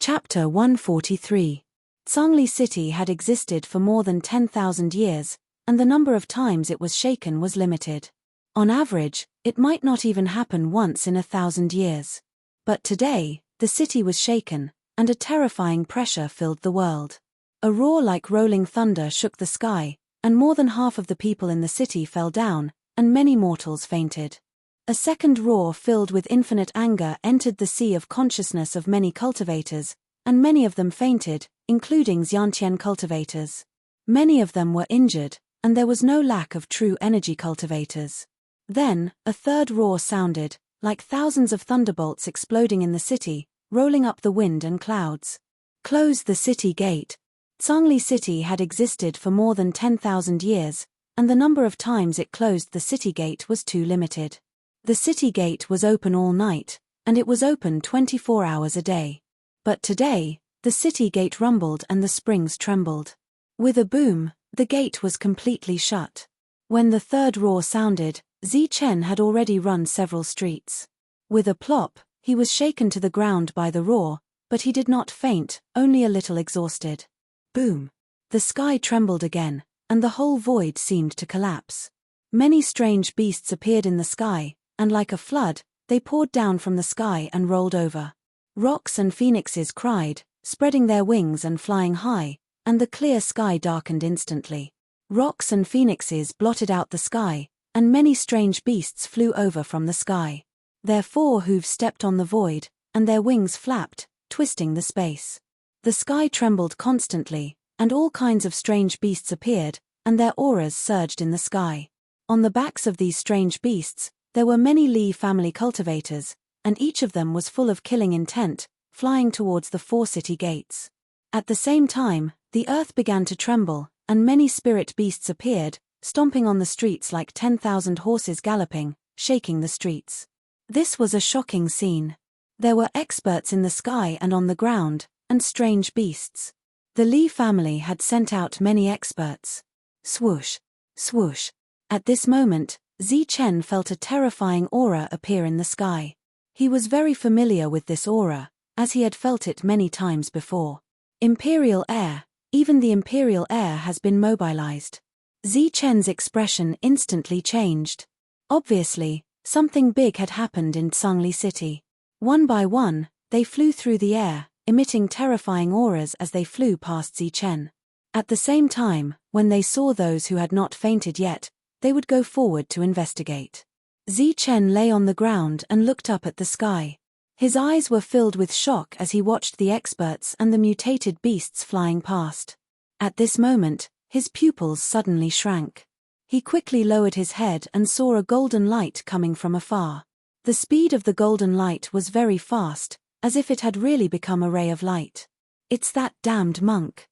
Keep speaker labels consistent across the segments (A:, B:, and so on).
A: Chapter 143. Zhongli City had existed for more than 10,000 years, and the number of times it was shaken was limited. On average, it might not even happen once in 1,000 years. But today, the city was shaken, and a terrifying pressure filled the world. A roar like rolling thunder shook the sky, and more than half of the people in the city fell down, and many mortals fainted. A second roar filled with infinite anger entered the sea of consciousness of many cultivators, and many of them fainted, including Xiantian cultivators. Many of them were injured, and there was no lack of true energy cultivators. Then, a third roar sounded, like thousands of thunderbolts exploding in the city, rolling up the wind and clouds. Close the city gate. Zhongli City had existed for more than 10,000 years, and the number of times it closed the city gate was too limited. The city gate was open all night, and it was open 24 hours a day. But today, the city gate rumbled and the springs trembled. With a boom, the gate was completely shut. When the third roar sounded, Chen had already run several streets. With a plop, he was shaken to the ground by the roar, but he did not faint, only a little exhausted. Boom! The sky trembled again, and the whole void seemed to collapse. Many strange beasts appeared in the sky, and like a flood, they poured down from the sky and rolled over. Rocks and phoenixes cried, spreading their wings and flying high, and the clear sky darkened instantly. Rocks and phoenixes blotted out the sky, and many strange beasts flew over from the sky. Their four hooves stepped on the void, and their wings flapped, twisting the space. The sky trembled constantly, and all kinds of strange beasts appeared, and their auras surged in the sky. On the backs of these strange beasts, there were many Li family cultivators, and each of them was full of killing intent, flying towards the four city gates. At the same time, the earth began to tremble, and many spirit beasts appeared, stomping on the streets like 10,000 horses galloping, shaking the streets. This was a shocking scene. There were experts in the sky and on the ground, and strange beasts. The Li family had sent out many experts. Swoosh! Swoosh! At this moment, Chen felt a terrifying aura appear in the sky. He was very familiar with this aura, as he had felt it many times before. Imperial air, even the imperial air has been mobilized. Chen's expression instantly changed. Obviously, something big had happened in Zhongli City. One by one, they flew through the air, emitting terrifying auras as they flew past Chen. At the same time, when they saw those who had not fainted yet, they would go forward to investigate. Chen lay on the ground and looked up at the sky. His eyes were filled with shock as he watched the experts and the mutated beasts flying past. At this moment, his pupils suddenly shrank. He quickly lowered his head and saw a golden light coming from afar. The speed of the golden light was very fast, as if it had really become a ray of light. "It's that damned monk."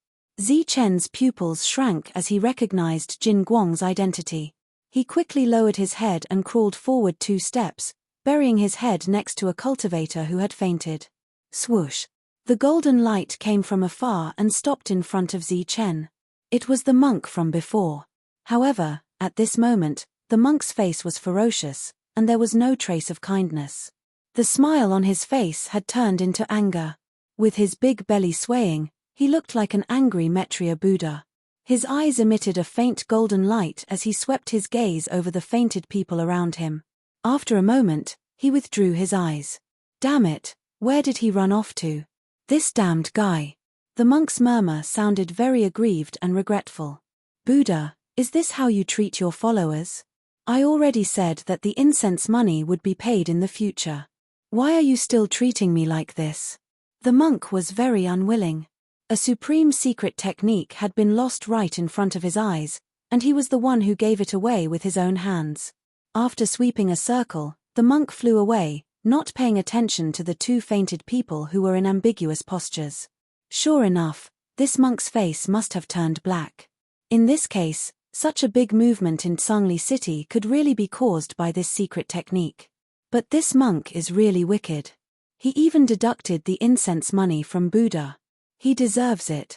A: Chen's pupils shrank as he recognized Jin Guang's identity. He quickly lowered his head and crawled forward 2 steps, burying his head next to a cultivator who had fainted. Swoosh! The golden light came from afar and stopped in front of Chen. It was the monk from before. However, at this moment, the monk's face was ferocious, and there was no trace of kindness. The smile on his face had turned into anger. With his big belly swaying, he looked like an angry Maitreya Buddha. His eyes emitted a faint golden light as he swept his gaze over the fainted people around him. After a moment, he withdrew his eyes. Damn it, where did he run off to? This damned guy. The monk's murmur sounded very aggrieved and regretful. Buddha, is this how you treat your followers? I already said that the incense money would be paid in the future. Why are you still treating me like this? The monk was very unwilling. A supreme secret technique had been lost right in front of his eyes, and he was the one who gave it away with his own hands. After sweeping a circle, the monk flew away, not paying attention to the 2 fainted people who were in ambiguous postures. Sure enough, this monk's face must have turned black. In this case, such a big movement in Zhongli City could really be caused by this secret technique. But this monk is really wicked. He even deducted the incense money from Buddha. He deserves it.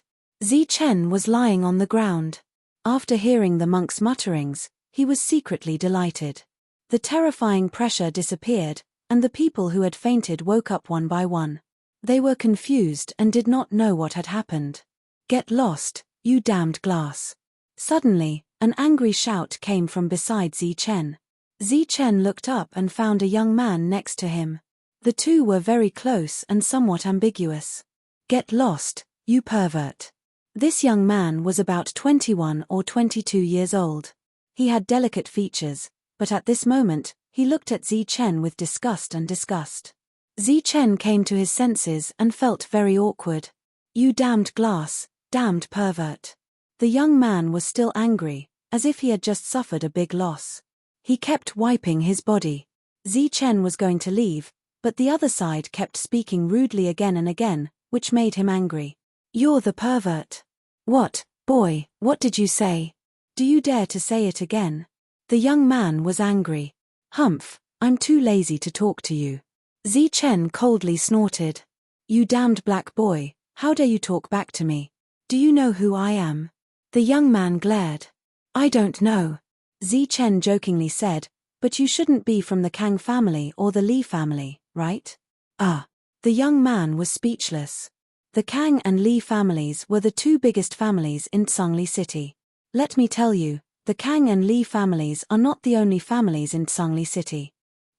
A: Chen was lying on the ground. After hearing the monk's mutterings, he was secretly delighted. The terrifying pressure disappeared, and the people who had fainted woke up one by one. They were confused and did not know what had happened. "Get lost, you damned glass." Suddenly, an angry shout came from beside Zichen. Zichen looked up and found a young man next to him. The two were very close and somewhat ambiguous. "Get lost, you pervert." This young man was about 21 or 22 years old. He had delicate features, but at this moment, he looked at Zichen with disgust and disgust. Zichen came to his senses and felt very awkward. "You damned glass, damned pervert." The young man was still angry, as if he had just suffered a big loss. He kept wiping his body. Zichen was going to leave, but the other side kept speaking rudely again and again, which made him angry. "You're the pervert." "What, boy, what did you say? Do you dare to say it again?" The young man was angry. "Humph, I'm too lazy to talk to you." Zichen coldly snorted. "You damned black boy, how dare you talk back to me? Do you know who I am?" The young man glared. "I don't know," Zichen jokingly said, "but you shouldn't be from the Kang family or the Li family, right?" "Ah." The young man was speechless. The Kang and Li families were the two biggest families in Zhongli City. Let me tell you, the Kang and Li families are not the only families in Zhongli City.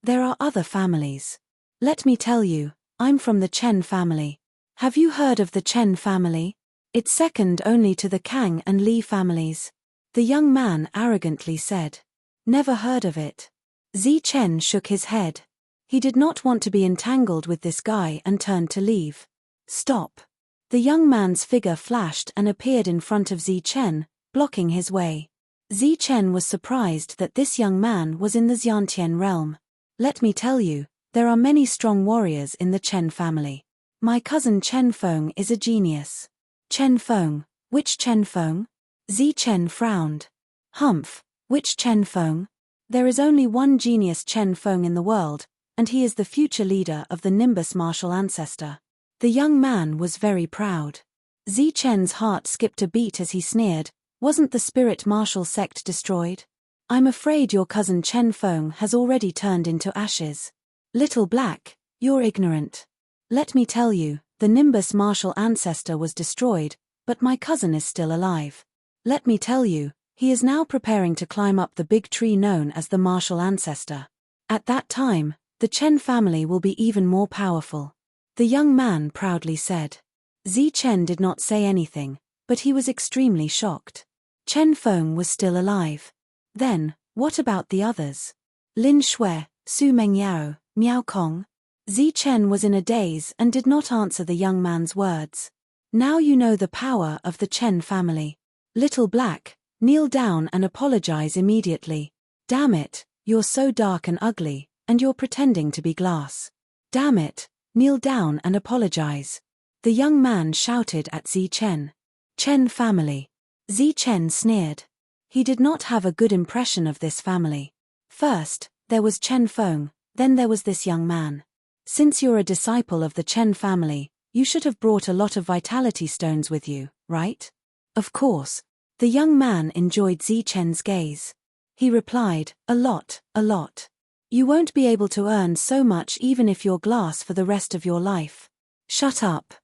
A: There are other families. Let me tell you, I'm from the Chen family. Have you heard of the Chen family? It's second only to the Kang and Li families. The young man arrogantly said. Never heard of it. Zichen shook his head. He did not want to be entangled with this guy and turned to leave. "Stop." The young man's figure flashed and appeared in front of Zichen, blocking his way. Zichen was surprised that this young man was in the Xiantian realm. "Let me tell you, there are many strong warriors in the Chen family. My cousin Chen Feng is a genius." "Chen Feng? Which Chen Feng?" Zichen frowned. "Humph, which Chen Feng? There is only one genius Chen Feng in the world, and he is the future leader of the Nimbus martial ancestor." The young man was very proud. Zichen's heart skipped a beat as he sneered. "Wasn't the spirit martial sect destroyed? I'm afraid your cousin Chen Feng has already turned into ashes." "Little Black, you're ignorant. Let me tell you, the Nimbus martial ancestor was destroyed, but my cousin is still alive. Let me tell you, he is now preparing to climb up the big tree known as the martial ancestor. At that time, the Chen family will be even more powerful." The young man proudly said. Zichen did not say anything, but he was extremely shocked. Chen Feng was still alive. Then, what about the others? Lin Shui, Su Mengyao, Miao Kong? Zichen was in a daze and did not answer the young man's words. "Now you know the power of the Chen family. Little Black, kneel down and apologize immediately. Damn it, you're so dark and ugly, and you're pretending to be glass. Damn it, kneel down and apologize." The young man shouted at Zichen. "Chen family." Zichen sneered. He did not have a good impression of this family. First, there was Chen Feng, then there was this young man. "Since you're a disciple of the Chen family, you should have brought a lot of vitality stones with you, right?" "Of course." The young man enjoyed Zichen's gaze. He replied, "A lot, a lot. You won't be able to earn so much even if you're glass for the rest of your life." "Shut up.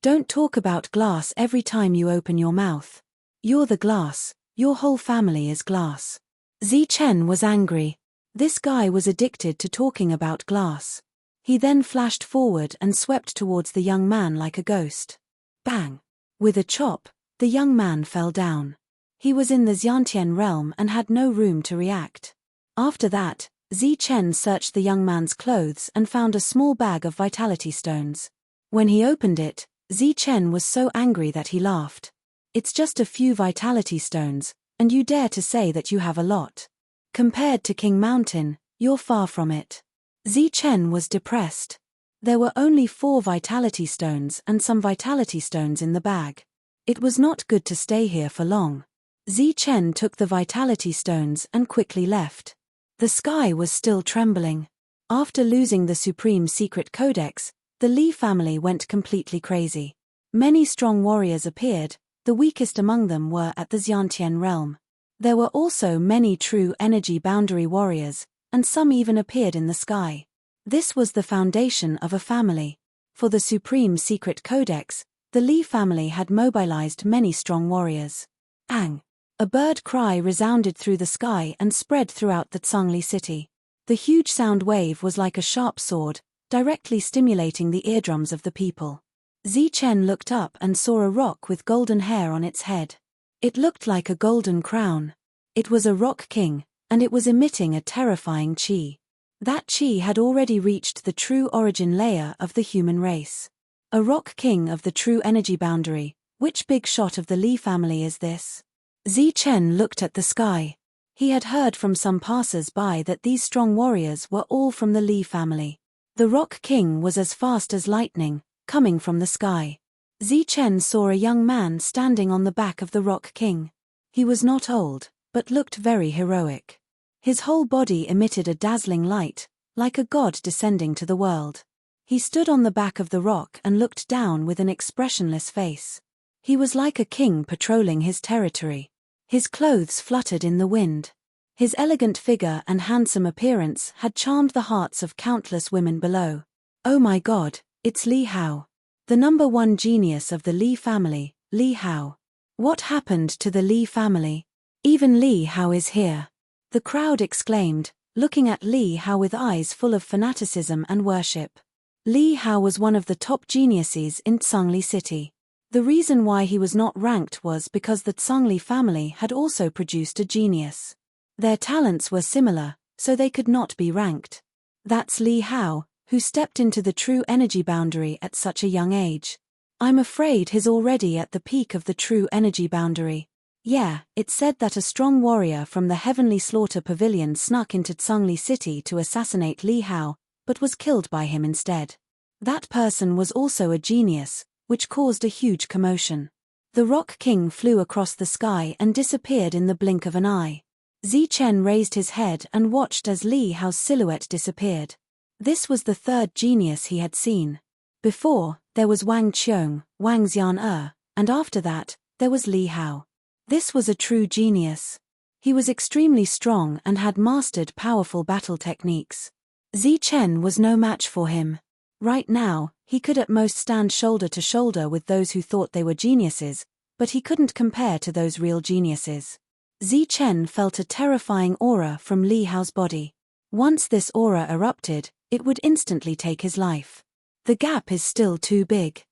A: Don't talk about glass every time you open your mouth. You're the glass, your whole family is glass." Zichen was angry. This guy was addicted to talking about glass. He then flashed forward and swept towards the young man like a ghost. Bang! With a chop, the young man fell down. He was in the Xiantian realm and had no room to react. After that, Zichen searched the young man's clothes and found a small bag of vitality stones. When he opened it, Zichen was so angry that he laughed. "It's just a few vitality stones, and you dare to say that you have a lot. Compared to King Mountain, you're far from it." Zichen was depressed. There were only 4 vitality stones and some vitality stones in the bag. It was not good to stay here for long. Zichen took the vitality stones and quickly left. The sky was still trembling. After losing the Supreme Secret Codex, the Li family went completely crazy. Many strong warriors appeared, the weakest among them were at the Xiantian realm. There were also many true energy boundary warriors, and some even appeared in the sky. This was the foundation of a family. For the supreme secret codex, the Li family had mobilized many strong warriors. Ang! A bird cry resounded through the sky and spread throughout the Zhongli city. The huge sound wave was like a sharp sword, directly stimulating the eardrums of the people. Zichen looked up and saw a rock with golden hair on its head. It looked like a golden crown. It was a rock king, and it was emitting a terrifying qi. That qi had already reached the true origin layer of the human race. A rock king of the true energy boundary. Which big shot of the Li family is this? Zichen looked at the sky. He had heard from some passers-by that these strong warriors were all from the Li family. The rock king was as fast as lightning, coming from the sky. Zichen saw a young man standing on the back of the rock king. He was not old, but looked very heroic. His whole body emitted a dazzling light, like a god descending to the world. He stood on the back of the rock and looked down with an expressionless face. He was like a king patrolling his territory. His clothes fluttered in the wind. His elegant figure and handsome appearance had charmed the hearts of countless women below. Oh my God, it's Li Hao. The number one genius of the Li family, Li Hao. What happened to the Li family? Even Li Hao is here. The crowd exclaimed, looking at Li Hao with eyes full of fanaticism and worship. Li Hao was one of the top geniuses in Zhongli city. The reason why he was not ranked was because the Zhongli family had also produced a genius. Their talents were similar, so they could not be ranked. That's Li Hao, who stepped into the true energy boundary at such a young age. I'm afraid he's already at the peak of the true energy boundary. Yeah, it's said that a strong warrior from the Heavenly Slaughter Pavilion snuck into Zhongli city to assassinate Li Hao, but was killed by him instead. That person was also a genius, which caused a huge commotion. The Rock King flew across the sky and disappeared in the blink of an eye. Zichen raised his head and watched as Li Hao's silhouette disappeared. This was the third genius he had seen. Before, there was Wang Qiong, Wang Xian, and after that, there was Li Hao. This was a true genius. He was extremely strong and had mastered powerful battle techniques. Zichen was no match for him. Right now, he could at most stand shoulder to shoulder with those who thought they were geniuses, but he couldn't compare to those real geniuses. Zichen felt a terrifying aura from Li Hao's body. Once this aura erupted, it would instantly take his life. The gap is still too big.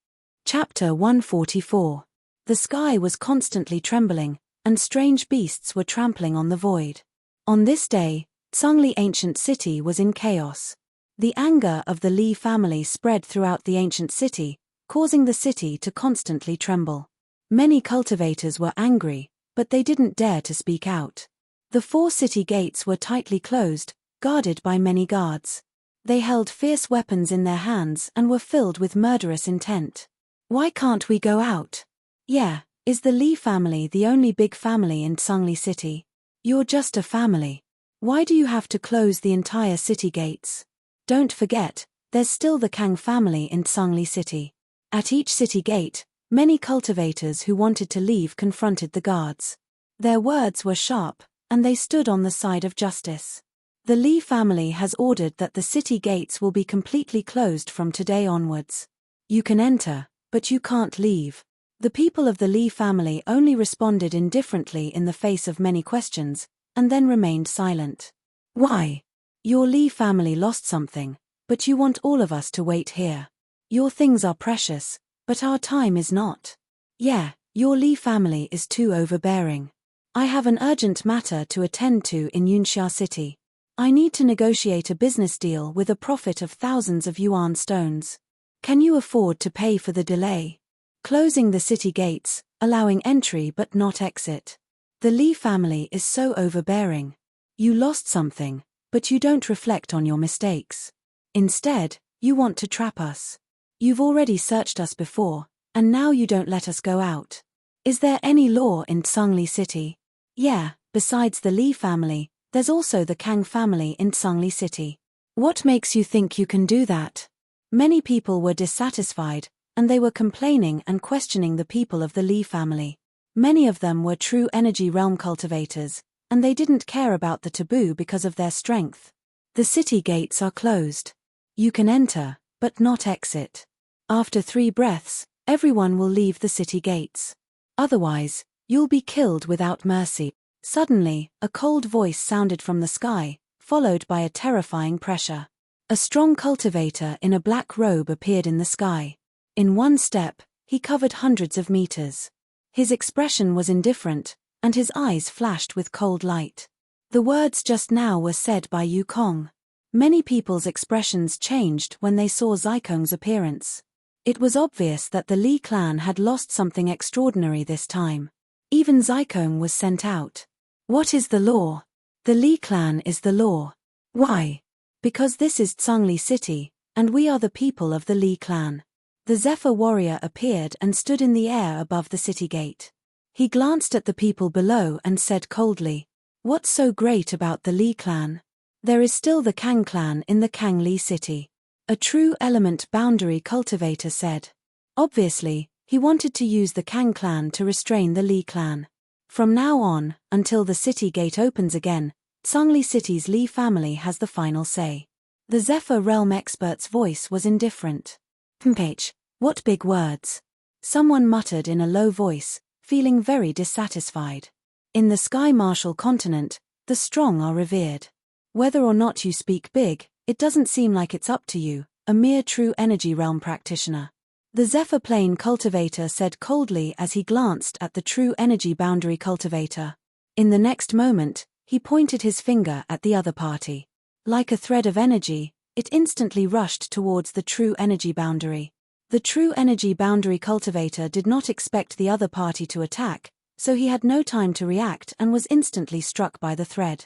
A: Chapter 144. The sky was constantly trembling, and strange beasts were trampling on the void. On this day, Zhongli ancient city was in chaos. The anger of the Li family spread throughout the ancient city, causing the city to constantly tremble. Many cultivators were angry, but they didn't dare to speak out. The 4 city gates were tightly closed, guarded by many guards. They held fierce weapons in their hands and were filled with murderous intent. Why can't we go out? Yeah, is the Li family the only big family in Zhongli city? You're just a family. Why do you have to close the entire city gates? Don't forget, there's still the Kang family in Zhongli city. At each city gate, many cultivators who wanted to leave confronted the guards. Their words were sharp, and they stood on the side of justice. The Li family has ordered that the city gates will be completely closed from today onwards. You can enter, but you can't leave. The people of the Li family only responded indifferently in the face of many questions, and then remained silent. Why? Your Li family lost something, but you want all of us to wait here. Your things are precious, but our time is not. Yeah, your Li family is too overbearing. I have an urgent matter to attend to in Yunxia City. I need to negotiate a business deal with a profit of thousands of yuan stones. Can you afford to pay for the delay? Closing the city gates, allowing entry but not exit. The Li family is so overbearing. You lost something, but you don't reflect on your mistakes. Instead, you want to trap us. You've already searched us before, and now you don't let us go out. Is there any law in Zhongli city? Yeah, besides the Li family, there's also the Kang family in Zhongli city. What makes you think you can do that? Many people were dissatisfied, and they were complaining and questioning the people of the Li family. Many of them were true energy realm cultivators, and they didn't care about the taboo because of their strength. The city gates are closed. You can enter, but not exit. After 3 breaths, everyone will leave the city gates. Otherwise, you'll be killed without mercy. Suddenly, a cold voice sounded from the sky, followed by a terrifying pressure. A strong cultivator in a black robe appeared in the sky. In one step, he covered hundreds of meters. His expression was indifferent, and his eyes flashed with cold light. The words just now were said by Yukong. Many people's expressions changed when they saw Zikong's appearance. It was obvious that the Li clan had lost something extraordinary this time. Even Zikong was sent out. What is the law? The Li clan is the law. Why? Because this is Zhongli City, and we are the people of the Li clan. The Zephyr warrior appeared and stood in the air above the city gate. He glanced at the people below and said coldly, "What's so great about the Li clan? There is still the Kang clan in the Kangli city." A true element boundary cultivator said. Obviously, he wanted to use the Kang clan to restrain the Li clan. From now on, until the city gate opens again, Zhongli City's Li family has the final say. The Zephyr realm expert's voice was indifferent. "H, what big words," someone muttered in a low voice, feeling very dissatisfied. In the Sky Martial continent, the strong are revered. Whether or not you speak big, it doesn't seem like it's up to you, a mere true energy realm practitioner. The Zephyr Plane cultivator said coldly as he glanced at the true energy boundary cultivator. In the next moment, he pointed his finger at the other party. Like a thread of energy, it instantly rushed towards the true energy boundary. The true energy boundary cultivator did not expect the other party to attack, so he had no time to react and was instantly struck by the thread.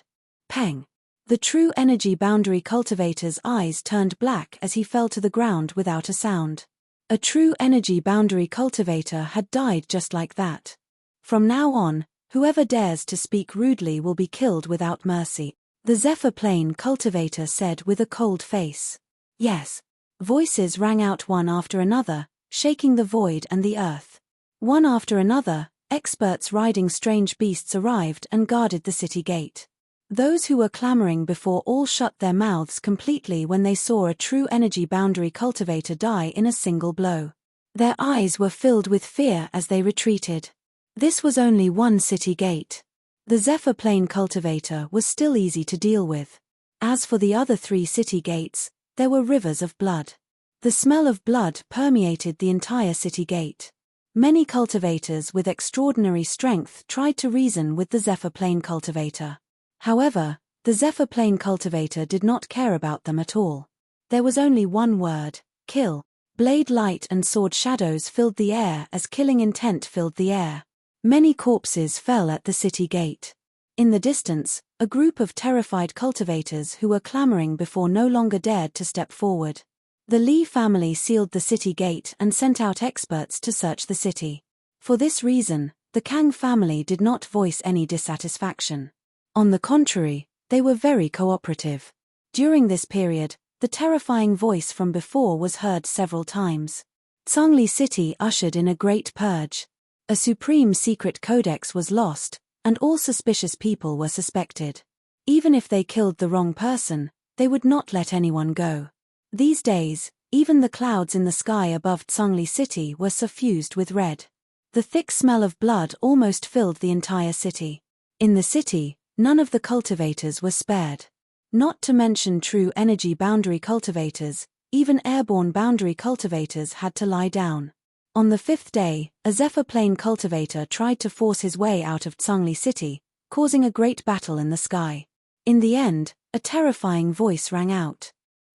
A: Peng! The true energy boundary cultivator's eyes turned black as he fell to the ground without a sound. A true energy boundary cultivator had died just like that. From now on, whoever dares to speak rudely will be killed without mercy, the Zephyr Plane cultivator said with a cold face. Yes. Voices rang out one after another, shaking the void and the earth. One after another, experts riding strange beasts arrived and guarded the city gate. Those who were clamoring before all shut their mouths completely when they saw a true energy boundary cultivator die in a single blow. Their eyes were filled with fear as they retreated. This was only one city gate. The Zephyr Plane cultivator was still easy to deal with. As for the other 3 city gates, there were rivers of blood. The smell of blood permeated the entire city gate. Many cultivators with extraordinary strength tried to reason with the Zephyr Plane cultivator. However, the Zephyr Plane cultivator did not care about them at all. There was only one word: kill. Blade light and sword shadows filled the air as killing intent filled the air. Many corpses fell at the city gate. In the distance, a group of terrified cultivators who were clamoring before no longer dared to step forward. The Li family sealed the city gate and sent out experts to search the city. For this reason, the Kang family did not voice any dissatisfaction. On the contrary, they were very cooperative. During this period, the terrifying voice from before was heard several times. Zhongli City ushered in a great purge. A supreme secret codex was lost, and all suspicious people were suspected. Even if they killed the wrong person, they would not let anyone go. These days, even the clouds in the sky above Zhongli City were suffused with red. The thick smell of blood almost filled the entire city. In the city, none of the cultivators were spared. Not to mention true energy boundary cultivators, even airborne boundary cultivators had to lie down. On the 5th day, a Zephyr Plane cultivator tried to force his way out of Zhongli City, causing a great battle in the sky. In the end, a terrifying voice rang out.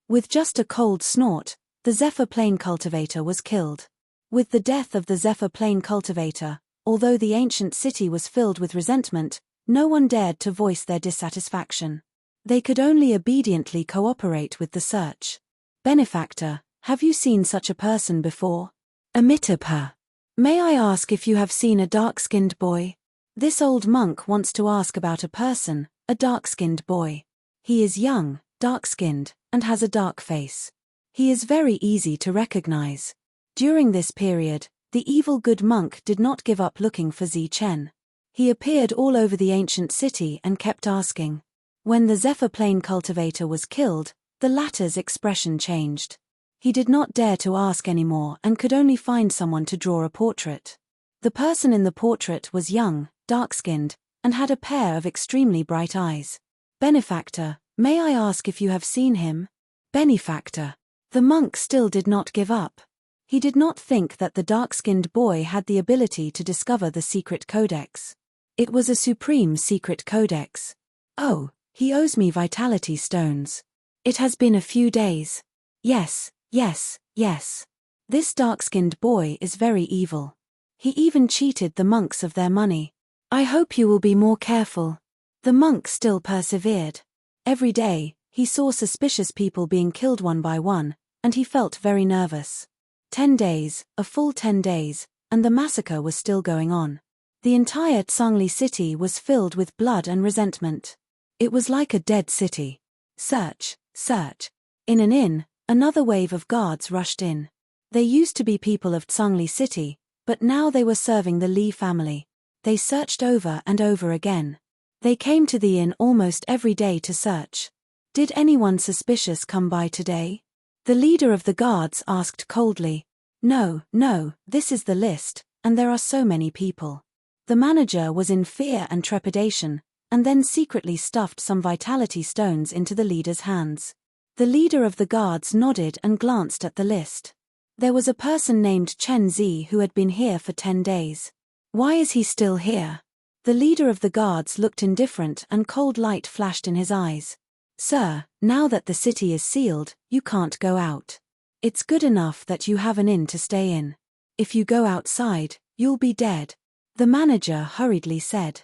A: With just a cold snort, the Zephyr Plane cultivator was killed. With the death of the Zephyr Plane cultivator, although the ancient city was filled with resentment, no one dared to voice their dissatisfaction. They could only obediently cooperate with the search. Benefactor, have you seen such a person before? Amitabha. May I ask if you have seen a dark-skinned boy? This old monk wants to ask about a person, a dark-skinned boy. He is young, dark-skinned, and has a dark face. He is very easy to recognize. During this period, the evil good monk did not give up looking for Chen. He appeared all over the ancient city and kept asking. When the Zephyr Plane cultivator was killed, the latter's expression changed. He did not dare to ask anymore and could only find someone to draw a portrait. The person in the portrait was young, dark-skinned, and had a pair of extremely bright eyes. "Benefactor, may I ask if you have seen him?" "Benefactor." The monk still did not give up. He did not think that the dark-skinned boy had the ability to discover the secret codex. It was a supreme secret codex. "Oh, he owes me vitality stones. It has been a few days." "Yes, yes, yes. This dark-skinned boy is very evil. He even cheated the monks of their money. I hope you will be more careful." The monk still persevered. Every day, he saw suspicious people being killed one by one, and he felt very nervous. 10 days, a full 10 days, and the massacre was still going on. The entire Tsangli city was filled with blood and resentment. It was like a dead city. Search, search. In an inn, another wave of guards rushed in. They used to be people of Tsangli city, but now they were serving the Li family. They searched over and over again. They came to the inn almost every day to search. "Did anyone suspicious come by today?" The leader of the guards asked coldly. "No, no, this is the list, and there are so many people." The manager was in fear and trepidation, and then secretly stuffed some vitality stones into the leader's hands. The leader of the guards nodded and glanced at the list. There was a person named Chen Zi who had been here for 10 days. Why is he still here? The leader of the guards looked indifferent and cold light flashed in his eyes. "Sir, now that the city is sealed, you can't go out. It's good enough that you have an inn to stay in. If you go outside, you'll be dead," the manager hurriedly said.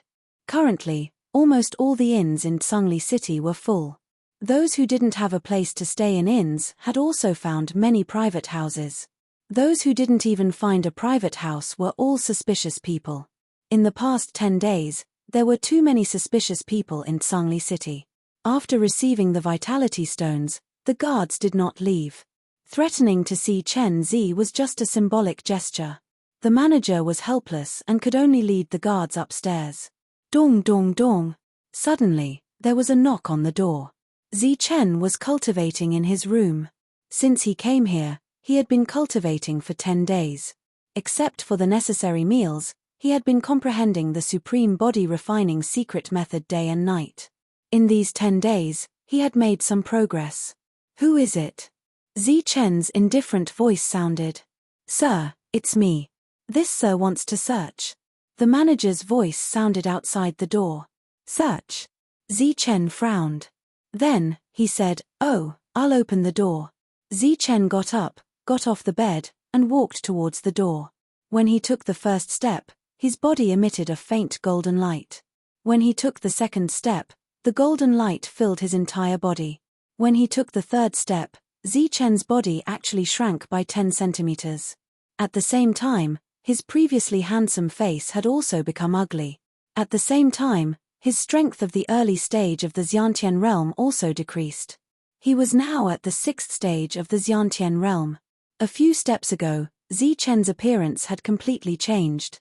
A: Currently, almost all the inns in Tsangli city were full. Those who didn't have a place to stay in inns had also found many private houses. Those who didn't even find a private house were all suspicious people. In the past 10 days, there were too many suspicious people in Tsangli city. After receiving the vitality stones, the guards did not leave. Threatening to see Chen Zi was just a symbolic gesture. The manager was helpless and could only lead the guards upstairs. Dong dong dong. Suddenly, there was a knock on the door. Zi Chen was cultivating in his room. Since he came here, he had been cultivating for 10 days. Except for the necessary meals, he had been comprehending the supreme body refining secret method day and night. In these 10 days, he had made some progress. "Who is it?" Zi Chen's indifferent voice sounded. "Sir, it's me. This sir wants to search." The manager's voice sounded outside the door. "Search?" Zi Chen frowned. Then, he said, "Oh, I'll open the door." Zi Chen got up, got off the bed, and walked towards the door. When he took the first step, his body emitted a faint golden light. When he took the second step, the golden light filled his entire body. When he took the third step, Zi Chen's body actually shrank by 10 centimeters. At the same time, his previously handsome face had also become ugly. At the same time, his strength of the early stage of the Xiantian realm also decreased. He was now at the 6th stage of the Xiantian realm. A few steps ago, Zi Chen's appearance had completely changed.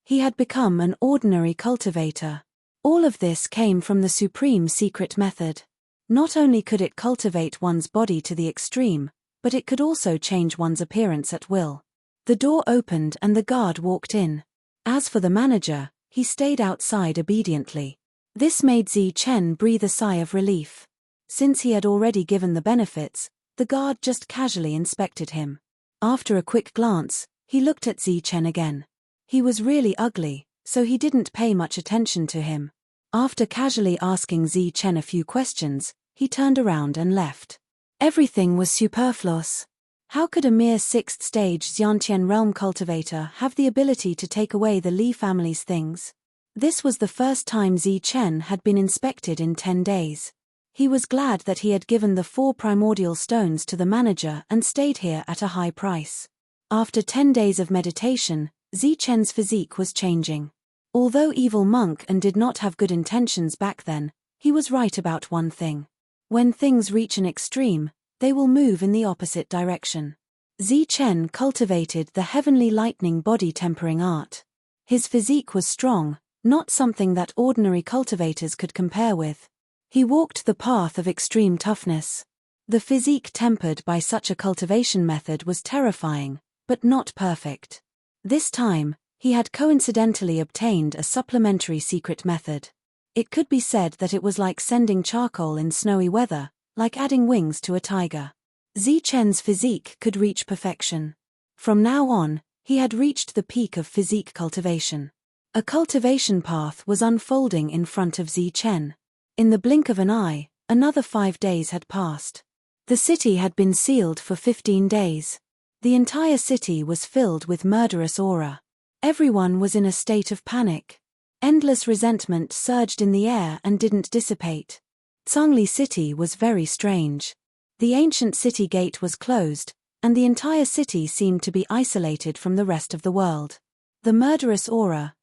A: He had become an ordinary cultivator. All of this came from the supreme secret method. Not only could it cultivate one's body to the extreme, but it could also change one's appearance at will. The door opened and the guard walked in. As for the manager, he stayed outside obediently. This made Zi Chen breathe a sigh of relief. Since he had already given the benefits, the guard just casually inspected him. After a quick glance, he looked at Zi Chen again. He was really ugly, so he didn't pay much attention to him. After casually asking Zi Chen a few questions, he turned around and left. Everything was superfluous. How could a mere 6th stage Xiantian realm cultivator have the ability to take away the Li family's things? This was the first time Zi Chen had been inspected in 10 days. He was glad that he had given the 4 primordial stones to the manager and stayed here at a high price. After 10 days of meditation, Zi Chen's physique was changing. Although evil monk and did not have good intentions back then, he was right about one thing. When things reach an extreme, they will move in the opposite direction. Zi Chen cultivated the heavenly lightning body tempering art. His physique was strong, not something that ordinary cultivators could compare with. He walked the path of extreme toughness. The physique tempered by such a cultivation method was terrifying, but not perfect. This time, he had coincidentally obtained a supplementary secret method. It could be said that it was like sending charcoal in snowy weather, like adding wings to a tiger. Zichen's physique could reach perfection. From now on, he had reached the peak of physique cultivation. A cultivation path was unfolding in front of Zichen. In the blink of an eye, another 5 days had passed. The city had been sealed for 15 days. The entire city was filled with murderous aura. Everyone was in a state of panic. Endless resentment surged in the air and didn't dissipate. Zhongli City was very strange. The ancient city gate was closed, and the entire city seemed to be isolated from the rest of the world. The murderous aura,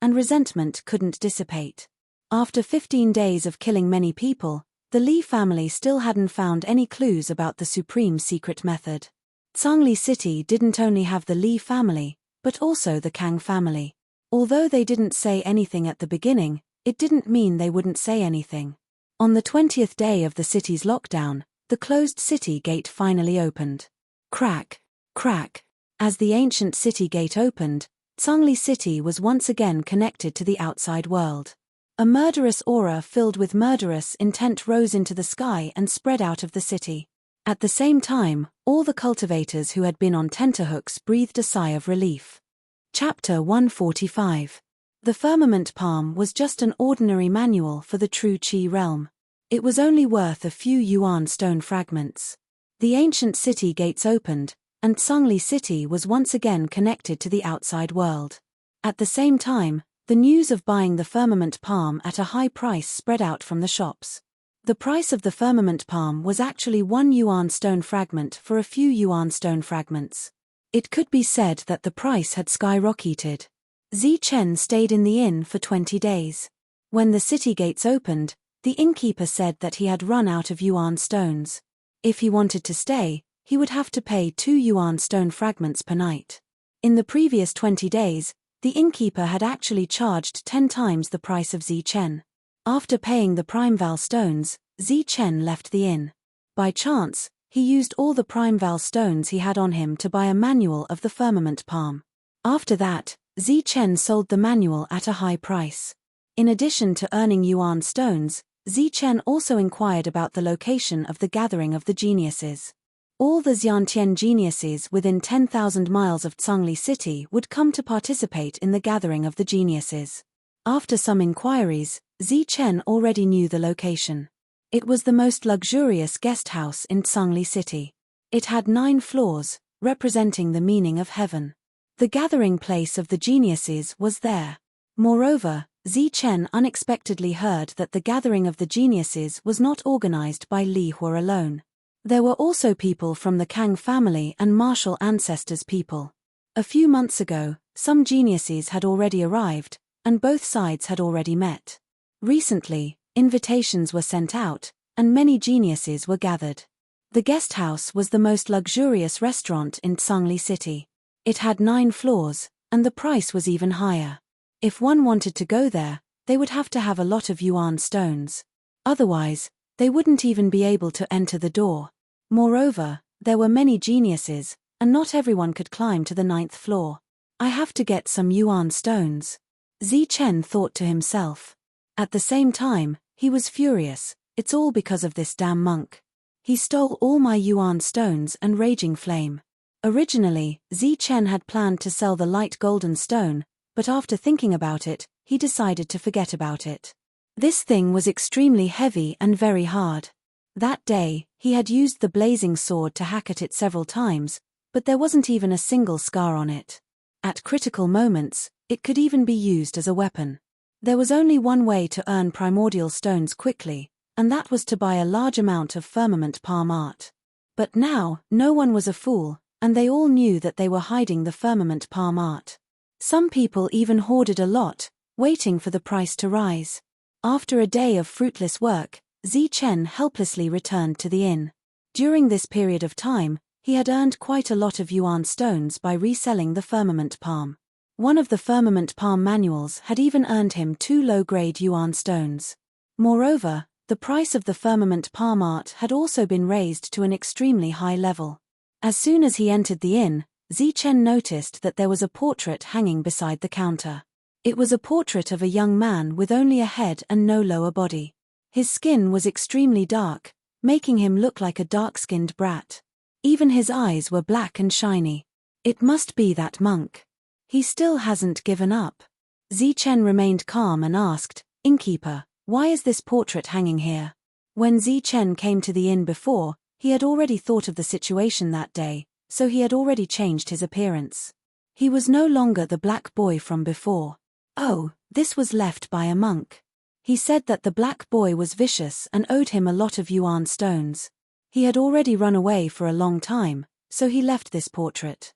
A: and resentment couldn't dissipate. After 15 days of killing many people, the Li family still hadn't found any clues about the supreme secret method. Zhongli City didn't only have the Li family, but also the Kang family. Although they didn't say anything at the beginning, it didn't mean they wouldn't say anything. On the 20th day of the city's lockdown, the closed city gate finally opened. Crack, crack. As the ancient city gate opened, Zhongli City was once again connected to the outside world. A murderous aura filled with murderous intent rose into the sky and spread out of the city. At the same time, all the cultivators who had been on tenterhooks breathed a sigh of relief. Chapter 145. The firmament palm was just an ordinary manual for the true Qi realm. It was only worth a few yuan stone fragments. The ancient city gates opened, and Zhongli City was once again connected to the outside world. At the same time, the news of buying the firmament palm at a high price spread out from the shops. The price of the firmament palm was actually 1 yuan stone fragment for a few yuan stone fragments. It could be said that the price had skyrocketed. Zichen stayed in the inn for 20 days. When the city gates opened, the innkeeper said that he had run out of yuan stones. If he wanted to stay, he would have to pay 2 yuan stone fragments per night. In the previous 20 days, the innkeeper had actually charged 10 times the price of Zichen. After paying the prime val stones, Zichen left the inn. By chance, he used all the prime val stones he had on him to buy a manual of the firmament palm. After that, Zichen sold the manual at a high price. In addition to earning yuan stones, Zichen also inquired about the location of the gathering of the geniuses. All the Xiantian geniuses within 10,000 miles of Zhongli City would come to participate in the gathering of the geniuses. After some inquiries, Zichen already knew the location. It was the most luxurious guest house in Zhongli City. It had 9 floors, representing the meaning of heaven. The gathering place of the geniuses was there. Moreover, Zichen unexpectedly heard that the gathering of the geniuses was not organized by Li Hua alone. There were also people from the Kang family and martial ancestors people. A few months ago, some geniuses had already arrived, and both sides had already met. Recently, invitations were sent out, and many geniuses were gathered. The guest house was the most luxurious restaurant in Zhongli City. It had 9 floors, and the price was even higher. If one wanted to go there, they would have to have a lot of yuan stones. Otherwise, they wouldn't even be able to enter the door. Moreover, there were many geniuses, and not everyone could climb to the 9th floor. I have to get some yuan stones. Zichen thought to himself. At the same time, he was furious. It's all because of this damn monk. He stole all my yuan stones and raging flame. Originally, Zichen had planned to sell the light golden stone, but after thinking about it, he decided to forget about it. This thing was extremely heavy and very hard. That day, he had used the blazing sword to hack at it several times, but there wasn't even a single scar on it. At critical moments, it could even be used as a weapon. There was only one way to earn primordial stones quickly, and that was to buy a large amount of firmament palm art. But now, no one was a fool, and they all knew that they were hiding the firmament palm art. Some people even hoarded a lot, waiting for the price to rise. After a day of fruitless work, Zichen helplessly returned to the inn. During this period of time, he had earned quite a lot of yuan stones by reselling the firmament palm. One of the firmament palm manuals had even earned him 2 low-grade yuan stones. Moreover, The price of the firmament palm art had also been raised to an extremely high level. As soon as he entered the inn, Zichen noticed that there was a portrait hanging beside the counter. It was a portrait of a young man with only a head and no lower body. His skin was extremely dark, making him look like a dark-skinned brat. Even his eyes were black and shiny. It must be that monk. He still hasn't given up. Zichen remained calm and asked, "Innkeeper, why is this portrait hanging here?" When Zichen came to the inn before, he had already thought of the situation that day, so he had already changed his appearance. He was no longer the black boy from before. Oh, this was left by a monk. He said that the black boy was vicious and owed him a lot of yuan stones. He had already run away for a long time, so he left this portrait.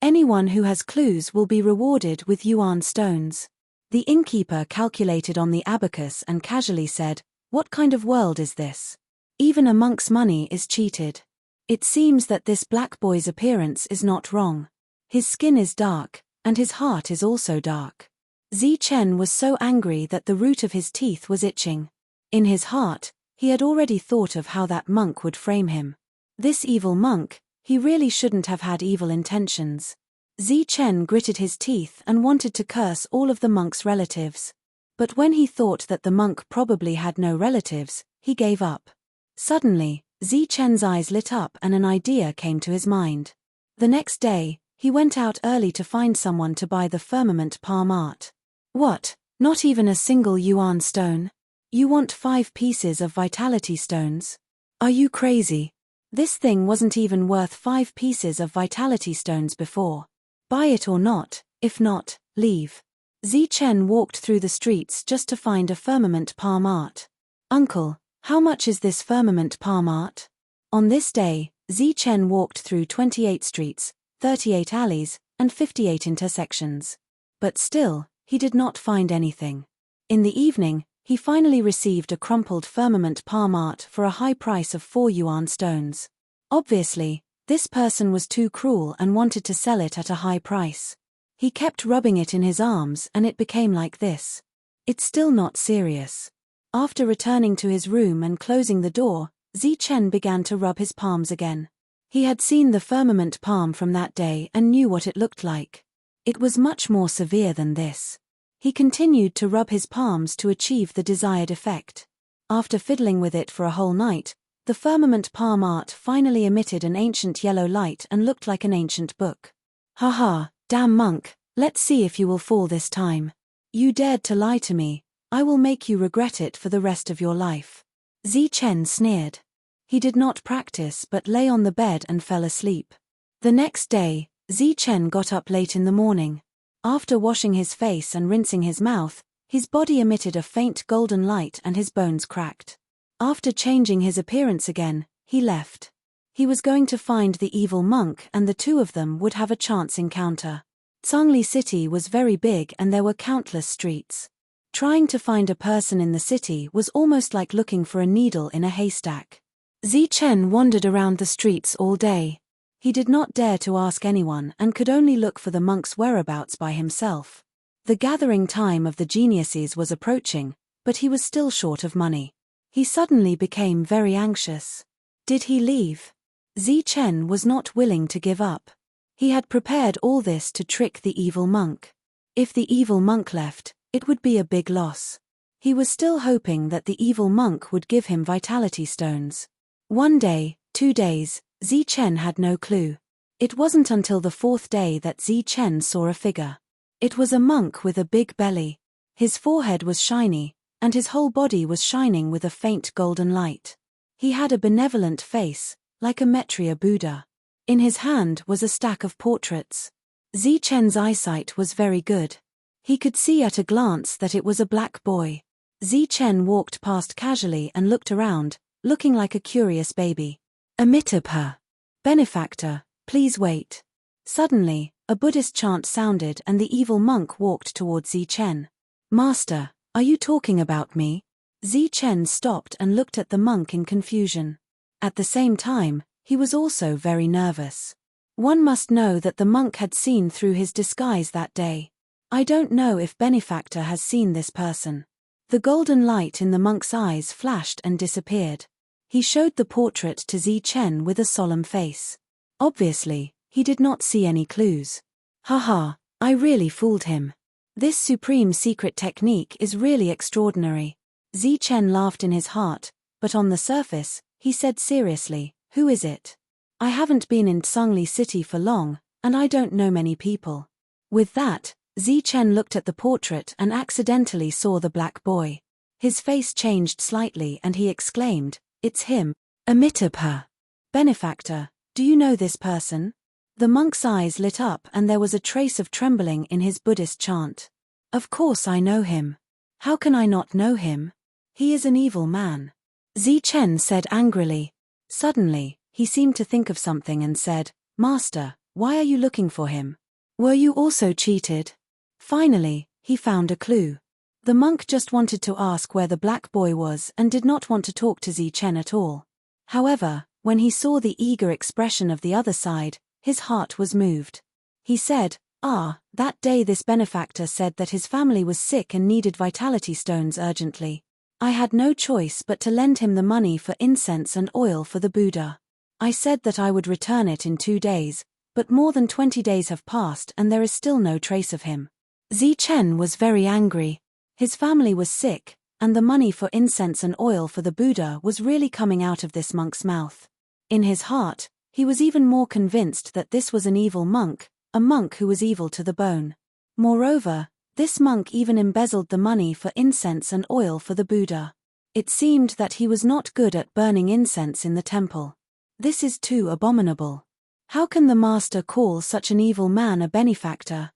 A: Anyone who has clues will be rewarded with yuan stones. The innkeeper calculated on the abacus and casually said, "What kind of world is this? Even a monk's money is cheated." It seems that this black boy's appearance is not wrong. His skin is dark, and his heart is also dark. Zichen was so angry that the root of his teeth was itching. In his heart, he had already thought of how that monk would frame him. This evil monk, he really shouldn't have had evil intentions. Zichen gritted his teeth and wanted to curse all of the monk's relatives. But when he thought that the monk probably had no relatives, he gave up. Suddenly, Zichen's eyes lit up and an idea came to his mind. The next day, he went out early to find someone to buy the firmament palm art. What? Not even a single yuan stone? You want 5 pieces of vitality stones? Are you crazy? This thing wasn't even worth 5 pieces of vitality stones before. Buy it or not, if not, leave. Zichen walked through the streets just to find a firmament palm art. "Uncle, how much is this firmament palm art?" On this day, Zichen walked through 28 streets, 38 alleys, and 58 intersections. But still, he did not find anything. In the evening, he finally received a crumpled firmament palm art for a high price of 4 yuan stones. Obviously, this person was too cruel and wanted to sell it at a high price. He kept rubbing it in his arms and it became like this. It's still not serious. After returning to his room and closing the door, Zichen began to rub his palms again. He had seen the firmament palm from that day and knew what it looked like. It was much more severe than this. He continued to rub his palms to achieve the desired effect. After fiddling with it for a whole night, the firmament palm art finally emitted an ancient yellow light and looked like an ancient book. "Haha, damn monk, let's see if you will fall this time. You dared to lie to me, I will make you regret it for the rest of your life." Zichen sneered. He did not practice but lay on the bed and fell asleep. The next day, Zichen got up late in the morning. After washing his face and rinsing his mouth, his body emitted a faint golden light and his bones cracked. After changing his appearance again, he left. He was going to find the evil monk and the two of them would have a chance encounter. Zhongli City was very big and there were countless streets. Trying to find a person in the city was almost like looking for a needle in a haystack. Zichen wandered around the streets all day. He did not dare to ask anyone and could only look for the monk's whereabouts by himself. The gathering time of the geniuses was approaching, but he was still short of money. He suddenly became very anxious. Did he leave? Zichen was not willing to give up. He had prepared all this to trick the evil monk. If the evil monk left, it would be a big loss. He was still hoping that the evil monk would give him vitality stones. 1 day, 2 days, Zichen had no clue. It wasn't until the 4th day that Zichen saw a figure. It was a monk with a big belly. His forehead was shiny, and his whole body was shining with a faint golden light. He had a benevolent face, like a Maitreya Buddha. In his hand was a stack of portraits. Zichen's eyesight was very good. He could see at a glance that it was a black boy. Zichen walked past casually and looked around, looking like a curious baby. Amitabha. Benefactor, please wait. Suddenly, a Buddhist chant sounded and the evil monk walked towards Zichen. Master, are you talking about me? Zichen stopped and looked at the monk in confusion. At the same time, he was also very nervous. One must know that the monk had seen through his disguise that day. I don't know if Benefactor has seen this person. The golden light in the monk's eyes flashed and disappeared. He showed the portrait to Zichen with a solemn face. Obviously, he did not see any clues. Haha, I really fooled him. This supreme secret technique is really extraordinary. Zichen laughed in his heart, but on the surface, he said seriously, who is it? I haven't been in Tsangli City for long, and I don't know many people. With that, Zichen looked at the portrait and accidentally saw the black boy. His face changed slightly and he exclaimed, it's him, Amitabha. Benefactor, do you know this person? The monk's eyes lit up and there was a trace of trembling in his Buddhist chant. Of course I know him. How can I not know him? He is an evil man. Zichen said angrily. Suddenly, he seemed to think of something and said, Master, why are you looking for him? Were you also cheated? Finally, he found a clue. The monk just wanted to ask where the black boy was and did not want to talk to Zichen at all. However, when he saw the eager expression of the other side, his heart was moved. He said, that day this benefactor said that his family was sick and needed vitality stones urgently. I had no choice but to lend him the money for incense and oil for the Buddha. I said that I would return it in 2 days, but more than 20 days have passed and there is still no trace of him. Zichen was very angry. His family was sick, and the money for incense and oil for the Buddha was really coming out of this monk's mouth. In his heart, he was even more convinced that this was an evil monk, a monk who was evil to the bone. Moreover, this monk even embezzled the money for incense and oil for the Buddha. It seemed that he was not good at burning incense in the temple. This is too abominable. How can the master call such an evil man a benefactor?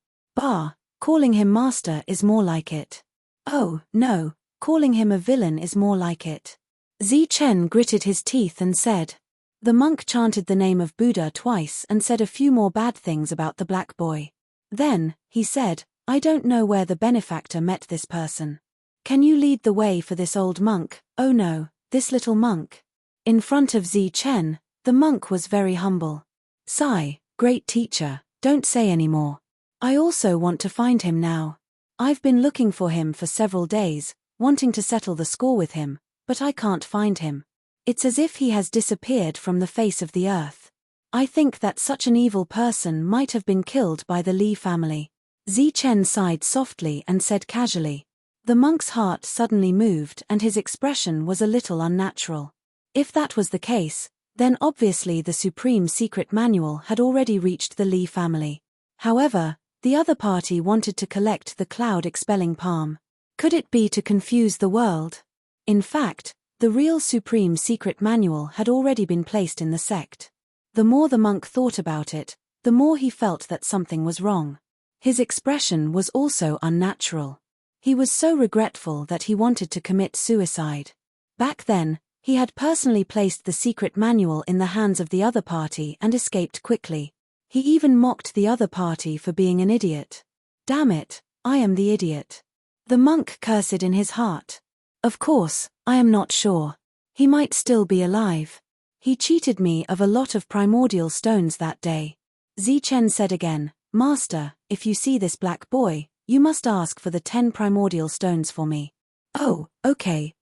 A: Calling him master is more like it. Oh, no, calling him a villain is more like it. Zichen gritted his teeth and said. The monk chanted the name of Buddha twice and said a few more bad things about the black boy. Then, he said, I don't know where the benefactor met this person. Can you lead the way for this old monk? Oh no, this little monk. In front of Zichen, the monk was very humble. Sigh, great teacher, don't say any more. I also want to find him now. I've been looking for him for several days, wanting to settle the score with him, but I can't find him. It's as if he has disappeared from the face of the earth. I think that such an evil person might have been killed by the Li family. Zichen sighed softly and said casually. The monk's heart suddenly moved and his expression was a little unnatural. If that was the case, then obviously the supreme secret manual had already reached the Li family. However, the other party wanted to collect the cloud-expelling palm. Could it be to confuse the world? In fact, the real supreme secret manual had already been placed in the sect. The more the monk thought about it, the more he felt that something was wrong. His expression was also unnatural. He was so regretful that he wanted to commit suicide. Back then, he had personally placed the secret manual in the hands of the other party and escaped quickly. He even mocked the other party for being an idiot. Damn it, I am the idiot. The monk cursed in his heart. Of course, I am not sure. He might still be alive. He cheated me of a lot of primordial stones that day. Zichen said again, Master, if you see this black boy, you must ask for the 10 primordial stones for me. Oh, okay.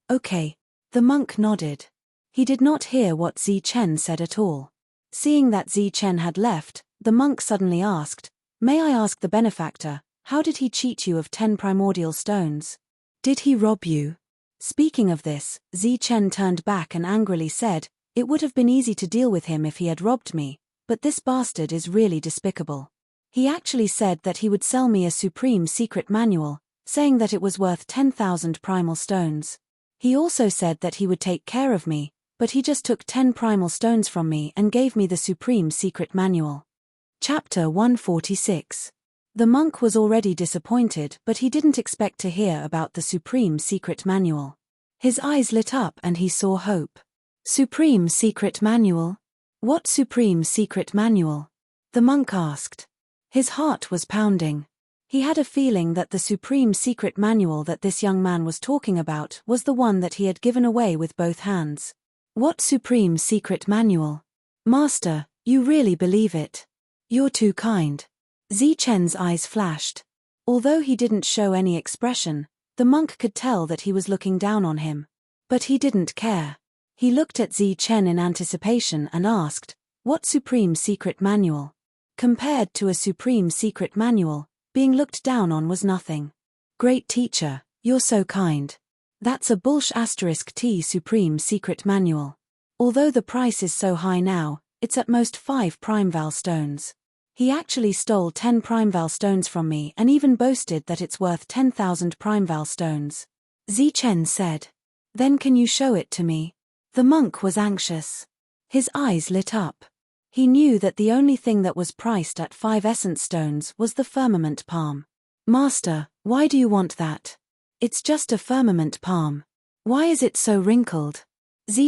A: The monk nodded. He did not hear what Zichen said at all. Seeing that Zichen had left, the monk suddenly asked, May I ask the benefactor, how did he cheat you of 10 primordial stones? Did he rob you? Speaking of this, Zichen turned back and angrily said, It would have been easy to deal with him if he had robbed me, but this bastard is really despicable. He actually said that he would sell me a supreme secret manual, saying that it was worth 10,000 primal stones. He also said that he would take care of me, but he just took 10 primal stones from me and gave me the supreme secret manual. Chapter 146. The monk was already disappointed, but he didn't expect to hear about the supreme secret manual. His eyes lit up and he saw hope. Supreme secret manual? What supreme secret manual? The monk asked. His heart was pounding. He had a feeling that the supreme secret manual that this young man was talking about was the one that he had given away with both hands. What supreme secret manual? Master, you really believe it? You're too kind. Zichen's eyes flashed. Although he didn't show any expression, The monk could tell that he was looking down on him. But he didn't care. He looked at Chen in anticipation and asked, "What supreme secret manual?" Compared to a supreme secret manual, being looked down on was nothing. "Great teacher, you're so kind. That's a *T supreme secret manual. Although the price is so high now, it's at most 5 primeval stones. He actually stole 10 primeval stones from me and even boasted that it's worth 10,000 primeval stones." Chen said. "Then can you show it to me?" The monk was anxious. His eyes lit up. He knew that the only thing that was priced at 5 essence stones was the firmament palm. "Master, why do you want that? It's just a firmament palm. Why is it so wrinkled?"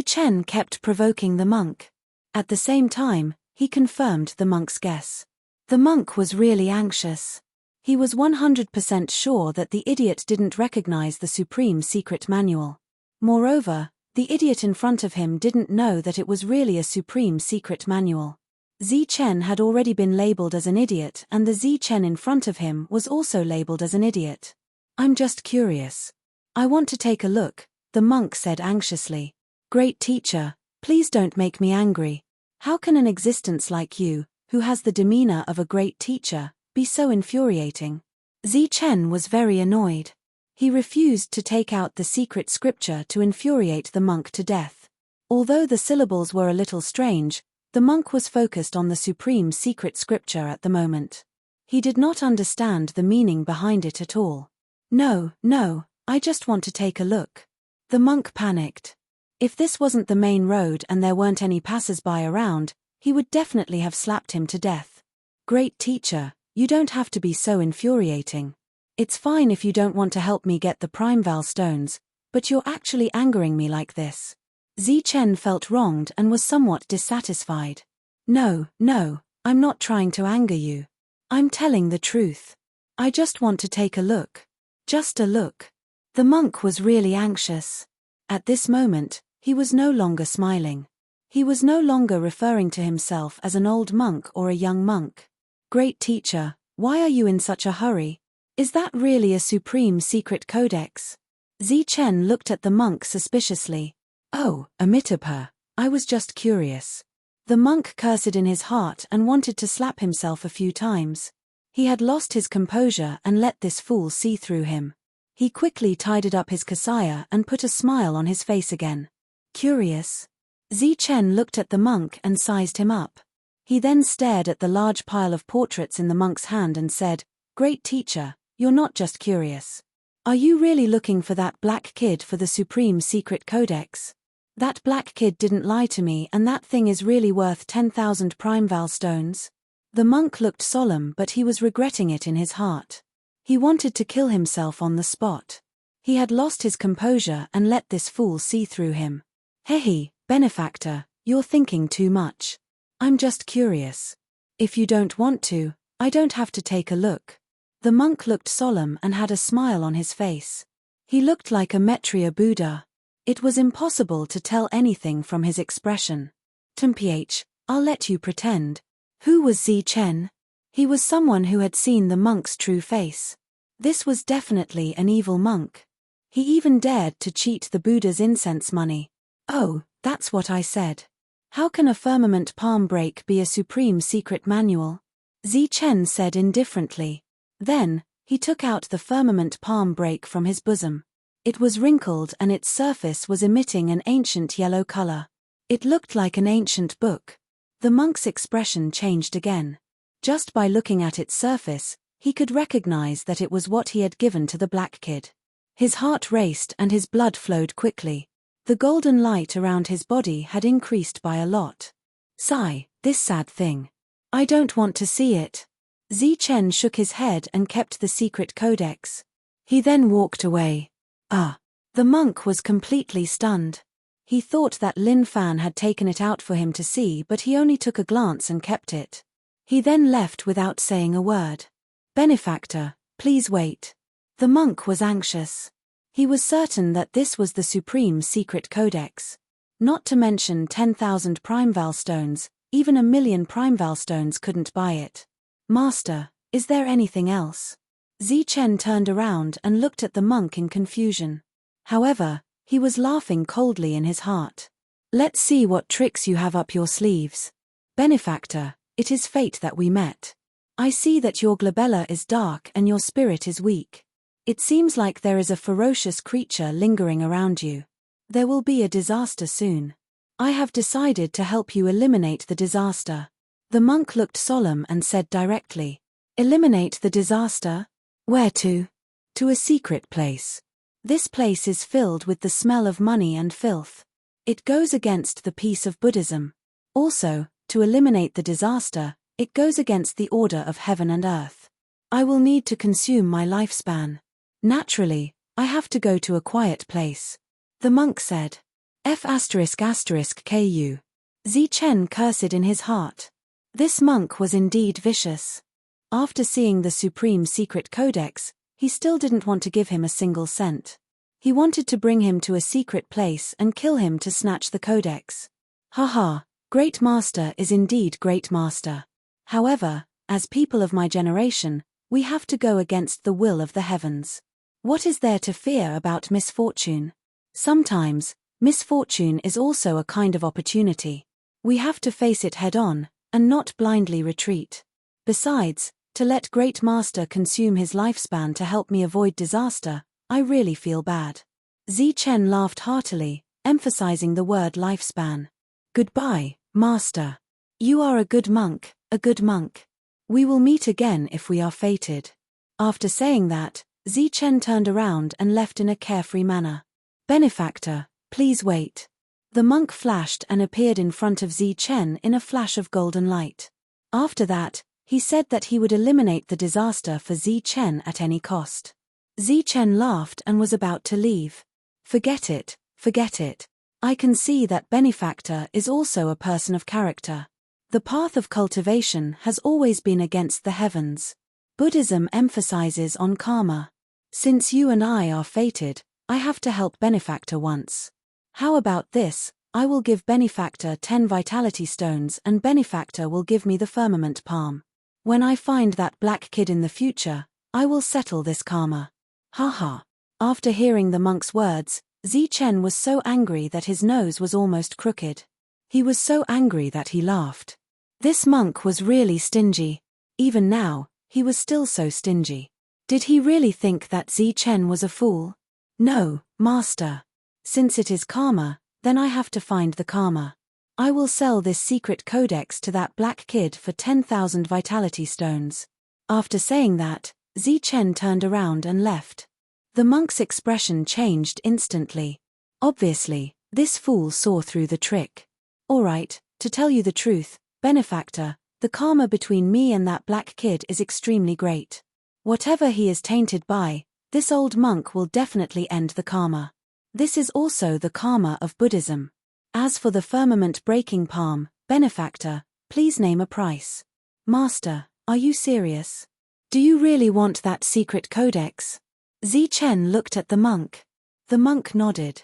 A: Chen kept provoking the monk. At the same time, he confirmed the monk's guess. The monk was really anxious. He was 100% sure that the idiot didn't recognize the supreme secret manual. Moreover, the idiot in front of him didn't know that it was really a supreme secret manual. Chen had already been labeled as an idiot, and the Chen in front of him was also labeled as an idiot. "I'm just curious. I want to take a look," the monk said anxiously. "Great teacher, please don't make me angry. How can an existence like you, who has the demeanor of a great teacher, be so infuriating?" Chen was very annoyed. He refused to take out the secret scripture to infuriate the monk to death. Although the syllables were a little strange, the monk was focused on the supreme secret scripture at the moment. He did not understand the meaning behind it at all. No, I just want to take a look." The monk panicked. If this wasn't the main road and there weren't any passers-by around, he would definitely have slapped him to death. "Great teacher, you don't have to be so infuriating. It's fine if you don't want to help me get the primeval stones, but you're actually angering me like this." Chen felt wronged and was somewhat dissatisfied. No, I'm not trying to anger you. I'm telling the truth. I just want to take a look. Just a look." The monk was really anxious. At this moment, he was no longer smiling. He was no longer referring to himself as an old monk or a young monk. "Great teacher, why are you in such a hurry? Is that really a supreme secret codex?" Chen looked at the monk suspiciously. "Oh, Amitabha, I was just curious." The monk cursed in his heart and wanted to slap himself a few times. He had lost his composure and let this fool see through him. He quickly tidied up his kasaya and put a smile on his face again. "Curious?" Chen looked at the monk and sized him up. He then stared at the large pile of portraits in the monk's hand and said, "Great teacher, you're not just curious. Are you really looking for that black kid for the supreme secret codex? That black kid didn't lie to me, and that thing is really worth 10,000 primeval stones." The monk looked solemn, but he was regretting it in his heart. He wanted to kill himself on the spot. He had lost his composure and let this fool see through him. "Hey, benefactor, you're thinking too much. I'm just curious. If you don't want to, I don't have to take a look." The monk looked solemn and had a smile on his face. He looked like a Maitreya Buddha. It was impossible to tell anything from his expression. "Temph, I'll let you pretend." Who was Chen? He was someone who had seen the monk's true face. This was definitely an evil monk. He even dared to cheat the Buddha's incense money. "Oh, that's what I said. How can a firmament palm break be a supreme secret manual?" Chen said indifferently. Then, he took out the firmament palm break from his bosom. It was wrinkled and its surface was emitting an ancient yellow color. It looked like an ancient book. The monk's expression changed again. Just by looking at its surface, he could recognize that it was what he had given to the black kid. His heart raced and his blood flowed quickly. The golden light around his body had increased by a lot. "Sigh, this sad thing. I don't want to see it." Chen shook his head and kept the secret codex. He then walked away. The monk was completely stunned. He thought that Lin Fan had taken it out for him to see, but he only took a glance and kept it. He then left without saying a word. "Benefactor, please wait." The monk was anxious. He was certain that this was the supreme secret codex. Not to mention 10,000 primeval stones, even 1,000,000 primeval stones couldn't buy it. "Master, is there anything else?" Zichen turned around and looked at the monk in confusion. However, he was laughing coldly in his heart. Let's see what tricks you have up your sleeves. Benefactor, it is fate that we met. I see that your glabella is dark and your spirit is weak. It seems like there is a ferocious creature lingering around you. There will be a disaster soon. I have decided to help you eliminate the disaster. The monk looked solemn and said directly, eliminate the disaster? Where to? To a secret place. This place is filled with the smell of money and filth. It goes against the peace of Buddhism. Also, to eliminate the disaster, it goes against the order of heaven and earth. I will need to consume my lifespan. Naturally, I have to go to a quiet place. The monk said. F*****ku. Zichen cursed in his heart. This monk was indeed vicious. After seeing the Supreme Secret Codex, he still didn't want to give him a single cent. He wanted to bring him to a secret place and kill him to snatch the codex. Haha, Great Master is indeed Great Master. However, as people of my generation, we have to go against the will of the heavens. What is there to fear about misfortune? Sometimes, misfortune is also a kind of opportunity. We have to face it head-on, and not blindly retreat. Besides, to let Great Master consume his lifespan to help me avoid disaster, I really feel bad. Zichen laughed heartily, emphasizing the word lifespan. Goodbye, Master. You are a good monk, a good monk. We will meet again if we are fated. After saying that, Zichen turned around and left in a carefree manner. Benefactor, please wait. The monk flashed and appeared in front of Zichen in a flash of golden light. After that, he said that he would eliminate the disaster for Zichen at any cost. Zichen laughed and was about to leave. Forget it, forget it. I can see that Benefactor is also a person of character. The path of cultivation has always been against the heavens. Buddhism emphasizes on karma. Since you and I are fated, I have to help Benefactor once. How about this? I will give Benefactor 10 vitality stones and Benefactor will give me the firmament palm. When I find that black kid in the future, I will settle this karma. Haha. After hearing the monk's words, Zichen was so angry that his nose was almost crooked. He was so angry that he laughed. This monk was really stingy. Even now, he was still so stingy. Did he really think that Zichen was a fool? No, Master. Since it is karma, then I have to find the karma. I will sell this secret codex to that black kid for 10,000 vitality stones. After saying that, Zichen turned around and left. The monk's expression changed instantly. Obviously, this fool saw through the trick. Alright, to tell you the truth, Benefactor, the karma between me and that black kid is extremely great. Whatever he is tainted by, this old monk will definitely end the karma. This is also the karma of Buddhism. As for the firmament-breaking palm, Benefactor, please name a price. Master, are you serious? Do you really want that secret codex? Zichen looked at the monk. The monk nodded.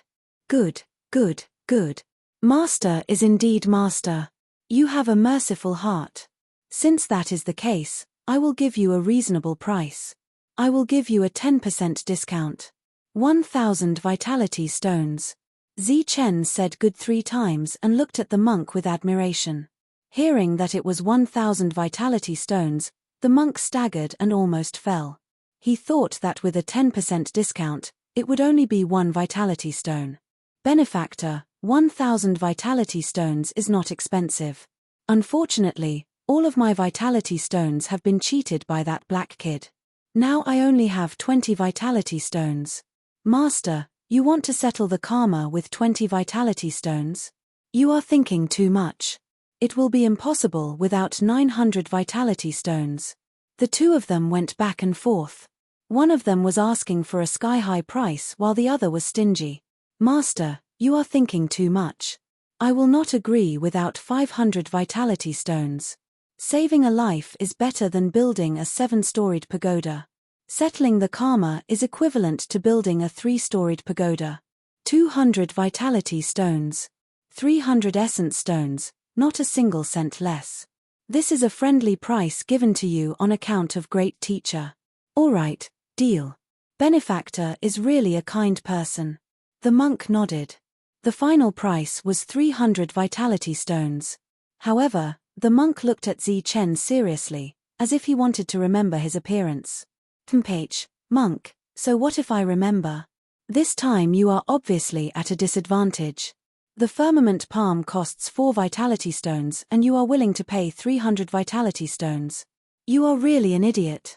A: Good, good, good. Master is indeed master. You have a merciful heart. Since that is the case, I will give you a reasonable price. I will give you a 10% discount. 1,000 vitality stones. Zichen said good 3 times and looked at the monk with admiration. Hearing that it was 1,000 vitality stones, the monk staggered and almost fell. He thought that with a 10% discount, it would only be 1 vitality stone. Benefactor, 1,000 vitality stones is not expensive. Unfortunately, all of my vitality stones have been cheated by that black kid. Now I only have 20 vitality stones. Master, you want to settle the karma with 20 vitality stones? You are thinking too much. It will be impossible without 900 vitality stones. The two of them went back and forth. One of them was asking for a sky-high price while the other was stingy. Master, you are thinking too much. I will not agree without 500 vitality stones. Saving a life is better than building a 7-storied pagoda. Settling the karma is equivalent to building a 3-storied pagoda. 200 vitality stones. 300 essence stones, not a single cent less. This is a friendly price given to you on account of great teacher. All right, deal. Benefactor is really a kind person. The monk nodded. The final price was 300 vitality stones. However, the monk looked at Zi Chen seriously, as if he wanted to remember his appearance. Monk, so what if I remember? This time you are obviously at a disadvantage. The firmament palm costs 4 vitality stones and you are willing to pay 300 vitality stones. You are really an idiot.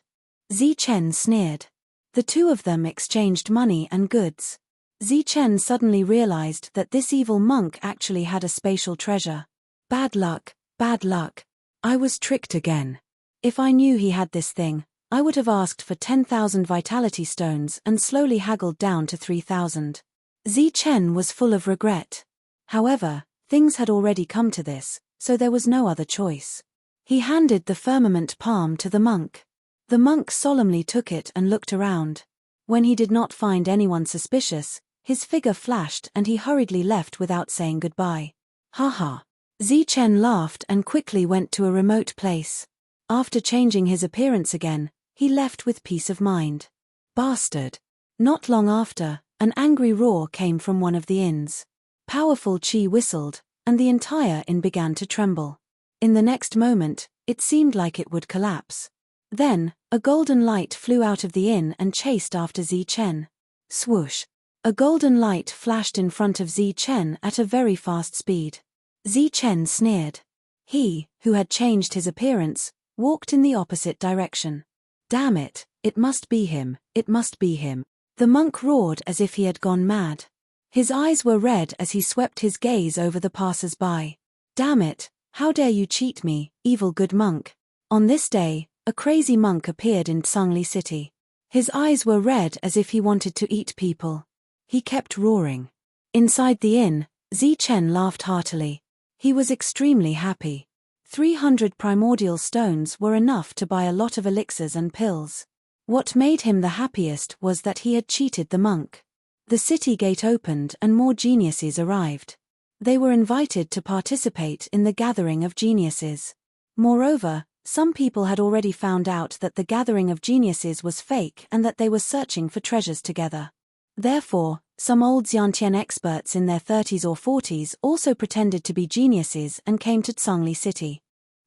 A: Zi Chen sneered. The two of them exchanged money and goods. Zi Chen suddenly realized that this evil monk actually had a spatial treasure. Bad luck, bad luck. I was tricked again. If I knew he had this thing, I would have asked for 10,000 vitality stones and slowly haggled down to 3,000. Zi Chen was full of regret. However, things had already come to this, so there was no other choice. He handed the firmament palm to the monk. The monk solemnly took it and looked around. When he did not find anyone suspicious, his figure flashed and he hurriedly left without saying goodbye. Haha. Zi Chen laughed and quickly went to a remote place. After changing his appearance again, he left with peace of mind. Bastard. Not long after, an angry roar came from one of the inns. Powerful qi whistled, and the entire inn began to tremble. In the next moment, it seemed like it would collapse. Then, a golden light flew out of the inn and chased after Zi Chen. Swoosh. A golden light flashed in front of Zi Chen at a very fast speed. Zi Chen sneered. He, who had changed his appearance, walked in the opposite direction. Damn it, it must be him, it must be him. The monk roared as if he had gone mad. His eyes were red as he swept his gaze over the passers-by. Damn it, how dare you cheat me, evil good monk. On this day, a crazy monk appeared in Tsangli City. His eyes were red as if he wanted to eat people. He kept roaring. Inside the inn, Zi Chen laughed heartily. He was extremely happy. 300 primordial stones were enough to buy a lot of elixirs and pills. What made him the happiest was that he had cheated the monk. The city gate opened and more geniuses arrived. They were invited to participate in the gathering of geniuses. Moreover, some people had already found out that the gathering of geniuses was fake and that they were searching for treasures together. Therefore, some old Xiantian experts in their 30s or 40s also pretended to be geniuses and came to Tsangli City.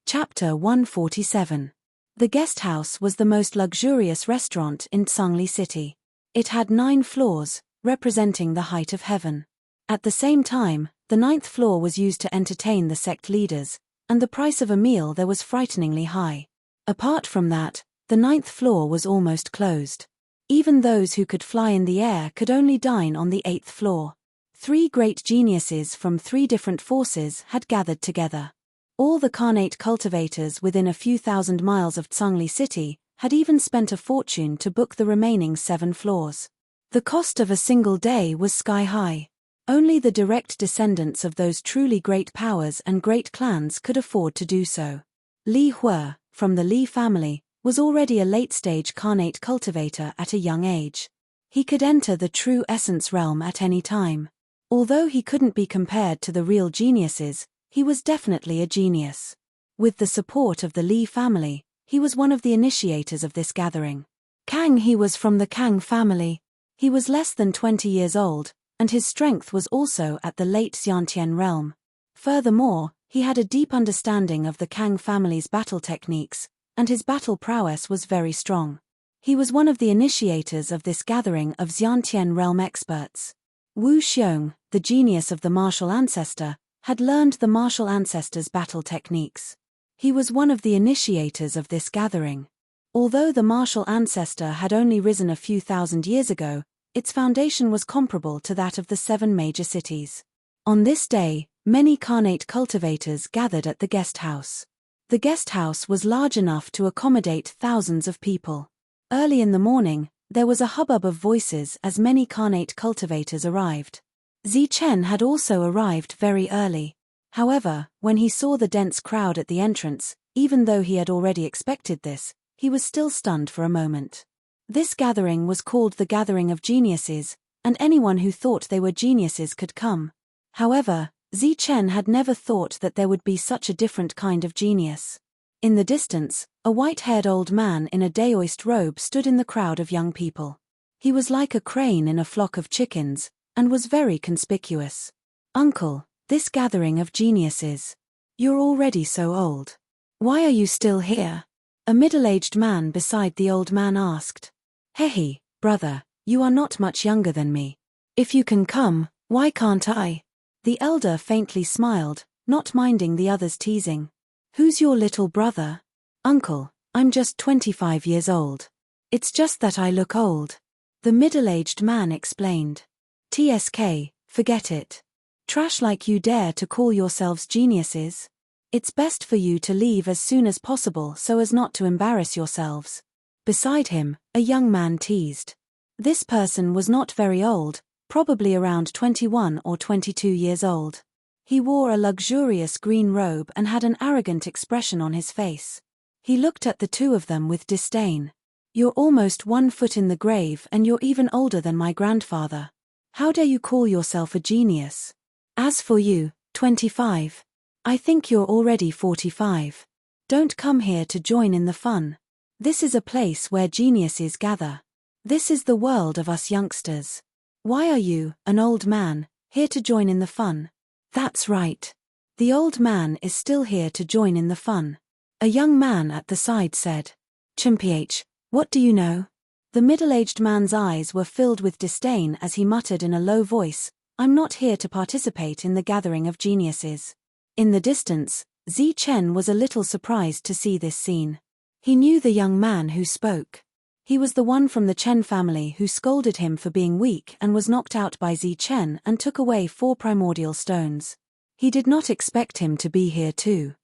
A: Chapter 147. The guest house was the most luxurious restaurant in Tsangli City. It had 9 floors, representing the height of heaven. At the same time, the 9th floor was used to entertain the sect leaders, and the price of a meal there was frighteningly high. Apart from that, the 9th floor was almost closed. Even those who could fly in the air could only dine on the 8th floor. 3 great geniuses from 3 different forces had gathered together. All the carnate cultivators within a few thousand miles of Tsangli City had even spent a fortune to book the remaining 7 floors. The cost of a single day was sky high. Only the direct descendants of those truly great powers and great clans could afford to do so. Li Hue, from the Li family, was already a late-stage carnate cultivator at a young age. He could enter the true essence realm at any time. Although he couldn't be compared to the real geniuses, he was definitely a genius. With the support of the Li family, he was one of the initiators of this gathering. Kang he was from the Kang family. He was less than 20 years old, and his strength was also at the late Xiantian realm. Furthermore, he had a deep understanding of the Kang family's battle techniques, and his battle prowess was very strong. He was one of the initiators of this gathering of Xiantian realm experts. Wu Xiong, the genius of the martial ancestor, had learned the martial ancestor's battle techniques. He was one of the initiators of this gathering. Although the martial ancestor had only risen a few thousand years ago, its foundation was comparable to that of the 7 major cities. On this day, many carnate cultivators gathered at the guest house. The guest house was large enough to accommodate thousands of people. Early in the morning, there was a hubbub of voices as many carnate cultivators arrived. Zi Chen had also arrived very early. However, when he saw the dense crowd at the entrance, even though he had already expected this, he was still stunned for a moment. This gathering was called the Gathering of Geniuses, and anyone who thought they were geniuses could come. However, Zi Chen had never thought that there would be such a different kind of genius. In the distance, A white-haired old man in a daoist robe stood in the crowd of young people. He was like a crane in a flock of chickens, and was very conspicuous. "Uncle, this gathering of geniuses. You're already so old. Why are you still here?" A middle-aged man beside the old man asked. "Hehe, brother, you are not much younger than me. If you can come, why can't I?" The elder faintly smiled, not minding the other's teasing. "Who's your little brother?" "Uncle, I'm just 25 years old. It's just that I look old," the middle-aged man explained. "TSK, forget it. Trash like you dare to call yourselves geniuses? It's best for you to leave as soon as possible so as not to embarrass yourselves." Beside him, a young man teased. This person was not very old, probably around 21 or 22 years old. He wore a luxurious green robe and had an arrogant expression on his face. He looked at the two of them with disdain. "You're almost 1 foot in the grave and you're even older than my grandfather. How dare you call yourself a genius? As for you, 25. I think you're already 45. Don't come here to join in the fun. This is a place where geniuses gather. This is the world of us youngsters. Why are you, an old man, here to join in the fun?" "That's right. The old man is still here to join in the fun," a young man at the side said. "Chimph, what do you know?" The middle-aged man's eyes were filled with disdain as he muttered in a low voice, "I'm not here to participate in the gathering of geniuses." In the distance, Zi Chen was a little surprised to see this scene. He knew the young man who spoke. He was the one from the Chen family who scolded him for being weak and was knocked out by Zi Chen and took away 4 primordial stones. He did not expect him to be here too.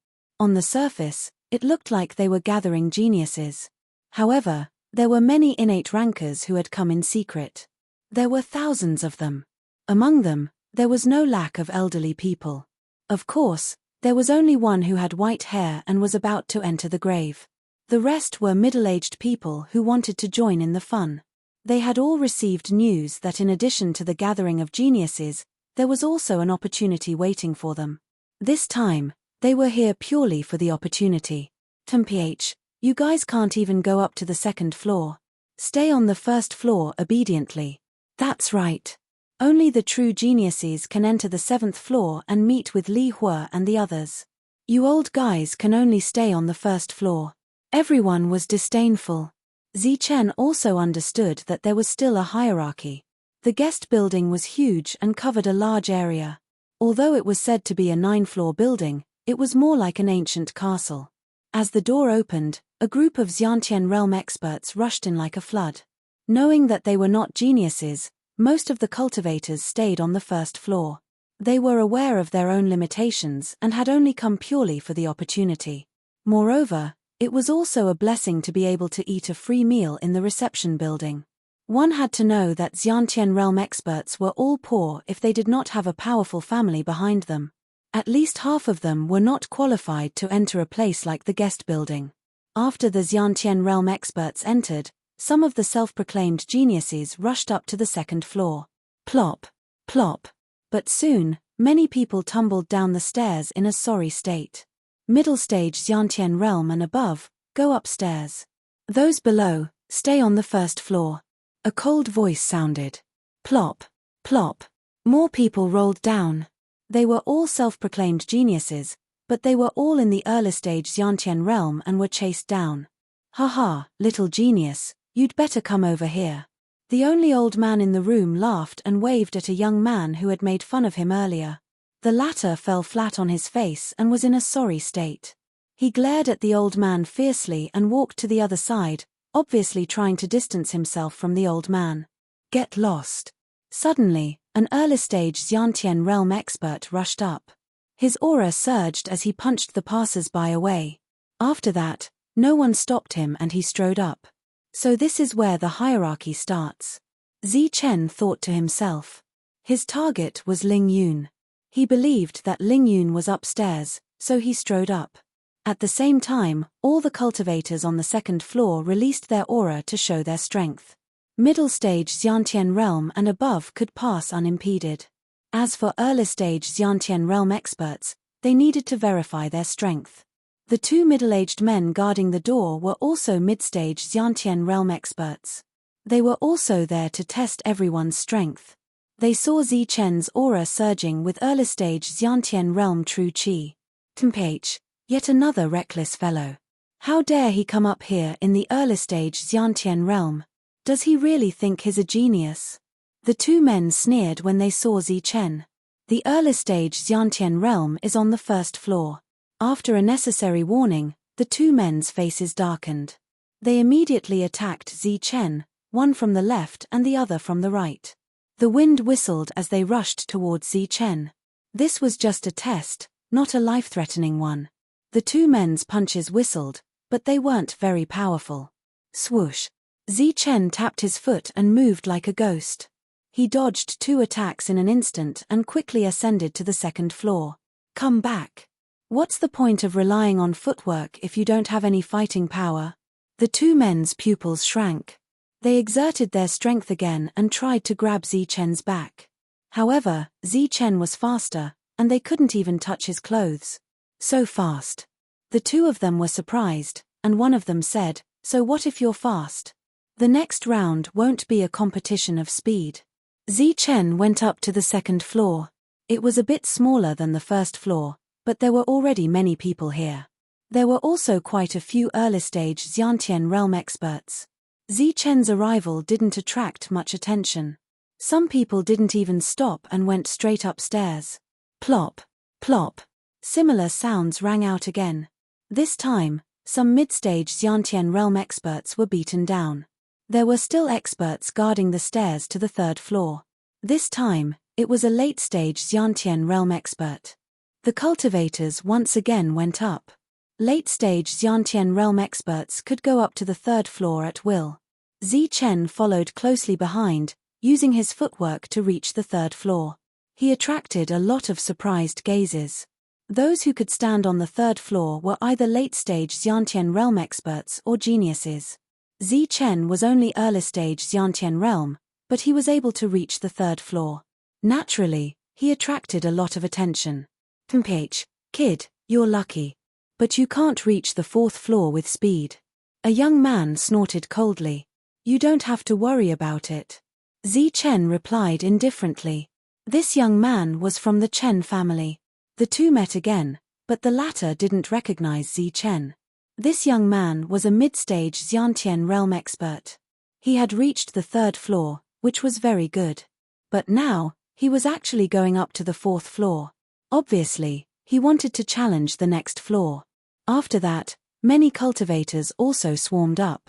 A: On the surface, it looked like they were gathering geniuses. However, there were many innate rankers who had come in secret. There were thousands of them. Among them, there was no lack of elderly people. Of course, there was only one who had white hair and was about to enter the grave. The rest were middle-aged people who wanted to join in the fun. They had all received news that in addition to the gathering of geniuses, there was also an opportunity waiting for them. This time, they were here purely for the opportunity. "Chimph, you guys can't even go up to the 2nd floor. Stay on the 1st floor obediently." "That's right. Only the true geniuses can enter the 7th floor and meet with Li Hua and the others. You old guys can only stay on the 1st floor." Everyone was disdainful. Zi Chen also understood that there was still a hierarchy. The guest building was huge and covered a large area. Although it was said to be a 9-floor building, it was more like an ancient castle. As the door opened, a group of Xiantian realm experts rushed in like a flood. Knowing that they were not geniuses, most of the cultivators stayed on the 1st floor. They were aware of their own limitations and had only come purely for the opportunity. Moreover, it was also a blessing to be able to eat a free meal in the reception building. One had to know that Xiantian realm experts were all poor if they did not have a powerful family behind them. At least half of them were not qualified to enter a place like the guest building. After the Xiantian realm experts entered, some of the self-proclaimed geniuses rushed up to the 2nd floor. Plop, plop. But soon, many people tumbled down the stairs in a sorry state. Middle stage Xiantian realm and above, go upstairs. Those below, stay on the 1st floor. A cold voice sounded. Plop, plop. More people rolled down. They were all self-proclaimed geniuses, but they were all in the early stage Xiantian realm and were chased down. "Haha, little genius, you'd better come over here." The only old man in the room laughed and waved at a young man who had made fun of him earlier. The latter fell flat on his face and was in a sorry state. He glared at the old man fiercely and walked to the other side, obviously trying to distance himself from the old man. "Get lost." Suddenly, an early-stage Xiantian realm expert rushed up. His aura surged as he punched the passers-by away. After that, no one stopped him and he strode up. So this is where the hierarchy starts. Zi Chen thought to himself. His target was Ling Yun. He believed that Ling Yun was upstairs, so he strode up. At the same time, all the cultivators on the 2nd floor released their aura to show their strength. Middle stage Xiantian realm and above could pass unimpeded. As for early stage Xiantian realm experts, they needed to verify their strength. The two middle-aged men guarding the door were also mid-stage Xiantian realm experts. They were also there to test everyone's strength. They saw Zichen's aura surging with early-stage Xiantian realm true qi. Temph, yet another reckless fellow. How dare he come up here in the early-stage Xiantian realm? Does he really think he's a genius? The two men sneered when they saw Zichen. The early-stage Xiantian realm is on the first floor. After a necessary warning, the two men's faces darkened. They immediately attacked Zichen, one from the left and the other from the right. The wind whistled as they rushed towards Zichen. This was just a test, not a life-threatening one. The two men's punches whistled, but they weren't very powerful. Swoosh! Zichen tapped his foot and moved like a ghost. He dodged two attacks in an instant and quickly ascended to the second floor. Come back. What's the point of relying on footwork if you don't have any fighting power? The two men's pupils shrank. They exerted their strength again and tried to grab Zichen's back. However, Zichen was faster, and they couldn't even touch his clothes. So fast. The two of them were surprised, and one of them said, "So what if you're fast? The next round won't be a competition of speed." Zichen went up to the second floor. It was a bit smaller than the first floor, but there were already many people here. There were also quite a few early-stage Xiantian realm experts. Zichen's arrival didn't attract much attention. Some people didn't even stop and went straight upstairs. Plop, plop. Similar sounds rang out again. This time, some mid-stage Xiantian realm experts were beaten down. There were still experts guarding the stairs to the third floor. This time, it was a late-stage Xiantian realm expert. The cultivators once again went up. Late-stage Xiantian realm experts could go up to the third floor at will. Zichen followed closely behind, using his footwork to reach the third floor. He attracted a lot of surprised gazes. Those who could stand on the third floor were either late-stage Xiantian realm experts or geniuses. Zichen was only early-stage Xiantian realm, but he was able to reach the third floor. Naturally, he attracted a lot of attention. Temph, kid, you're lucky. But you can't reach the fourth floor with speed. A young man snorted coldly. You don't have to worry about it. Zichen replied indifferently. This young man was from the Chen family. The two met again, but the latter didn't recognize Zichen. This young man was a mid-stage Xiantian realm expert. He had reached the third floor, which was very good. But now, he was actually going up to the fourth floor. Obviously, he wanted to challenge the next floor. After that, many cultivators also swarmed up.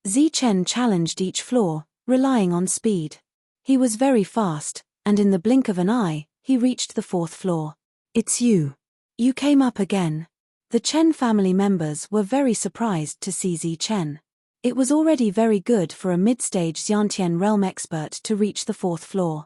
A: Zichen challenged each floor, relying on speed. He was very fast, and in the blink of an eye, he reached the fourth floor. It's you. You came up again. The Chen family members were very surprised to see Zichen. It was already very good for a mid-stage Xiantian realm expert to reach the fourth floor.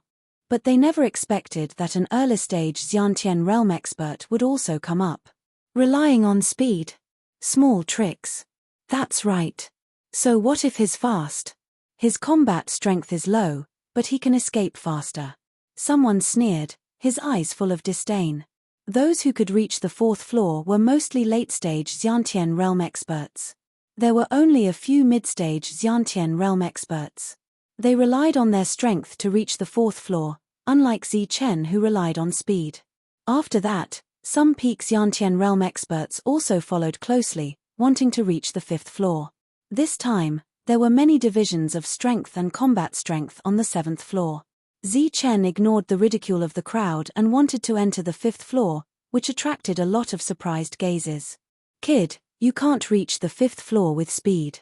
A: But they never expected that an early-stage Xiantian realm expert would also come up. Relying on speed. Small tricks. That's right. So what if he's fast? His combat strength is low, but he can escape faster. Someone sneered, his eyes full of disdain. Those who could reach the fourth floor were mostly late-stage Xiantian realm experts. There were only a few mid-stage Xiantian realm experts. They relied on their strength to reach the fourth floor, unlike Zichen who relied on speed. After that, some peak Xiantian realm experts also followed closely, wanting to reach the fifth floor. This time, there were many divisions of strength and combat strength on the seventh floor. Zichen ignored the ridicule of the crowd and wanted to enter the fifth floor, which attracted a lot of surprised gazes. Kid, you can't reach the fifth floor with speed.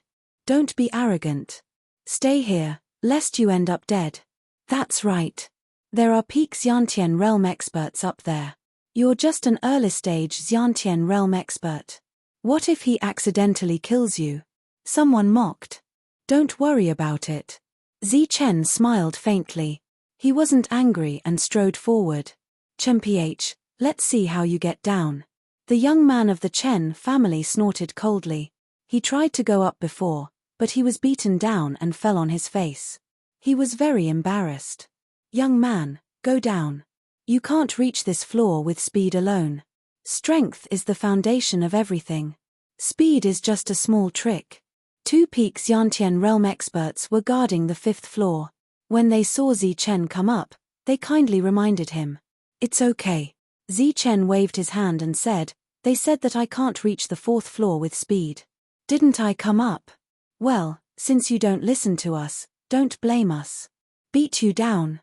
A: Don't be arrogant. Stay here, lest you end up dead. That's right. There are peak Xiantian realm experts up there. You're just an early-stage Xiantian realm expert. What if he accidentally kills you? Someone mocked. Don't worry about it. Zichen smiled faintly. He wasn't angry and strode forward. Temph, let's see how you get down. The young man of the Chen family snorted coldly. He tried to go up before, but he was beaten down and fell on his face. He was very embarrassed. Young man, go down. You can't reach this floor with speed alone. Strength is the foundation of everything. Speed is just a small trick. Two peak Xiantian realm experts were guarding the 5th floor. When they saw Zichen come up, they kindly reminded him. It's okay. Zichen waved his hand and said, they said that I can't reach the 4th floor with speed. Didn't I come up? Well, since you don't listen to us, don't blame us. Beat you down.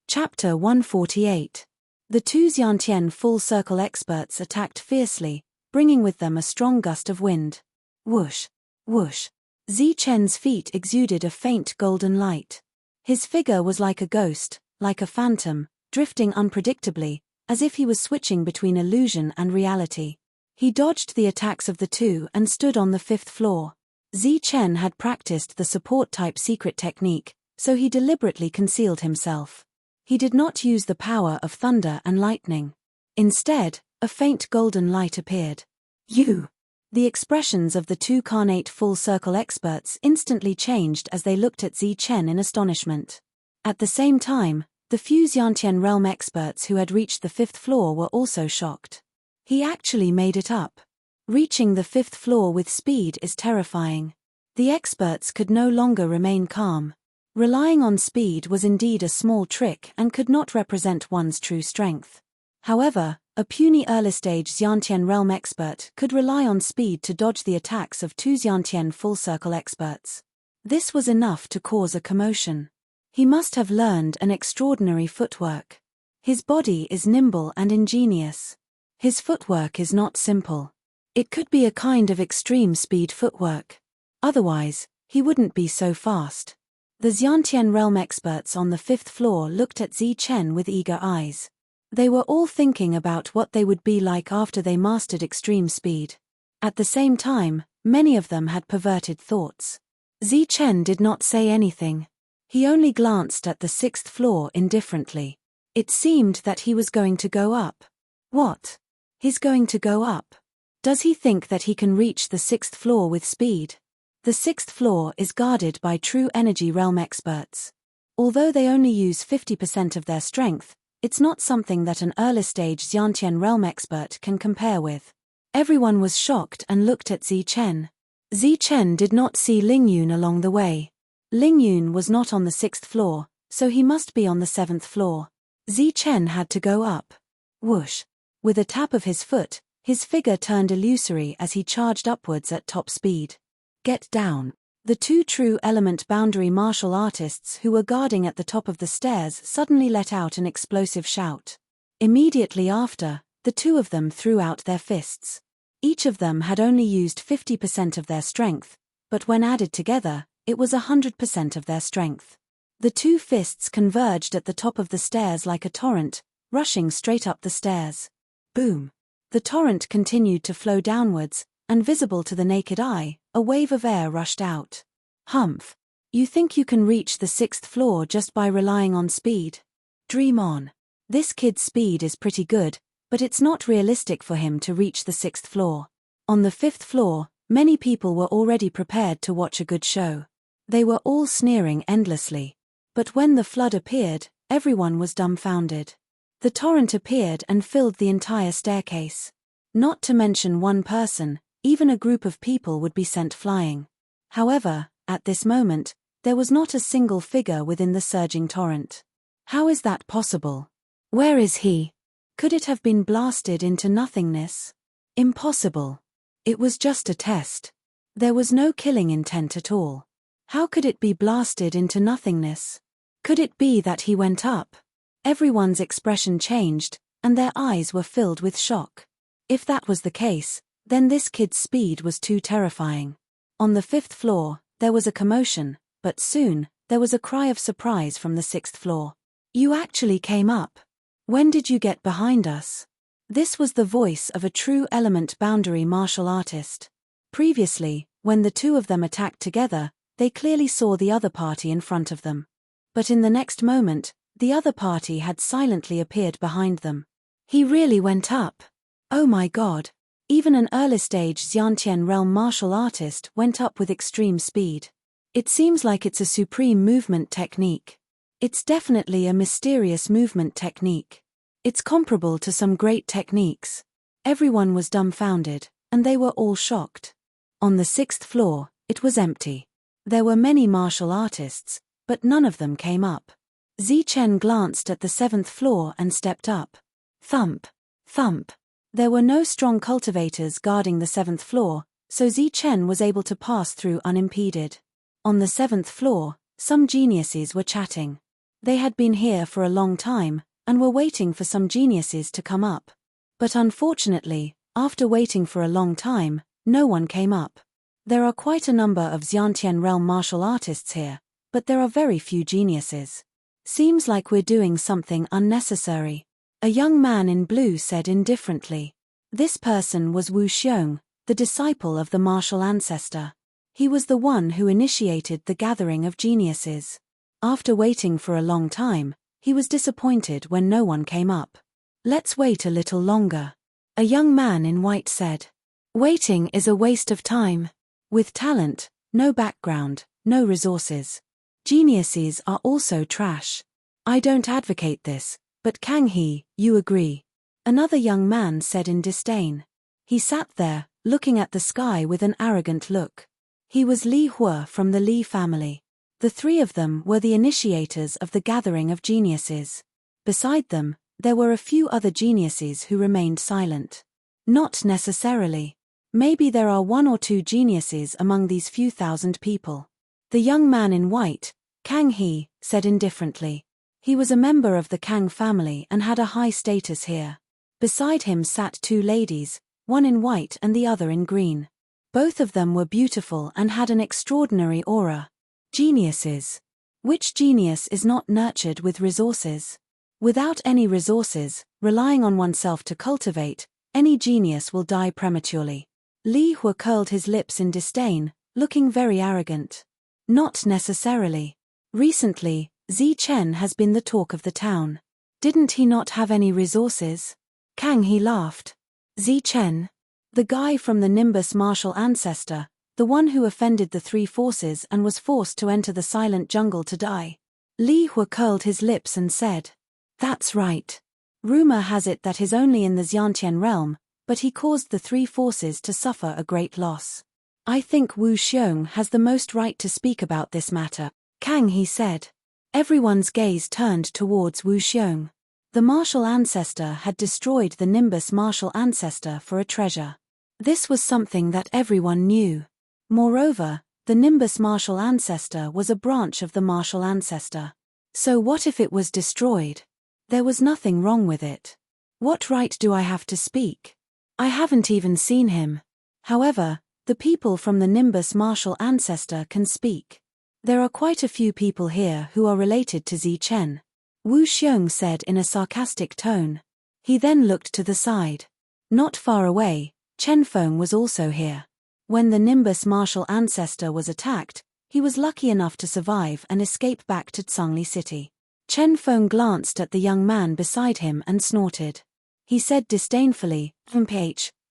A: Chapter 148. The two Xiantian full circle experts attacked fiercely, bringing with them a strong gust of wind. Whoosh, whoosh. Zichen's feet exuded a faint golden light. His figure was like a ghost, like a phantom, drifting unpredictably, as if he was switching between illusion and reality. He dodged the attacks of the two and stood on the 5th floor. Zichen had practiced the support-type secret technique, so he deliberately concealed himself. He did not use the power of thunder and lightning. Instead, a faint golden light appeared. You! The expressions of the two carnate full circle experts instantly changed as they looked at Zichen in astonishment. At the same time, the few Xiantian realm experts who had reached the 5th floor were also shocked. He actually made it up. Reaching the 5th floor with speed is terrifying. The experts could no longer remain calm. Relying on speed was indeed a small trick and could not represent one's true strength. However, a puny early-stage Xiantian realm expert could rely on speed to dodge the attacks of two Xiantian full-circle experts. This was enough to cause a commotion. He must have learned an extraordinary footwork. His body is nimble and ingenious. His footwork is not simple. It could be a kind of extreme speed footwork. Otherwise, he wouldn't be so fast. The Xiantian realm experts on the 5th floor looked at Zichen with eager eyes. They were all thinking about what they would be like after they mastered extreme speed. At the same time, many of them had perverted thoughts. Zichen did not say anything. He only glanced at the 6th floor indifferently. It seemed that he was going to go up. What? He's going to go up? Does he think that he can reach the 6th floor with speed? The 6th floor is guarded by true energy realm experts. Although they only use 50% of their strength, it's not something that an early-stage Xiantian realm expert can compare with. Everyone was shocked and looked at Zichen. Zichen did not see Lingyun along the way. Lingyun was not on the 6th floor, so he must be on the 7th floor. Zichen had to go up. Whoosh! With a tap of his foot, his figure turned illusory as he charged upwards at top speed. Get down. The two true element boundary martial artists who were guarding at the top of the stairs suddenly let out an explosive shout. Immediately after, the two of them threw out their fists. Each of them had only used 50% of their strength, but when added together, it was 100% of their strength. The two fists converged at the top of the stairs like a torrent, rushing straight up the stairs. Boom! The torrent continued to flow downwards, and visible to the naked eye, a wave of air rushed out. Humph! You think you can reach the 6th floor just by relying on speed? Dream on. This kid's speed is pretty good, but it's not realistic for him to reach the 6th floor. On the 5th floor, many people were already prepared to watch a good show. They were all sneering endlessly. But when the flood appeared, everyone was dumbfounded. The torrent appeared and filled the entire staircase. Not to mention one person, even a group of people would be sent flying. However, at this moment, there was not a single figure within the surging torrent. How is that possible? Where is he? Could it have been blasted into nothingness? Impossible. It was just a test. There was no killing intent at all. How could it be blasted into nothingness? Could it be that he went up? Everyone's expression changed, and their eyes were filled with shock. If that was the case, then this kid's speed was too terrifying. On the 5th floor, there was a commotion, but soon, there was a cry of surprise from the 6th floor. You actually came up. When did you get behind us? This was the voice of a true element boundary martial artist. Previously, when the two of them attacked together, they clearly saw the other party in front of them. But in the next moment, the other party had silently appeared behind them. He really went up. Oh my god. Even an early-stage Xiantian realm martial artist went up with extreme speed. It seems like it's a supreme movement technique. It's definitely a mysterious movement technique. It's comparable to some great techniques. Everyone was dumbfounded, and they were all shocked. On the 6th floor, it was empty. There were many martial artists, but none of them came up. Zichen glanced at the 7th floor and stepped up. Thump, thump. There were no strong cultivators guarding the 7th floor, so Zichen was able to pass through unimpeded. On the 7th floor, some geniuses were chatting. They had been here for a long time, and were waiting for some geniuses to come up. But unfortunately, after waiting for a long time, no one came up. There are quite a number of Xiantian realm martial artists here, but there are very few geniuses. Seems like we're doing something unnecessary. A young man in blue said indifferently. This person was Wu Xiong, the disciple of the martial ancestor. He was the one who initiated the gathering of geniuses. After waiting for a long time, he was disappointed when no one came up. Let's wait a little longer. A young man in white said. Waiting is a waste of time. With talent, no background, no resources. Geniuses are also trash. I don't advocate this, but Kang He, you agree. Another young man said in disdain. He sat there, looking at the sky with an arrogant look. He was Li Hua from the Li family. The three of them were the initiators of the gathering of geniuses. Beside them, there were a few other geniuses who remained silent. Not necessarily. Maybe there are one or two geniuses among these few thousand people. The young man in white, Kang He, said indifferently. He was a member of the Kang family and had a high status here. Beside him sat two ladies, one in white and the other in green. Both of them were beautiful and had an extraordinary aura. Geniuses. Which genius is not nurtured with resources? Without any resources, relying on oneself to cultivate, any genius will die prematurely. Li Hua curled his lips in disdain, looking very arrogant. Not necessarily. Recently, Zichen has been the talk of the town. Didn't he not have any resources? Kang He laughed. Zichen? The guy from the Nimbus martial ancestor, the one who offended the three forces and was forced to enter the silent jungle to die. Li Hua curled his lips and said. That's right. Rumor has it that he's only in the Xiantian realm, but he caused the three forces to suffer a great loss. I think Wu Xiong has the most right to speak about this matter, Kang He said. Everyone's gaze turned towards Wu Xiong. The martial ancestor had destroyed the Nimbus martial ancestor for a treasure. This was something that everyone knew. Moreover, the Nimbus martial ancestor was a branch of the martial ancestor. So what if it was destroyed? There was nothing wrong with it. What right do I have to speak? I haven't even seen him. However, the people from the Nimbus martial ancestor can speak. There are quite a few people here who are related to Zichen. Wu Xiong said in a sarcastic tone. He then looked to the side. Not far away, Chen Feng was also here. When the Nimbus martial ancestor was attacked, he was lucky enough to survive and escape back to Tsangli City. Chen Feng glanced at the young man beside him and snorted. He said disdainfully,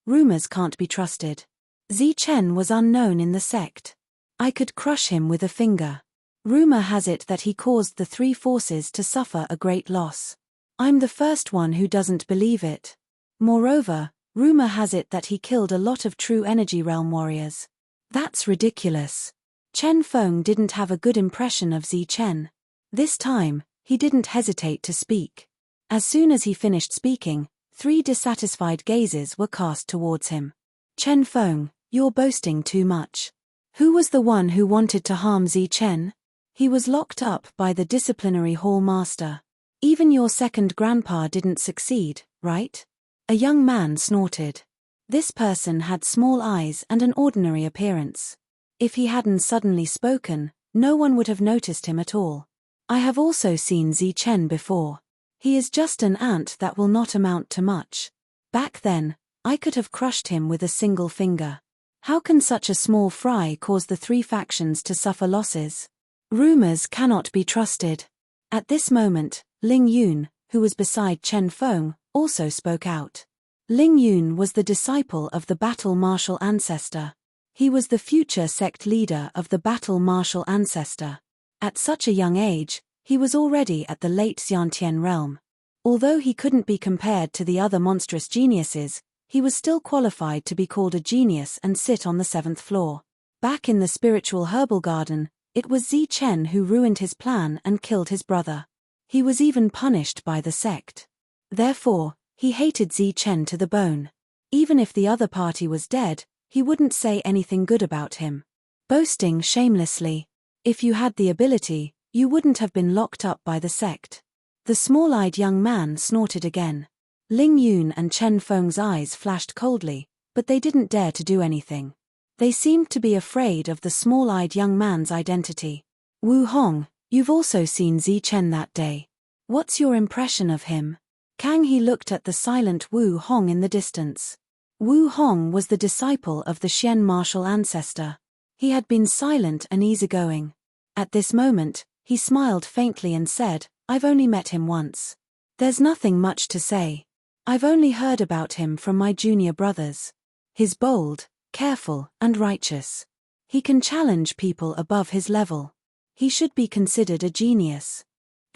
A: rumors can't be trusted. Zichen was unknown in the sect. I could crush him with a finger. Rumor has it that he caused the three forces to suffer a great loss. I'm the first one who doesn't believe it. Moreover, rumor has it that he killed a lot of true energy realm warriors. That's ridiculous. Chen Feng didn't have a good impression of Zichen. This time, he didn't hesitate to speak. As soon as he finished speaking, 3 dissatisfied gazes were cast towards him. Chen Feng, you're boasting too much. Who was the one who wanted to harm Zichen? He was locked up by the disciplinary hall master. Even your second grandpa didn't succeed, right? A young man snorted. This person had small eyes and an ordinary appearance. If he hadn't suddenly spoken, no one would have noticed him at all. I have also seen Zichen before. He is just an ant that will not amount to much. Back then, I could have crushed him with a single finger. How can such a small fry cause the 3 factions to suffer losses? Rumors cannot be trusted. At this moment, Ling Yun, who was beside Chen Feng, also spoke out. Ling Yun was the disciple of the battle martial ancestor. He was the future sect leader of the battle martial ancestor. At such a young age, he was already at the late Xiantian realm. Although he couldn't be compared to the other monstrous geniuses, he was still qualified to be called a genius and sit on the 7th floor. Back in the spiritual herbal garden, it was Zi Chen who ruined his plan and killed his brother. He was even punished by the sect. Therefore, he hated Zi Chen to the bone. Even if the other party was dead, he wouldn't say anything good about him. Boasting shamelessly. If you had the ability, you wouldn't have been locked up by the sect. The small-eyed young man snorted again. Ling Yun and Chen Feng's eyes flashed coldly, but they didn't dare to do anything. They seemed to be afraid of the small-eyed young man's identity. Wu Hong, you've also seen Zi Chen that day. What's your impression of him? Kang He looked at the silent Wu Hong in the distance. Wu Hong was the disciple of the Xian martial ancestor. He had been silent and easygoing. At this moment, he smiled faintly and said, I've only met him once. There's nothing much to say. I've only heard about him from my junior brothers. He's bold, careful, and righteous. He can challenge people above his level. He should be considered a genius.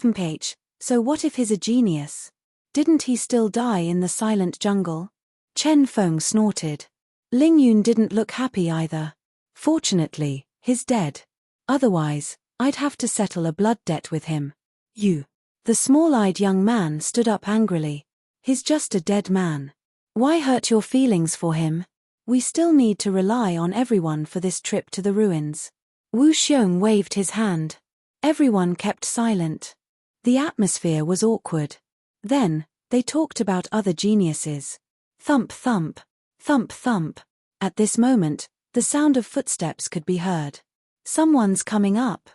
A: H. So what if he's a genius? Didn't he still die in the silent jungle? Chen Feng snorted. Ling Yun didn't look happy either. Fortunately, he's dead. Otherwise, I'd have to settle a blood debt with him. You. The small-eyed young man stood up angrily. He's just a dead man. Why hurt your feelings for him? We still need to rely on everyone for this trip to the ruins. Wu Xiong waved his hand. Everyone kept silent. The atmosphere was awkward. Then, they talked about other geniuses. Thump thump. Thump thump. At this moment, the sound of footsteps could be heard. Someone's coming up.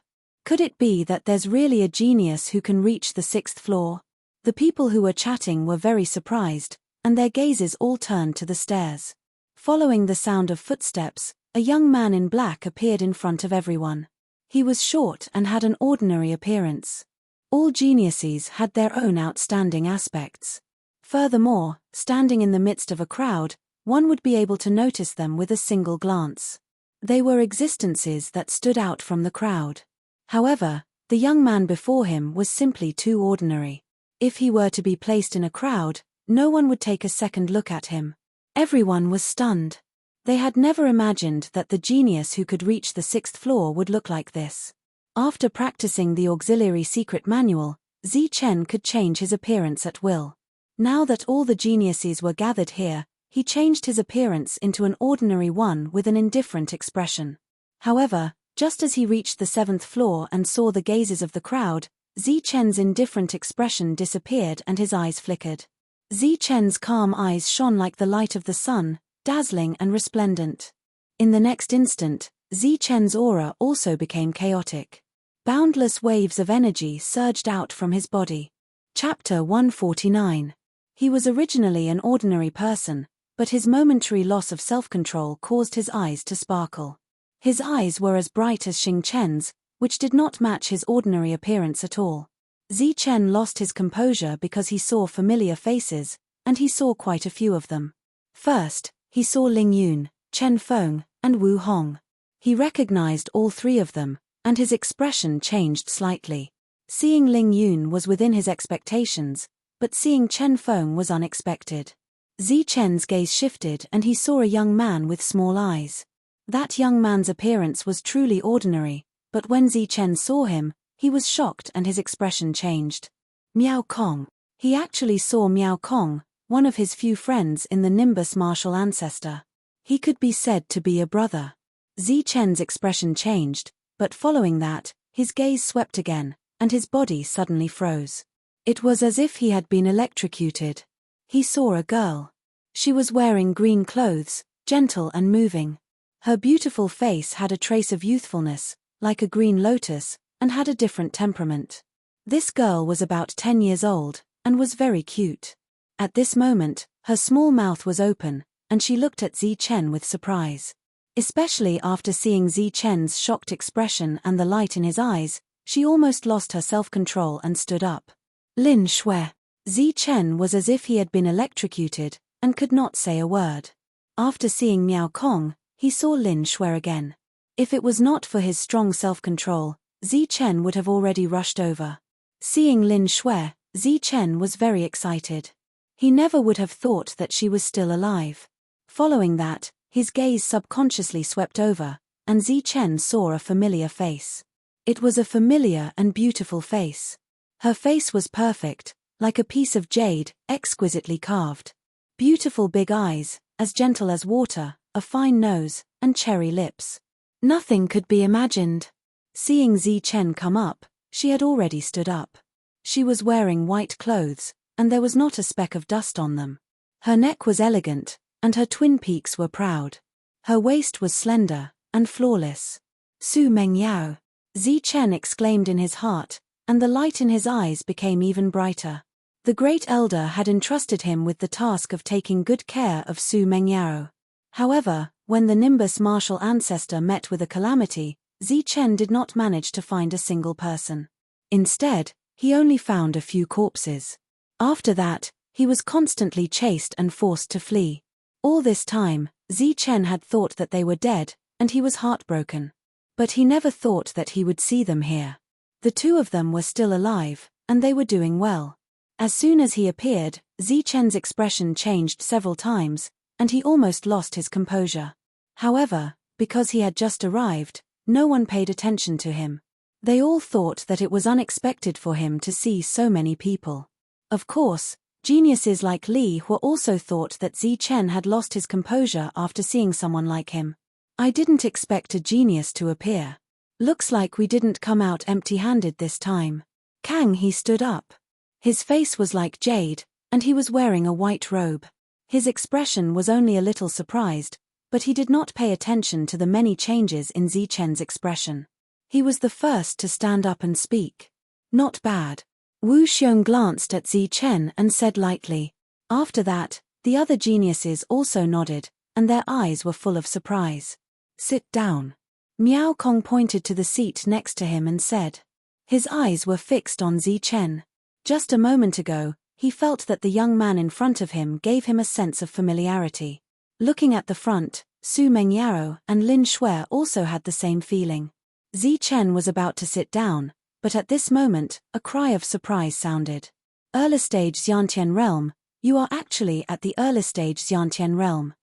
A: Could it be that there's really a genius who can reach the 6th floor? The people who were chatting were very surprised, and their gazes all turned to the stairs. Following the sound of footsteps, a young man in black appeared in front of everyone. He was short and had an ordinary appearance. All geniuses had their own outstanding aspects. Furthermore, standing in the midst of a crowd, one would be able to notice them with a single glance. They were existences that stood out from the crowd. However, the young man before him was simply too ordinary. If he were to be placed in a crowd, no one would take a second look at him. Everyone was stunned. They had never imagined that the genius who could reach the 6th floor would look like this. After practicing the auxiliary secret manual, Zi Chen could change his appearance at will. Now that all the geniuses were gathered here, he changed his appearance into an ordinary one with an indifferent expression. However, just as he reached the 7th floor and saw the gazes of the crowd, Zi Chen's indifferent expression disappeared and his eyes flickered. Zi Chen's calm eyes shone like the light of the sun, dazzling and resplendent. In the next instant, Zi Chen's aura also became chaotic. Boundless waves of energy surged out from his body. Chapter 149. He was originally an ordinary person, but his momentary loss of self-control caused his eyes to sparkle. His eyes were as bright as Xing Chen's, which did not match his ordinary appearance at all. Zi Chen lost his composure because he saw familiar faces, and he saw quite a few of them. First, he saw Ling Yun, Chen Feng, and Wu Hong. He recognized all three of them, and his expression changed slightly. Seeing Ling Yun was within his expectations, but seeing Chen Feng was unexpected. Zi Chen's gaze shifted and he saw a young man with small eyes. That young man's appearance was truly ordinary, but when Zi Chen saw him, he was shocked and his expression changed. Miao Kong. He actually saw Miao Kong, one of his few friends in the Nimbus martial ancestor. He could be said to be a brother. Zi Chen's expression changed, but following that, his gaze swept again, and his body suddenly froze. It was as if he had been electrocuted. He saw a girl. She was wearing green clothes, gentle and moving. Her beautiful face had a trace of youthfulness, like a green lotus, and had a different temperament. This girl was about 10 years old, and was very cute. At this moment, her small mouth was open, and she looked at Zi Chen with surprise. Especially after seeing Zi Chen's shocked expression and the light in his eyes, she almost lost her self-control and stood up. Lin Shui. Zi Chen was as if he had been electrocuted, and could not say a word. After seeing Miao Kong, he saw Lin Shui again. If it was not for his strong self-control, Zi Chen would have already rushed over. Seeing Lin Shui, Zi Chen was very excited. He never would have thought that she was still alive. Following that, his gaze subconsciously swept over, and Zichen saw a familiar face. It was a familiar and beautiful face. Her face was perfect, like a piece of jade, exquisitely carved. Beautiful big eyes, as gentle as water, a fine nose, and cherry lips. Nothing could be imagined. Seeing Zichen come up, she had already stood up. She was wearing white clothes, and there was not a speck of dust on them. Her neck was elegant, and her twin peaks were proud. Her waist was slender, and flawless. Su Mengyao! Zichen exclaimed in his heart, and the light in his eyes became even brighter. The great elder had entrusted him with the task of taking good care of Su Mengyao. However, when the Nimbus martial ancestor met with a calamity, Zichen did not manage to find a single person. Instead, he only found a few corpses. After that, he was constantly chased and forced to flee. All this time, Zichen had thought that they were dead, and he was heartbroken. But he never thought that he would see them here. The two of them were still alive, and they were doing well. As soon as he appeared, Zichen's expression changed several times, and he almost lost his composure. However, because he had just arrived, no one paid attention to him. They all thought that it was unexpected for him to see so many people. Of course, geniuses like Li Hua also thought that Zichen had lost his composure after seeing someone like him. I didn't expect a genius to appear. Looks like we didn't come out empty-handed this time. Kang he stood up. His face was like jade, and he was wearing a white robe. His expression was only a little surprised, but he did not pay attention to the many changes in Zichen's expression. He was the first to stand up and speak. Not bad. Wu Xiong glanced at Zichen and said lightly. After that, the other geniuses also nodded, and their eyes were full of surprise. Sit down. Miao Kong pointed to the seat next to him and said. His eyes were fixed on Zichen. Just a moment ago, he felt that the young man in front of him gave him a sense of familiarity. Looking at the front, Su Mengyao and Lin Shui also had the same feeling. Zichen was about to sit down, but at this moment, a cry of surprise sounded. Early stage Xiantian realm, you are actually at the early stage Xiantian realm.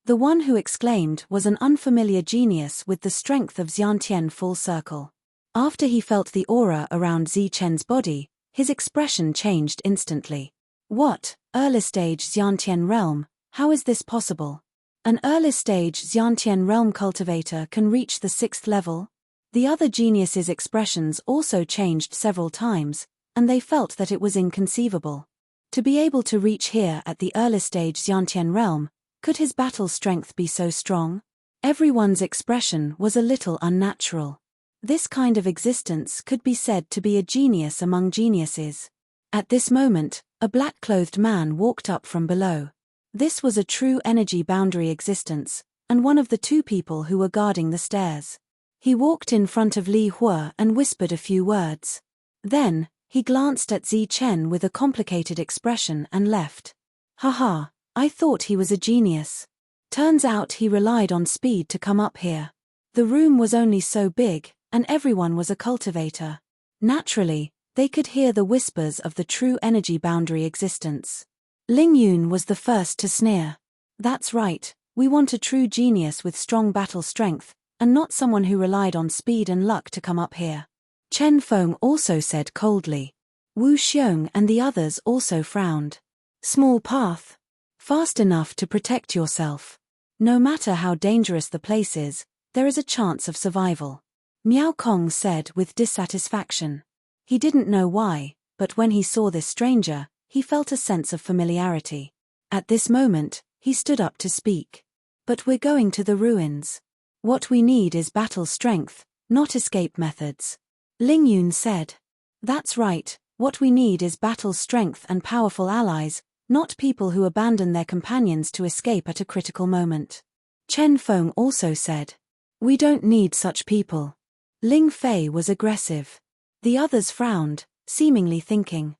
A: The one who exclaimed was an unfamiliar genius with the strength of Xiantian full circle. After he felt the aura around Zichen's body, his expression changed instantly. What, early stage Xiantian realm, how is this possible? An early stage Xiantian realm cultivator can reach the 6th level? The other geniuses' expressions also changed several times, and they felt that it was inconceivable. To be able to reach here at the early stage Xiantian realm, could his battle strength be so strong? Everyone's expression was a little unnatural. This kind of existence could be said to be a genius among geniuses. At this moment, a black-clothed man walked up from below. This was a true energy boundary existence, and one of the two people who were guarding the stairs. He walked in front of Li Hua and whispered a few words. Then, he glanced at Zichen with a complicated expression and left. Haha, I thought he was a genius. Turns out he relied on speed to come up here. The room was only so big, and everyone was a cultivator. Naturally, they could hear the whispers of the true energy boundary existence. Ling Yun was the first to sneer. That's right, we want a true genius with strong battle strength, and not someone who relied on speed and luck to come up here. Chen Feng also said coldly. Wu Xiong and the others also frowned. Small path. Fast enough to protect yourself. No matter how dangerous the place is, there is a chance of survival. Miao Kong said with dissatisfaction. He didn't know why, but when he saw this stranger, he felt a sense of familiarity. At this moment, he stood up to speak. But we're going to the ruins. What we need is battle strength, not escape methods. Ling Yun said. That's right, what we need is battle strength and powerful allies, not people who abandon their companions to escape at a critical moment. Chen Feng also said. We don't need such people. Ling Fei was aggressive. The others frowned, seemingly thinking.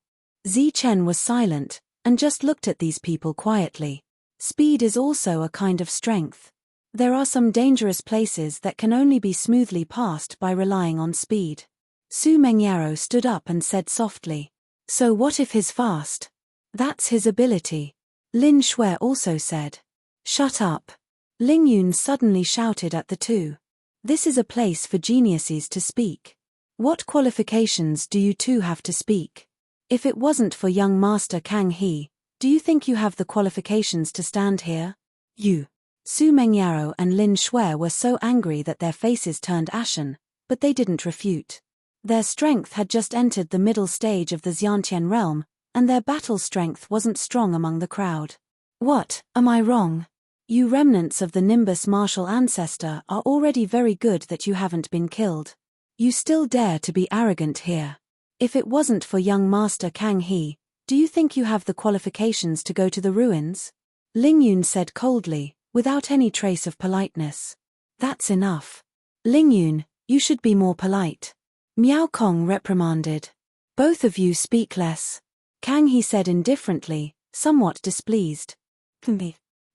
A: Zichen was silent, and just looked at these people quietly. Speed is also a kind of strength. There are some dangerous places that can only be smoothly passed by relying on speed. Su Mengyao stood up and said softly. So what if he's fast? That's his ability. Lin Shui also said. Shut up. Ling Yun suddenly shouted at the two. This is a place for geniuses to speak. What qualifications do you two have to speak? If it wasn't for young Master Kang He, do you think you have the qualifications to stand here? You. Su Mengyaro and Lin Shui were so angry that their faces turned ashen, but they didn't refute. Their strength had just entered the middle stage of the Xiantian realm, and their battle strength wasn't strong among the crowd. What, am I wrong? You remnants of the Nimbus martial ancestor are already very good that you haven't been killed. You still dare to be arrogant here. If it wasn't for young Master Kang He, do you think you have the qualifications to go to the ruins? Ling Yun said coldly, without any trace of politeness. That's enough. Ling Yun, you should be more polite. Miao Kong reprimanded. Both of you speak less. Kang He said indifferently, somewhat displeased.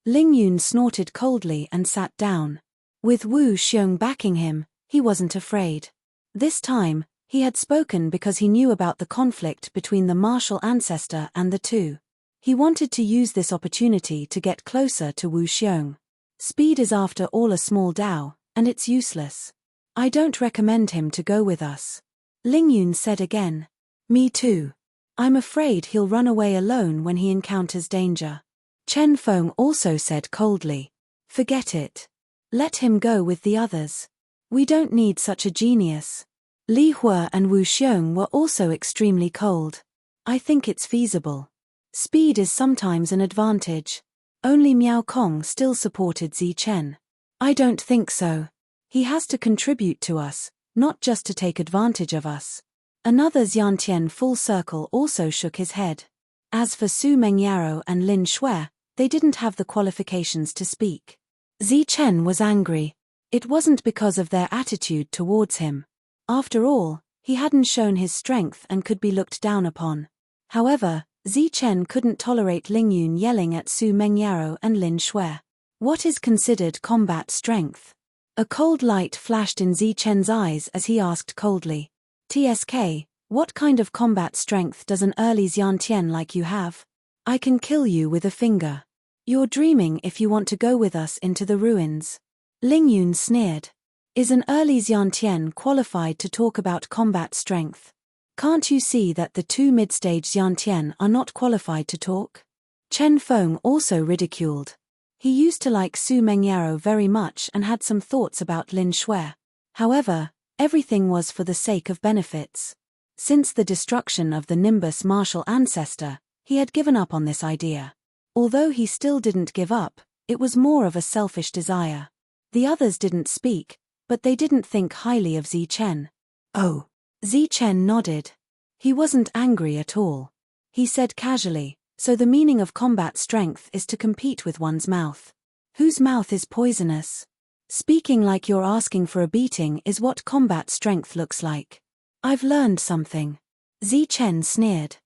A: Ling Yun snorted coldly and sat down. With Wu Xiong backing him, he wasn't afraid. This time, he had spoken because he knew about the conflict between the martial ancestor and the two. He wanted to use this opportunity to get closer to Wu Xiong. Speed is after all a small Dao, and it's useless. I don't recommend him to go with us. Ling Yun said again. Me too. I'm afraid he'll run away alone when he encounters danger. Chen Feng also said coldly. Forget it. Let him go with the others. We don't need such a genius. Li Hua and Wu Xiong were also extremely cold. I think it's feasible. Speed is sometimes an advantage. Only Miao Kong still supported Zi Chen. I don't think so. He has to contribute to us, not just to take advantage of us. Another Xiantian full circle also shook his head. As for Su Mengyaro and Lin Shui, they didn't have the qualifications to speak. Zi Chen was angry. It wasn't because of their attitude towards him. After all, he hadn't shown his strength and could be looked down upon. However, Zi Chen couldn't tolerate Ling Yun yelling at Su Mengyaro and Lin Shui. What is considered combat strength? A cold light flashed in Zi Chen's eyes as he asked coldly. TSK, what kind of combat strength does an early Xiantian like you have? I can kill you with a finger. You're dreaming if you want to go with us into the ruins. Ling Yun sneered. Is an early Xiantian qualified to talk about combat strength? Can't you see that the two mid-stage Xiantian are not qualified to talk? Chen Feng also ridiculed. He used to like Su Mengyaro very much and had some thoughts about Lin Shui. However, everything was for the sake of benefits. Since the destruction of the Nimbus martial ancestor, he had given up on this idea. Although he still didn't give up, it was more of a selfish desire. The others didn't speak, but they didn't think highly of Zi Chen. Oh. Zi Chen nodded. He wasn't angry at all. He said casually, so the meaning of combat strength is to compete with one's mouth. Whose mouth is poisonous? Speaking like you're asking for a beating is what combat strength looks like. I've learned something. Zi Chen sneered.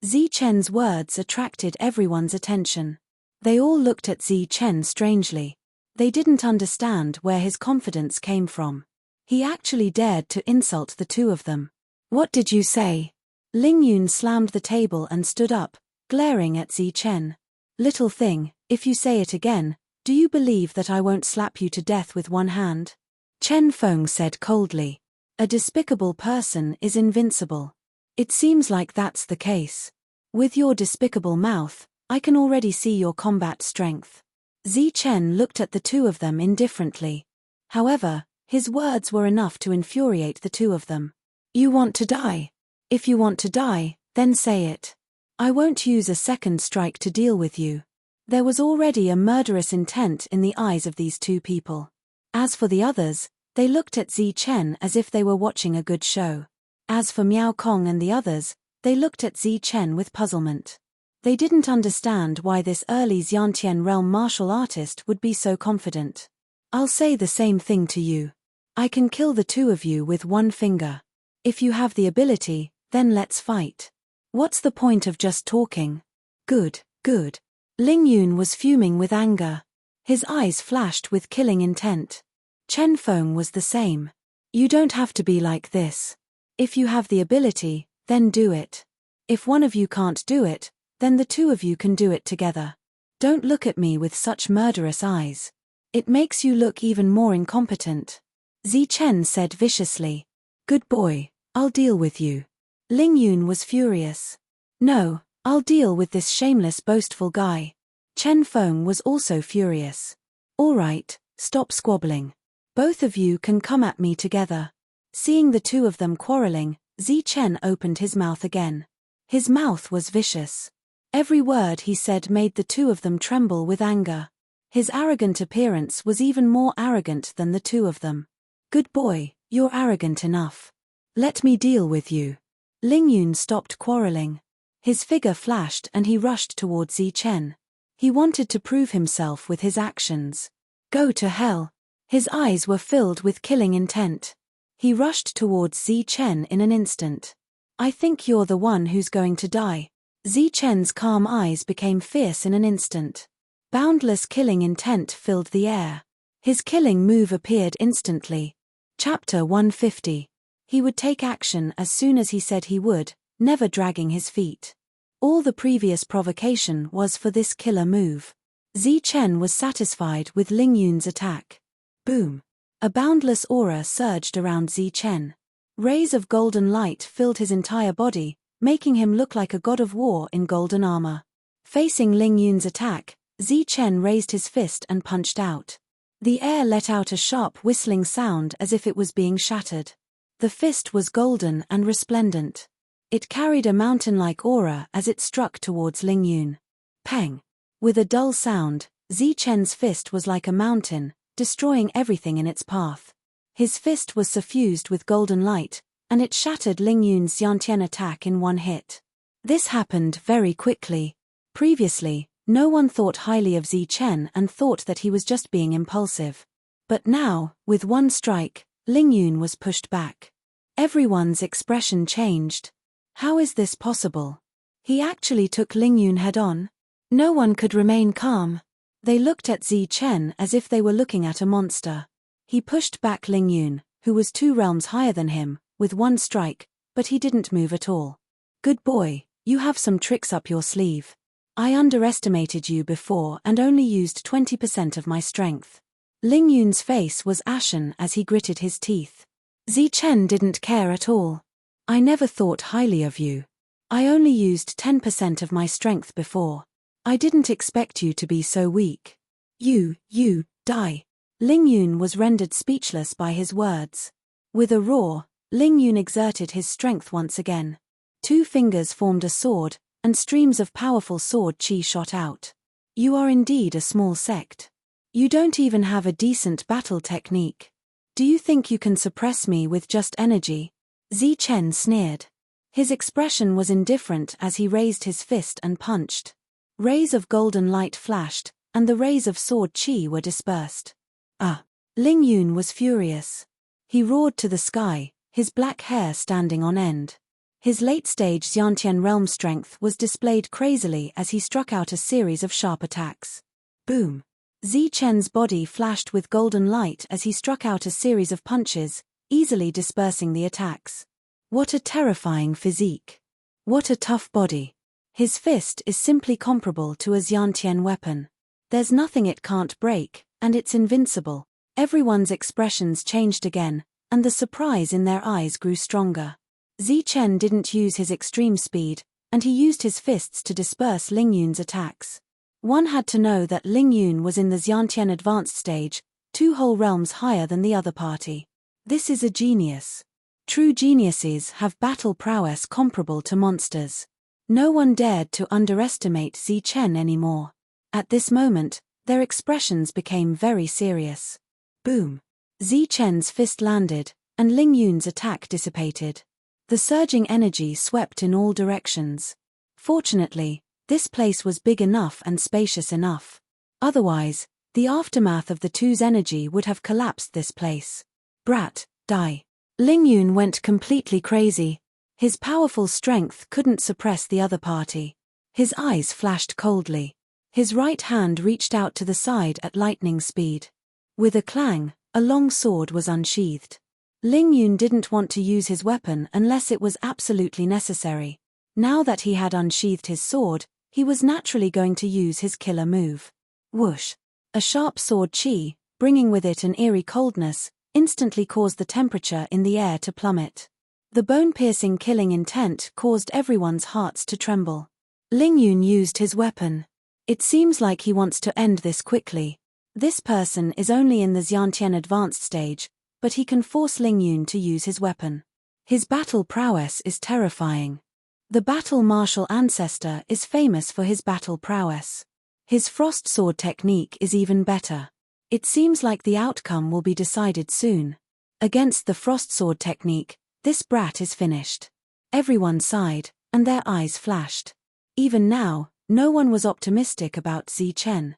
A: Zi Chen's words attracted everyone's attention. They all looked at Zi Chen strangely. They didn't understand where his confidence came from. He actually dared to insult the two of them. What did you say? Ling Yun slammed the table and stood up, glaring at Zi Chen. Little thing, if you say it again, do you believe that I won't slap you to death with one hand? Chen Feng said coldly. A despicable person is invincible. It seems like that's the case. With your despicable mouth, I can already see your combat strength. Zi Chen looked at the two of them indifferently. However, his words were enough to infuriate the two of them. You want to die? If you want to die, then say it. I won't use a second strike to deal with you. There was already a murderous intent in the eyes of these two people. As for the others, they looked at Zi Chen as if they were watching a good show. As for Miao Kong and the others, they looked at Zi Chen with puzzlement. They didn't understand why this early Xiantian realm martial artist would be so confident. I'll say the same thing to you. I can kill the two of you with one finger. If you have the ability, then let's fight. What's the point of just talking? Good, good. Ling Yun was fuming with anger. His eyes flashed with killing intent. Chen Feng was the same. You don't have to be like this. If you have the ability, then do it. If one of you can't do it, Then the two of you can do it together. Don't look at me with such murderous eyes. It makes you look even more incompetent. Zichen said viciously. Good boy, I'll deal with you. Ling Yun was furious. No, I'll deal with this shameless boastful guy. Chen Feng was also furious. All right, stop squabbling. Both of you can come at me together. Seeing the two of them quarreling, Zichen opened his mouth again. His mouth was vicious. Every word he said made the two of them tremble with anger. His arrogant appearance was even more arrogant than the two of them. Good boy, you're arrogant enough. Let me deal with you. Ling Yun stopped quarreling. His figure flashed and he rushed towards Zichen. He wanted to prove himself with his actions. Go to hell. His eyes were filled with killing intent. He rushed towards Zichen in an instant. I think you're the one who's going to die. Zichen's calm eyes became fierce in an instant. Boundless killing intent filled the air. His killing move appeared instantly. Chapter 150. He would take action as soon as he said he would, never dragging his feet. All the previous provocation was for this killer move. Zichen was satisfied with Ling Yun's attack. Boom. A boundless aura surged around Zichen. Rays of golden light filled his entire body, making him look like a god of war in golden armor. Facing Ling Yun's attack, Zichen raised his fist and punched out. The air let out a sharp whistling sound as if it was being shattered. The fist was golden and resplendent. It carried a mountain-like aura as it struck towards Ling Yun. Pang! With a dull sound, Zichen's fist was like a mountain, destroying everything in its path. His fist was suffused with golden light, and it shattered Ling Yun's Yantian attack in one hit. This happened very quickly. Previously, no one thought highly of Zichen and thought that he was just being impulsive. But now, with one strike, Ling Yun was pushed back. Everyone's expression changed. How is this possible? He actually took Ling Yun head-on? No one could remain calm. They looked at Zichen as if they were looking at a monster. He pushed back Ling Yun, who was 2 realms higher than him, with one strike, but he didn't move at all. Good boy, you have some tricks up your sleeve. I underestimated you before and only used 20% of my strength. Ling Yun's face was ashen as he gritted his teeth. Zichen didn't care at all. I never thought highly of you. I only used 10% of my strength before. I didn't expect you to be so weak. You, die. Ling Yun was rendered speechless by his words. With a roar, Ling Yun exerted his strength once again. 2 fingers formed a sword, and streams of powerful sword chi shot out. You are indeed a small sect. You don't even have a decent battle technique. Do you think you can suppress me with just energy? Zichen sneered. His expression was indifferent as he raised his fist and punched. Rays of golden light flashed, and the rays of sword chi were dispersed. Ling Yun was furious. He roared to the sky, his black hair standing on end. His late-stage Xiantian realm strength was displayed crazily as he struck out a series of sharp attacks. Boom! Zichen's body flashed with golden light as he struck out a series of punches, easily dispersing the attacks. What a terrifying physique. What a tough body. His fist is simply comparable to a Xiantian weapon. There's nothing it can't break, and it's invincible. Everyone's expressions changed again, and the surprise in their eyes grew stronger. Zichen didn't use his extreme speed, and he used his fists to disperse Ling Yun's attacks. One had to know that Ling Yun was in the Xiantian advanced stage, 2 whole realms higher than the other party. This is a genius. True geniuses have battle prowess comparable to monsters. No one dared to underestimate Zichen anymore. At this moment, their expressions became very serious. Boom! Zichen's fist landed, and Ling Yun's attack dissipated. The surging energy swept in all directions. Fortunately, this place was big enough and spacious enough. Otherwise, the aftermath of the two's energy would have collapsed this place. Brat, die. Ling Yun went completely crazy. His powerful strength couldn't suppress the other party. His eyes flashed coldly. His right hand reached out to the side at lightning speed. With a clang, a long sword was unsheathed. Ling Yun didn't want to use his weapon unless it was absolutely necessary. Now that he had unsheathed his sword, He was naturally going to use his killer move. Whoosh! A sharp sword chi, bringing with it an eerie coldness, instantly caused the temperature in the air to plummet. The bone-piercing killing intent caused everyone's hearts to tremble. Ling Yun used his weapon. It seems like he wants to end this quickly. This person is only in the Xiantian advanced stage, but he can force Ling Yun to use his weapon. His battle prowess is terrifying. The battle martial ancestor is famous for his battle prowess. His frost sword technique is even better. It seems like the outcome will be decided soon. Against the frost sword technique, this brat is finished. Everyone sighed, and their eyes flashed. Even now, no one was optimistic about Zi Chen.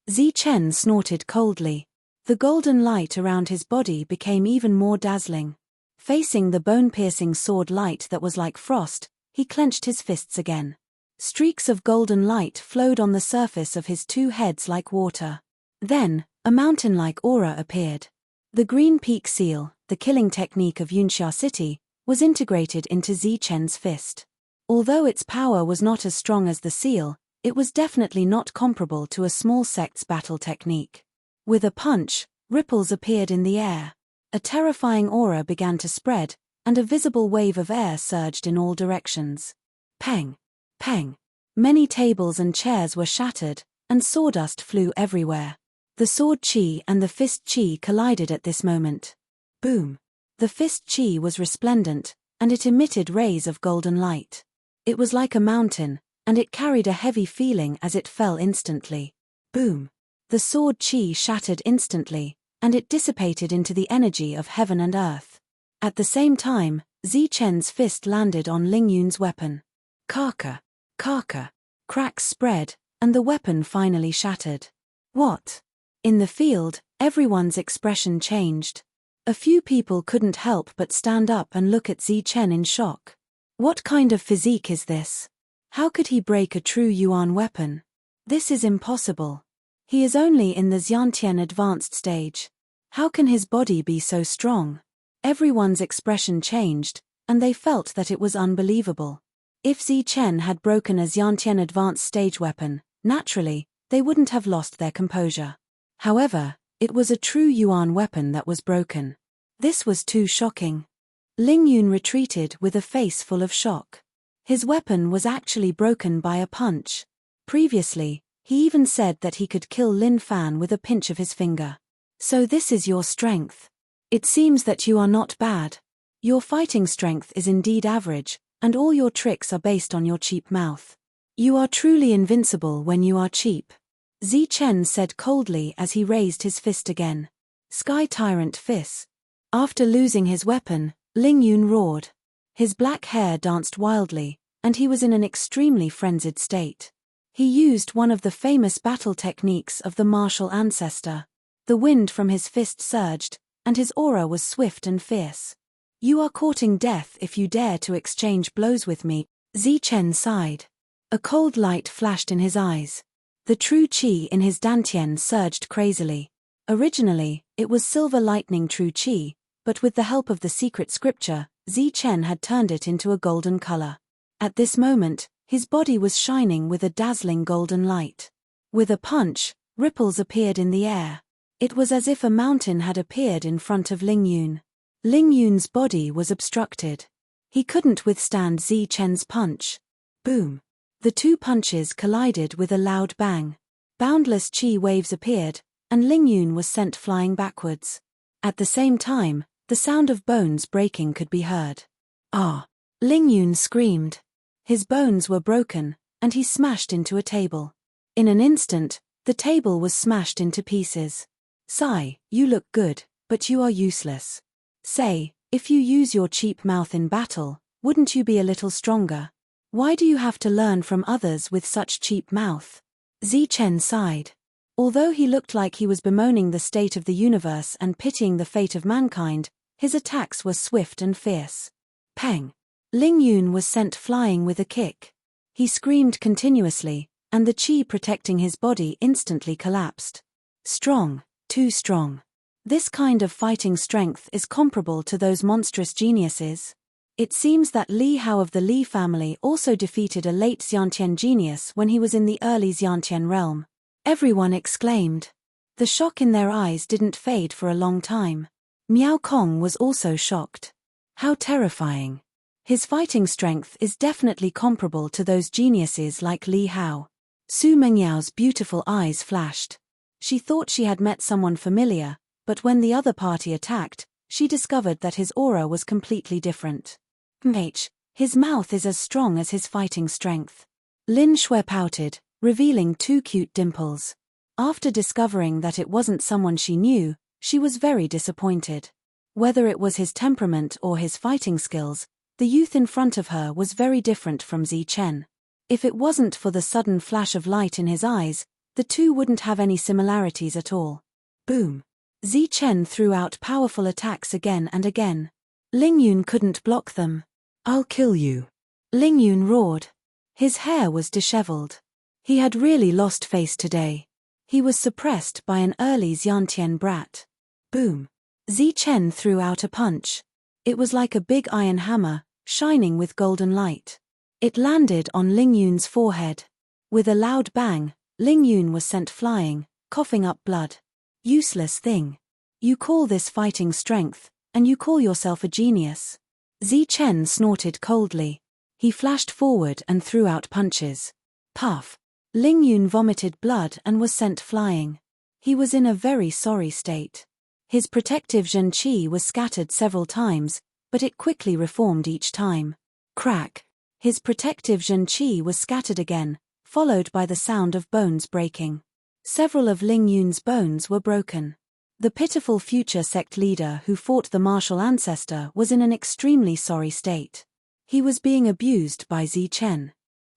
A: Zi Chen snorted coldly. The golden light around his body became even more dazzling. Facing the bone-piercing sword light that was like frost, he clenched his fists again. Streaks of golden light flowed on the surface of his two heads like water. Then, a mountain-like aura appeared. The Green Peak Seal, the killing technique of Yunxia City, was integrated into Zi Chen's fist. Although its power was not as strong as the seal, it was definitely not comparable to a small sect's battle technique. With a punch, ripples appeared in the air. A terrifying aura began to spread, and a visible wave of air surged in all directions. Peng! Peng! Many tables and chairs were shattered, and sawdust flew everywhere. The sword chi and the fist chi collided at this moment. Boom! The fist chi was resplendent, and it emitted rays of golden light. It was like a mountain, and it carried a heavy feeling as it fell instantly. Boom! The sword chi shattered instantly, and it dissipated into the energy of heaven and earth. At the same time, Zi Chen's fist landed on Ling Yun's weapon. Kaka! Kaka! Cracks spread, and the weapon finally shattered. What? In the field, everyone's expression changed. A few people couldn't help but stand up and look at Zi Chen in shock. What kind of physique is this? How could he break a true Yuan weapon? This is impossible. He is only in the Xiantian advanced stage. How can his body be so strong? Everyone's expression changed, and they felt that it was unbelievable. If Zi Chen had broken a Xiantian advanced stage weapon, naturally, they wouldn't have lost their composure. However, it was a true Yuan weapon that was broken. This was too shocking. Ling Yun retreated with a face full of shock. His weapon was actually broken by a punch. Previously, he even said that he could kill Lin Fan with a pinch of his finger. So this is your strength. It seems that you are not bad. Your fighting strength is indeed average, and all your tricks are based on your cheap mouth. You are truly invincible when you are cheap. Zi Chen said coldly as he raised his fist again. Sky Tyrant Fist. After losing his weapon, Ling Yun roared. His black hair danced wildly, and he was in an extremely frenzied state. He used one of the famous battle techniques of the martial ancestor. The wind from his fist surged, and his aura was swift and fierce. You are courting death if you dare to exchange blows with me, Zi Chen sighed. A cold light flashed in his eyes. The true chi in his dantian surged crazily. Originally, it was silver lightning true chi, but with the help of the secret scripture, Zi Chen had turned it into a golden color. At this moment, his body was shining with a dazzling golden light. With a punch, ripples appeared in the air. It was as if a mountain had appeared in front of Ling Yun. Ling Yun's body was obstructed. He couldn't withstand Zi Chen's punch. Boom! The two punches collided with a loud bang. Boundless chi waves appeared, and Ling Yun was sent flying backwards. At the same time, the sound of bones breaking could be heard. Ah! Ling Yun screamed. His bones were broken, and he smashed into a table. In an instant, the table was smashed into pieces. Sigh, you look good, but you are useless. Say, if you use your cheap mouth in battle, wouldn't you be a little stronger? Why do you have to learn from others with such cheap mouth? Zi Chen sighed. Although he looked like he was bemoaning the state of the universe and pitying the fate of mankind, his attacks were swift and fierce. Peng! Ling Yun was sent flying with a kick. He screamed continuously, and the chi protecting his body instantly collapsed. Strong, too strong. This kind of fighting strength is comparable to those monstrous geniuses. It seems that Li Hao of the Li family also defeated a late Xiantian genius when he was in the early Xiantian realm. Everyone exclaimed. The shock in their eyes didn't fade for a long time. Miao Kong was also shocked. How terrifying. His fighting strength is definitely comparable to those geniuses like Li Hao. Su Mengyao's beautiful eyes flashed. She thought she had met someone familiar, but when the other party attacked, she discovered that his aura was completely different. His mouth is as strong as his fighting strength. Lin Shui pouted, revealing two cute dimples. After discovering that it wasn't someone she knew, she was very disappointed. Whether it was his temperament or his fighting skills, the youth in front of her was very different from Zi Chen. If it wasn't for the sudden flash of light in his eyes, the two wouldn't have any similarities at all. Boom! Zi Chen threw out powerful attacks again and again. Ling Yun couldn't block them. "I'll kill you," Ling Yun roared. His hair was disheveled. He had really lost face today. He was suppressed by an early Xiantian brat. Boom! Zi Chen threw out a punch. It was like a big iron hammer, shining with golden light. It landed on Ling Yun's forehead. With a loud bang, Ling Yun was sent flying, coughing up blood. Useless thing. You call this fighting strength, and you call yourself a genius. Zi Chen snorted coldly. He flashed forward and threw out punches. Puff! Ling Yun vomited blood and was sent flying. He was in a very sorry state. His protective Zhen Qi was scattered several times, but it quickly reformed each time. Crack! His protective Zhen Qi was scattered again, followed by the sound of bones breaking. Several of Ling Yun's bones were broken. The pitiful future sect leader who fought the martial ancestor was in an extremely sorry state. He was being abused by Zi Chen.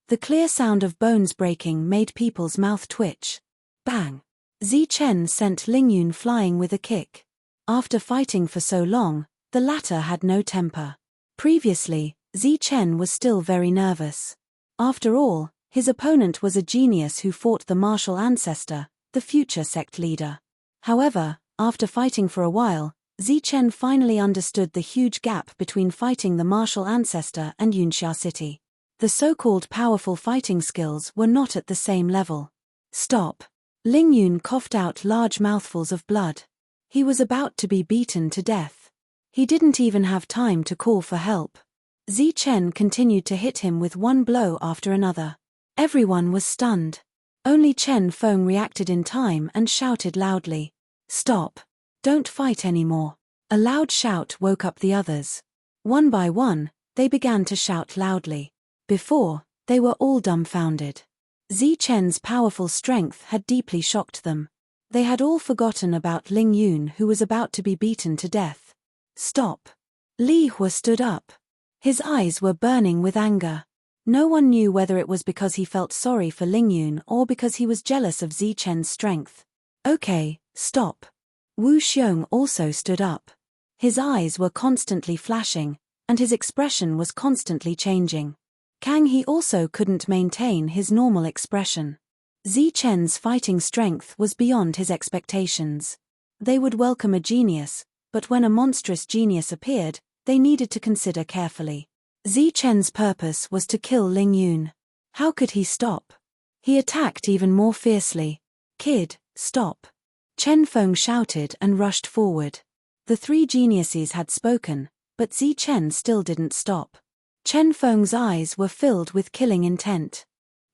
A: The clear sound of bones breaking made people's mouth twitch. Bang! Zi Chen sent Ling Yun flying with a kick. After fighting for so long, the latter had no temper. Previously, Zi Chen was still very nervous. After all, his opponent was a genius who fought the martial ancestor, the future sect leader. However, after fighting for a while, Zi Chen finally understood the huge gap between fighting the martial ancestor and Yunxia City. The so-called powerful fighting skills were not at the same level. Stop! Ling Yun coughed out large mouthfuls of blood. He was about to be beaten to death. He didn't even have time to call for help. Zi Chen continued to hit him with one blow after another. Everyone was stunned. Only Chen Feng reacted in time and shouted loudly. "Stop! Don't fight anymore." A loud shout woke up the others. One by one, they began to shout loudly. Before, they were all dumbfounded. Zi Chen's powerful strength had deeply shocked them. They had all forgotten about Ling Yun, who was about to be beaten to death. "Stop!" Li Hua stood up. His eyes were burning with anger. No one knew whether it was because he felt sorry for Ling Yun or because he was jealous of Zi Chen's strength. "Okay, stop." Wu Xiong also stood up. His eyes were constantly flashing, and his expression was constantly changing. Kang He also couldn't maintain his normal expression. Zi Chen's fighting strength was beyond his expectations. They would welcome a genius, but when a monstrous genius appeared, they needed to consider carefully. Zi Chen's purpose was to kill Ling Yun. How could he stop? He attacked even more fiercely. "Kid, stop!" Chen Feng shouted and rushed forward. The three geniuses had spoken, but Zi Chen still didn't stop. Chen Feng's eyes were filled with killing intent.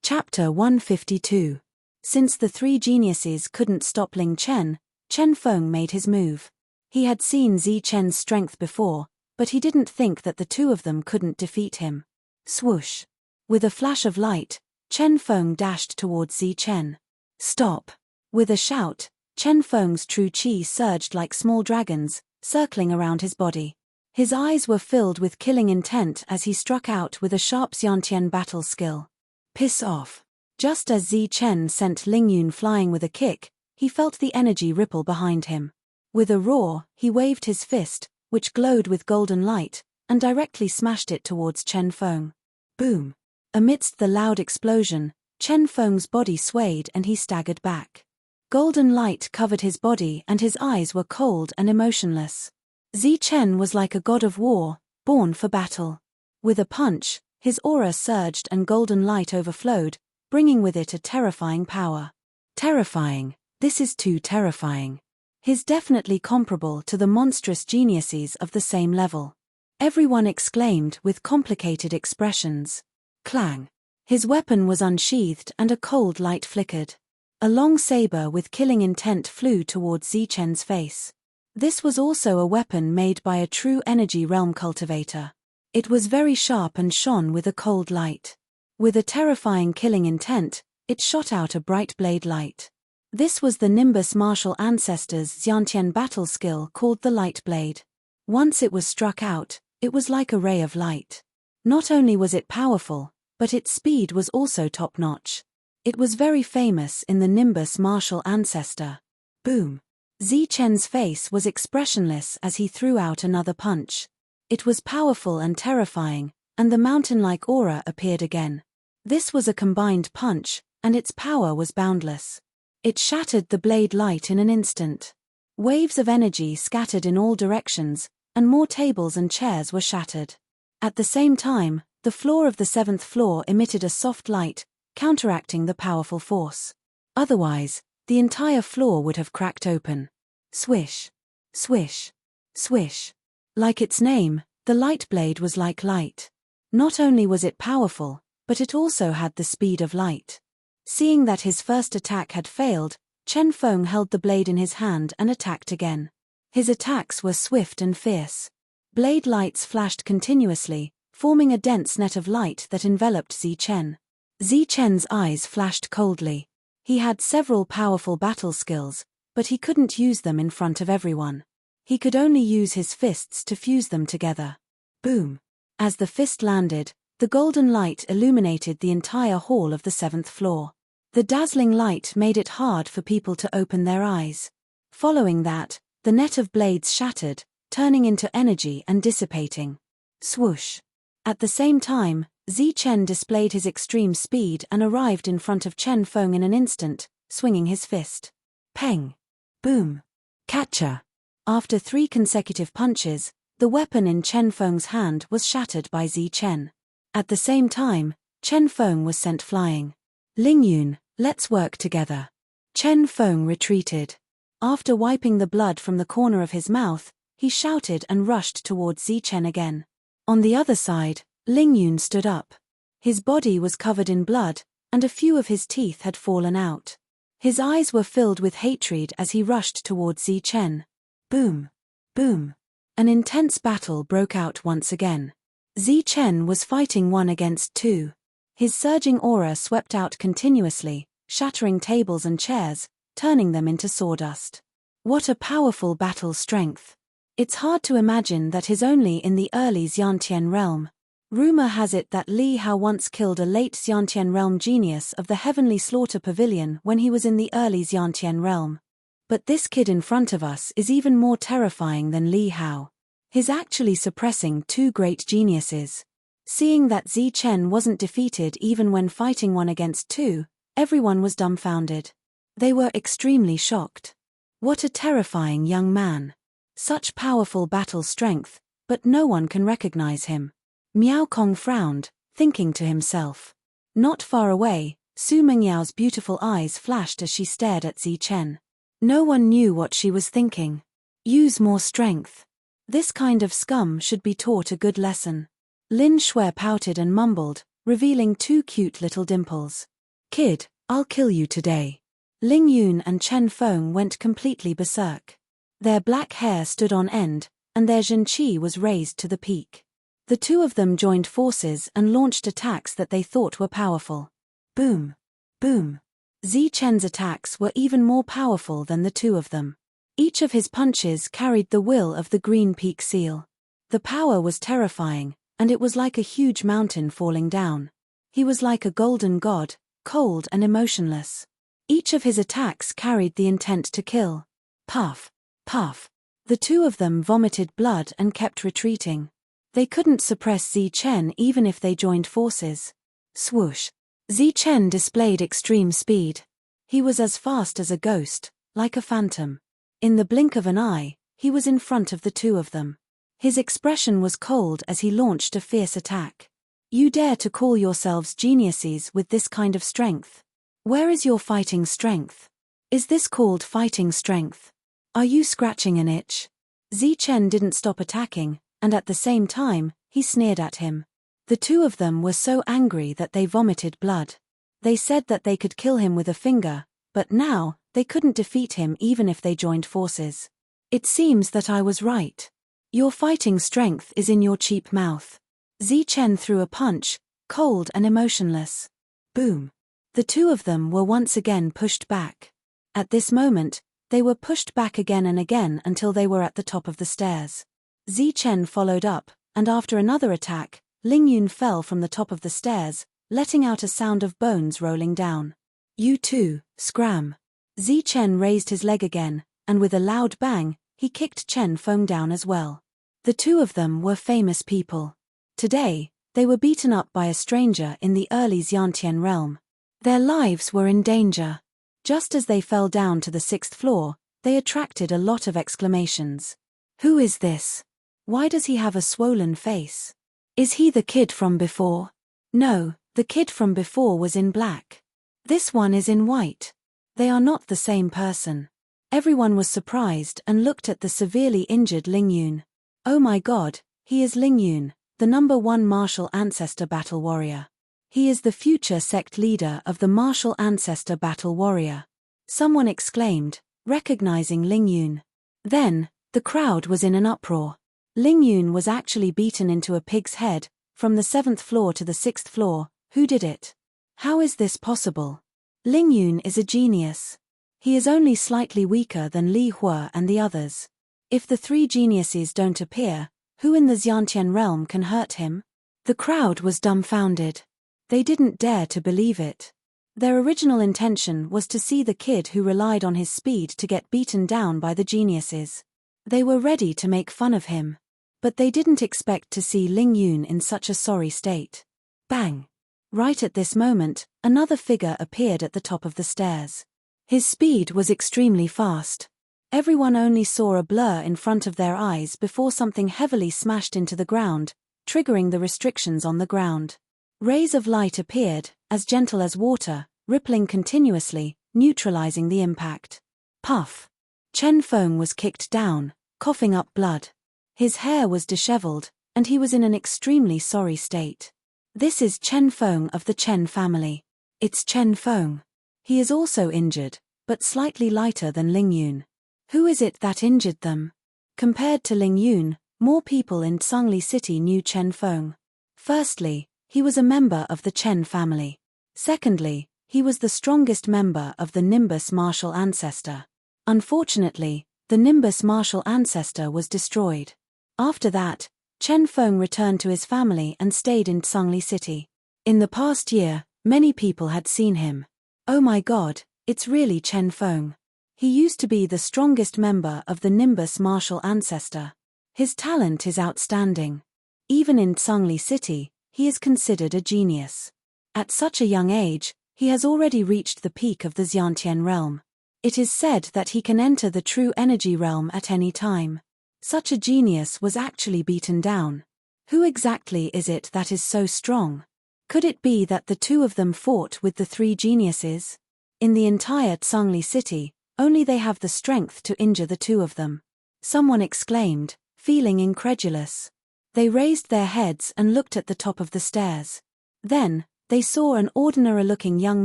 A: Chapter 152. Since the three geniuses couldn't stop Ling Chen, Chen Feng made his move. He had seen Zi Chen's strength before, but he didn't think that the two of them couldn't defeat him. Swoosh! With a flash of light, Chen Feng dashed towards Zi Chen. "Stop!" With a shout, Chen Feng's true qi surged like small dragons, circling around his body. His eyes were filled with killing intent as he struck out with a sharp Xiantian battle skill. "Piss off!" Just as Zi Chen sent Ling Yun flying with a kick, he felt the energy ripple behind him. With a roar, he waved his fist, which glowed with golden light, and directly smashed it towards Chen Feng. Boom! Amidst the loud explosion, Chen Feng's body swayed and he staggered back. Golden light covered his body and his eyes were cold and emotionless. Zi Chen was like a god of war, born for battle. With a punch, his aura surged and golden light overflowed, bringing with it a terrifying power. Terrifying, this is too terrifying. He's definitely comparable to the monstrous geniuses of the same level. Everyone exclaimed with complicated expressions. Clang. His weapon was unsheathed and a cold light flickered. A long saber with killing intent flew towards Zichen's face. This was also a weapon made by a true energy realm cultivator. It was very sharp and shone with a cold light. With a terrifying killing intent, it shot out a bright blade light. This was the Nimbus martial ancestors' Xiantian battle skill called the Light Blade. Once it was struck out, it was like a ray of light. Not only was it powerful, but its speed was also top-notch. It was very famous in the Nimbus martial ancestor. Boom! Zichen's face was expressionless as he threw out another punch. It was powerful and terrifying, and the mountain-like aura appeared again. This was a combined punch, and its power was boundless. It shattered the blade light in an instant. Waves of energy scattered in all directions, and more tables and chairs were shattered. At the same time, the floor of the 7th floor emitted a soft light, counteracting the powerful force. Otherwise, the entire floor would have cracked open. Swish. Swish. Swish. Like its name, the light blade was like light. Not only was it powerful, but it also had the speed of light. Seeing that his first attack had failed, Chen Feng held the blade in his hand and attacked again. His attacks were swift and fierce. Blade lights flashed continuously, forming a dense net of light that enveloped Zichen. Zichen's eyes flashed coldly. He had several powerful battle skills, but he couldn't use them in front of everyone. He could only use his fists to fuse them together. Boom! As the fist landed, the golden light illuminated the entire hall of the 7th floor. The dazzling light made it hard for people to open their eyes. Following that, the net of blades shattered, turning into energy and dissipating. Swoosh! At the same time, Zichen displayed his extreme speed and arrived in front of Chen Feng in an instant, swinging his fist. Peng! Boom! Catcher! After 3 consecutive punches, the weapon in Chen Feng's hand was shattered by Zichen. At the same time, Chen Feng was sent flying. Lingyun, let's work together. Chen Feng retreated. After wiping the blood from the corner of his mouth, he shouted and rushed towards Zichen again. On the other side, Lingyun stood up. His body was covered in blood, and a few of his teeth had fallen out. His eyes were filled with hatred as he rushed towards Zichen. Boom! Boom! An intense battle broke out once again. Zichen was fighting 1 against 2. His surging aura swept out continuously, shattering tables and chairs, turning them into sawdust. What a powerful battle strength! It's hard to imagine that he's only in the early Xiantian realm. Rumor has it that Li Hao once killed a late Xiantian realm genius of the Heavenly Slaughter Pavilion when he was in the early Xiantian realm. But this kid in front of us is even more terrifying than Li Hao. He's actually suppressing 2 great geniuses. Seeing that Zichen wasn't defeated even when fighting 1 against 2, everyone was dumbfounded. They were extremely shocked. What a terrifying young man. Such powerful battle strength, but no one can recognize him. Miao Kong frowned, thinking to himself. Not far away, Su Mengyao's beautiful eyes flashed as she stared at Zichen. No one knew what she was thinking. Use more strength. This kind of scum should be taught a good lesson. Lin Shui pouted and mumbled, revealing 2 cute little dimples. Kid, I'll kill you today. Ling Yun and Chen Feng went completely berserk. Their black hair stood on end, and their zhenqi was raised to the peak. The 2 of them joined forces and launched attacks that they thought were powerful. Boom! Boom! Zichen's attacks were even more powerful than the 2 of them. Each of his punches carried the will of the Green Peak seal. The power was terrifying, and it was like a huge mountain falling down. He was like a golden god, cold and emotionless. Each of his attacks carried the intent to kill. Puff! Puff! The 2 of them vomited blood and kept retreating. They couldn't suppress Zichen even if they joined forces. Swoosh! Zichen displayed extreme speed. He was as fast as a ghost, like a phantom. In the blink of an eye, he was in front of the 2 of them. His expression was cold as he launched a fierce attack. You dare to call yourselves geniuses with this kind of strength? Where is your fighting strength? Is this called fighting strength? Are you scratching an itch? Zichen didn't stop attacking, and at the same time, he sneered at him. The two of them were so angry that they vomited blood. They said that they could kill him with a finger, but now, they couldn't defeat him even if they joined forces. It seems that I was right. Your fighting strength is in your cheap mouth. Zichen threw a punch, cold and emotionless. Boom. The two of them were once again pushed back. At this moment, they were pushed back again and again until they were at the top of the stairs. Zichen followed up, and after another attack, Lingyun fell from the top of the stairs, letting out a sound of bones rolling down. You too, scram. Zichen raised his leg again, and with a loud bang, he kicked Chen Feng down as well. The two of them were famous people. Today, they were beaten up by a stranger in the early Xiantian realm. Their lives were in danger. Just as they fell down to the 6th floor, they attracted a lot of exclamations. Who is this? Why does he have a swollen face? Is he the kid from before? No, the kid from before was in black. This one is in white. They are not the same person. Everyone was surprised and looked at the severely injured Lingyun. Oh my god, he is Lingyun, the #1 martial ancestor battle warrior. He is the future sect leader of the martial ancestor battle warrior. Someone exclaimed, recognizing Lingyun. Then, the crowd was in an uproar. Lingyun was actually beaten into a pig's head, from the 7th floor to the 6th floor. Who did it? How is this possible? Lingyun is a genius. He is only slightly weaker than Li Hua and the others. If the three geniuses don't appear, who in the Xiantian realm can hurt him? The crowd was dumbfounded. They didn't dare to believe it. Their original intention was to see the kid who relied on his speed to get beaten down by the geniuses. They were ready to make fun of him. But they didn't expect to see Lingyun in such a sorry state. Bang! Right at this moment, another figure appeared at the top of the stairs. His speed was extremely fast. Everyone only saw a blur in front of their eyes before something heavily smashed into the ground, triggering the restrictions on the ground. Rays of light appeared, as gentle as water, rippling continuously, neutralizing the impact. Puff! Chen Feng was kicked down, coughing up blood. His hair was disheveled, and he was in an extremely sorry state. This is Chen Feng of the Chen family. It's Chen Feng. He is also injured, but slightly lighter than Lingyun. Who is it that injured them? Compared to Lingyun, more people in Zhongli City knew Chen Feng. Firstly, he was a member of the Chen family. Secondly, he was the strongest member of the Nimbus martial ancestor. Unfortunately, the Nimbus martial ancestor was destroyed. After that, Chen Feng returned to his family and stayed in Zhongli City. In the past year, many people had seen him. Oh my god, it's really Chen Feng. He used to be the strongest member of the Nimbus martial ancestor. His talent is outstanding. Even in Zhongli City, he is considered a genius. At such a young age, he has already reached the peak of the Xiantian realm. It is said that he can enter the true energy realm at any time. Such a genius was actually beaten down. Who exactly is it that is so strong? Could it be that the two of them fought with the three geniuses? In the entire Zhongli City, only they have the strength to injure the two of them. Someone exclaimed, feeling incredulous. They raised their heads and looked at the top of the stairs. Then, they saw an ordinary-looking young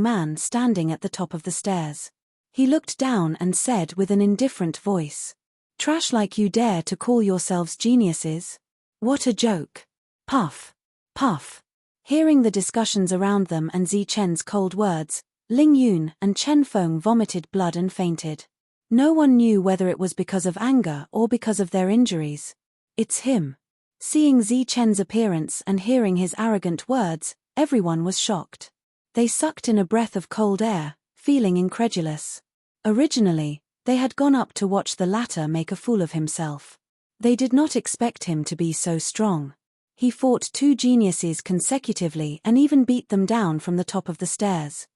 A: man standing at the top of the stairs. He looked down and said with an indifferent voice, "Trash like you dare to call yourselves geniuses? What a joke." Puff. Puff. Hearing the discussions around them and Zichen's cold words, Lingyun and Chen Feng vomited blood and fainted. No one knew whether it was because of anger or because of their injuries. It's him. Seeing Zichen's appearance and hearing his arrogant words, everyone was shocked. They sucked in a breath of cold air, feeling incredulous. Originally, they had gone up to watch the latter make a fool of himself. They did not expect him to be so strong. He fought two geniuses consecutively and even beat them down from the top of the stairs.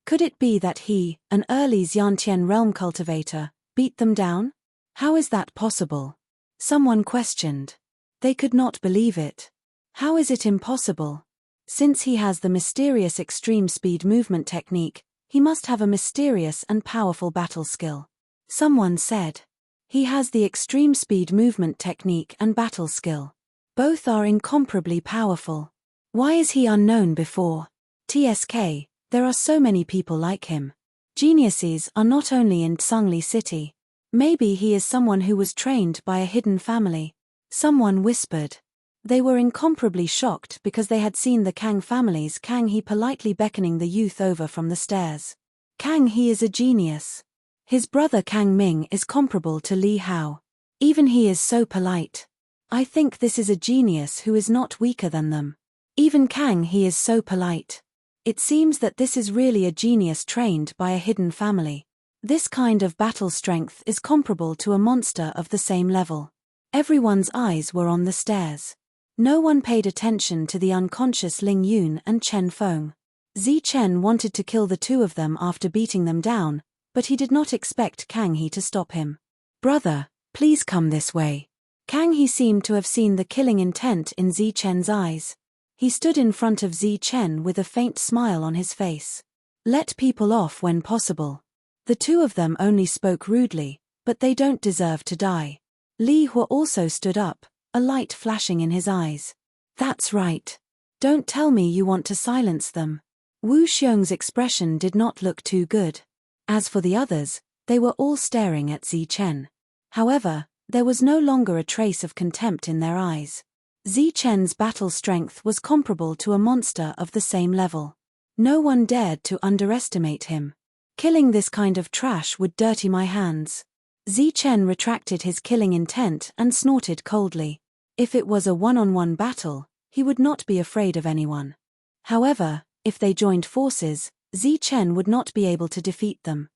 A: Could it be that he, an early Xiantian realm cultivator, beat them down? How is that possible? Someone questioned. They could not believe it. How is it impossible? Since he has the mysterious extreme speed movement technique, he must have a mysterious and powerful battle skill. Someone said. He has the extreme speed movement technique and battle skill. Both are incomparably powerful. Why is he unknown before? TSK, there are so many people like him. Geniuses are not only in Tsangli City. Maybe he is someone who was trained by a hidden family. Someone whispered. They were incomparably shocked because they had seen the Kang family's Kang He politely beckoning the youth over from the stairs. Kang He is a genius. His brother Kang Ming is comparable to Li Hao. Even he is so polite. I think this is a genius who is not weaker than them. Even Kang He is so polite. It seems that this is really a genius trained by a hidden family. This kind of battle strength is comparable to a monster of the same level. Everyone's eyes were on the stairs. No one paid attention to the unconscious Ling Yun and Chen Feng. Zi Chen wanted to kill the two of them after beating them down, but he did not expect Kang He to stop him. Brother, please come this way. Kang He seemed to have seen the killing intent in Zi Chen's eyes. He stood in front of Zi Chen with a faint smile on his face. Let people off when possible. The two of them only spoke rudely, but they don't deserve to die. Li Hua also stood up, a light flashing in his eyes. That's right. Don't tell me you want to silence them. Wu Xiong's expression did not look too good. As for the others, they were all staring at Zi Chen. However, there was no longer a trace of contempt in their eyes. Zi Chen's battle strength was comparable to a monster of the same level. No one dared to underestimate him. Killing this kind of trash would dirty my hands. Zi Chen retracted his killing intent and snorted coldly. If it was a one-on-one battle, he would not be afraid of anyone. However, if they joined forces, Zi Chen would not be able to defeat them.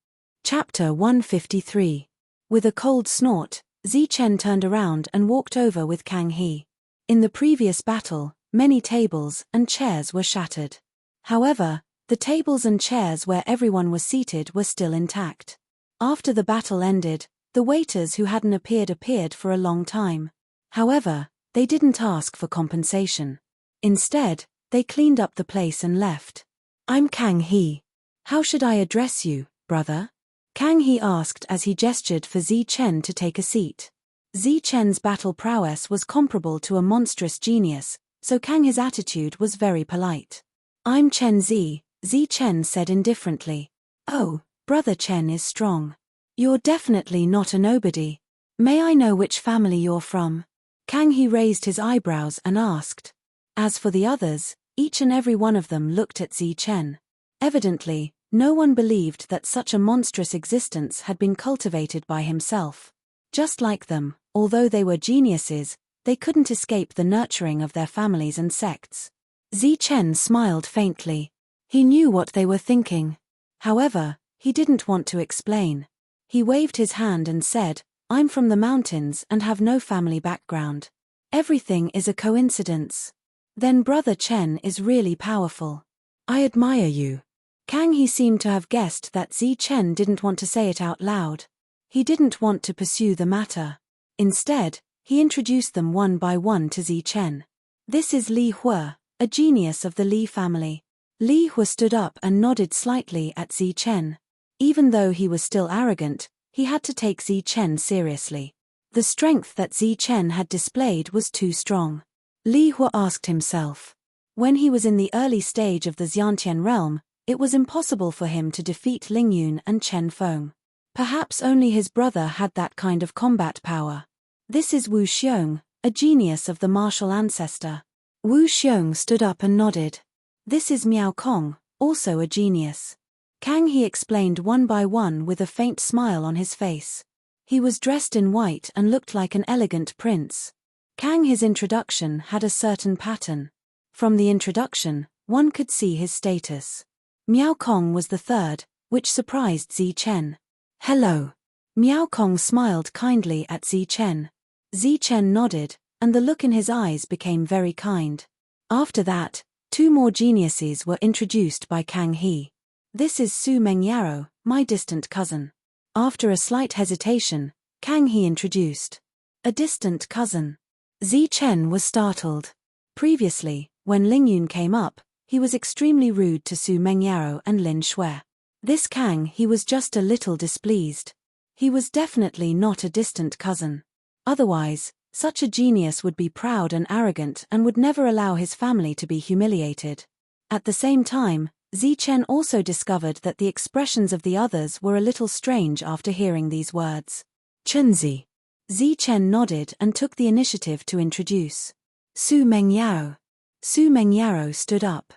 A: Chapter 153. With a cold snort, Zi Chen turned around and walked over with Kang He. In the previous battle, many tables and chairs were shattered. However, the tables and chairs where everyone was seated were still intact. After the battle ended, the waiters who hadn't appeared for a long time. However, they didn't ask for compensation. Instead, they cleaned up the place and left. I'm Kang He. How should I address you, brother? Kang He asked as he gestured for Zi Chen to take a seat. Zi Chen's battle prowess was comparable to a monstrous genius, so Kang He's attitude was very polite. I'm Chen Zi, Zi Chen said indifferently. Oh, brother Chen is strong. You're definitely not a nobody. May I know which family you're from? Kang He raised his eyebrows and asked. As for the others, each and every one of them looked at Zi Chen. Evidently, no one believed that such a monstrous existence had been cultivated by himself. Just like them, although they were geniuses, they couldn't escape the nurturing of their families and sects. Zi Chen smiled faintly. He knew what they were thinking. However, he didn't want to explain. He waved his hand and said, I'm from the mountains and have no family background. Everything is a coincidence. Then brother Chen is really powerful. I admire you. Kang He seemed to have guessed that Zi Chen didn't want to say it out loud. He didn't want to pursue the matter. Instead, he introduced them one by one to Zi Chen. This is Li Hua, a genius of the Li family. Li Hua stood up and nodded slightly at Zi Chen. Even though he was still arrogant, he had to take Zi Chen seriously. The strength that Zi Chen had displayed was too strong. Li Hua asked himself. When he was in the early stage of the Xiantian realm, it was impossible for him to defeat Ling Yun and Chen Feng. Perhaps only his brother had that kind of combat power. This is Wu Xiong, a genius of the martial ancestor. Wu Xiong stood up and nodded. This is Miao Kong, also a genius. Kang He explained one by one with a faint smile on his face. He was dressed in white and looked like an elegant prince. Kang He's introduction had a certain pattern. From the introduction, one could see his status. Miao Kong was the third, which surprised Zi Chen. Hello. Miao Kong smiled kindly at Zi Chen. Zi Chen nodded, and the look in his eyes became very kind. After that, two more geniuses were introduced by Kang He. This is Su Mengyaro, my distant cousin. After a slight hesitation, Kang He introduced. A distant cousin. Zi Chen was startled. Previously, when Ling Yun came up, he was extremely rude to Su Mengyao and Lin Shui. This Kang he was just a little displeased. He was definitely not a distant cousin. Otherwise, such a genius would be proud and arrogant and would never allow his family to be humiliated. At the same time, Zi Chen also discovered that the expressions of the others were a little strange after hearing these words. Chunzi. Zi Chen nodded and took the initiative to introduce. Su Mengyao. Su Mengyao stood up.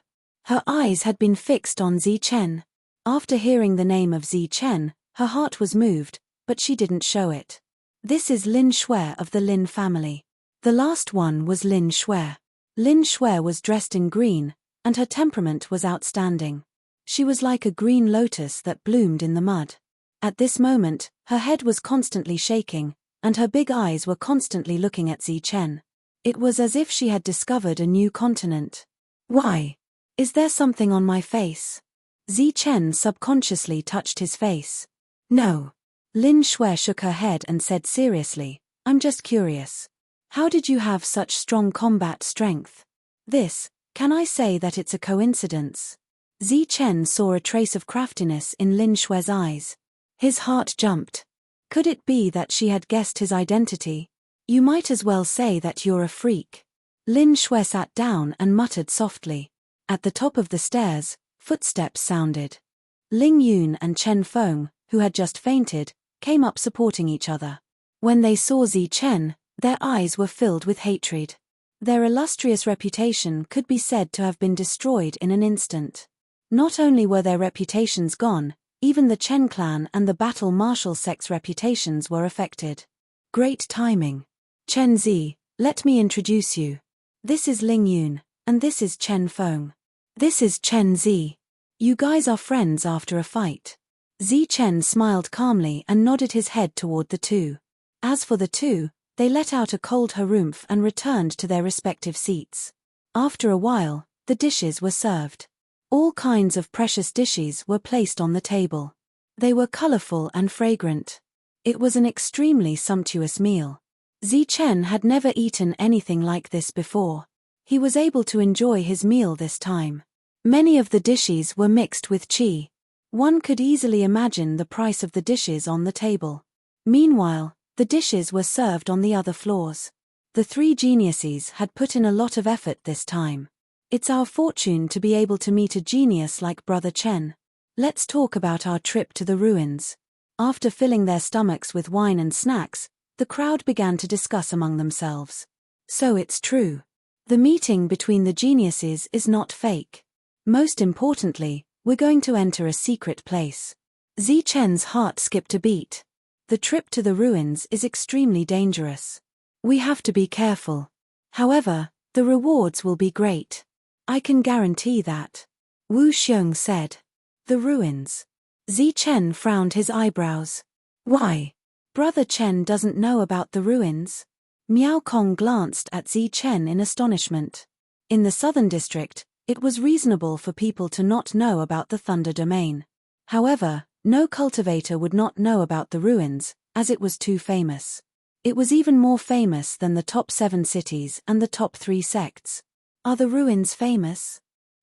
A: Her eyes had been fixed on Zi Chen. After hearing the name of Zi Chen, her heart was moved, but she didn't show it. This is Lin Shui of the Lin family. The last one was Lin Shui. Lin Shui was dressed in green, and her temperament was outstanding. She was like a green lotus that bloomed in the mud. At this moment, her head was constantly shaking, and her big eyes were constantly looking at Zi Chen. It was as if she had discovered a new continent. Why? Is there something on my face? Zi Chen subconsciously touched his face. No. Lin Shui shook her head and said seriously, I'm just curious. How did you have such strong combat strength? Can I say that it's a coincidence? Zi Chen saw a trace of craftiness in Lin Shui's eyes. His heart jumped. Could it be that she had guessed his identity? You might as well say that you're a freak. Lin Shui sat down and muttered softly. At the top of the stairs, footsteps sounded. Ling Yun and Chen Feng, who had just fainted, came up supporting each other. When they saw Zi Chen, their eyes were filled with hatred. Their illustrious reputation could be said to have been destroyed in an instant. Not only were their reputations gone, even the Chen clan and the battle martial sect's reputations were affected. Great timing. Chen Zi, let me introduce you. This is Ling Yun, and this is Chen Feng. This is Chen Zi. You guys are friends after a fight. Zi Chen smiled calmly and nodded his head toward the two. As for the two, they let out a cold harumph and returned to their respective seats. After a while, the dishes were served. All kinds of precious dishes were placed on the table. They were colorful and fragrant. It was an extremely sumptuous meal. Zi Chen had never eaten anything like this before. He was able to enjoy his meal this time. Many of the dishes were mixed with qi. One could easily imagine the price of the dishes on the table. Meanwhile, the dishes were served on the other floors. The three geniuses had put in a lot of effort this time. It's our fortune to be able to meet a genius like Brother Chen. Let's talk about our trip to the ruins. After filling their stomachs with wine and snacks, the crowd began to discuss among themselves. So it's true. The meeting between the geniuses is not fake. Most importantly, we're going to enter a secret place. Zi Chen's heart skipped a beat. The trip to the ruins is extremely dangerous. We have to be careful. However, the rewards will be great. I can guarantee that. Wu Xiong said. The ruins. Zi Chen frowned his eyebrows. Why? Brother Chen doesn't know about the ruins? Miao Kong glanced at Zi Chen in astonishment. In the southern district, it was reasonable for people to not know about the Thunder Domain. However, no cultivator would not know about the ruins, as it was too famous. It was even more famous than the top 7 cities and the top 3 sects. Are the ruins famous?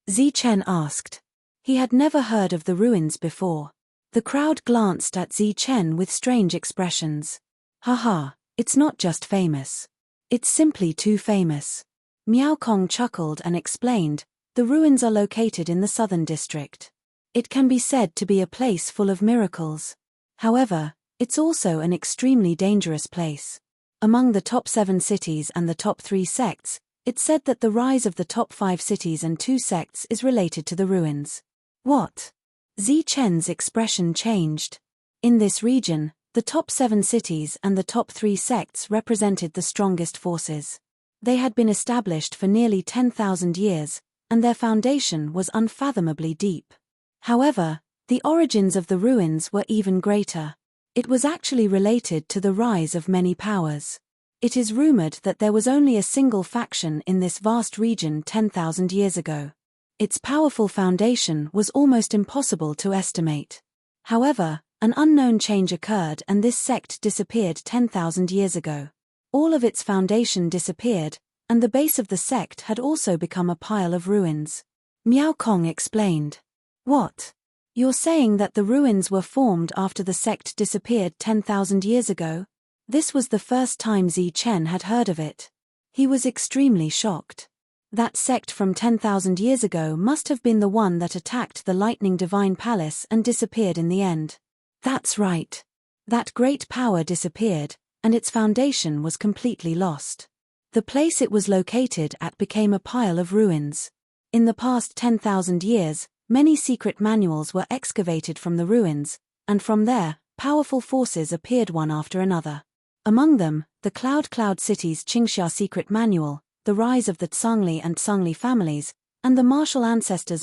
A: Zi Chen asked. He had never heard of the ruins before. The crowd glanced at Zi Chen with strange expressions. Haha, it's not just famous. It's simply too famous. Miao Kong chuckled and explained, the ruins are located in the southern district. It can be said to be a place full of miracles. However, it's also an extremely dangerous place. Among the top 7 cities and the top 3 sects, it's said that the rise of the top 5 cities and 2 sects is related to the ruins. What? Zi Chen's expression changed. In this region, the top 7 cities and the top 3 sects represented the strongest forces. They had been established for nearly 10,000 years, and their foundation was unfathomably deep. However, the origins of the ruins were even greater. It was actually related to the rise of many powers. It is rumored that there was only a single faction in this vast region 10,000 years ago. Its powerful foundation was almost impossible to estimate. However, an unknown change occurred and this sect disappeared 10,000 years ago. All of its foundation disappeared, and the base of the sect had also become a pile of ruins. Miao Kong explained. What? You're saying that the ruins were formed after the sect disappeared 10,000 years ago? This was the first time Zichen had heard of it. He was extremely shocked. That sect from 10,000 years ago must have been the one that attacked the Lightning Divine Palace and disappeared in the end. That's right. That great power disappeared, and its foundation was completely lost. The place it was located at became a pile of ruins. In the past 10,000 years, many secret manuals were excavated from the ruins, and from there, powerful forces appeared one after another. Among them, the Cloud City's Qingxia secret manual, the rise of the Tsangli and Tsangli families, and the martial ancestor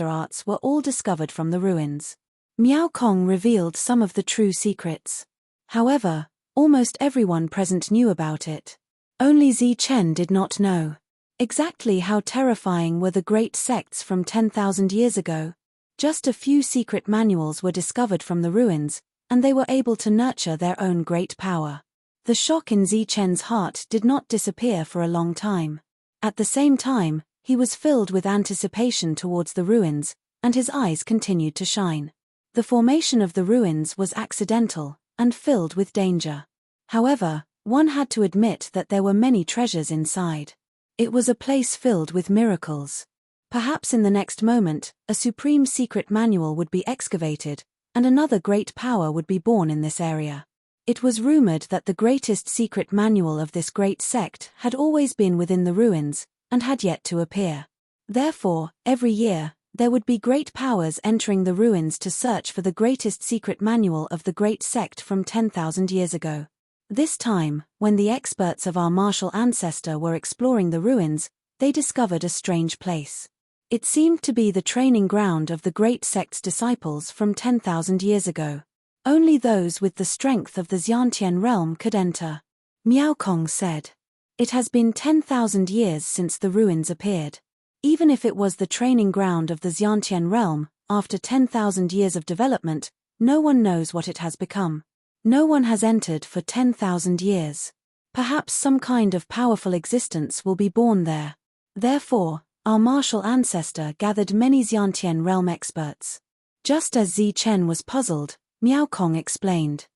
A: arts were all discovered from the ruins. Miao Kong revealed some of the true secrets. However, almost everyone present knew about it. Only Zichen did not know. Exactly how terrifying were the great sects from 10,000 years ago? Just a few secret manuals were discovered from the ruins, and they were able to nurture their own great power. The shock in Zichen's heart did not disappear for a long time. At the same time, he was filled with anticipation towards the ruins, and his eyes continued to shine. The formation of the ruins was accidental, and filled with danger. However, one had to admit that there were many treasures inside. It was a place filled with miracles. Perhaps in the next moment, a supreme secret manual would be excavated, and another great power would be born in this area. It was rumored that the greatest secret manual of this great sect had always been within the ruins, and had yet to appear. Therefore, every year, there would be great powers entering the ruins to search for the greatest secret manual of the great sect from 10,000 years ago. This time, when the experts of our martial ancestor were exploring the ruins, they discovered a strange place. It seemed to be the training ground of the great sect's disciples from 10,000 years ago. Only those with the strength of the Xiantian realm could enter. Miao Kong said. It has been 10,000 years since the ruins appeared. Even if it was the training ground of the Xiantian realm, after 10,000 years of development, no one knows what it has become. No one has entered for 10,000 years. Perhaps some kind of powerful existence will be born there. Therefore, our martial ancestor gathered many Xiantian realm experts. Just as Zichen was puzzled, Miao Kong explained.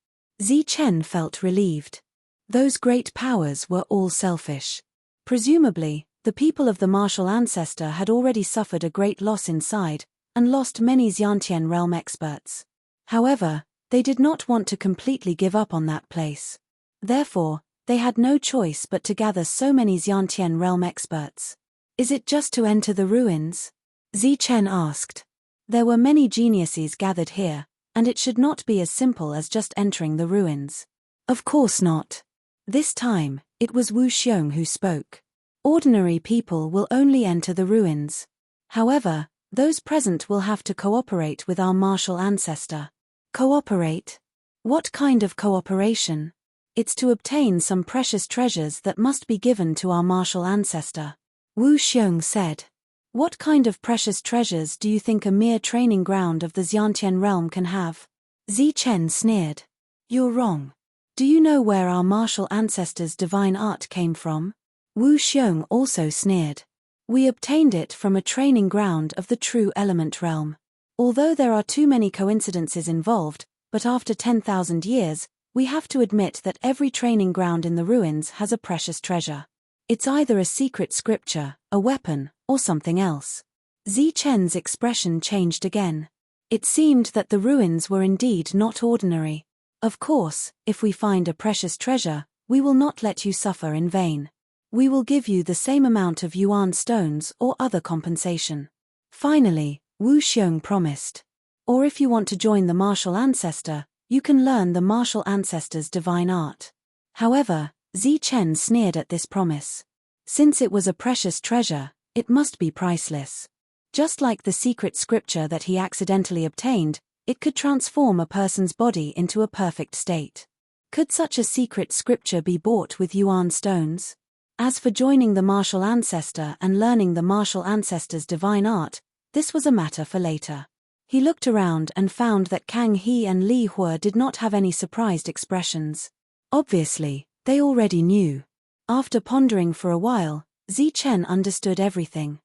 A: Zichen felt relieved. Those great powers were all selfish. Presumably, the people of the martial ancestor had already suffered a great loss inside, and lost many Xiantian realm experts. However, they did not want to completely give up on that place. Therefore, they had no choice but to gather so many Xiantian realm experts. Is it just to enter the ruins? Zichen asked. There were many geniuses gathered here, and it should not be as simple as just entering the ruins. Of course not. This time, it was Wu Xiong who spoke. Ordinary people will only enter the ruins. However, those present will have to cooperate with our martial ancestor. Cooperate? What kind of cooperation? It's to obtain some precious treasures that must be given to our martial ancestor. Wu Xiong said. What kind of precious treasures do you think a mere training ground of the Xiantian realm can have? Zichen sneered. You're wrong. Do you know where our martial ancestor's divine art came from? Wu Xiong also sneered. We obtained it from a training ground of the true element realm. Although there are too many coincidences involved, but after 10,000 years, we have to admit that every training ground in the ruins has a precious treasure. It's either a secret scripture, a weapon, or something else. Zichen's expression changed again. It seemed that the ruins were indeed not ordinary. Of course, if we find a precious treasure, we will not let you suffer in vain. We will give you the same amount of yuan stones or other compensation. Finally, Wu Xiong promised. Or if you want to join the martial ancestor, you can learn the martial ancestor's divine art. However, Zichen sneered at this promise. Since it was a precious treasure, it must be priceless. Just like the secret scripture that he accidentally obtained, it could transform a person's body into a perfect state. Could such a secret scripture be bought with yuan stones? As for joining the martial ancestor and learning the martial ancestor's divine art, this was a matter for later. He looked around and found that Kang He and Li Hua did not have any surprised expressions. Obviously, they already knew. After pondering for a while, Zichen understood everything.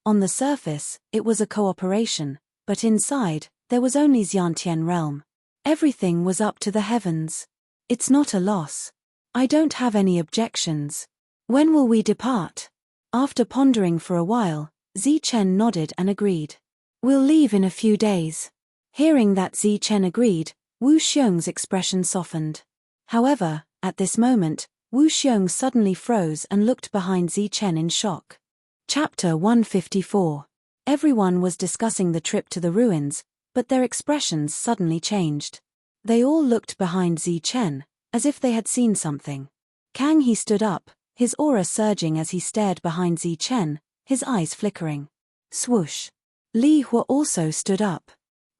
A: On the surface, it was a cooperation, but inside, there was only Xiantian realm. Everything was up to the heavens. It's not a loss. I don't have any objections. When will we depart? After pondering for a while, Zichen nodded and agreed. We'll leave in a few days. Hearing that Zichen agreed, Wu Xiong's expression softened. However, at this moment, Wu Xiong suddenly froze and looked behind Zichen in shock. Chapter 154. Everyone was discussing the trip to the ruins, but their expressions suddenly changed. They all looked behind Zichen, as if they had seen something. Kang He stood up, his aura surging as he stared behind Zichen, his eyes flickering. Swoosh. Li Hua also stood up.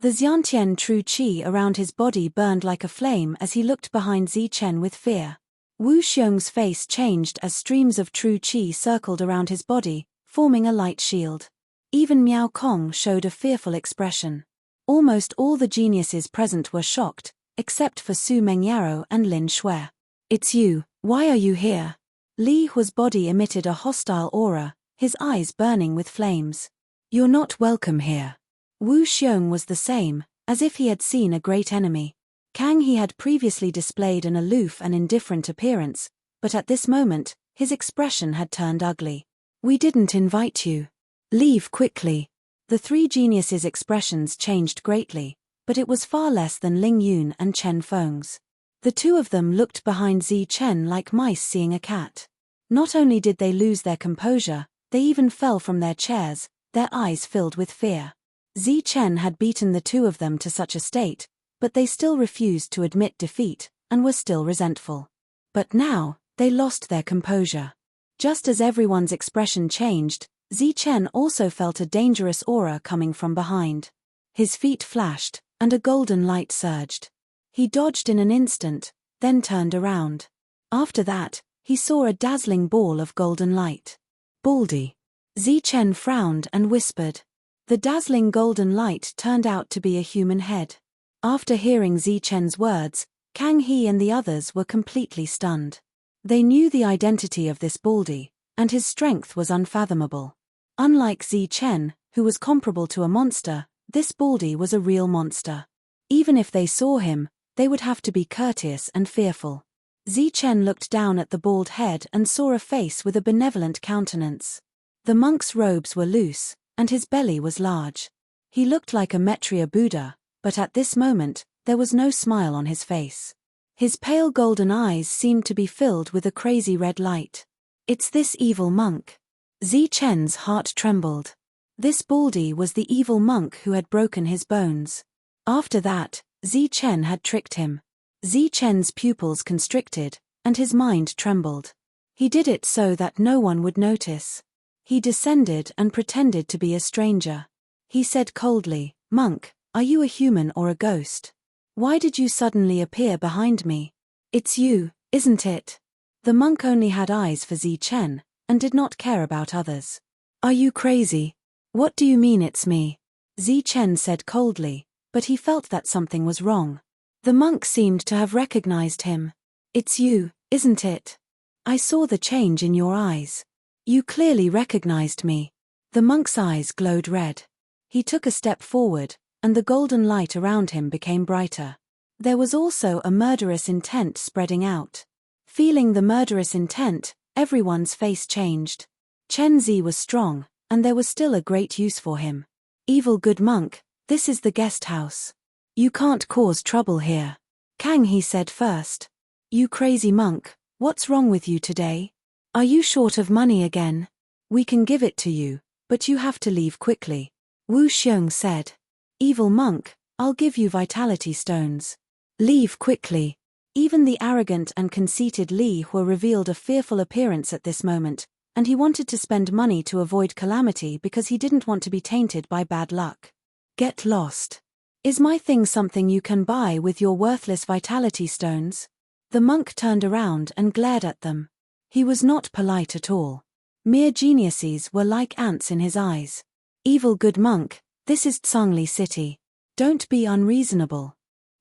A: The Xiantian true qi around his body burned like a flame as he looked behind Zichen with fear. Wu Xiong's face changed as streams of true qi circled around his body, forming a light shield. Even Miao Kong showed a fearful expression. Almost all the geniuses present were shocked, except for Su Mengyaro and Lin Shui. It's you, why are you here? Li Hua's body emitted a hostile aura, his eyes burning with flames. You're not welcome here. Wu Xiong was the same, as if he had seen a great enemy. Kang He had previously displayed an aloof and indifferent appearance, but at this moment, his expression had turned ugly. We didn't invite you. Leave quickly. The three geniuses' expressions changed greatly, but it was far less than Ling Yun and Chen Feng's. The two of them looked behind Zichen like mice seeing a cat. Not only did they lose their composure, they even fell from their chairs, their eyes filled with fear. Zichen had beaten the two of them to such a state, but they still refused to admit defeat, and were still resentful. But now, they lost their composure. Just as everyone's expression changed, Zichen also felt a dangerous aura coming from behind. His feet flashed, and a golden light surged. He dodged in an instant, then turned around. After that, he saw a dazzling ball of golden light. Baldy. Zichen frowned and whispered. The dazzling golden light turned out to be a human head. After hearing Zichen's words, Kang He and the others were completely stunned. They knew the identity of this Baldy, and his strength was unfathomable. Unlike Zichen, who was comparable to a monster, this Baldy was a real monster. Even if they saw him, they would have to be courteous and fearful. Zichen looked down at the bald head and saw a face with a benevolent countenance. The monk's robes were loose, and his belly was large. He looked like a Maitreya Buddha, but at this moment, there was no smile on his face. His pale golden eyes seemed to be filled with a crazy red light. It's this evil monk. Zichen's heart trembled. This Baldy was the evil monk who had broken his bones. After that, Zichen had tricked him. Zichen's pupils constricted, and his mind trembled. He did it so that no one would notice. He descended and pretended to be a stranger. He said coldly, "Monk, are you a human or a ghost? Why did you suddenly appear behind me? It's you, isn't it?" The monk only had eyes for Zichen, and did not care about others. "Are you crazy? What do you mean it's me?" Zichen said coldly, but he felt that something was wrong. The monk seemed to have recognized him. "It's you, isn't it? I saw the change in your eyes. You clearly recognized me." The monk's eyes glowed red. He took a step forward, and the golden light around him became brighter. There was also a murderous intent spreading out. Feeling the murderous intent, everyone's face changed. Chen Zi was strong, and there was still a great use for him. "Evil good monk, this is the guest house. You can't cause trouble here." Kang He said first. "You crazy monk, what's wrong with you today? Are you short of money again? We can give it to you, but you have to leave quickly." Wu Xiong said. "Evil monk, I'll give you vitality stones. Leave quickly." Even the arrogant and conceited Li Hua revealed a fearful appearance at this moment, and he wanted to spend money to avoid calamity because he didn't want to be tainted by bad luck. "Get lost. Is my thing something you can buy with your worthless vitality stones?" The monk turned around and glared at them. He was not polite at all. Mere geniuses were like ants in his eyes. "Evil good monk, this is Tsangli City. Don't be unreasonable."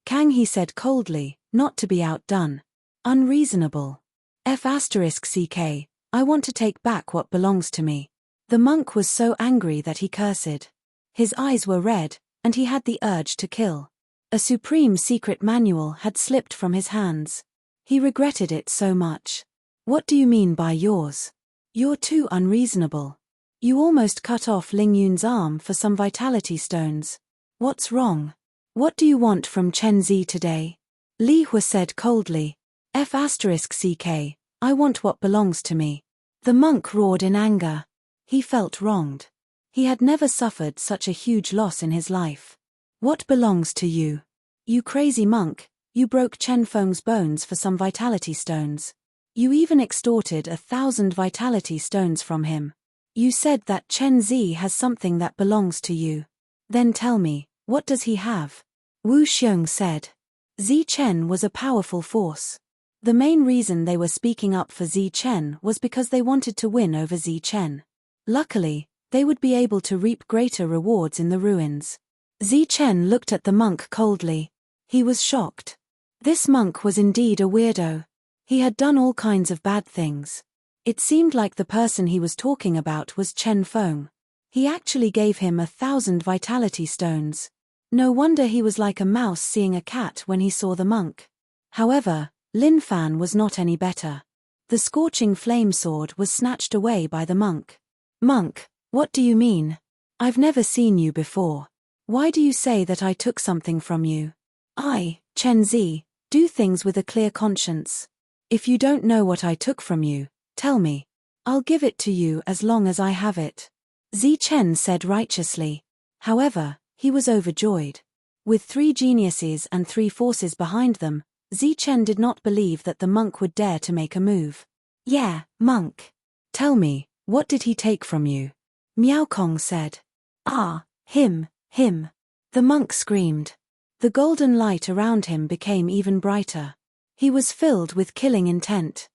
A: Kang He said coldly, not to be outdone. Unreasonable. *CK, I want to take back what belongs to me. The monk was so angry that he cursed. His eyes were red, and he had the urge to kill. A supreme secret manual had slipped from his hands. He regretted it so much. What do you mean by yours? You're too unreasonable. You almost cut off Ling Yun's arm for some vitality stones. What's wrong? What do you want from Chen Zi today? Li Hua said coldly. *CK, I want what belongs to me. The monk roared in anger. He felt wronged. He had never suffered such a huge loss in his life. What belongs to you? You crazy monk, you broke Chen Feng's bones for some vitality stones. You even extorted 1,000 vitality stones from him. You said that Chen Zi has something that belongs to you. Then tell me, what does he have? Wu Xiong said. Zi Chen was a powerful force. The main reason they were speaking up for Zi Chen was because they wanted to win over Zi Chen. Luckily, they would be able to reap greater rewards in the ruins. Zi Chen looked at the monk coldly. He was shocked. This monk was indeed a weirdo. He had done all kinds of bad things. It seemed like the person he was talking about was Chen Feng. He actually gave him 1,000 vitality stones. No wonder he was like a mouse seeing a cat when he saw the monk. However, Lin Fan was not any better. The scorching flame sword was snatched away by the monk. Monk, what do you mean? I've never seen you before. Why do you say that I took something from you? I, Chen Zi, do things with a clear conscience. If you don't know what I took from you, tell me. I'll give it to you as long as I have it. Zi Chen said righteously. However, he was overjoyed. With 3 geniuses and 3 forces behind them, Zi Chen did not believe that the monk would dare to make a move. Yeah, monk. Tell me, what did he take from you? Miao Kong said. Ah, him. The monk screamed. The golden light around him became even brighter. He was filled with killing intent.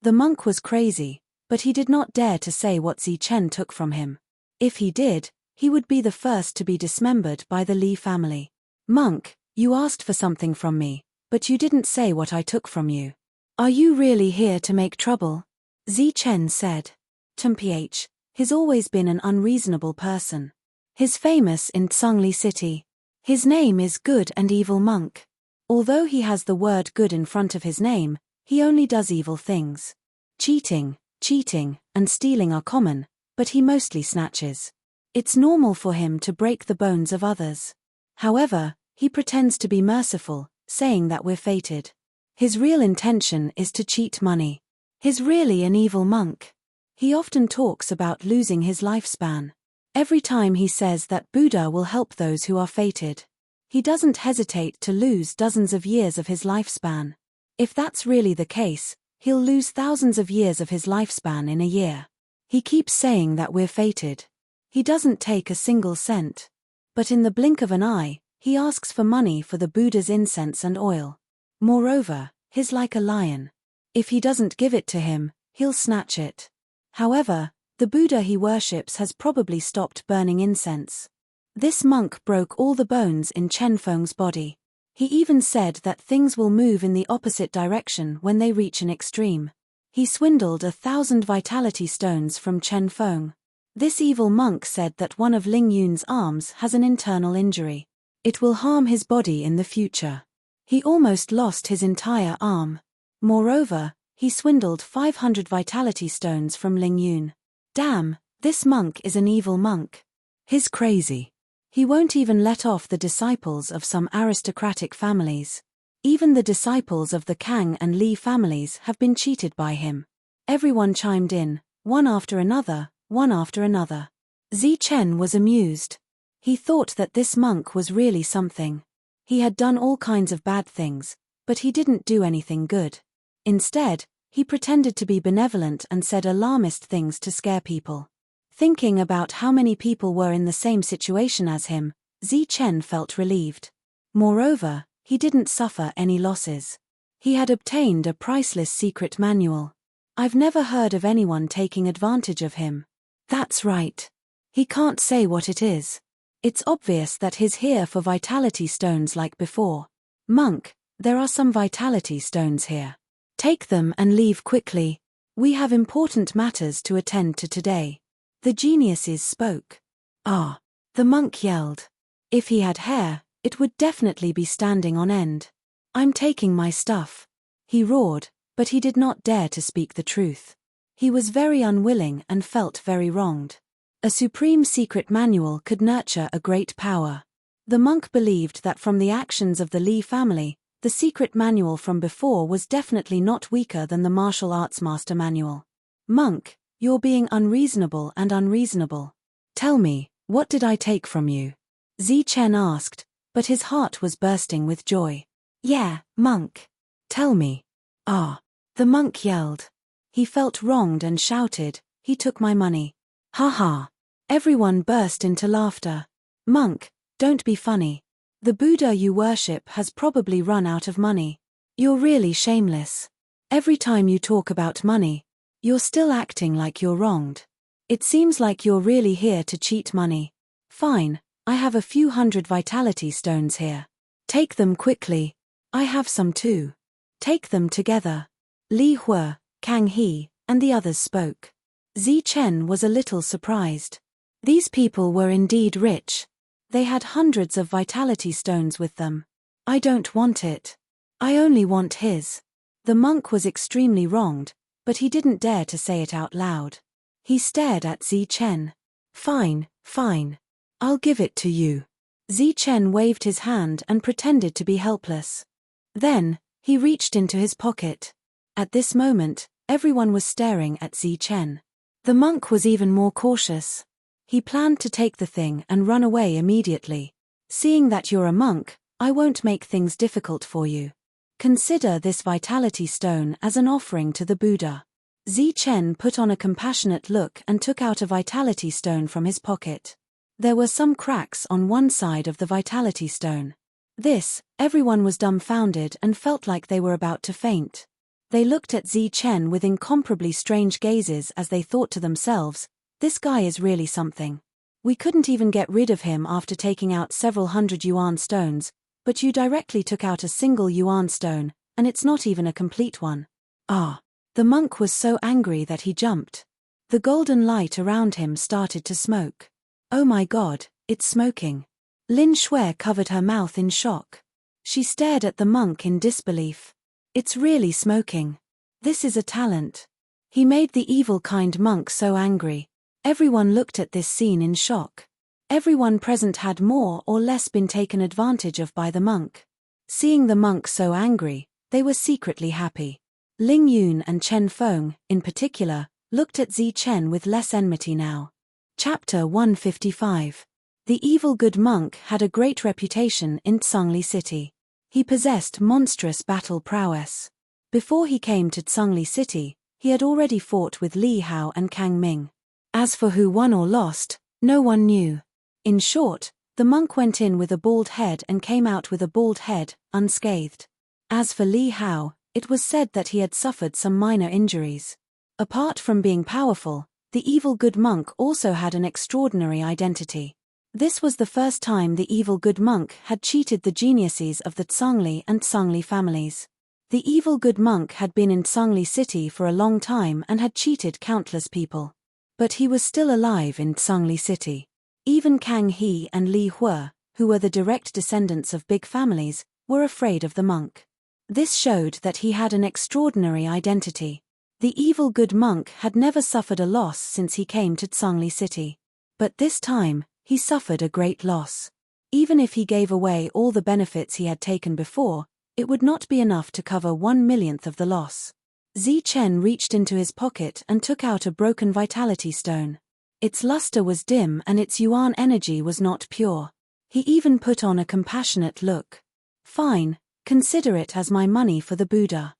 A: The monk was crazy, but he did not dare to say what Zi Chen took from him. If he did, he would be the first to be dismembered by the Li family. Monk, you asked for something from me, but you didn't say what I took from you. Are you really here to make trouble? Zi Chen said. Mph, he's always been an unreasonable person. He's famous in Tsangli City. His name is Good and Evil Monk. Although he has the word good in front of his name, he only does evil things. Cheating, and stealing are common, but he mostly snatches. It's normal for him to break the bones of others. However, he pretends to be merciful, saying that we're fated. His real intention is to cheat money. He's really an evil monk. He often talks about losing his lifespan. Every time he says that Buddha will help those who are fated. He doesn't hesitate to lose dozens of years of his lifespan. If that's really the case, he'll lose thousands of years of his lifespan in a year. He keeps saying that we're fated. He doesn't take a single cent. But in the blink of an eye, he asks for money for the Buddha's incense and oil. Moreover, he's like a lion. If he doesn't give it to him, he'll snatch it. However, the Buddha he worships has probably stopped burning incense. This monk broke all the bones in Chen Feng's body. He even said that things will move in the opposite direction when they reach an extreme. He swindled 1,000 vitality stones from Chen Feng. This evil monk said that one of Ling Yun's arms has an internal injury. It will harm his body in the future. He almost lost his entire arm. Moreover, he swindled 500 vitality stones from Ling Yun. Damn, this monk is an evil monk. He's crazy. He won't even let off the disciples of some aristocratic families. Even the disciples of the Kang and Li families have been cheated by him. Everyone chimed in, one after another. Zi Chen was amused. He thought that this monk was really something. He had done all kinds of bad things, but he didn't do anything good. Instead, he pretended to be benevolent and said alarmist things to scare people. Thinking about how many people were in the same situation as him, Zi Chen felt relieved. Moreover, he didn't suffer any losses. He had obtained a priceless secret manual. I've never heard of anyone taking advantage of him. That's right. He can't say what it is. It's obvious that he's here for vitality stones like before. Monk, there are some vitality stones here. Take them and leave quickly. We have important matters to attend to today. The geniuses spoke. Ah! The monk yelled. If he had hair, it would definitely be standing on end. I'm taking my stuff. He roared, but he did not dare to speak the truth. He was very unwilling and felt very wronged. A supreme secret manual could nurture a great power. The monk believed that from the actions of the Li family, the secret manual from before was definitely not weaker than the martial arts master manual. Monk, you're being unreasonable and unreasonable. Tell me, what did I take from you? Chen asked, but his heart was bursting with joy. Yeah, monk. Tell me. Ah! The monk yelled. He felt wronged and shouted, he took my money. Ha ha! Everyone burst into laughter. Monk, don't be funny. The Buddha you worship has probably run out of money. You're really shameless. Every time you talk about money, you're still acting like you're wronged. It seems like you're really here to cheat money. Fine, I have a few hundred vitality stones here. Take them quickly. I have some too. Take them together. Li Hua, Kang He, and the others spoke. Chen was a little surprised. These people were indeed rich. They had hundreds of vitality stones with them. I don't want it. I only want his. The monk was extremely wronged, but he didn't dare to say it out loud. He stared at Chen. Fine, fine. I'll give it to you. Chen waved his hand and pretended to be helpless. Then, he reached into his pocket. At this moment, everyone was staring at Chen. The monk was even more cautious. He planned to take the thing and run away immediately. Seeing that you're a monk, I won't make things difficult for you. Consider this vitality stone as an offering to the Buddha. Chen put on a compassionate look and took out a vitality stone from his pocket. There were some cracks on one side of the vitality stone. Everyone was dumbfounded and felt like they were about to faint. They looked at Chen with incomparably strange gazes as they thought to themselves, this guy is really something. We couldn't even get rid of him after taking out several hundred yuan stones, but you directly took out a single yuan stone, and it's not even a complete one. Ah! The monk was so angry that he jumped. The golden light around him started to smoke. Oh my God, it's smoking. Lin Shui covered her mouth in shock. She stared at the monk in disbelief. It's really smoking. This is a talent. He made the evil kind monk so angry. Everyone looked at this scene in shock. Everyone present had more or less been taken advantage of by the monk. Seeing the monk so angry, they were secretly happy. Ling Yun and Chen Feng, in particular, looked at Chen with less enmity now. Chapter 155. The evil good monk had a great reputation in Tsangli City. He possessed monstrous battle prowess. Before he came to Tsangli City, he had already fought with Li Hao and Kang Ming. As for who won or lost, no one knew. In short, the monk went in with a bald head and came out with a bald head, unscathed. As for Li Hao, it was said that he had suffered some minor injuries. Apart from being powerful, the evil good monk also had an extraordinary identity. This was the first time the evil good monk had cheated the geniuses of the Tsangli and Tsangli families. The evil good monk had been in Tsangli City for a long time and had cheated countless people. But he was still alive in Tsangli City. Even Kang He and Li Hua, who were the direct descendants of big families, were afraid of the monk. This showed that he had an extraordinary identity. The evil good monk had never suffered a loss since he came to Tsangli City. But this time, he suffered a great loss. Even if he gave away all the benefits he had taken before, it would not be enough to cover 1/1,000,000th of the loss. Chen reached into his pocket and took out a broken vitality stone. Its luster was dim and its yuan energy was not pure. He even put on a compassionate look. Fine, consider it as my money for the Buddha.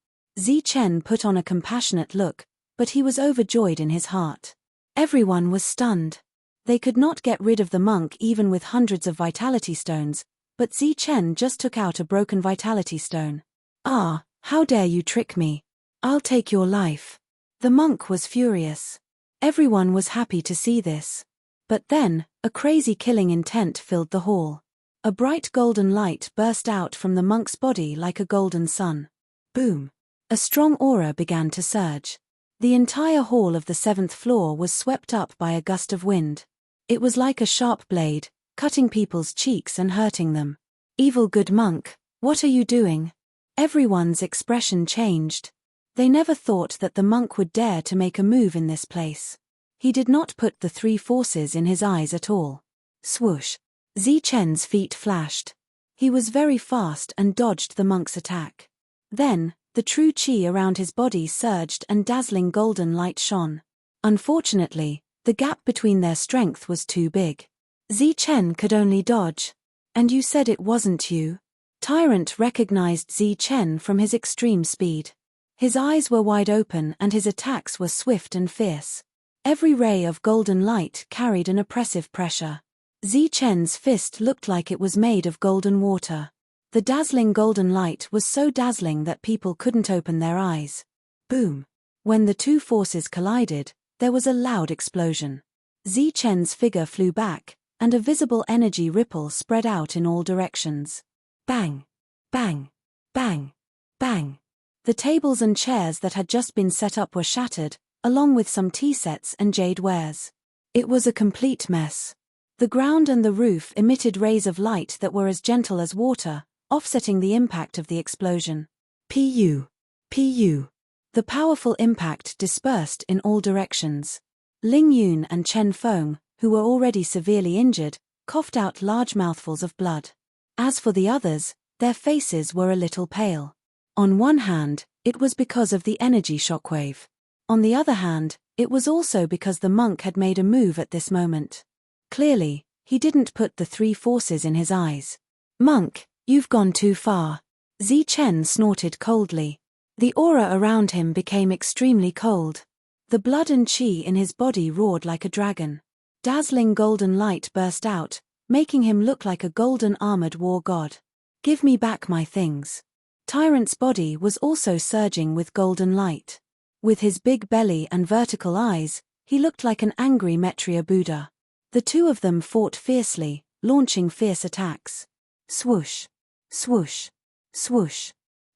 A: Chen put on a compassionate look, but he was overjoyed in his heart. Everyone was stunned. They could not get rid of the monk even with hundreds of vitality stones, but Chen just took out a broken vitality stone. Ah, how dare you trick me? I'll take your life. The monk was furious. Everyone was happy to see this. But then, a crazy killing intent filled the hall. A bright golden light burst out from the monk's body like a golden sun. Boom! A strong aura began to surge. The entire hall of the 7th floor was swept up by a gust of wind. It was like a sharp blade, cutting people's cheeks and hurting them. Evil good monk, what are you doing? Everyone's expression changed. They never thought that the monk would dare to make a move in this place. He did not put the 3 forces in his eyes at all. Swoosh. Zichen's feet flashed. He was very fast and dodged the monk's attack. Then, the true chi around his body surged and dazzling golden light shone. Unfortunately, the gap between their strength was too big. Zichen could only dodge. And you said it wasn't you? Tyrant recognized Zichen from his extreme speed. His eyes were wide open and his attacks were swift and fierce. Every ray of golden light carried an oppressive pressure. Zichen's fist looked like it was made of golden water. The dazzling golden light was so dazzling that people couldn't open their eyes. Boom! When the 2 forces collided, there was a loud explosion. Zichen's figure flew back, and a visible energy ripple spread out in all directions. Bang! Bang! Bang! Bang! The tables and chairs that had just been set up were shattered, along with some tea sets and jade wares. It was a complete mess. The ground and the roof emitted rays of light that were as gentle as water, offsetting the impact of the explosion. Pu! Pu! The powerful impact dispersed in all directions. Ling Yun and Chen Feng, who were already severely injured, coughed out large mouthfuls of blood. As for the others, their faces were a little pale. On one hand, it was because of the energy shockwave. On the other hand, it was also because the monk had made a move at this moment. Clearly, he didn't put the 3 forces in his eyes. Monk, you've gone too far. Zichen snorted coldly. The aura around him became extremely cold. The blood and qi in his body roared like a dragon. Dazzling golden light burst out, making him look like a golden armored war god. Give me back my things. Tyrant's body was also surging with golden light. With his big belly and vertical eyes, he looked like an angry Maitreya Buddha. The 2 of them fought fiercely, launching fierce attacks. Swoosh! Swoosh! Swoosh!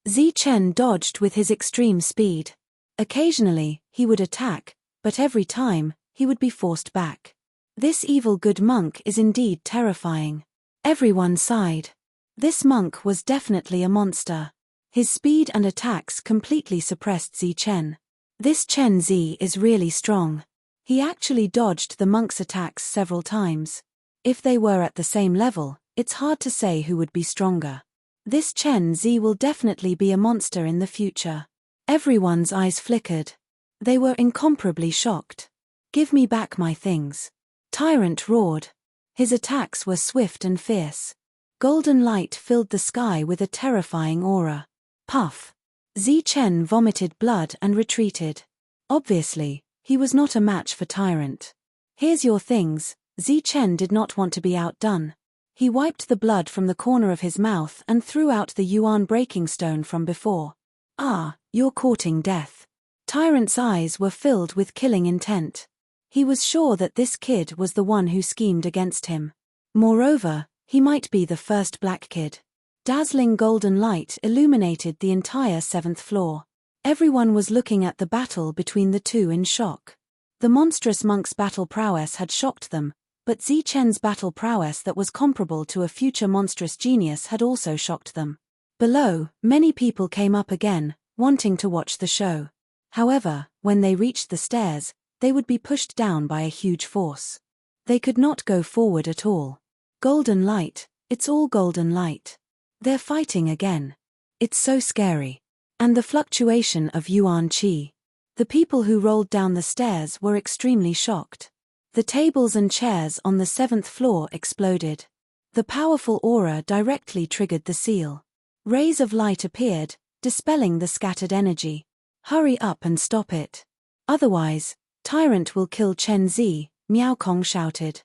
A: Zichen dodged with his extreme speed. Occasionally, he would attack, but every time, he would be forced back. This evil good monk is indeed terrifying. Everyone sighed. This monk was definitely a monster. His speed and attacks completely suppressed Zichen. This Chen Zi is really strong. He actually dodged the monk's attacks several times. If they were at the same level, it's hard to say who would be stronger. This Chen Zi will definitely be a monster in the future. Everyone's eyes flickered. They were incomparably shocked. Give me back my things. Tyrant roared. His attacks were swift and fierce. Golden light filled the sky with a terrifying aura. Puff! Zichen vomited blood and retreated. Obviously, he was not a match for Tyrant. Here's your things. Zichen did not want to be outdone. He wiped the blood from the corner of his mouth and threw out the yuan breaking stone from before. Ah, you're courting death. Tyrant's eyes were filled with killing intent. He was sure that this kid was the one who schemed against him. Moreover, he might be the first black kid. Dazzling golden light illuminated the entire 7th floor. Everyone was looking at the battle between the 2 in shock. The monstrous monk's battle prowess had shocked them, but Zichen's battle prowess that was comparable to a future monstrous genius had also shocked them. Below, many people came up again, wanting to watch the show. However, when they reached the stairs, they would be pushed down by a huge force. They could not go forward at all. Golden light, it's all golden light. They're fighting again. It's so scary. And the fluctuation of yuan qi. The people who rolled down the stairs were extremely shocked. The tables and chairs on the 7th floor exploded. The powerful aura directly triggered the seal. Rays of light appeared, dispelling the scattered energy. Hurry up and stop it. Otherwise, Tyrant will kill Chen Zi, Miao Kong shouted.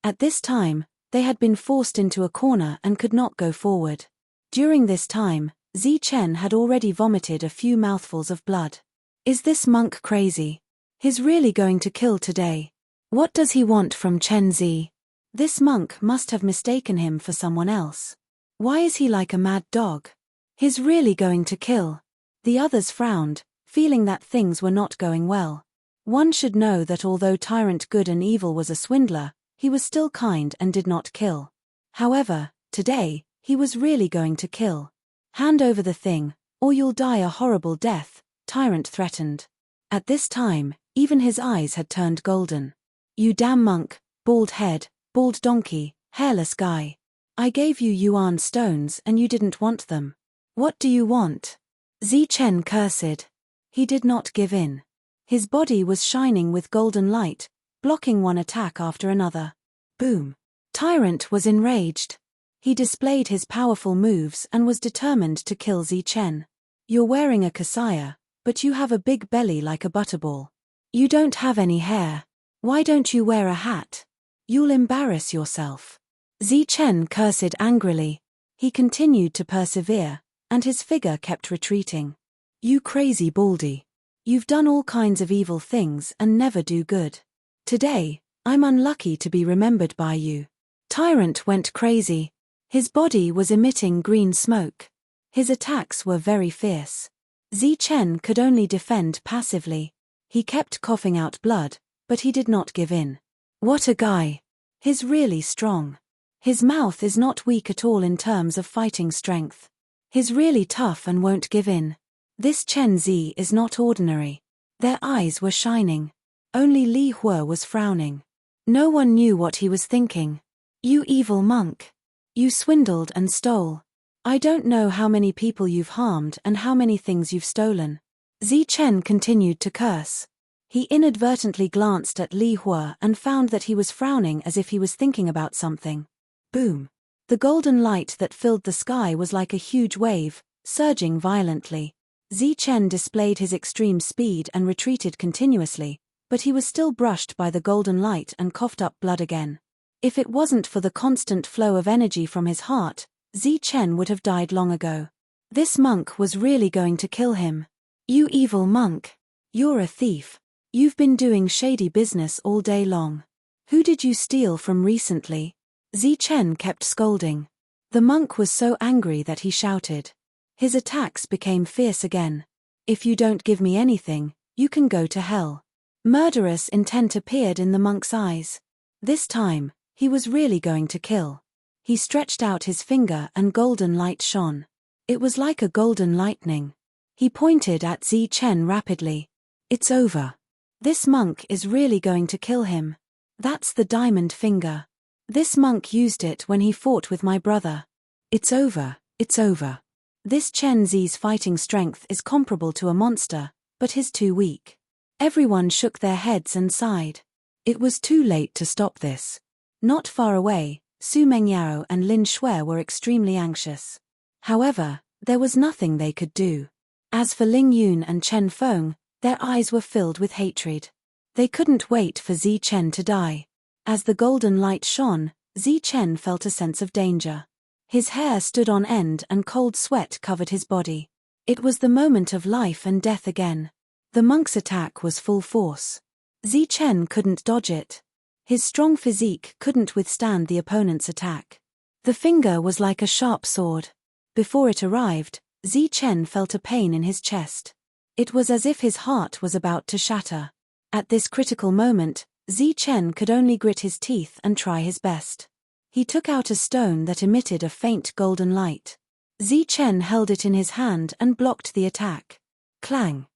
A: At this time, they had been forced into a corner and could not go forward. During this time, Zichen had already vomited a few mouthfuls of blood. Is this monk crazy? He's really going to kill today. What does he want from Chen Zi? This monk must have mistaken him for someone else. Why is he like a mad dog? He's really going to kill. The others frowned, feeling that things were not going well. One should know that although Tyrant Good and Evil was a swindler, he was still kind and did not kill. However, today, he was really going to kill. Hand over the thing, or you'll die a horrible death, Tyrant threatened. At this time, even his eyes had turned golden. You damn monk, bald head, bald donkey, hairless guy. I gave you yuan stones and you didn't want them. What do you want? Zichen cursed. He did not give in. His body was shining with golden light, blocking one attack after another. Boom. Tyrant was enraged. He displayed his powerful moves and was determined to kill Zichen. You're wearing a kasaya, but you have a big belly like a butterball. You don't have any hair. Why don't you wear a hat? You'll embarrass yourself. Zichen cursed angrily. He continued to persevere, and his figure kept retreating. You crazy baldy. You've done all kinds of evil things and never do good. Today, I'm unlucky to be remembered by you. Tyrant went crazy. His body was emitting green smoke. His attacks were very fierce. Zichen could only defend passively. He kept coughing out blood, but he did not give in. What a guy. He's really strong. His mouth is not weak at all in terms of fighting strength. He's really tough and won't give in. This Chen Zi is not ordinary. Their eyes were shining. Only Li Hua was frowning. No one knew what he was thinking. You evil monk. You swindled and stole. I don't know how many people you've harmed and how many things you've stolen. Zichen continued to curse. He inadvertently glanced at Li Hua and found that he was frowning as if he was thinking about something. Boom. The golden light that filled the sky was like a huge wave, surging violently. Zichen displayed his extreme speed and retreated continuously, but he was still brushed by the golden light and coughed up blood again. If it wasn't for the constant flow of energy from his heart, Zichen would have died long ago. This monk was really going to kill him. You evil monk. You're a thief. You've been doing shady business all day long. Who did you steal from recently? Zichen kept scolding. The monk was so angry that he shouted. His attacks became fierce again. If you don't give me anything, you can go to hell. Murderous intent appeared in the monk's eyes. This time, he was really going to kill. He stretched out his finger and golden light shone. It was like a golden lightning. He pointed at Zichen rapidly. It's over. This monk is really going to kill him. That's the diamond finger. This monk used it when he fought with my brother. It's over, it's over. This Chen Zi's fighting strength is comparable to a monster, but he's too weak. Everyone shook their heads and sighed. It was too late to stop this. Not far away, Su Mengyao and Lin Shui were extremely anxious. However, there was nothing they could do. As for Ling Yun and Chen Feng, their eyes were filled with hatred. They couldn't wait for Zichen to die. As the golden light shone, Zichen felt a sense of danger. His hair stood on end and cold sweat covered his body. It was the moment of life and death again. The monk's attack was full force. Zichen couldn't dodge it. His strong physique couldn't withstand the opponent's attack. The finger was like a sharp sword. Before it arrived, Zichen felt a pain in his chest. It was as if his heart was about to shatter. At this critical moment, Zichen could only grit his teeth and try his best. He took out a stone that emitted a faint golden light. Zichen held it in his hand and blocked the attack. Clang!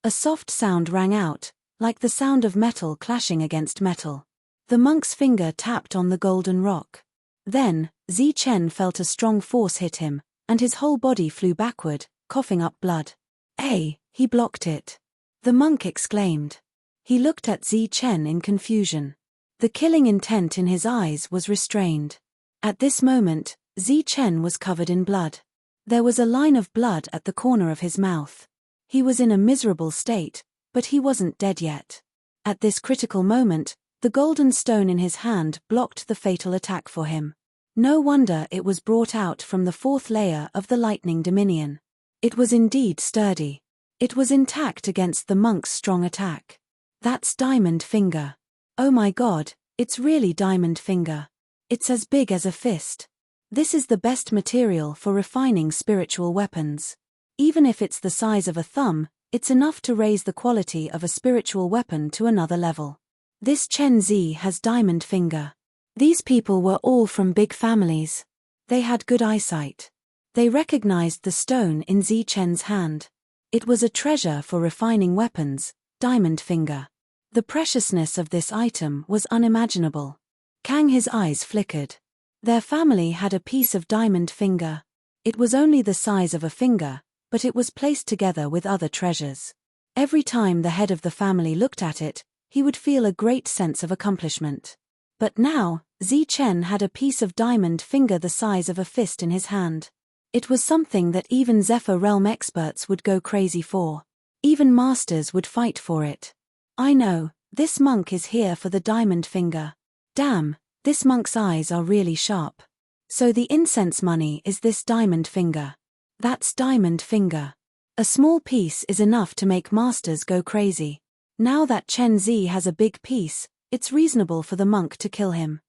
A: A soft sound rang out, like the sound of metal clashing against metal. The monk's finger tapped on the golden rock. Then, Zichen felt a strong force hit him, and his whole body flew backward, coughing up blood. He blocked it. The monk exclaimed. He looked at Zichen in confusion. The killing intent in his eyes was restrained. At this moment, Zichen was covered in blood. There was a line of blood at the corner of his mouth. He was in a miserable state, but he wasn't dead yet. At this critical moment, the golden stone in his hand blocked the fatal attack for him. No wonder it was brought out from the fourth layer of the lightning dominion. It was indeed sturdy. It was intact against the monk's strong attack. That's diamond finger. Oh my God, it's really diamond finger. It's as big as a fist. This is the best material for refining spiritual weapons. Even if it's the size of a thumb, it's enough to raise the quality of a spiritual weapon to another level. This Chen Zi has diamond finger. These people were all from big families. They had good eyesight. They recognized the stone in Zi Chen's hand. It was a treasure for refining weapons, diamond finger. The preciousness of this item was unimaginable. Kang, his eyes flickered. Their family had a piece of diamond finger. It was only the size of a finger, but it was placed together with other treasures. Every time the head of the family looked at it, he would feel a great sense of accomplishment. But now, Zi Chen had a piece of diamond finger the size of a fist in his hand. It was something that even Zephyr Realm experts would go crazy for. Even masters would fight for it. I know, this monk is here for the diamond finger. Damn, this monk's eyes are really sharp. So the incense money is this diamond finger. That's diamond finger. A small piece is enough to make masters go crazy. Now that Chen Zi has a big piece, it's reasonable for the monk to kill him.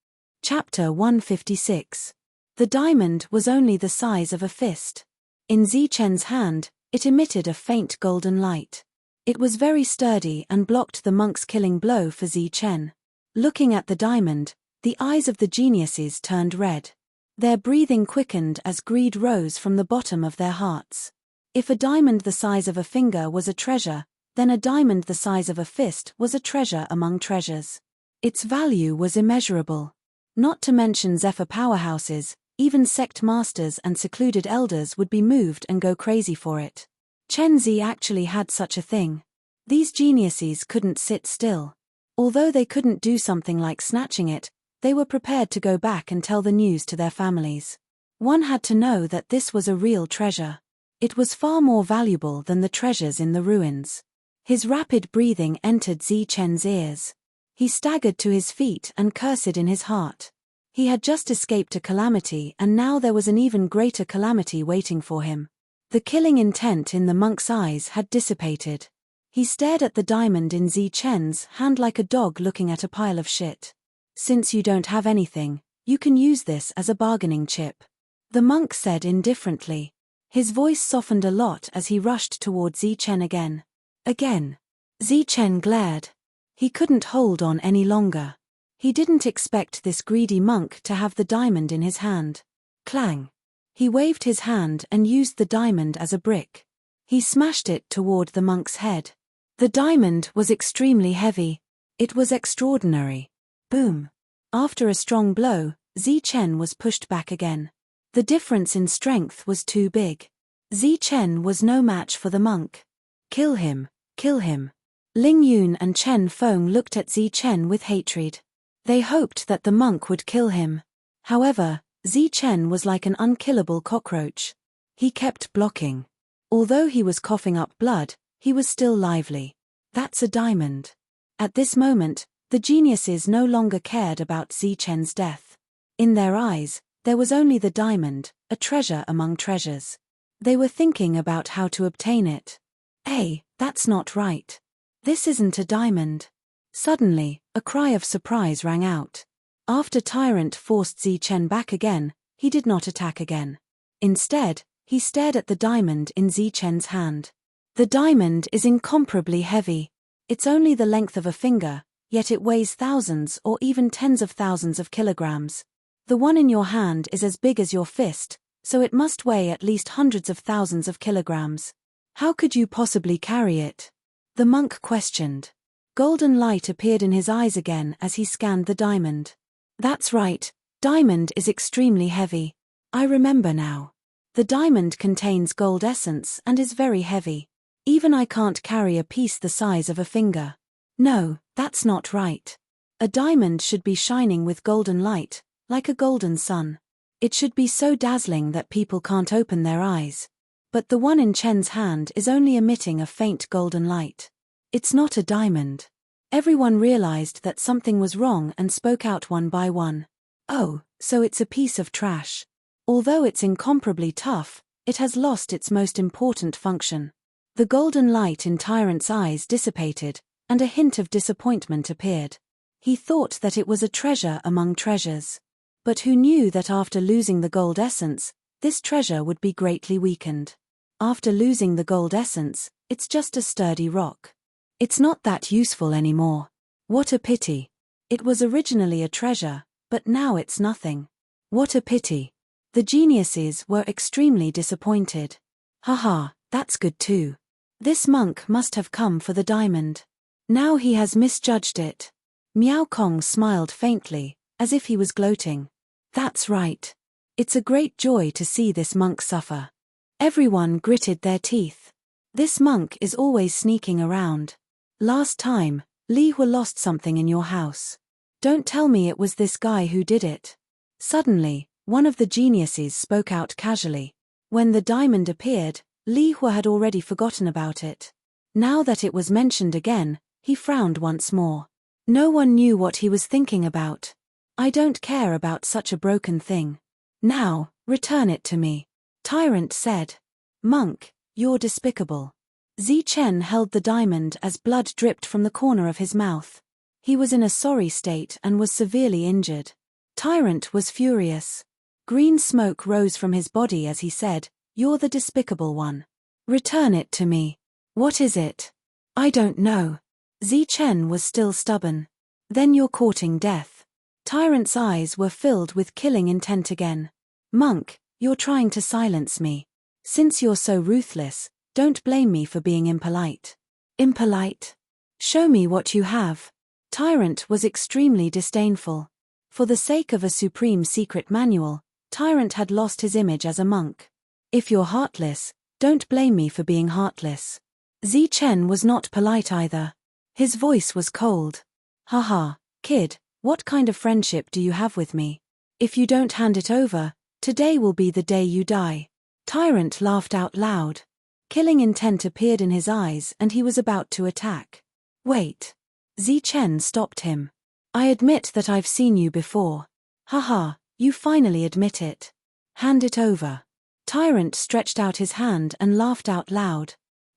A: Chapter 156. The diamond was only the size of a fist. In Zi Chen's hand, it emitted a faint golden light. It was very sturdy and blocked the monk's killing blow for Zi Chen. Looking at the diamond, the eyes of the geniuses turned red. Their breathing quickened as greed rose from the bottom of their hearts. If a diamond the size of a finger was a treasure, then a diamond the size of a fist was a treasure among treasures. Its value was immeasurable. Not to mention Zephyr powerhouses, even sect masters and secluded elders would be moved and go crazy for it. Chen Zi actually had such a thing. These geniuses couldn't sit still. Although they couldn't do something like snatching it, they were prepared to go back and tell the news to their families. One had to know that this was a real treasure. It was far more valuable than the treasures in the ruins. His rapid breathing entered Zi Chen's ears. He staggered to his feet and cursed in his heart. He had just escaped a calamity and now there was an even greater calamity waiting for him. The killing intent in the monk's eyes had dissipated. He stared at the diamond in Zi Chen's hand like a dog looking at a pile of shit. Since you don't have anything, you can use this as a bargaining chip. The monk said indifferently. His voice softened a lot as he rushed toward Zi Chen again. Again. Zi Chen glared. He couldn't hold on any longer. He didn't expect this greedy monk to have the diamond in his hand. Clang. He waved his hand and used the diamond as a brick. He smashed it toward the monk's head. The diamond was extremely heavy. It was extraordinary. Boom. After a strong blow, Zi Chen was pushed back again. The difference in strength was too big. Zi Chen was no match for the monk. Kill him, kill him. Ling Yun and Chen Feng looked at Zi Chen with hatred. They hoped that the monk would kill him. However, Zi Chen was like an unkillable cockroach. He kept blocking. Although he was coughing up blood, he was still lively. That's a diamond. At this moment, the geniuses no longer cared about Zi Chen's death. In their eyes, there was only the diamond, a treasure among treasures. They were thinking about how to obtain it. Hey, that's not right. This isn't a diamond. Suddenly, a cry of surprise rang out. After Tyrant forced Zi Chen back again, he did not attack again. Instead, he stared at the diamond in Zi Chen's hand. The diamond is incomparably heavy. It's only the length of a finger, yet it weighs thousands or even tens of thousands of kilograms. The one in your hand is as big as your fist, so it must weigh at least hundreds of thousands of kilograms. How could you possibly carry it? The monk questioned. Golden light appeared in his eyes again as he scanned the diamond. That's right, diamond is extremely heavy. I remember now. The diamond contains gold essence and is very heavy. Even I can't carry a piece the size of a finger. No, that's not right. A diamond should be shining with golden light, like a golden sun. It should be so dazzling that people can't open their eyes. But the one in Chen's hand is only emitting a faint golden light. It's not a diamond. Everyone realized that something was wrong and spoke out one by one. Oh, so it's a piece of trash. Although it's incomparably tough, it has lost its most important function. The golden light in Tyrant's eyes dissipated, and a hint of disappointment appeared. He thought that it was a treasure among treasures. But who knew that after losing the gold essence, this treasure would be greatly weakened? After losing the gold essence, it's just a sturdy rock. It's not that useful anymore. What a pity. It was originally a treasure, but now it's nothing. What a pity. The geniuses were extremely disappointed. Haha, that's good too. This monk must have come for the diamond. Now he has misjudged it. Miao Kong smiled faintly, as if he was gloating. That's right. It's a great joy to see this monk suffer. Everyone gritted their teeth. This monk is always sneaking around. Last time, Li Hua lost something in your house. Don't tell me it was this guy who did it. Suddenly, one of the geniuses spoke out casually. When the diamond appeared, Li Hua had already forgotten about it. Now that it was mentioned again, he frowned once more. No one knew what he was thinking about. I don't care about such a broken thing. Now, return it to me. Tyrant said. Monk, you're despicable. Chen held the diamond as blood dripped from the corner of his mouth. He was in a sorry state and was severely injured. Tyrant was furious. Green smoke rose from his body as he said, You're the despicable one. Return it to me. What is it? I don't know. Chen was still stubborn. Then you're courting death. Tyrant's eyes were filled with killing intent again. Monk, you're trying to silence me. Since you're so ruthless, don't blame me for being impolite. Impolite? Show me what you have. Tyrant was extremely disdainful. For the sake of a supreme secret manual, Tyrant had lost his image as a monk. If you're heartless, don't blame me for being heartless. Chen was not polite either. His voice was cold. Haha, kid, what kind of friendship do you have with me? If you don't hand it over, today will be the day you die. Tyrant laughed out loud. Killing intent appeared in his eyes and he was about to attack. Wait. Chen stopped him. I admit that I've seen you before. Haha, you finally admit it. Hand it over. Tyrant stretched out his hand and laughed out loud.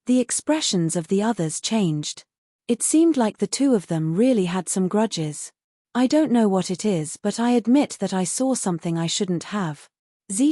A: The expressions of the others changed. It seemed like the two of them really had some grudges. I don't know what it is, but I admit that I saw something I shouldn't have.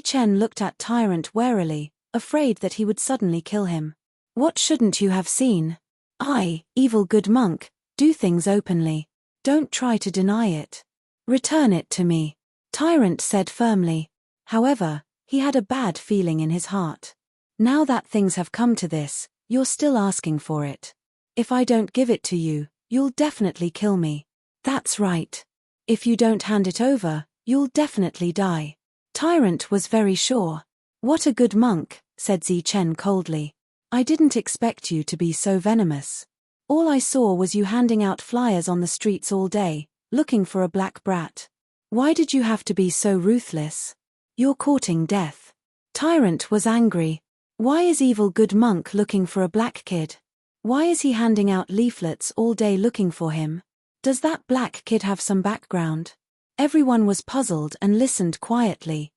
A: Chen looked at Tyrant warily, afraid that he would suddenly kill him. What shouldn't you have seen? I, evil good monk, do things openly. Don't try to deny it. Return it to me. Tyrant said firmly. However, he had a bad feeling in his heart. Now that things have come to this, you're still asking for it. If I don't give it to you, you'll definitely kill me. That's right. If you don't hand it over, you'll definitely die. Tyrant was very sure. What a good monk, said Chen coldly. I didn't expect you to be so venomous. All I saw was you handing out flyers on the streets all day, looking for a black brat. Why did you have to be so ruthless? You're courting death. Tyrant was angry. Why is evil good monk looking for a black kid? Why is he handing out leaflets all day looking for him? Does that black kid have some background? Everyone was puzzled and listened quietly.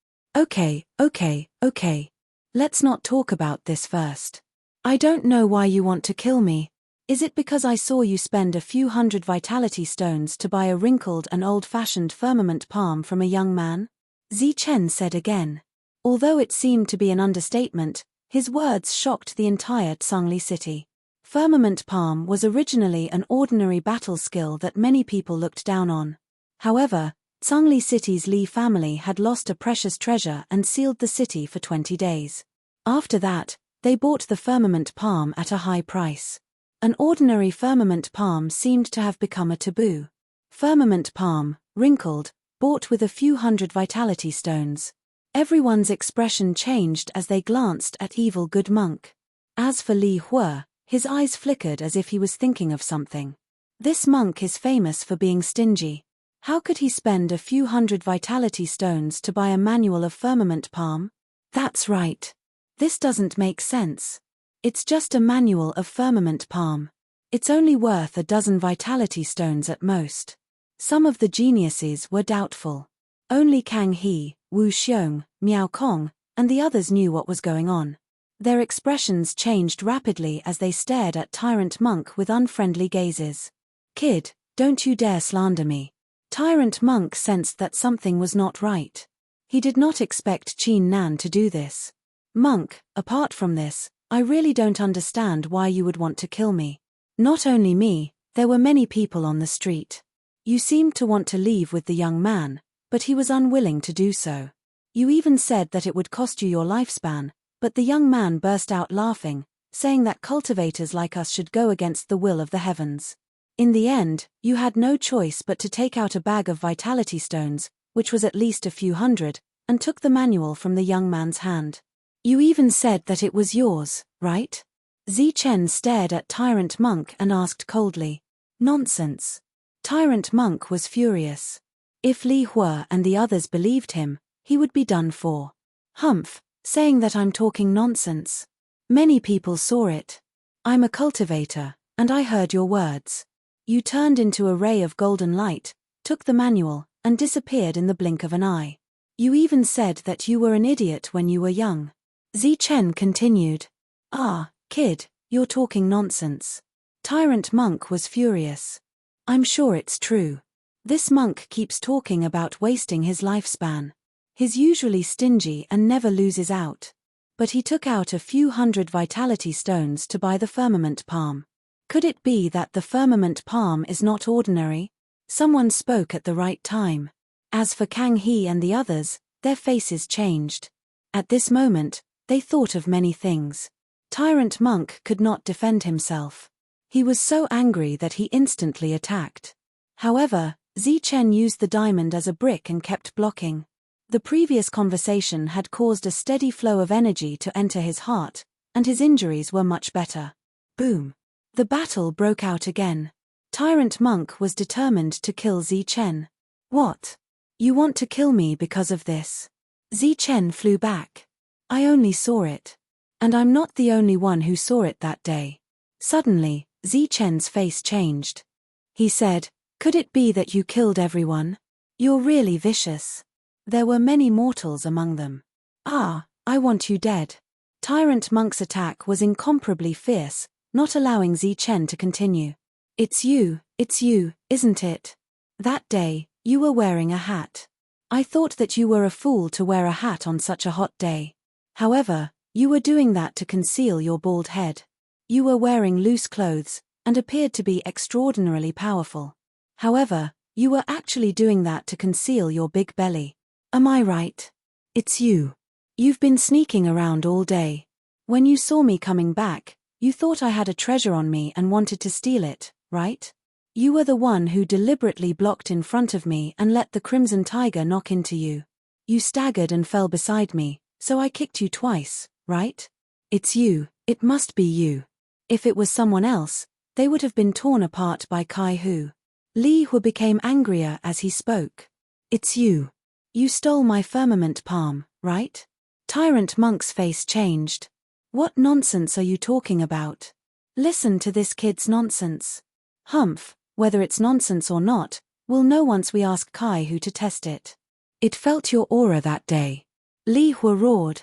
A: Okay. Let's not talk about this first. I don't know why you want to kill me. Is it because I saw you spend a few hundred vitality stones to buy a wrinkled and old-fashioned firmament palm from a young man? Chen said again. Although it seemed to be an understatement, his words shocked the entire Tsangli city. Firmament palm was originally an ordinary battle skill that many people looked down on. However, Tsangli city's Li family had lost a precious treasure and sealed the city for 20 days. After that, they bought the firmament palm at a high price. An ordinary firmament palm seemed to have become a taboo. Firmament palm, wrinkled, bought with a few hundred vitality stones. Everyone's expression changed as they glanced at evil good monk. As for Li Hua, his eyes flickered as if he was thinking of something. This monk is famous for being stingy. How could he spend a few hundred vitality stones to buy a manual of firmament palm? That's right. This doesn't make sense. It's just a manual of firmament palm. It's only worth a dozen vitality stones at most. Some of the geniuses were doubtful. Only Kang He, Wu Xiong, Miao Kong, and the others knew what was going on. Their expressions changed rapidly as they stared at Tyrant Monk with unfriendly gazes. Kid, don't you dare slander me. Tyrant Monk sensed that something was not right. He did not expect Qin Nan to do this. Monk, apart from this, I really don't understand why you would want to kill me. Not only me, there were many people on the street. You seemed to want to leave with the young man, but he was unwilling to do so. You even said that it would cost you your lifespan, but the young man burst out laughing, saying that cultivators like us should go against the will of the heavens. In the end, you had no choice but to take out a bag of vitality stones, which was at least a few hundred, and took the manual from the young man's hand. You even said that it was yours, right? Zichen stared at Tyrant Monk and asked coldly. Nonsense. Tyrant Monk was furious. If Li Hua and the others believed him, he would be done for. Humph, saying that I'm talking nonsense. Many people saw it. I'm a cultivator, and I heard your words. You turned into a ray of golden light, took the manual, and disappeared in the blink of an eye. You even said that you were an idiot when you were young. Zichen continued. Ah, kid, you're talking nonsense. Tyrant Monk was furious. I'm sure it's true. This monk keeps talking about wasting his lifespan. He's usually stingy and never loses out. But he took out a few hundred vitality stones to buy the firmament palm. Could it be that the firmament palm is not ordinary? Someone spoke at the right time. As for Kang He and the others, their faces changed. At this moment, they thought of many things. Tyrant Monk could not defend himself. He was so angry that he instantly attacked. However, Zichen used the diamond as a brick and kept blocking. The previous conversation had caused a steady flow of energy to enter his heart, and his injuries were much better. Boom! The battle broke out again. Tyrant Monk was determined to kill Zichen. What? You want to kill me because of this? Zichen flew back. I only saw it. And I'm not the only one who saw it that day. Suddenly, Zichen's face changed. He said, could it be that you killed everyone? You're really vicious. There were many mortals among them. Ah, I want you dead. Tyrant Monk's attack was incomparably fierce, not allowing Zichen to continue. It's you, isn't it? That day, you were wearing a hat. I thought that you were a fool to wear a hat on such a hot day. However, you were doing that to conceal your bald head. You were wearing loose clothes, and appeared to be extraordinarily powerful. However, you were actually doing that to conceal your big belly. Am I right? It's you. You've been sneaking around all day. When you saw me coming back, you thought I had a treasure on me and wanted to steal it, right? You were the one who deliberately blocked in front of me and let the Crimson Tiger knock into you. You staggered and fell beside me, so I kicked you twice, right? It's you, it must be you. If it was someone else, they would have been torn apart by Kai Hu. Li Hua became angrier as he spoke. It's you. You stole my firmament palm, right? Tyrant Monk's face changed. What nonsense are you talking about? Listen to this kid's nonsense. Humph, whether it's nonsense or not, we'll know once we ask Kai Hu to test it. It felt your aura that day. Li Hua roared.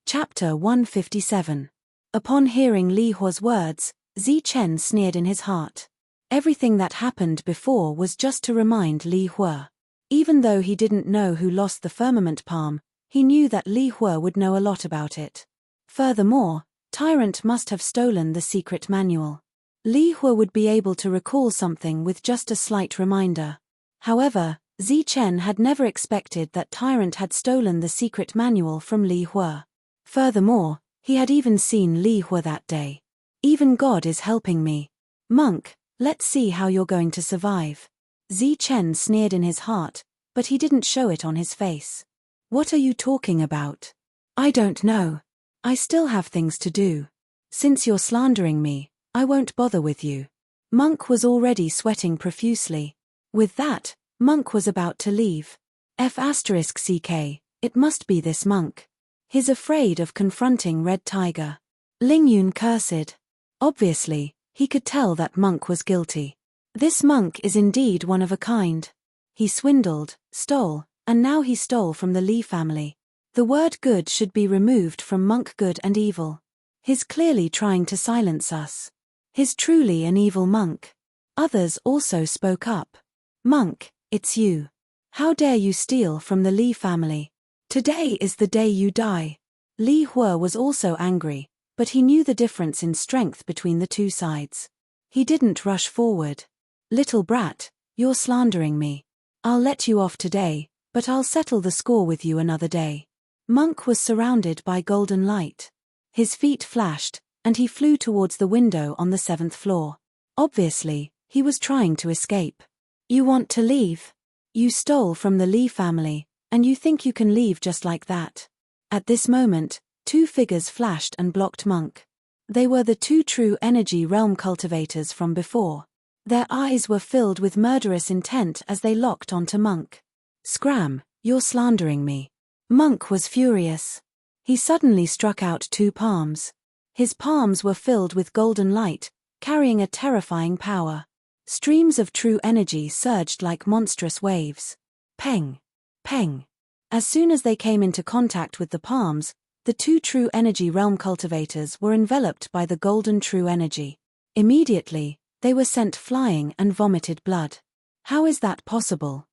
A: Chapter 157. Upon hearing Li Hua's words, Zichen sneered in his heart. Everything that happened before was just to remind Li Hua. Even though he didn't know who lost the firmament palm, he knew that Li Hua would know a lot about it. Furthermore, Tyrant must have stolen the secret manual. Li Hua would be able to recall something with just a slight reminder. However, Zichen had never expected that Tyrant had stolen the secret manual from Li Hua. Furthermore, he had even seen Li Hua that day. Even God is helping me. Monk, let's see how you're going to survive. Zichen sneered in his heart, but he didn't show it on his face. What are you talking about? I don't know. I still have things to do. Since you're slandering me, I won't bother with you. Monk was already sweating profusely. With that, Monk was about to leave. F***ck, it must be this monk. He's afraid of confronting Red Tiger. Ling Yun cursed. Obviously, he could tell that Monk was guilty. This monk is indeed one of a kind. He swindled, stole, and now he stole from the Li family. The word good should be removed from Monk good and evil. He's clearly trying to silence us. He's truly an evil monk. Others also spoke up. Monk, it's you. How dare you steal from the Li family? Today is the day you die. Li Hua was also angry, but he knew the difference in strength between the two sides. He didn't rush forward. Little brat, you're slandering me. I'll let you off today, but I'll settle the score with you another day. Monk was surrounded by golden light. His feet flashed, and he flew towards the window on the 7th floor. Obviously, he was trying to escape. You want to leave? You stole from the Li family, and you think you can leave just like that? At this moment, two figures flashed and blocked Monk. They were the two true energy realm cultivators from before. Their eyes were filled with murderous intent as they locked onto Monk. Scram, you're slandering me. Monk was furious. He suddenly struck out two palms. His palms were filled with golden light, carrying a terrifying power. Streams of true energy surged like monstrous waves. Peng! Peng! As soon as they came into contact with the palms, the two true energy realm cultivators were enveloped by the golden true energy. Immediately, they were sent flying and vomited blood. How is that possible?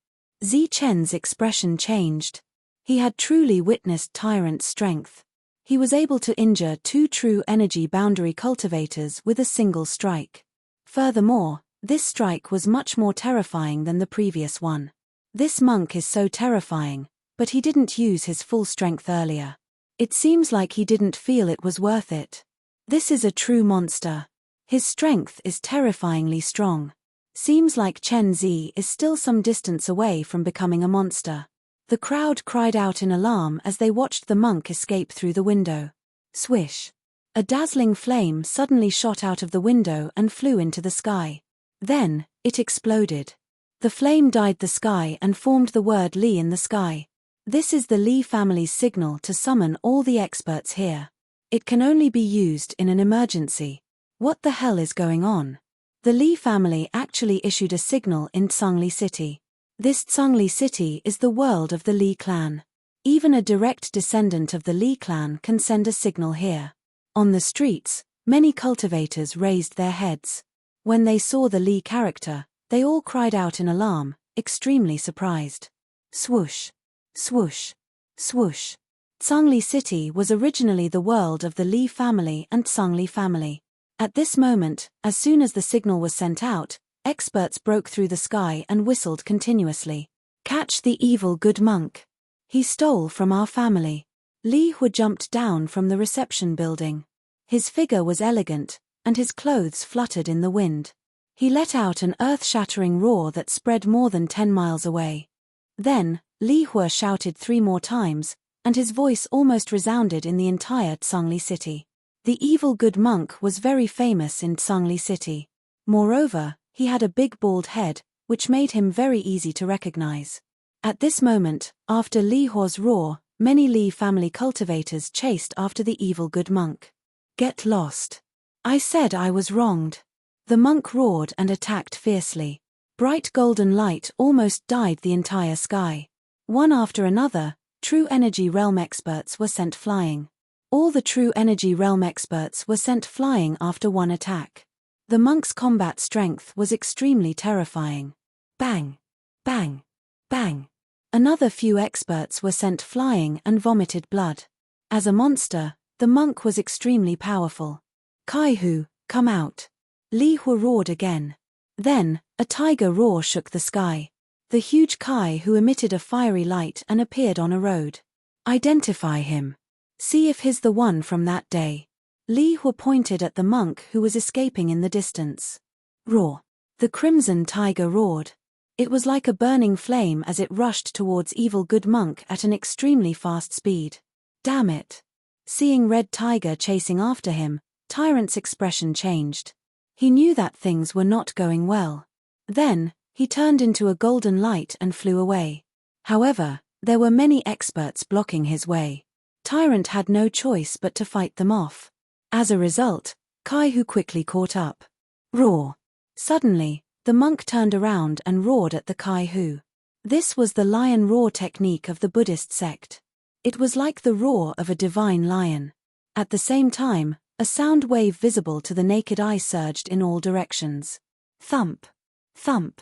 A: Zi Chen's expression changed. He had truly witnessed tyrant's strength. He was able to injure two true energy boundary cultivators with a single strike. Furthermore, this strike was much more terrifying than the previous one. This monk is so terrifying, but he didn't use his full strength earlier. It seems like he didn't feel it was worth it. This is a true monster. His strength is terrifyingly strong. Seems like Chen Zi is still some distance away from becoming a monster. The crowd cried out in alarm as they watched the monk escape through the window. Swish! A dazzling flame suddenly shot out of the window and flew into the sky. Then, it exploded. The flame dyed the sky and formed the word Li in the sky. This is the Li family's signal to summon all the experts here. It can only be used in an emergency. What the hell is going on? The Li family actually issued a signal in Tsangli City. This Tsangli City is the world of the Li clan. Even a direct descendant of the Li clan can send a signal here. On the streets, many cultivators raised their heads. When they saw the Li character, they all cried out in alarm, extremely surprised. Swoosh! Swoosh! Swoosh! Tsangli City was originally the world of the Li family and Tsangli family. At this moment, as soon as the signal was sent out, experts broke through the sky and whistled continuously. Catch the evil good monk. He stole from our family. Li Hua jumped down from the reception building. His figure was elegant, and his clothes fluttered in the wind. He let out an earth-shattering roar that spread more than 10 miles away. Then, Li Hua shouted 3 more times, and his voice almost resounded in the entire Tsangli City. The evil good monk was very famous in Tsangli City. Moreover, he had a big bald head, which made him very easy to recognize. At this moment, after Li Hua's roar, many Li family cultivators chased after the evil good monk. Get lost. I said I was wronged. The monk roared and attacked fiercely. Bright golden light almost dyed the entire sky. One after another, true energy realm experts were sent flying. All the true energy realm experts were sent flying after one attack. The monk's combat strength was extremely terrifying. Bang! Bang! Bang! Another few experts were sent flying and vomited blood. As a monster, the monk was extremely powerful. Kai-Hu, come out. Li Hua roared again. Then, a tiger roar shook the sky. The huge Kai-Hu emitted a fiery light and appeared on a road. Identify him. See if he's the one from that day. Li Hua pointed at the monk who was escaping in the distance. Roar. The crimson tiger roared. It was like a burning flame as it rushed towards evil good monk at an extremely fast speed. Damn it. Seeing red tiger chasing after him, tyrant's expression changed. He knew that things were not going well. Then, he turned into a golden light and flew away. However, there were many experts blocking his way. Tyrant had no choice but to fight them off. As a result, Kai-Hu quickly caught up. Roar. Suddenly, the monk turned around and roared at the Kai-Hu. This was the lion roar technique of the Buddhist sect. It was like the roar of a divine lion. At the same time, a sound wave visible to the naked eye surged in all directions. Thump. Thump.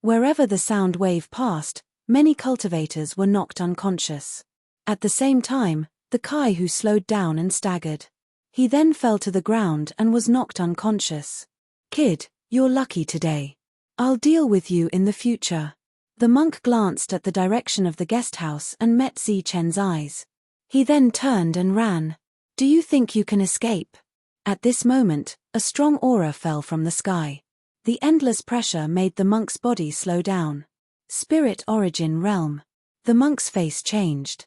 A: Wherever the sound wave passed, many cultivators were knocked unconscious. At the same time, the Kai who slowed down and staggered. He then fell to the ground and was knocked unconscious. Kid, you're lucky today. I'll deal with you in the future. The monk glanced at the direction of the guest house and met Zi Chen's eyes. He then turned and ran. Do you think you can escape? At this moment, a strong aura fell from the sky. The endless pressure made the monk's body slow down. Spirit origin realm. The monk's face changed.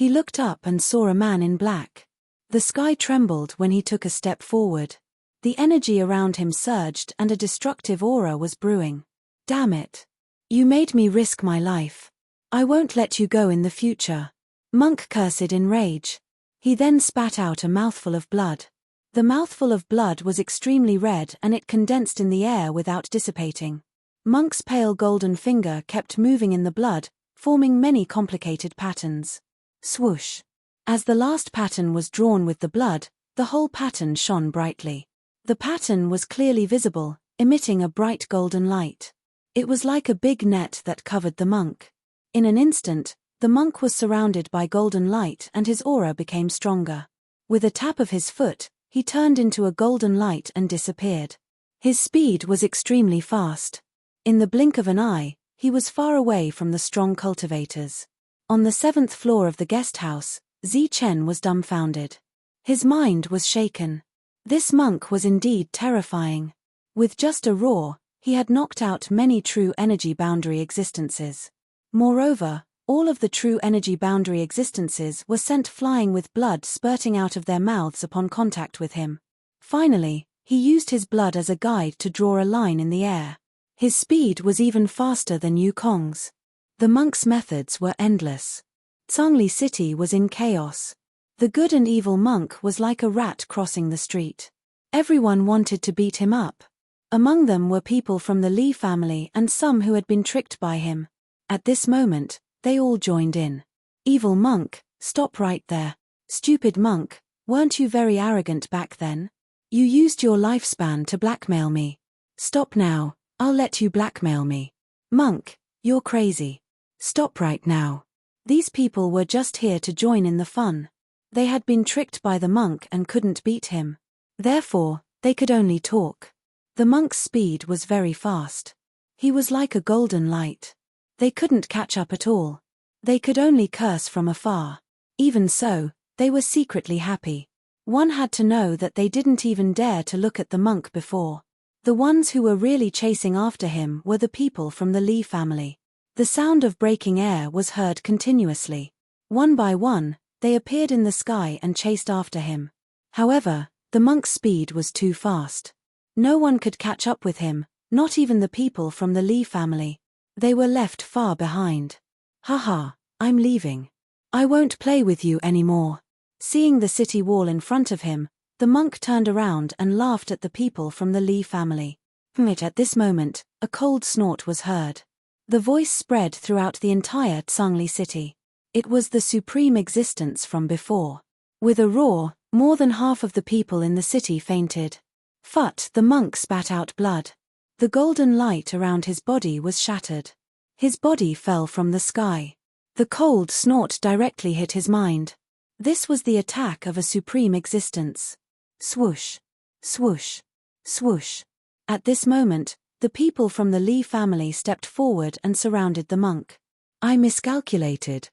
A: He looked up and saw a man in black. The sky trembled when he took a step forward. The energy around him surged and a destructive aura was brewing. Damn it. You made me risk my life. I won't let you go in the future. Monk cursed in rage. He then spat out a mouthful of blood. The mouthful of blood was extremely red and it condensed in the air without dissipating. Monk's pale golden finger kept moving in the blood, forming many complicated patterns. Swoosh. As the last pattern was drawn with the blood, the whole pattern shone brightly. The pattern was clearly visible, emitting a bright golden light. It was like a big net that covered the monk. In an instant, the monk was surrounded by golden light and his aura became stronger. With a tap of his foot, he turned into a golden light and disappeared. His speed was extremely fast. In the blink of an eye, he was far away from the strong cultivators. On the 7th floor of the guest house, Zi Chen was dumbfounded. His mind was shaken. This monk was indeed terrifying. With just a roar, he had knocked out many true energy boundary existences. Moreover, all of the true energy boundary existences were sent flying with blood spurting out of their mouths upon contact with him. Finally, he used his blood as a guide to draw a line in the air. His speed was even faster than Yukong's. The monk's methods were endless. Zhongli City was in chaos. The good and evil monk was like a rat crossing the street. Everyone wanted to beat him up. Among them were people from the Li family and some who had been tricked by him. At this moment, they all joined in. Evil monk, stop right there. Stupid monk, weren't you very arrogant back then? You used your lifespan to blackmail me. Stop now, I'll let you blackmail me. Monk, you're crazy. Stop right now. These people were just here to join in the fun. They had been tricked by the monk and couldn't beat him. Therefore, they could only talk. The monk's speed was very fast. He was like a golden light. They couldn't catch up at all. They could only curse from afar. Even so, they were secretly happy. One had to know that they didn't even dare to look at the monk before. The ones who were really chasing after him were the people from the Li family. The sound of breaking air was heard continuously. One by one, they appeared in the sky and chased after him. However, the monk's speed was too fast. No one could catch up with him, not even the people from the Li family. They were left far behind. Haha, I'm leaving. I won't play with you anymore. Seeing the city wall in front of him, the monk turned around and laughed at the people from the Li family. At this moment, a cold snort was heard. The voice spread throughout the entire Zhongli city. It was the supreme existence from before. With a roar, more than half of the people in the city fainted. Phut, the monk spat out blood. The golden light around his body was shattered. His body fell from the sky. The cold snort directly hit his mind. This was the attack of a supreme existence. Swoosh, swoosh, swoosh. At this moment, the people from the Li family stepped forward and surrounded the monk. I miscalculated.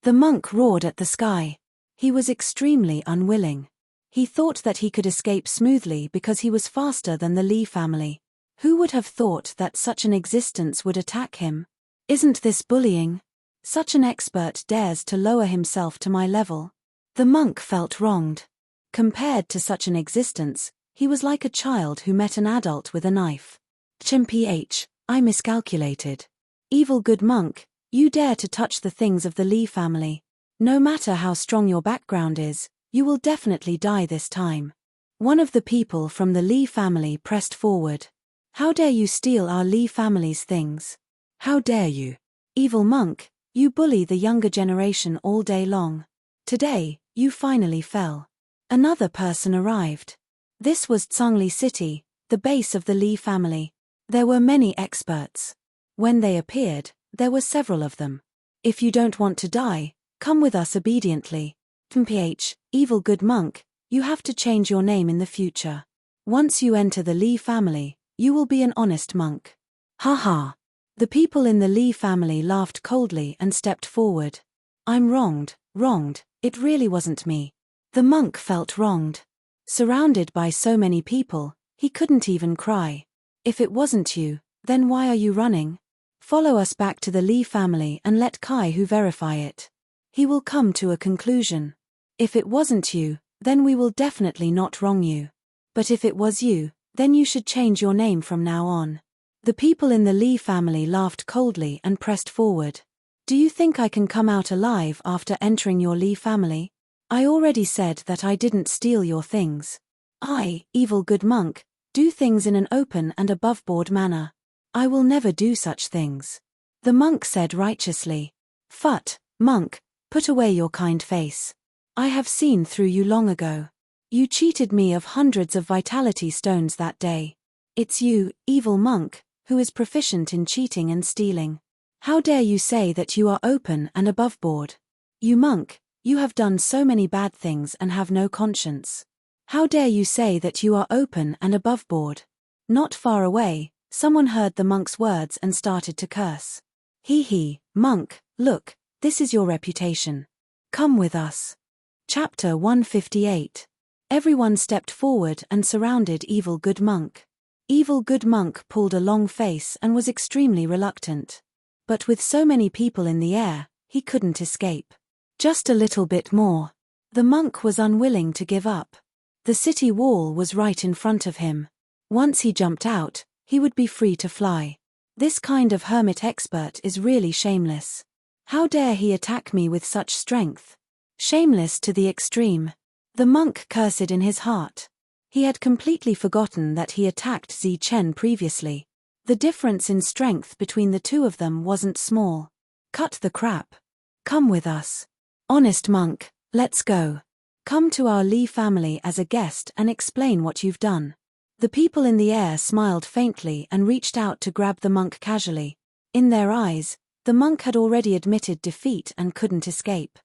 A: The monk roared at the sky. He was extremely unwilling. He thought that he could escape smoothly because he was faster than the Li family. Who would have thought that such an existence would attack him? Isn't this bullying? Such an expert dares to lower himself to my level. The monk felt wronged. Compared to such an existence, he was like a child who met an adult with a knife. I miscalculated. Evil good monk, you dare to touch the things of the Li family. No matter how strong your background is, you will definitely die this time. One of the people from the Li family pressed forward. How dare you steal our Li family's things? How dare you? Evil monk, you bully the younger generation all day long. Today, you finally fell. Another person arrived. This was Zhongli City, the base of the Li family. There were many experts. When they appeared, there were several of them. If you don't want to die, Come with us obediently. Mph, evil good monk, you have to change your name in the future. Once you enter the Lee family, you will be an honest monk. Ha ha. The people in the Lee family laughed coldly and stepped forward. I'm wronged, it really wasn't me. The monk felt wronged. Surrounded by so many people, he couldn't even cry. If it wasn't you, then why are you running? Follow us back to the Lee family and let Kai-Hu verify it. He will come to a conclusion. If it wasn't you, then we will definitely not wrong you. But if it was you, then you should change your name from now on. The people in the Lee family laughed coldly and pressed forward. Do you think I can come out alive after entering your Lee family? I already said that I didn't steal your things. I, evil good monk, do things in an open and above-board manner. I will never do such things. The monk said righteously. Phut, monk, put away your kind face. I have seen through you long ago. You cheated me of hundreds of vitality stones that day. It's you, evil monk, who is proficient in cheating and stealing. How dare you say that you are open and above board? You monk, you have done so many bad things and have no conscience. How dare you say that you are open and above board? Not far away, someone heard the monk's words and started to curse. He, monk, look, this is your reputation. Come with us. Chapter 158. Everyone stepped forward and surrounded evil good monk. Evil good monk pulled a long face and was extremely reluctant. But with so many people in the air, he couldn't escape. Just a little bit more. The monk was unwilling to give up. The city wall was right in front of him. Once he jumped out, he would be free to fly. This kind of hermit expert is really shameless. How dare he attack me with such strength? Shameless to the extreme. The monk cursed in his heart. He had completely forgotten that he attacked Zi Chen previously. The difference in strength between the two of them wasn't small. Cut the crap. Come with us. Honest monk, let's go. Come to our Lee family as a guest and explain what you've done. The people in the air smiled faintly and reached out to grab the monk casually. In their eyes, the monk had already admitted defeat and couldn't escape.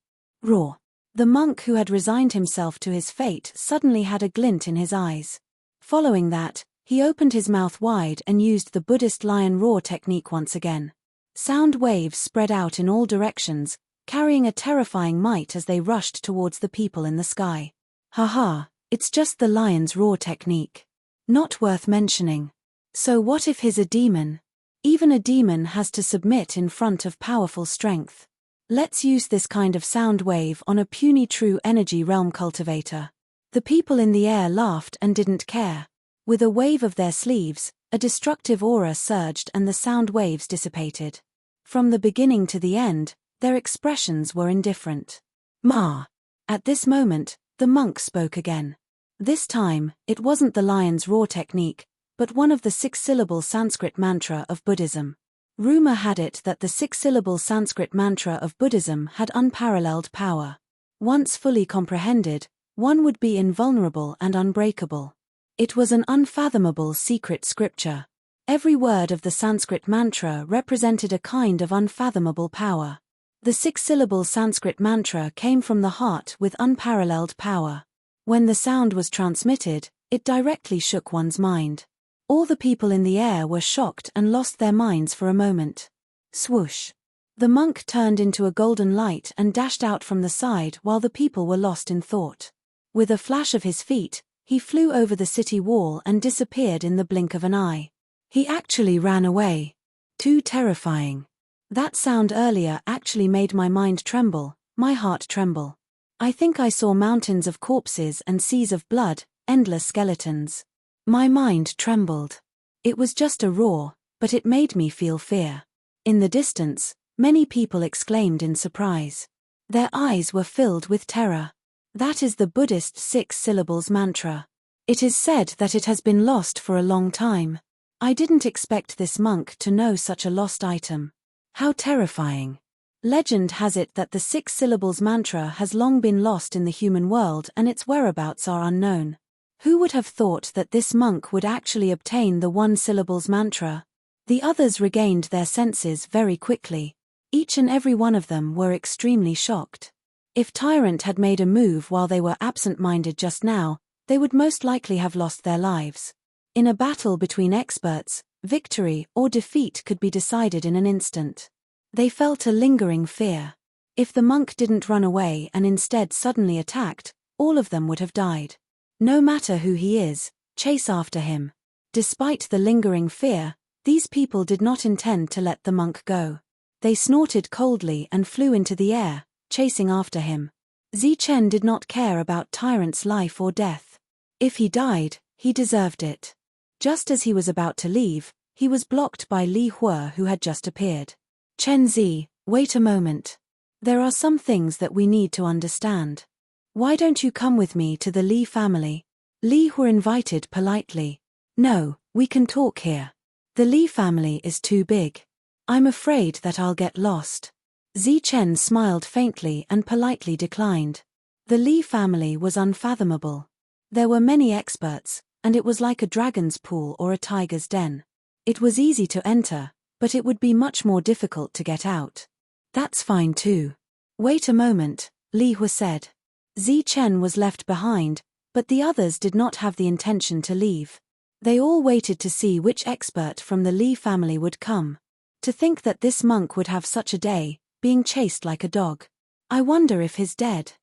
A: Roar. The monk who had resigned himself to his fate suddenly had a glint in his eyes. Following that, he opened his mouth wide and used the Buddhist lion roar technique once again. Sound waves spread out in all directions, carrying a terrifying might as they rushed towards the people in the sky. Haha, it's just the lion's roar technique. Not worth mentioning. So what if he's a demon? Even a demon has to submit in front of powerful strength. Let's use this kind of sound wave on a puny true energy realm cultivator. The people in the air laughed and didn't care. With a wave of their sleeves, a destructive aura surged and the sound waves dissipated. From the beginning to the end, their expressions were indifferent. Ma! At this moment, the monk spoke again. This time, it wasn't the lion's roar technique, but one of the 6-syllable Sanskrit mantra of Buddhism. Rumor had it that the 6-syllable Sanskrit mantra of Buddhism had unparalleled power. Once fully comprehended, one would be invulnerable and unbreakable. It was an unfathomable secret scripture. Every word of the Sanskrit mantra represented a kind of unfathomable power. The 6-syllable Sanskrit mantra came from the heart with unparalleled power. When the sound was transmitted, it directly shook one's mind. All the people in the air were shocked and lost their minds for a moment. Swoosh! The monk turned into a golden light and dashed out from the side while the people were lost in thought. With a flash of his feet, he flew over the city wall and disappeared in the blink of an eye. He actually ran away. Too terrifying. That sound earlier actually made my mind tremble, my heart tremble. I think I saw mountains of corpses and seas of blood, endless skeletons. My mind trembled. It was just a roar, but it made me feel fear. In the distance, many people exclaimed in surprise. Their eyes were filled with terror. That is the Buddhist 6 syllables mantra. It is said that it has been lost for a long time. I didn't expect this monk to know such a lost item. How terrifying. Legend has it that the 6 syllables mantra has long been lost in the human world and its whereabouts are unknown. Who would have thought that this monk would actually obtain the 1 syllables mantra? The others regained their senses very quickly. Each and every one of them were extremely shocked. If Tyrant had made a move while they were absent-minded just now, they would most likely have lost their lives. In a battle between experts, victory or defeat could be decided in an instant. They felt a lingering fear. If the monk didn't run away and instead suddenly attacked, all of them would have died. No matter who he is, chase after him. Despite the lingering fear, these people did not intend to let the monk go. They snorted coldly and flew into the air, chasing after him. Zichen did not care about Tyrant's life or death. If he died, he deserved it. Just as he was about to leave, he was blocked by Li Hua, who had just appeared. Chen Zi, wait a moment. There are some things that we need to understand. Why don't you come with me to the Li family? Li Hua invited politely. No, we can talk here. The Li family is too big. I'm afraid that I'll get lost. Zichen smiled faintly and politely declined. The Li family was unfathomable. There were many experts, and it was like a dragon's pool or a tiger's den. It was easy to enter, but it would be much more difficult to get out. That's fine too. Wait a moment, Li Hua said. Zichen was left behind, but the others did not have the intention to leave. They all waited to see which expert from the Li family would come. To think that this monk would have such a day, being chased like a dog. I wonder if he's dead.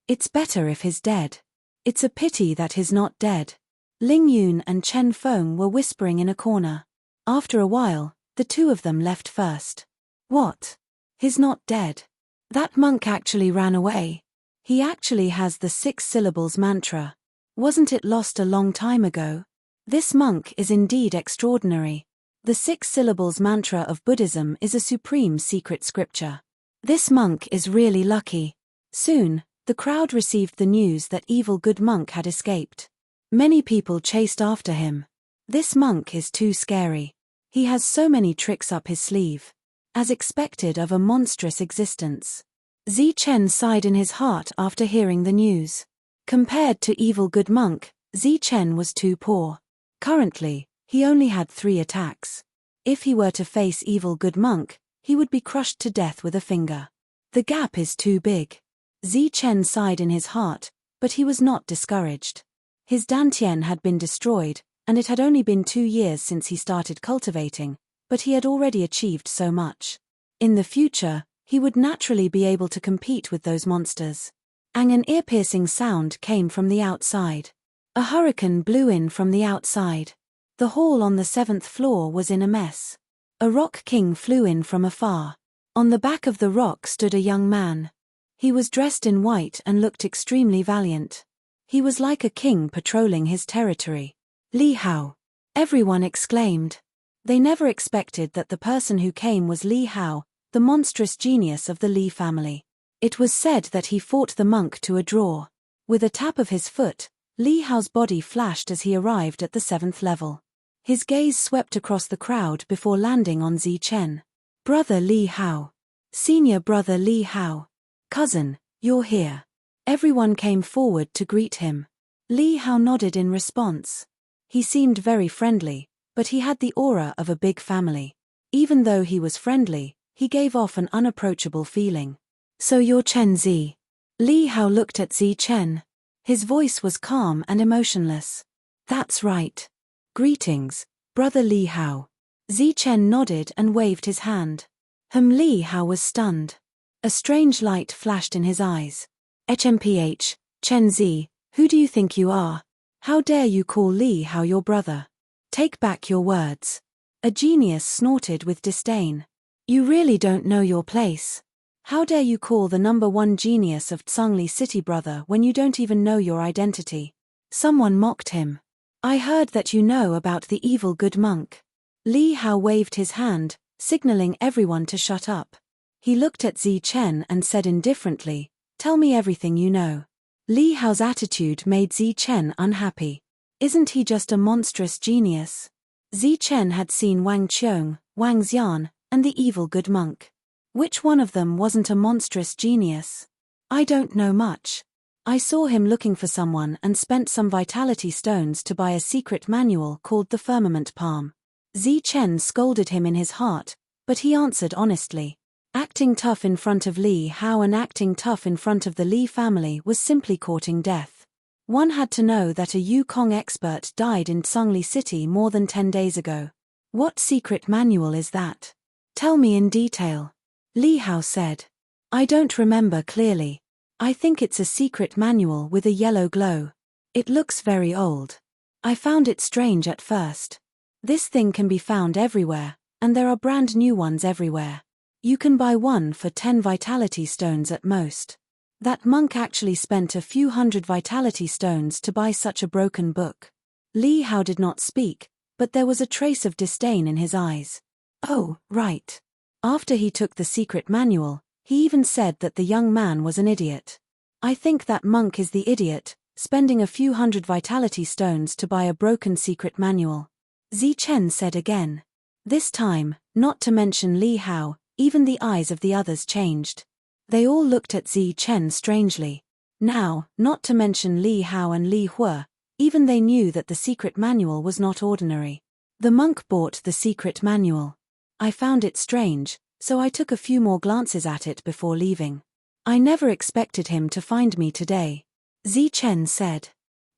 A: It's better if he's dead. It's a pity that he's not dead. Ling Yun and Chen Feng were whispering in a corner. After a while, the two of them left first. What? He's not dead. That monk actually ran away. He actually has the 6 syllables mantra. Wasn't it lost a long time ago? This monk is indeed extraordinary. The 6 syllables mantra of Buddhism is a supreme secret scripture. This monk is really lucky. Soon, the crowd received the news that evil good monk had escaped. Many people chased after him. This monk is too scary. He has so many tricks up his sleeve. As expected of a monstrous existence. Zichen sighed in his heart after hearing the news. Compared to evil good monk, Zichen was too poor. Currently, he only had 3 attacks. If he were to face evil good monk, he would be crushed to death with a finger. The gap is too big. Zichen sighed in his heart, but he was not discouraged. His dantian had been destroyed, and it had only been 2 years since he started cultivating, but he had already achieved so much. In the future, he would naturally be able to compete with those monsters. An ear-piercing sound came from the outside. A hurricane blew in from the outside. The hall on the 7th floor was in a mess. A rock king flew in from afar. On the back of the rock stood a young man. He was dressed in white and looked extremely valiant. He was like a king patrolling his territory. Li Hao! Everyone exclaimed. They never expected that the person who came was Li Hao, the monstrous genius of the Li family. It was said that he fought the monk to a draw. With a tap of his foot, Li Hao's body flashed as he arrived at the 7th level. His gaze swept across the crowd before landing on Zichen. Brother Li Hao. Senior brother Li Hao. Cousin, you're here. Everyone came forward to greet him. Li Hao nodded in response. He seemed very friendly, but he had the aura of a big family. Even though he was friendly, he gave off an unapproachable feeling. So you're Chen Zi. Li Hao looked at Zichen. His voice was calm and emotionless. That's right. Greetings, brother Li Hao. Zichen nodded and waved his hand. Li Hao was stunned. A strange light flashed in his eyes. HMPH, Chen Zi, who do you think you are? How dare you call Li Hao your brother? Take back your words. A genius snorted with disdain. You really don't know your place. How dare you call the #1 genius of Tsangli City brother when you don't even know your identity? Someone mocked him. I heard that you know about the evil good monk. Li Hao waved his hand, signaling everyone to shut up. He looked at Zichen and said indifferently, tell me everything you know. Li Hao's attitude made Zichen unhappy. Isn't he just a monstrous genius? Zichen had seen Wang Qiong, Wang Xian, and the evil good monk. Which one of them wasn't a monstrous genius? I don't know much. I saw him looking for someone and spent some vitality stones to buy a secret manual called the Firmament Palm. Zichen scolded him in his heart, but he answered honestly. Acting tough in front of Li Hao and acting tough in front of the Li family was simply courting death. One had to know that a Yukong expert died in Zhongli City more than 10 days ago. What secret manual is that? Tell me in detail. Li Hao said. I don't remember clearly. I think it's a secret manual with a yellow glow. It looks very old. I found it strange at first. This thing can be found everywhere, and there are brand new ones everywhere. You can buy one for 10 vitality stones at most. That monk actually spent a few hundred vitality stones to buy such a broken book. Li Hao did not speak, but there was a trace of disdain in his eyes. Oh, right. After he took the secret manual, he even said that the young man was an idiot. I think that monk is the idiot, spending a few hundred vitality stones to buy a broken secret manual. Zichen said again. This time, not to mention Li Hao, even the eyes of the others changed. They all looked at Zichen strangely. Now, not to mention Li Hao and Li Hua, even they knew that the secret manual was not ordinary. The monk bought the secret manual. I found it strange, so I took a few more glances at it before leaving. I never expected him to find me today. Zichen said.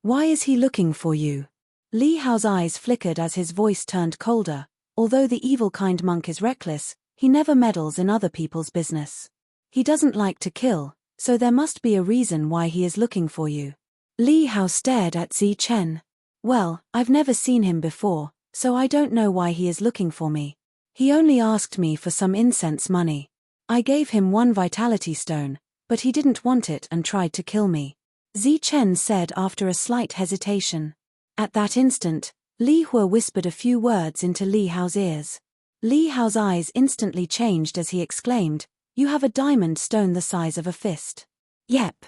A: Why is he looking for you? Li Hao's eyes flickered as his voice turned colder. Although the evil kind monk is reckless, he never meddles in other people's business. He doesn't like to kill, so there must be a reason why he is looking for you. Li Hao stared at Zichen. Well, I've never seen him before, so I don't know why he is looking for me. He only asked me for some incense money. I gave him 1 vitality stone, but he didn't want it and tried to kill me. Zichen said after a slight hesitation. At that instant, Li Hua whispered a few words into Li Hao's ears. Li Hao's eyes instantly changed as he exclaimed, You have a diamond stone the size of a fist. Yep.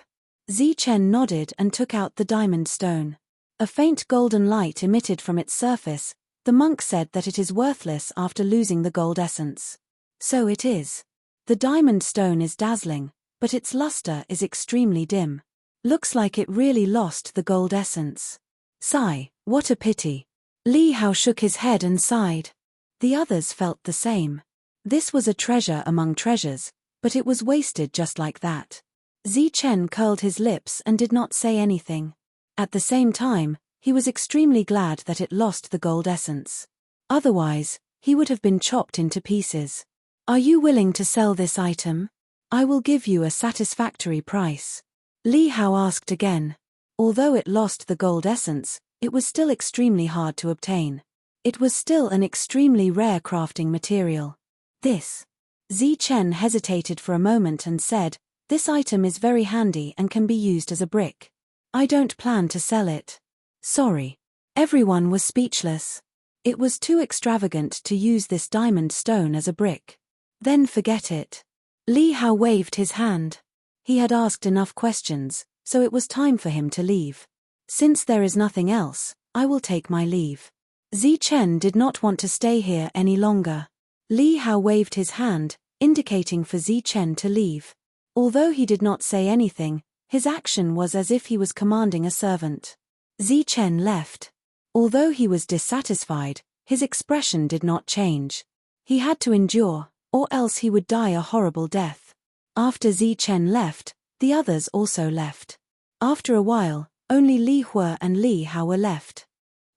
A: Zichen nodded and took out the diamond stone. A faint golden light emitted from its surface. The monk said that it is worthless after losing the gold essence. So it is. The diamond stone is dazzling, but its luster is extremely dim. Looks like it really lost the gold essence. Sigh, what a pity. Li Hao shook his head and sighed. The others felt the same. This was a treasure among treasures, but it was wasted just like that. Zichen curled his lips and did not say anything. At the same time, he was extremely glad that it lost the gold essence. Otherwise, he would have been chopped into pieces. Are you willing to sell this item? I will give you a satisfactory price. Li Hao asked again. Although it lost the gold essence, it was still extremely hard to obtain. It was still an extremely rare crafting material. This. Zichen hesitated for a moment and said, This item is very handy and can be used as a brick. I don't plan to sell it. Sorry. Everyone was speechless. It was too extravagant to use this diamond stone as a brick. Then forget it. Li Hao waved his hand. He had asked enough questions, so it was time for him to leave. Since there is nothing else, I will take my leave. Zichen did not want to stay here any longer. Li Hao waved his hand, indicating for Zichen to leave. Although he did not say anything, his action was as if he was commanding a servant. Zichen left. Although he was dissatisfied, his expression did not change. He had to endure, or else he would die a horrible death. After Zichen left, the others also left. After a while, only Li Hua and Li Hao were left.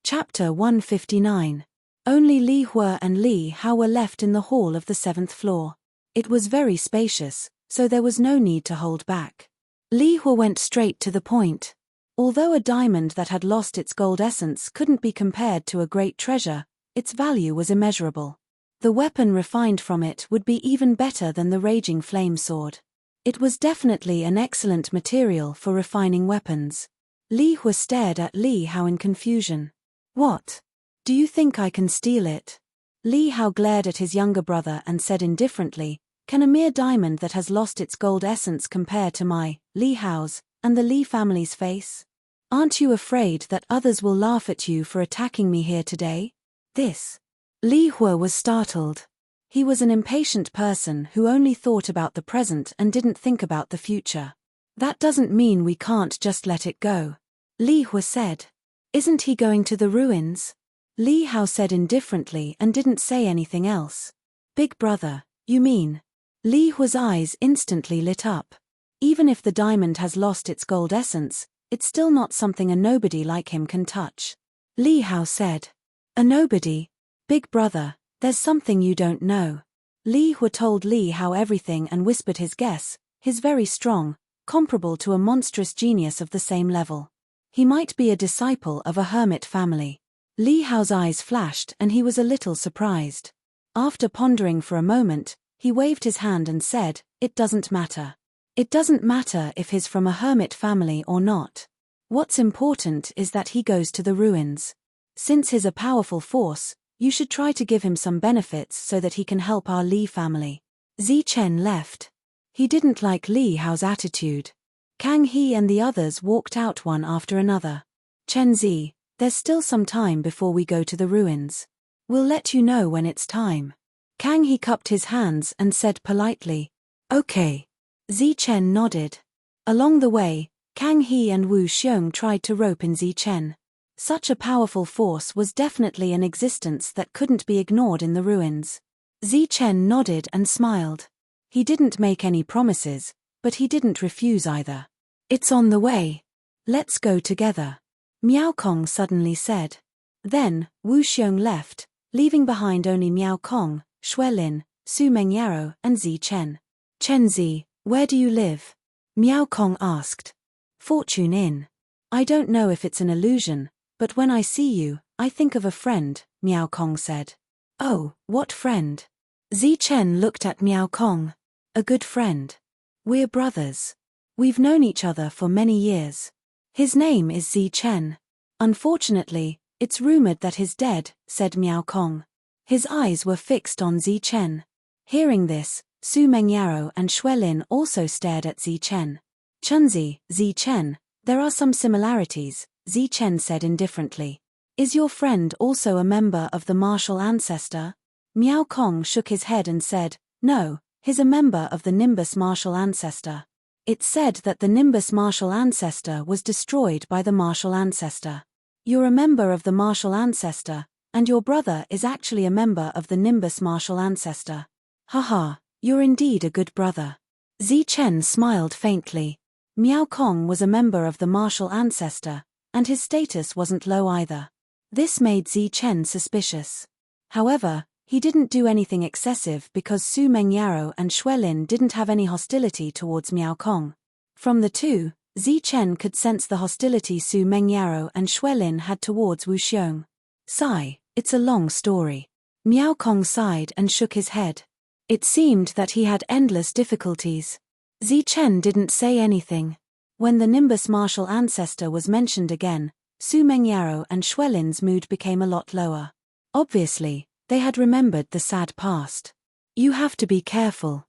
A: Chapter 159. Only Li Hua and Li Hao were left in the hall of the 7th floor. It was very spacious, so there was no need to hold back. Li Hua went straight to the point. Although a diamond that had lost its gold essence couldn't be compared to a great treasure, its value was immeasurable. The weapon refined from it would be even better than the raging flame sword. It was definitely an excellent material for refining weapons. Li Hua stared at Li Hao in confusion. What? Do you think I can steal it? Li Hao glared at his younger brother and said indifferently, Can a mere diamond that has lost its gold essence compare to my, Li Hao's, and the Li family's face? Aren't you afraid that others will laugh at you for attacking me here today? This. Li Hua was startled. He was an impatient person who only thought about the present and didn't think about the future. That doesn't mean we can't just let it go. Li Hua said. Isn't he going to the ruins? Li Hao said indifferently and didn't say anything else. Big brother, you mean? Li Hua's eyes instantly lit up. Even if the diamond has lost its gold essence, it's still not something a nobody like him can touch. Li Hao said. A nobody? Big brother, there's something you don't know. Li Hua told Li Hao everything and whispered his guess, he's very strong, comparable to a monstrous genius of the same level. He might be a disciple of a hermit family. Li Hao's eyes flashed and he was a little surprised. After pondering for a moment, he waved his hand and said, it doesn't matter. It doesn't matter if he's from a hermit family or not. What's important is that he goes to the ruins. Since he's a powerful force, you should try to give him some benefits so that he can help our Li family. Zi Chen left. He didn't like Li Hao's attitude. Kang He and the others walked out one after another. Chen Zi, there's still some time before we go to the ruins. We'll let you know when it's time. Kang He cupped his hands and said politely, okay. Zi Chen nodded. Along the way, Kang He and Wu Xiong tried to rope in Zi Chen. Such a powerful force was definitely an existence that couldn't be ignored in the ruins. Zi Chen nodded and smiled. He didn't make any promises, but he didn't refuse either. It's on the way. Let's go together. Miao Kong suddenly said. Then, Wu Xiong left, leaving behind only Miao Kong, Xuelin, Su Mengyaro, and Zi Chen. Chen Zi, where do you live? Miao Kong asked. Fortune Inn. I don't know if it's an illusion, but when I see you, I think of a friend, Miao Kong said. Oh, what friend? Zi Chen looked at Miao Kong. A good friend. We're brothers. We've known each other for many years. His name is Zi Chen. Unfortunately, it's rumored that he's dead, said Miao Kong. His eyes were fixed on Zi Chen. Hearing this, Su Mengyaro and Xuelin also stared at Zi Chen. Chunzi, Zi Chen, there are some similarities, Zi Chen said indifferently. Is your friend also a member of the martial ancestor? Miao Kong shook his head and said, no, he's a member of the Nimbus martial ancestor. It's said that the Nimbus martial ancestor was destroyed by the martial ancestor. You're a member of the martial ancestor, and your brother is actually a member of the Nimbus martial ancestor. Haha. You're indeed a good brother. Zi Chen smiled faintly. Miao Kong was a member of the martial ancestor, and his status wasn't low either. This made Zi Chen suspicious. However, he didn't do anything excessive because Su Mengyaro and Xuelin didn't have any hostility towards Miao Kong. From the two, Zi Chen could sense the hostility Su Mengyaro and Xuelin had towards Wu Xiong. Sigh, it's a long story. Miao Kong sighed and shook his head. It seemed that he had endless difficulties. Zi Chen didn't say anything. When the Nimbus martial ancestor was mentioned again, Su Mengyaro and Xuelin's mood became a lot lower. Obviously, they had remembered the sad past. You have to be careful.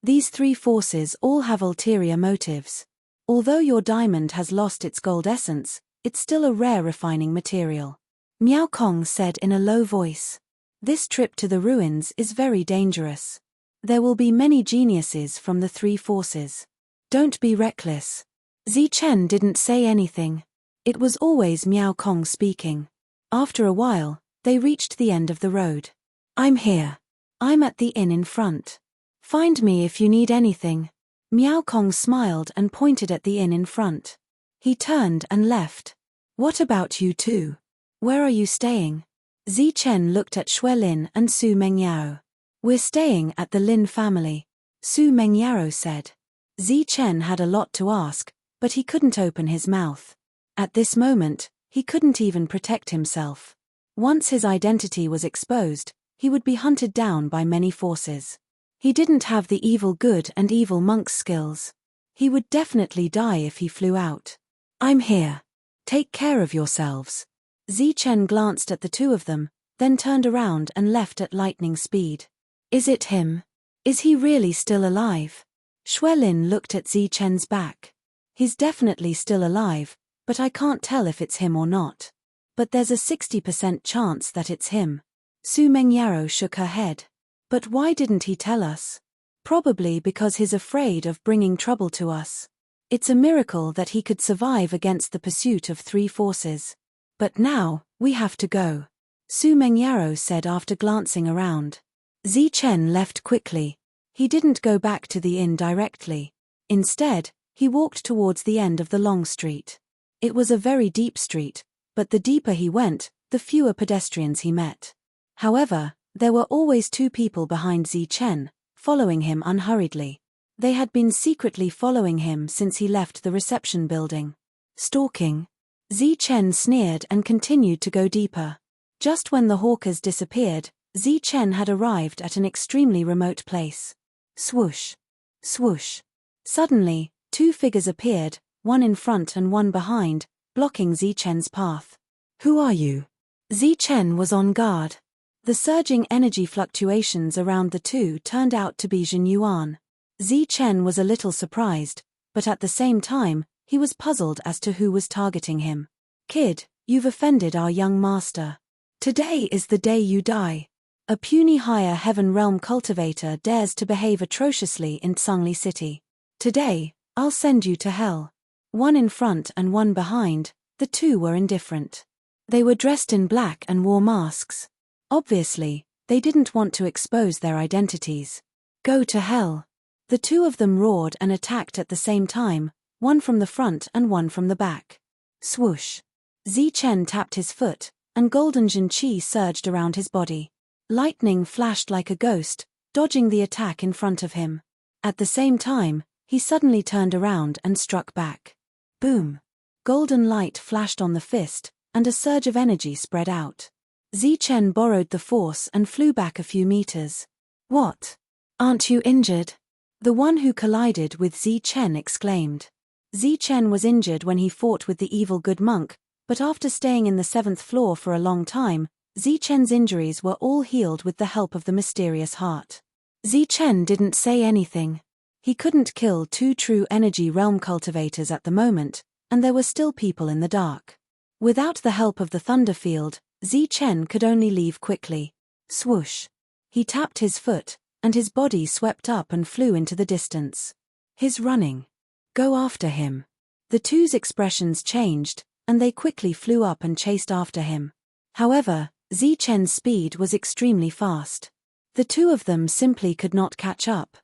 A: These three forces all have ulterior motives. Although your diamond has lost its gold essence, it's still a rare refining material. Miao Kong said in a low voice. This trip to the ruins is very dangerous. There will be many geniuses from the three forces. Don't be reckless. Zi Chen didn't say anything. It was always Miao Kong speaking. After a while, they reached the end of the road. I'm here. I'm at the inn in front. Find me if you need anything. Miao Kong smiled and pointed at the inn in front. He turned and left. What about you two? Where are you staying? Zi Chen looked at Xuelin and Su Mengyaro. We're staying at the Lin family, Su Mengyaro said. Zi Chen had a lot to ask, but he couldn't open his mouth. At this moment, he couldn't even protect himself. Once his identity was exposed, he would be hunted down by many forces. He didn't have the evil good and evil monk's skills. He would definitely die if he flew out. I'm here. Take care of yourselves. Zi Chen glanced at the two of them, then turned around and left at lightning speed. Is it him? Is he really still alive? Xuelin looked at Zi Chen's back. He's definitely still alive, but I can't tell if it's him or not. But there's a 60% chance that it's him. Su Mengyaro shook her head. But why didn't he tell us? Probably because he's afraid of bringing trouble to us. It's a miracle that he could survive against the pursuit of three forces. But now, we have to go. Su Mengyaro said after glancing around. Zi Chen left quickly. He didn't go back to the inn directly. Instead, he walked towards the end of the long street. It was a very deep street, but the deeper he went, the fewer pedestrians he met. However, there were always two people behind Zichen, following him unhurriedly. They had been secretly following him since he left the reception building. Stalking. Zichen sneered and continued to go deeper. Just when the hawkers disappeared, Zichen had arrived at an extremely remote place. Swoosh. Swoosh. Suddenly, two figures appeared, one in front and one behind, blocking Zichen's path. Who are you? Zichen was on guard. The surging energy fluctuations around the two turned out to be Jin Yuan. Zichen was a little surprised, but at the same time, he was puzzled as to who was targeting him. Kid, you've offended our young master. Today is the day you die. A puny higher heaven realm cultivator dares to behave atrociously in Tsangli City. Today, I'll send you to hell. One in front and one behind, the two were indifferent. They were dressed in black and wore masks. Obviously, they didn't want to expose their identities. Go to hell. The two of them roared and attacked at the same time, one from the front and one from the back. Swoosh. Zichen tapped his foot, and golden Jin Qi surged around his body. Lightning flashed like a ghost, dodging the attack in front of him. At the same time, he suddenly turned around and struck back. Boom. Golden light flashed on the fist, and a surge of energy spread out. Zichen borrowed the force and flew back a few meters. What? Aren't you injured? The one who collided with Zichen exclaimed. Zichen was injured when he fought with the evil good monk, but after staying in the 7th floor for a long time, Zichen's injuries were all healed with the help of the mysterious heart. Zichen didn't say anything. He couldn't kill two true energy realm cultivators at the moment, and there were still people in the dark. Without the help of the thunder field, Zichen could only leave quickly. Swoosh. He tapped his foot, and his body swept up and flew into the distance. He's running. Go after him. The two's expressions changed, and they quickly flew up and chased after him. However, Zichen's speed was extremely fast. The two of them simply could not catch up.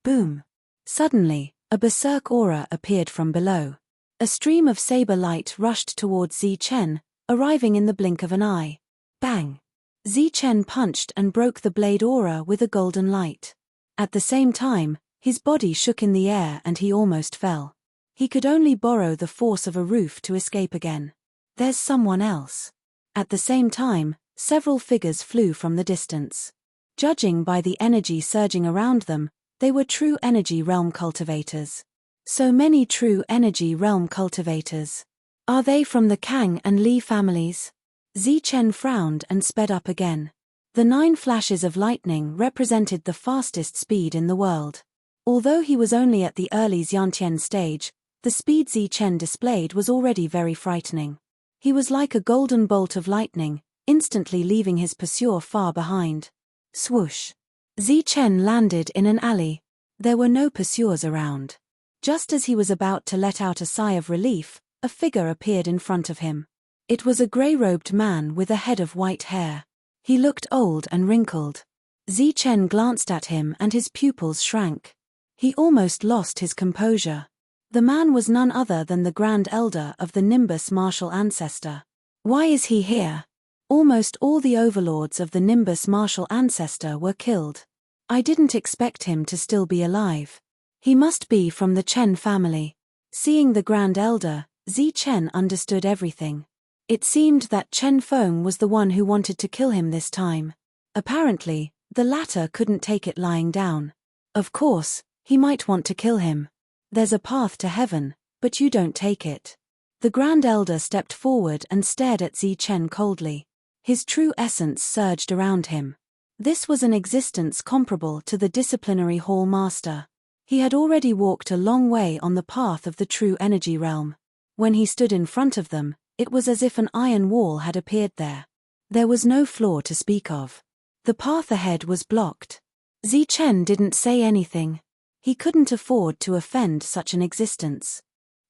A: Boom. Suddenly, a berserk aura appeared from below. A stream of saber light rushed towards Zichen, arriving in the blink of an eye. Bang! Zichen punched and broke the blade aura with a golden light. At the same time, his body shook in the air and he almost fell. He could only borrow the force of a roof to escape again. There's someone else. At the same time, several figures flew from the distance. Judging by the energy surging around them, they were true energy realm cultivators. So many true energy realm cultivators. Are they from the Kang and Li families? Zichen frowned and sped up again. The 9 flashes of lightning represented the fastest speed in the world. Although he was only at the early Xiantian stage, the speed Zichen displayed was already very frightening. He was like a golden bolt of lightning, instantly leaving his pursuer far behind. Swoosh. Zichen landed in an alley. There were no pursuers around. Just as he was about to let out a sigh of relief, a figure appeared in front of him. It was a grey-robed man with a head of white hair. He looked old and wrinkled. Zichen glanced at him and his pupils shrank. He almost lost his composure. The man was none other than the Grand Elder of the Nimbus martial ancestor. Why is he here? Almost all the overlords of the Nimbus martial ancestor were killed. I didn't expect him to still be alive. He must be from the Chen family. Seeing the Grand Elder, Zichen understood everything. It seemed that Chen Feng was the one who wanted to kill him this time. Apparently, the latter couldn't take it lying down. Of course, he might want to kill him. There's a path to heaven, but you don't take it. The Grand Elder stepped forward and stared at Zichen coldly. His true essence surged around him. This was an existence comparable to the disciplinary hall master. He had already walked a long way on the path of the true energy realm. When he stood in front of them, it was as if an iron wall had appeared there. There was no floor to speak of. The path ahead was blocked. Zichen didn't say anything. He couldn't afford to offend such an existence.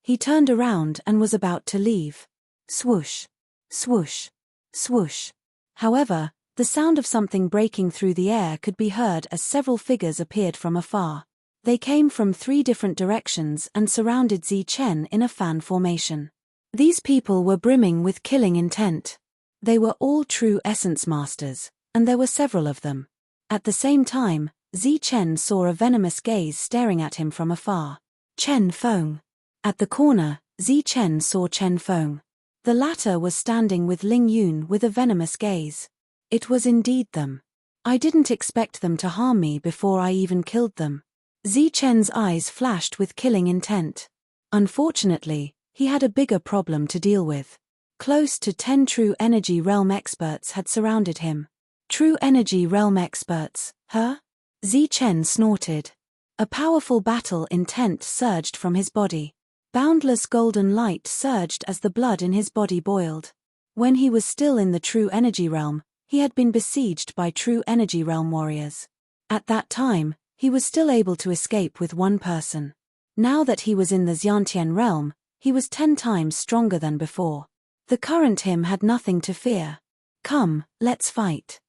A: He turned around and was about to leave. Swoosh. Swoosh. Swoosh. However, The sound of something breaking through the air could be heard as several figures appeared from afar. They came from 3 different directions and surrounded Zichen in a fan formation. These people were brimming with killing intent. They were all true essence masters, and there were several of them. At the same time, Zichen saw a venomous gaze staring at him from afar. Chen Feng. At the corner, Zichen saw Chen Feng. The latter was standing with Ling Yun with a venomous gaze. It was indeed them. I didn't expect them to harm me before I even killed them. Zichen's eyes flashed with killing intent. Unfortunately, he had a bigger problem to deal with. Close to 10 true energy realm experts had surrounded him. True energy realm experts, huh? Zichen snorted. A powerful battle intent surged from his body. Boundless golden light surged as the blood in his body boiled. When he was still in the true energy realm, he had been besieged by true energy realm warriors. At that time, he was still able to escape with one person. Now that he was in the Xiantian realm, he was 10 times stronger than before. The current him had nothing to fear. Come, let's fight.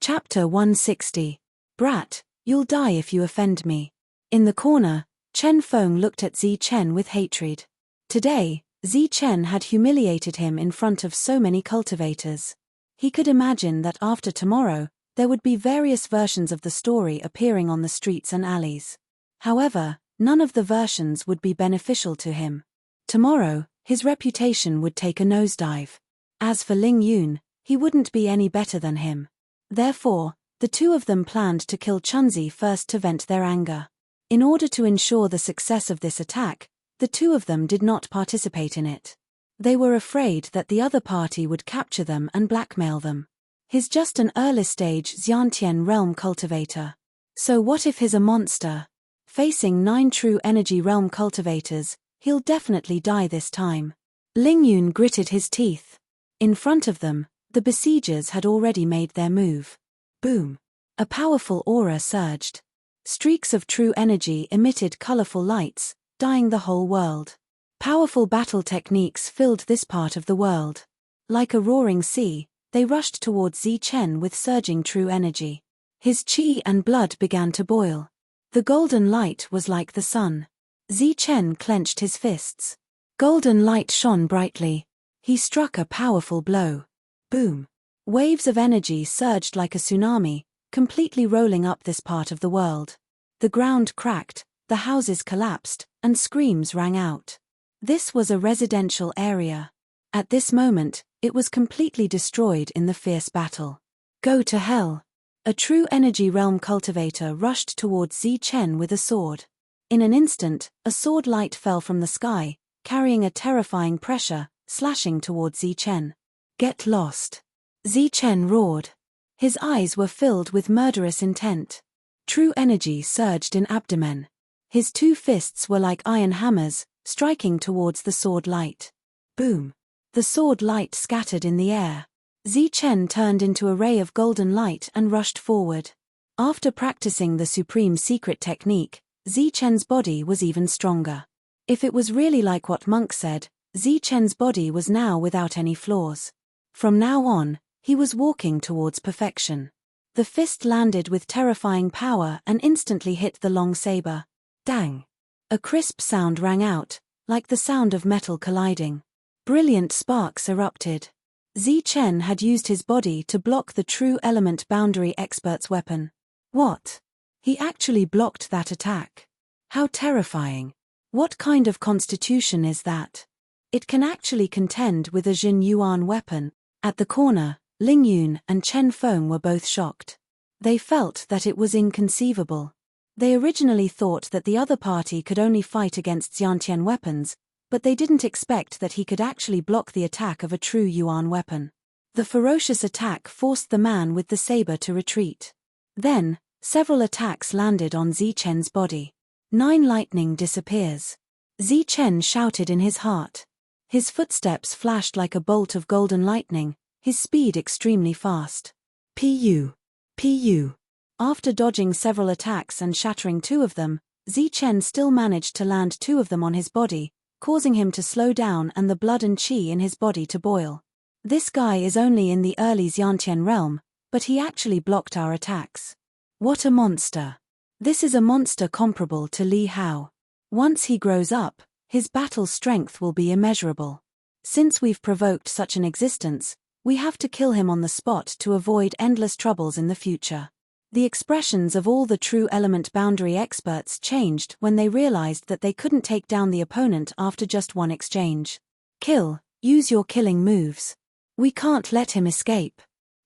A: Chapter 160. Brat, you'll die if you offend me. In the corner, Chen Feng looked at Zichen with hatred. Today, Zichen had humiliated him in front of so many cultivators. He could imagine that after tomorrow, there would be various versions of the story appearing on the streets and alleys. However, none of the versions would be beneficial to him. Tomorrow, his reputation would take a nosedive. As for Ling Yun, he wouldn't be any better than him. Therefore, the 2 of them planned to kill Chunzi first to vent their anger. In order to ensure the success of this attack, the 2 of them did not participate in it. They were afraid that the other party would capture them and blackmail them. He's just an early-stage Xiantian realm cultivator. So what if he's a monster? Facing 9 true energy realm cultivators, he'll definitely die this time. Ling Yun gritted his teeth. In front of them, the besiegers had already made their move. Boom! A powerful aura surged. Streaks of true energy emitted colorful lights, dyeing the whole world. Powerful battle techniques filled this part of the world. Like a roaring sea, they rushed towards Zichen with surging true energy. His qi and blood began to boil. The golden light was like the sun. Zichen clenched his fists. Golden light shone brightly. He struck a powerful blow. Boom! Waves of energy surged like a tsunami, completely rolling up this part of the world. The ground cracked, the houses collapsed, and screams rang out. This was a residential area. At this moment, it was completely destroyed in the fierce battle. Go to hell! A true energy realm cultivator rushed towards Zichen with a sword. In an instant, a sword light fell from the sky, carrying a terrifying pressure, slashing towards Zichen. Get lost! Zichen roared. His eyes were filled with murderous intent. True energy surged in abdomen. His 2 fists were like iron hammers, striking towards the sword light. Boom! The sword light scattered in the air. Zichen turned into a ray of golden light and rushed forward. After practicing the supreme secret technique, Zichen's body was even stronger. If it was really like what Monk said, Zichen's body was now without any flaws. From now on, he was walking towards perfection. The fist landed with terrifying power and instantly hit the long saber. Dang! A crisp sound rang out, like the sound of metal colliding. Brilliant sparks erupted. Zichen had used his body to block the true element boundary expert's weapon. What? He actually blocked that attack. How terrifying. What kind of constitution is that? It can actually contend with a Jin Yuan weapon. At the corner, Ling Yun and Chen Feng were both shocked. They felt that it was inconceivable. They originally thought that the other party could only fight against Xiantian weapons, but they didn't expect that he could actually block the attack of a true Yuan weapon. The ferocious attack forced the man with the saber to retreat. Then, several attacks landed on Zichen's body. 9 lightning disappears. Zichen shouted in his heart. His footsteps flashed like a bolt of golden lightning, his speed extremely fast. Pu. Pu. After dodging several attacks and shattering 2 of them, Zichen still managed to land 2 of them on his body, causing him to slow down and the blood and qi in his body to boil. This guy is only in the early Xiantian realm, but he actually blocked our attacks. What a monster! This is a monster comparable to Li Hao. Once he grows up, his battle strength will be immeasurable. Since we've provoked such an existence, we have to kill him on the spot to avoid endless troubles in the future. The expressions of all the true element boundary experts changed when they realized that they couldn't take down the opponent after just one exchange. Kill, use your killing moves. We can't let him escape.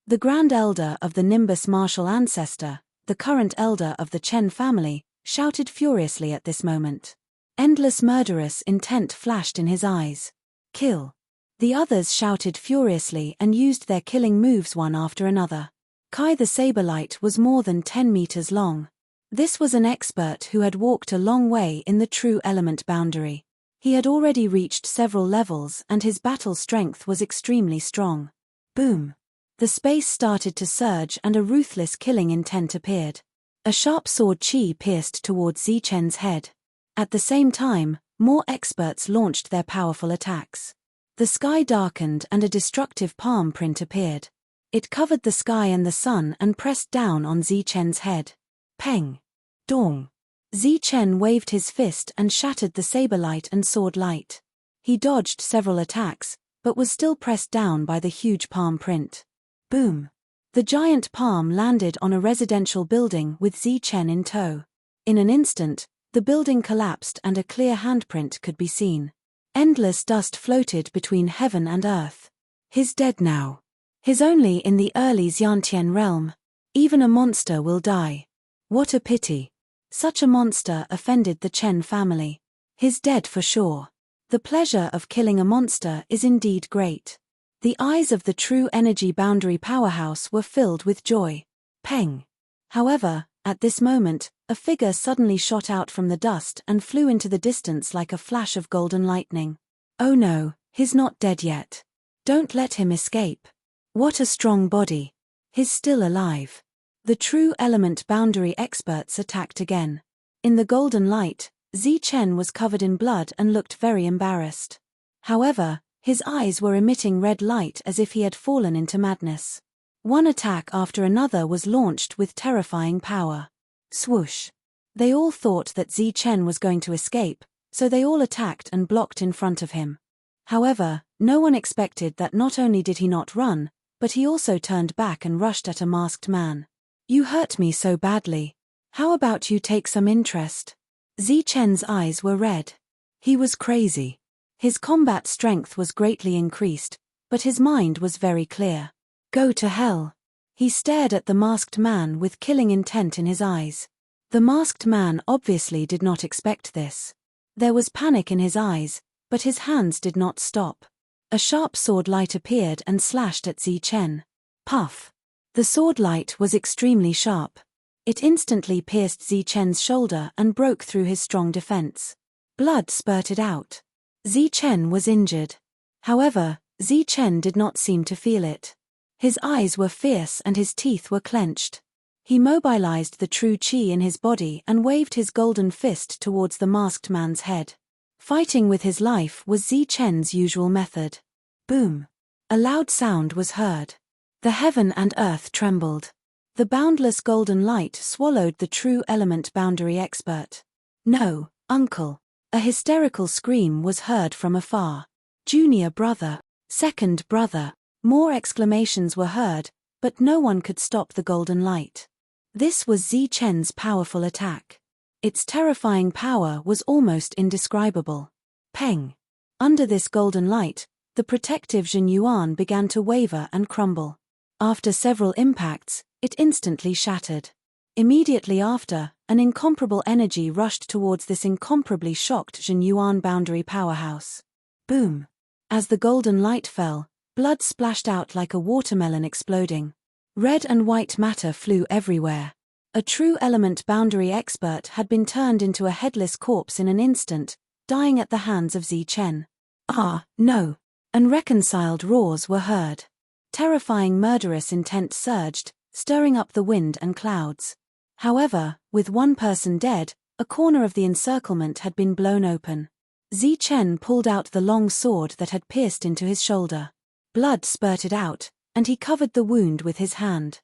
A: The Grand Elder of the Nimbus martial ancestor, the current elder of the Chen family, shouted furiously at this moment. Endless murderous intent flashed in his eyes. Kill. The others shouted furiously and used their killing moves one after another. Kai the Saberlight was more than 10 meters long. This was an expert who had walked a long way in the true element boundary. He had already reached several levels and his battle strength was extremely strong. Boom! The space started to surge and a ruthless killing intent appeared. A sharp sword chi pierced towards Zichen's head. At the same time, more experts launched their powerful attacks. The sky darkened and a destructive palm print appeared. It covered the sky and the sun and pressed down on Zichen's head. Peng! Dong! Zichen waved his fist and shattered the saber light and sword light. He dodged several attacks, but was still pressed down by the huge palm print. Boom! The giant palm landed on a residential building with Zichen in tow. In an instant, the building collapsed and a clear handprint could be seen. Endless dust floated between heaven and earth. He's dead now. He's only in the early Xiantian realm. Even a monster will die. What a pity. Such a monster offended the Chen family. He's dead for sure. The pleasure of killing a monster is indeed great. The eyes of the true energy boundary powerhouse were filled with joy. Peng! However, at this moment, a figure suddenly shot out from the dust and flew into the distance like a flash of golden lightning. Oh no, he's not dead yet. Don't let him escape. What a strong body. He's still alive. The true element boundary experts attacked again. In the golden light, Zichen was covered in blood and looked very embarrassed. However, his eyes were emitting red light as if he had fallen into madness. One attack after another was launched with terrifying power. Swoosh! They all thought that Zichen was going to escape, so they all attacked and blocked in front of him. However, no one expected that not only did he not run, but he also turned back and rushed at a masked man. You hurt me so badly. How about you take some interest? Zichen's eyes were red. He was crazy. His combat strength was greatly increased, but his mind was very clear. Go to hell. He stared at the masked man with killing intent in his eyes. The masked man obviously did not expect this. There was panic in his eyes, but his hands did not stop. A sharp sword light appeared and slashed at Zichen. Puff! The sword light was extremely sharp. It instantly pierced Zichen's shoulder and broke through his strong defense. Blood spurted out. Zichen was injured. However, Zichen did not seem to feel it. His eyes were fierce and his teeth were clenched. He mobilized the true chi in his body and waved his golden fist towards the masked man's head. Fighting with his life was Zichen's usual method. Boom! A loud sound was heard. The heaven and earth trembled. The boundless golden light swallowed the true element boundary expert. No, uncle! A hysterical scream was heard from afar. Junior brother! Second brother! More exclamations were heard, but no one could stop the golden light. This was Zichen's powerful attack. Its terrifying power was almost indescribable. Peng! Under this golden light, the protective Zhenyuan began to waver and crumble. After several impacts, it instantly shattered. Immediately after, an incomparable energy rushed towards this incomparably shocked Zhenyuan boundary powerhouse. Boom! As the golden light fell, blood splashed out like a watermelon exploding. Red and white matter flew everywhere. A true element boundary expert had been turned into a headless corpse in an instant, dying at the hands of Zichen. Ah, no! Unreconciled roars were heard. Terrifying murderous intent surged, stirring up the wind and clouds. However, with one person dead, a corner of the encirclement had been blown open. Zichen pulled out the long sword that had pierced into his shoulder. Blood spurted out, and he covered the wound with his hand.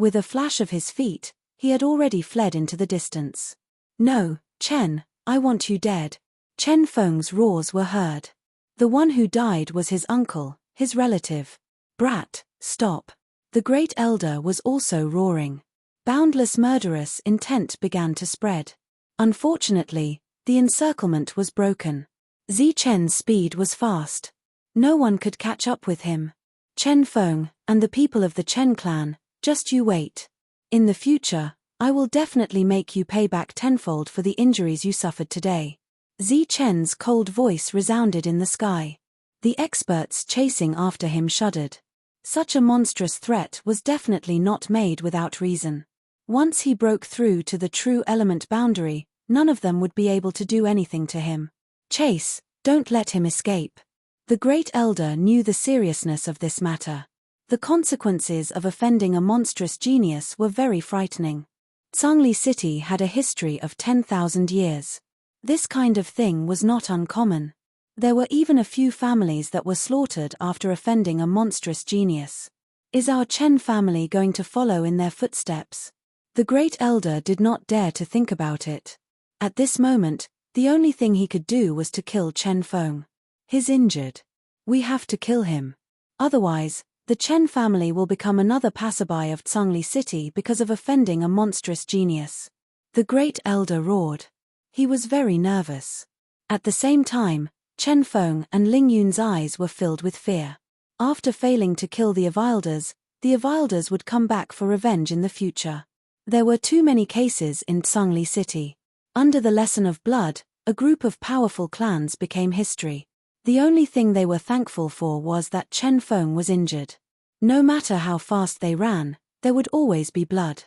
A: With a flash of his feet, he had already fled into the distance. "No, Chen, I want you dead." Chen Feng's roars were heard. The one who died was his uncle, his relative. "Brat, stop." The great elder was also roaring. Boundless murderous intent began to spread. Unfortunately, the encirclement was broken. Zi Chen's speed was fast. No one could catch up with him. "Chen Feng, and the people of the Chen clan, just you wait. In the future, I will definitely make you pay back tenfold for the injuries you suffered today." Zi Chen's cold voice resounded in the sky. The experts chasing after him shuddered. Such a monstrous threat was definitely not made without reason. Once he broke through to the true element boundary, none of them would be able to do anything to him. "Chase, don't let him escape." The great elder knew the seriousness of this matter. The consequences of offending a monstrous genius were very frightening. Zhongli City had a history of 10,000 years. This kind of thing was not uncommon. There were even a few families that were slaughtered after offending a monstrous genius. Is our Chen family going to follow in their footsteps? The great elder did not dare to think about it. At this moment, the only thing he could do was to kill Chen Feng. "He's injured. We have to kill him. Otherwise, the Chen family will become another passerby of Zhongli City because of offending a monstrous genius." The great elder roared. He was very nervous. At the same time, Chen Feng and Ling Yun's eyes were filled with fear. After failing to kill the Avilders would come back for revenge in the future. There were too many cases in Zhongli City. Under the lesson of blood, a group of powerful clans became history. The only thing they were thankful for was that Chen Feng was injured. No matter how fast they ran, there would always be blood.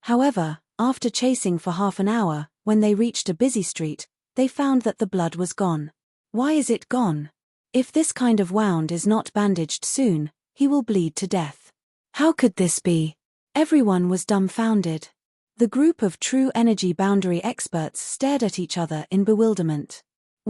A: However, after chasing for half an hour, when they reached a busy street, they found that the blood was gone. Why is it gone? If this kind of wound is not bandaged soon, he will bleed to death. How could this be? Everyone was dumbfounded. The group of true energy boundary experts stared at each other in bewilderment.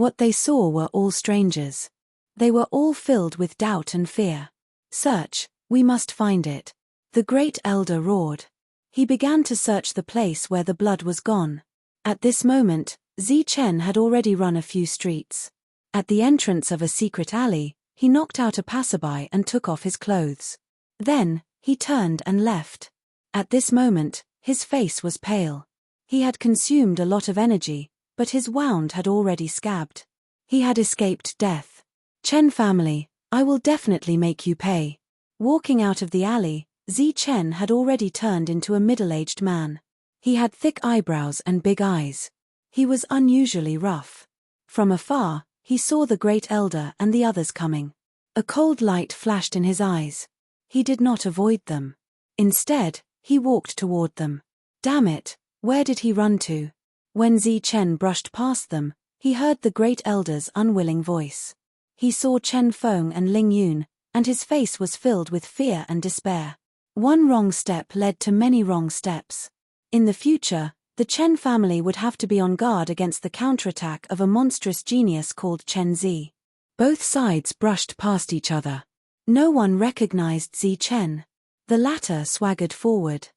A: What they saw were all strangers. They were all filled with doubt and fear. "Search, we must find it." The great elder roared. He began to search the place where the blood was gone. At this moment, Zi Chen had already run a few streets. At the entrance of a secret alley, he knocked out a passerby and took off his clothes. Then, he turned and left. At this moment, his face was pale. He had consumed a lot of energy, but his wound had already scabbed. He had escaped death. "Chen family, I will definitely make you pay." Walking out of the alley, Zi Chen had already turned into a middle-aged man. He had thick eyebrows and big eyes. He was unusually rough. From afar, he saw the great elder and the others coming. A cold light flashed in his eyes. He did not avoid them. Instead, he walked toward them. Damn it, where did he run to? When Zi Chen brushed past them, he heard the great elder's unwilling voice. He saw Chen Feng and Ling Yun, and his face was filled with fear and despair. One wrong step led to many wrong steps. In the future, the Chen family would have to be on guard against the counterattack of a monstrous genius called Chen Zi. Both sides brushed past each other. No one recognized Zi Chen. The latter swaggered forward.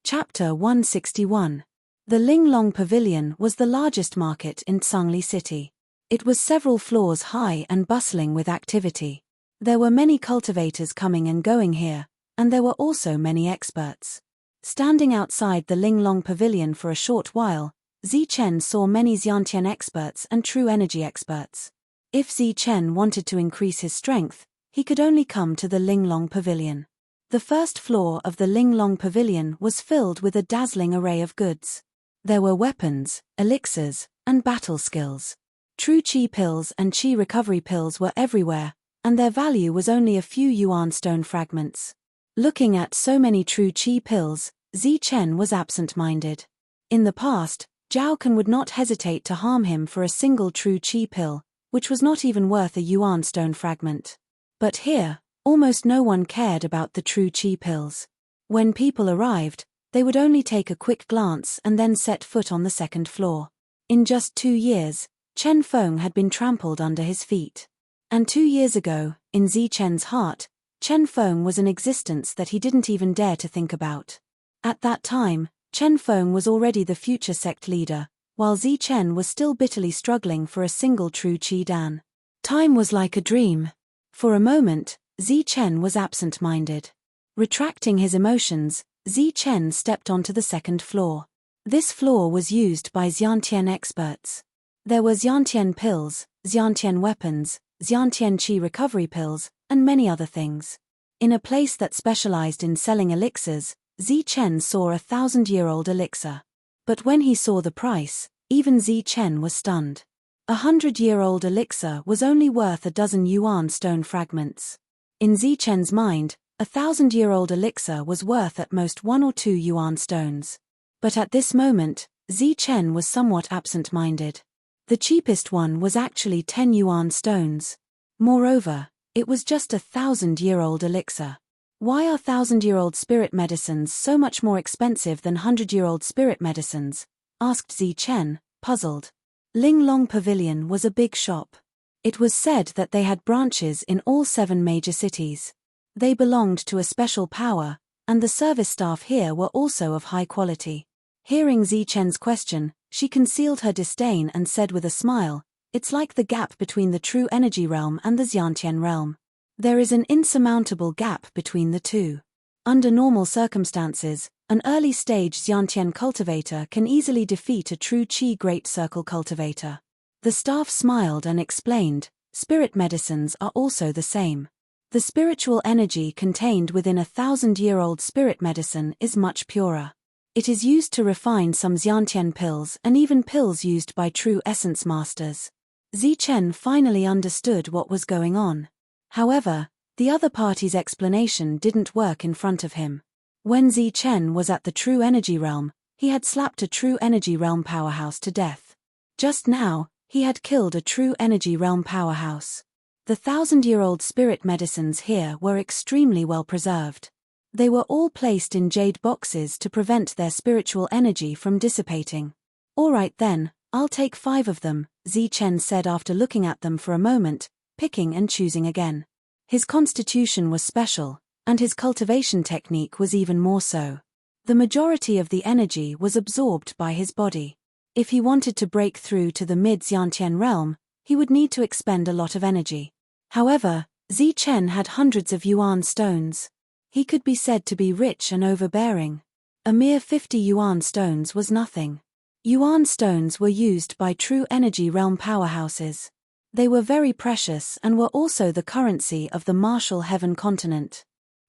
A: Chapter 161. The Linglong Pavilion was the largest market in Zhongli City. It was several floors high and bustling with activity. There were many cultivators coming and going here, and there were also many experts. Standing outside the Linglong Pavilion for a short while, Zi Chen saw many Xiantian experts and true energy experts. If Zi Chen wanted to increase his strength, he could only come to the Linglong Pavilion. The first floor of the Linglong Pavilion was filled with a dazzling array of goods. There were weapons, elixirs, and battle skills. True chi pills and chi recovery pills were everywhere, and their value was only a few yuan stone fragments. Looking at so many true chi pills, Zi Chen was absent-minded. In the past, Zhao Kun would not hesitate to harm him for a single true chi pill, which was not even worth a yuan stone fragment. But here, almost no one cared about the true chi pills. When people arrived, they would only take a quick glance and then set foot on the second floor. In just 2 years, Chen Feng had been trampled under his feet. And 2 years ago, in Zi Chen's heart, Chen Feng was an existence that he didn't even dare to think about. At that time, Chen Feng was already the future sect leader, while Zichen was still bitterly struggling for a single true Qi Dan. Time was like a dream. For a moment, Zichen was absent-minded. Retracting his emotions, Zichen stepped onto the second floor. This floor was used by Xiantian experts. There were Xiantian pills, Xiantian weapons, Xiantian Qi recovery pills, and many other things. In a place that specialized in selling elixirs, Zichen saw a 1,000-year-old elixir. But when he saw the price, even Zichen was stunned. 100-year-old elixir was only worth a dozen yuan stone fragments. In Zichen's mind, a 1,000-year-old elixir was worth at most 1 or 2 yuan stones. But at this moment, Zichen was somewhat absent-minded. The cheapest one was actually 10 yuan stones. Moreover, it was just a 1,000-year-old elixir. Why are 1,000-year-old spirit medicines so much more expensive than 100-year-old spirit medicines? Asked Zichen, puzzled. Linglong Pavilion was a big shop. It was said that they had branches in all 7 major cities. They belonged to a special power, and the service staff here were also of high quality. Hearing Zichen's question, she concealed her disdain and said with a smile, "It's like the gap between the true energy realm and the Xiantian realm. There is an insurmountable gap between the two. Under normal circumstances, an early-stage Xiantian cultivator can easily defeat a true Qi Great Circle cultivator." The staff smiled and explained, "Spirit medicines are also the same. The spiritual energy contained within a 1,000-year-old spirit medicine is much purer. It is used to refine some Xiantian pills and even pills used by true essence masters." Zichen finally understood what was going on. However, the other party's explanation didn't work in front of him. When Zichen was at the True Energy Realm, he had slapped a True Energy Realm powerhouse to death. Just now, he had killed a True Energy Realm powerhouse. The 1,000-year-old spirit medicines here were extremely well preserved. They were all placed in jade boxes to prevent their spiritual energy from dissipating. "All right then, I'll take 5 of them," Zichen said after looking at them for a moment, picking and choosing again. His constitution was special, and his cultivation technique was even more so. The majority of the energy was absorbed by his body. If he wanted to break through to the mid-Xiantian realm, he would need to expend a lot of energy. However, Zichen had hundreds of yuan stones. He could be said to be rich and overbearing. A mere 50 yuan stones was nothing. Yuan stones were used by true energy realm powerhouses. They were very precious and were also the currency of the martial heaven continent.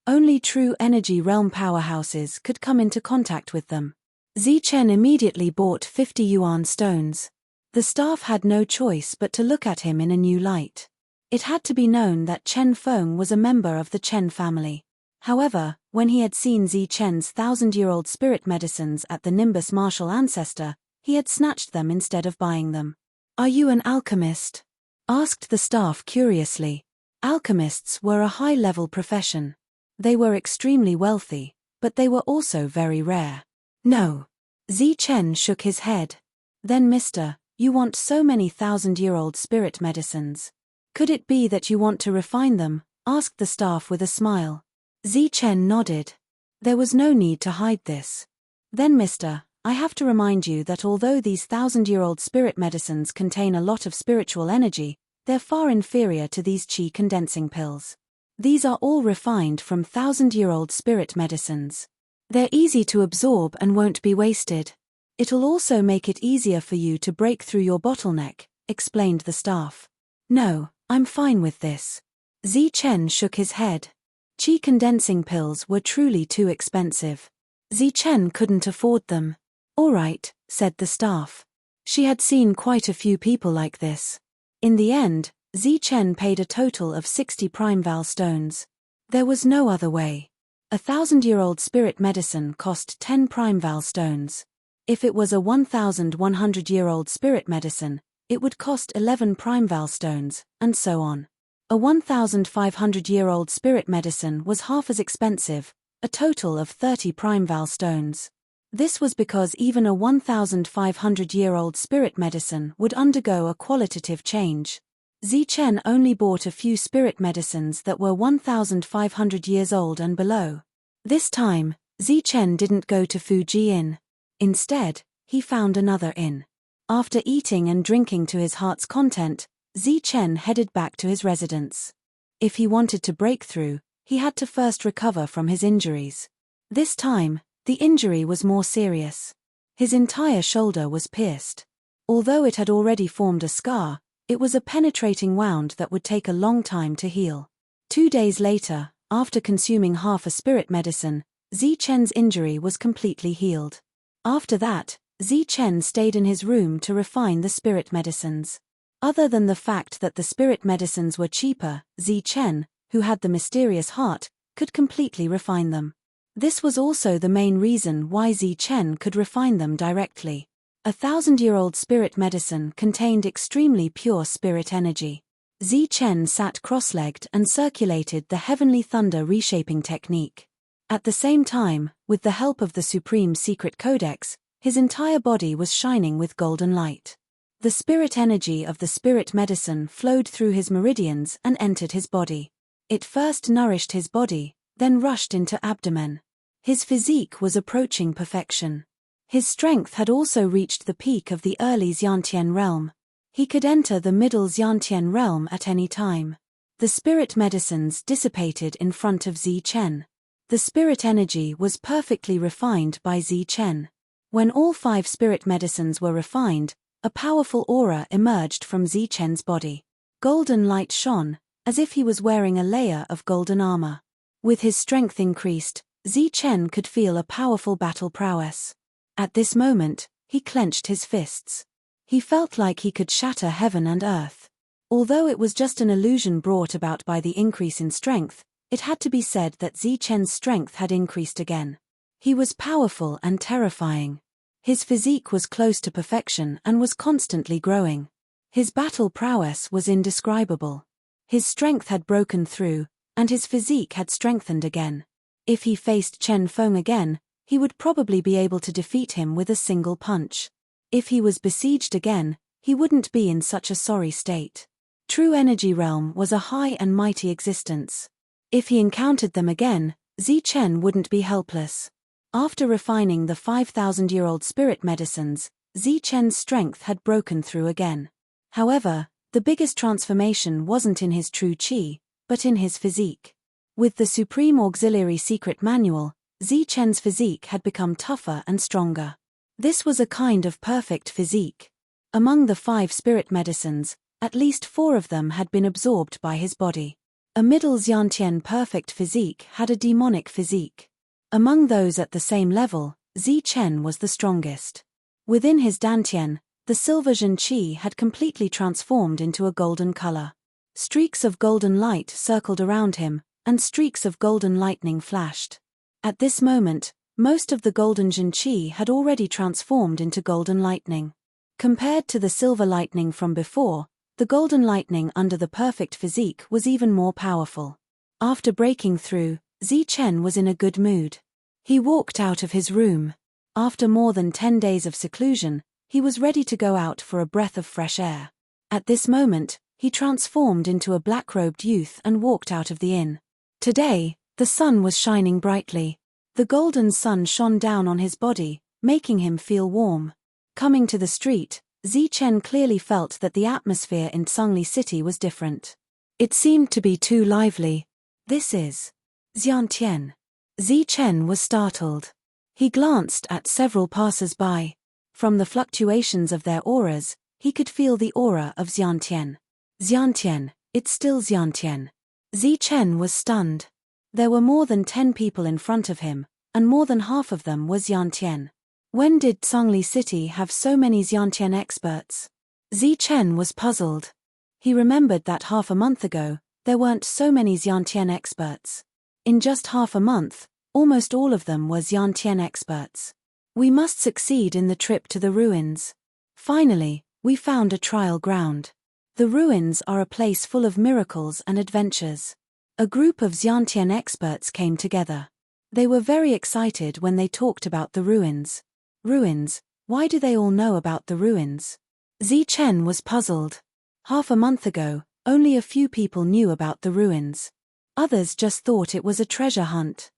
A: Only true energy realm powerhouses could come into contact with them. Zichen immediately bought 50 yuan stones. The staff had no choice but to look at him in a new light. It had to be known that Chen Feng was a member of the Chen family. However, when he had seen Zichen's 1,000-year-old spirit medicines at the Nimbus martial ancestor, he had snatched them instead of buying them. "Are you an alchemist?" asked the staff curiously. Alchemists were a high-level profession. They were extremely wealthy, but they were also very rare. "No." Zichen shook his head. "Then mister, you want so many 1,000-year-old spirit medicines. Could it be that you want to refine them?" asked the staff with a smile. Zichen nodded. There was no need to hide this. "Then mister, I have to remind you that although these 1,000-year-old spirit medicines contain a lot of spiritual energy, they're far inferior to these Qi condensing pills. These are all refined from 1,000-year-old spirit medicines. They're easy to absorb and won't be wasted. It'll also make it easier for you to break through your bottleneck," explained the staff. "No, I'm fine with this." Zichen shook his head. Qi condensing pills were truly too expensive. Zichen couldn't afford them. "All right," said the staff. She had seen quite a few people like this. In the end, Zichen paid a total of 60 prime val stones. There was no other way. A 1,000-year-old spirit medicine cost 10 prime val stones. If it was a 1,100-year-old spirit medicine, it would cost 11 prime val stones, and so on. A 1,500-year-old spirit medicine was half as expensive, a total of 30 prime val stones. This was because even a 1,500-year-old spirit medicine would undergo a qualitative change. Zichen only bought a few spirit medicines that were 1,500 years old and below. This time, Zichen didn't go to Fuji Inn. Instead, he found another inn. After eating and drinking to his heart's content, Zichen headed back to his residence. If he wanted to break through, he had to first recover from his injuries. This time, the injury was more serious. His entire shoulder was pierced. Although it had already formed a scar, it was a penetrating wound that would take a long time to heal. 2 days later, after consuming half a spirit medicine, Zichen's injury was completely healed. After that, Zichen stayed in his room to refine the spirit medicines. Other than the fact that the spirit medicines were cheaper, Zichen, who had the mysterious heart, could completely refine them. This was also the main reason why Zichen could refine them directly. 1,000-year-old spirit medicine contained extremely pure spirit energy. Zichen sat cross-legged and circulated the heavenly thunder reshaping technique. At the same time, with the help of the Supreme Secret Codex, his entire body was shining with golden light. The spirit energy of the spirit medicine flowed through his meridians and entered his body. It first nourished his body, then rushed into abdomen. His physique was approaching perfection. His strength had also reached the peak of the early Xiantian realm. He could enter the middle Xiantian realm at any time. The spirit medicines dissipated in front of Zichen. The spirit energy was perfectly refined by Zichen. When all 5 spirit medicines were refined, a powerful aura emerged from Zichen's body. Golden light shone, as if he was wearing a layer of golden armor. With his strength increased, Zichen could feel a powerful battle prowess. At this moment, he clenched his fists. He felt like he could shatter heaven and earth. Although it was just an illusion brought about by the increase in strength, it had to be said that Zichen's strength had increased again. He was powerful and terrifying. His physique was close to perfection and was constantly growing. His battle prowess was indescribable. His strength had broken through, and his physique had strengthened again. If he faced Chen Feng again, he would probably be able to defeat him with a single punch. If he was besieged again, he wouldn't be in such a sorry state. True Energy Realm was a high and mighty existence. If he encountered them again, Zichen wouldn't be helpless. After refining the 5,000-year-old spirit medicines, Zichen's strength had broken through again. However, the biggest transformation wasn't in his true qi, but in his physique. With the Supreme Auxiliary Secret Manual, Zichen's physique had become tougher and stronger. This was a kind of perfect physique. Among the 5 spirit medicines, at least 4 of them had been absorbed by his body. A middle Xiantian perfect physique had a demonic physique. Among those at the same level, Zichen was the strongest. Within his dantian, the silver Zhen Qi had completely transformed into a golden color. Streaks of golden light circled around him, and streaks of golden lightning flashed. At this moment, most of the golden Zhen Qi had already transformed into golden lightning. Compared to the silver lightning from before, the golden lightning under the perfect physique was even more powerful. After breaking through, Zichen was in a good mood. He walked out of his room. After more than 10 days of seclusion, he was ready to go out for a breath of fresh air. At this moment, he transformed into a black-robed youth and walked out of the inn. Today, the sun was shining brightly. The golden sun shone down on his body, making him feel warm. Coming to the street, Zichen clearly felt that the atmosphere in Zhongli City was different. It seemed to be too lively. This is Xiantian. Zichen was startled. He glanced at several passers-by. From the fluctuations of their auras, he could feel the aura of Xiantian. Xiantian, it's still Xiantian. Zichen was stunned. There were more than 10 people in front of him, and more than half of them were Xiantian. When did Zhongli City have so many Xiantian experts? Zichen was puzzled. He remembered that half a month ago, there weren't so many Xiantian experts. In just half a month, almost all of them were Xiantian experts. We must succeed in the trip to the ruins. Finally, we found a trial ground. The ruins are a place full of miracles and adventures. A group of Xiantian experts came together. They were very excited when they talked about the ruins. Ruins? Why do they all know about the ruins? Zichen was puzzled. Half a month ago, only a few people knew about the ruins. Others just thought it was a treasure hunt.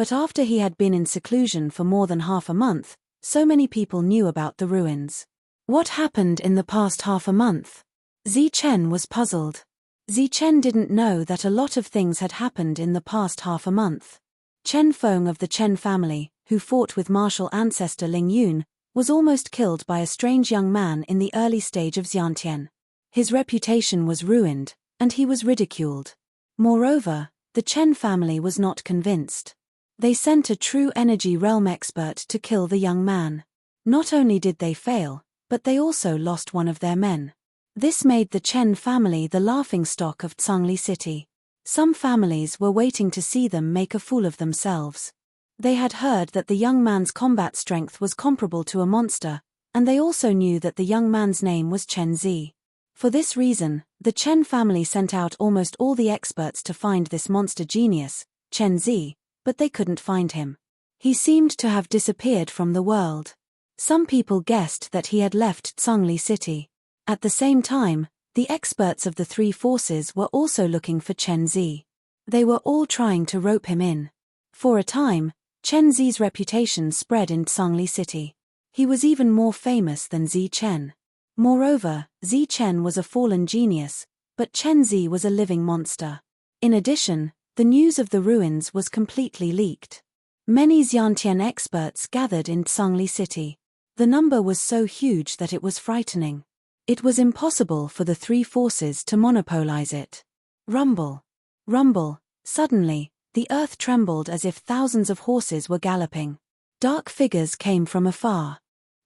A: But after he had been in seclusion for more than half a month, so many people knew about the ruins. What happened in the past half a month? Zichen was puzzled. Zichen didn't know that a lot of things had happened in the past half a month. Chen Feng of the Chen family, who fought with martial ancestor Ling Yun, was almost killed by a strange young man in the early stage of Xiantian. His reputation was ruined, and he was ridiculed. Moreover, the Chen family was not convinced. They sent a true energy realm expert to kill the young man. Not only did they fail, but they also lost one of their men. This made the Chen family the laughingstock of Zhongli City. Some families were waiting to see them make a fool of themselves. They had heard that the young man's combat strength was comparable to a monster, and they also knew that the young man's name was Chen Zi. For this reason, the Chen family sent out almost all the experts to find this monster genius, Chen Zi, but they couldn't find him. He seemed to have disappeared from the world. Some people guessed that he had left Zhongli City. At the same time, the experts of the three forces were also looking for Chen Zi. They were all trying to rope him in. For a time, Chen Zi's reputation spread in Zhongli City. He was even more famous than Zi Chen. Moreover, Zi Chen was a fallen genius, but Chen Zi was a living monster. In addition, the news of the ruins was completely leaked. Many Xiantian experts gathered in Zhongli City. The number was so huge that it was frightening. It was impossible for the three forces to monopolize it. Rumble. Rumble. Suddenly, the earth trembled as if thousands of horses were galloping. Dark figures came from afar.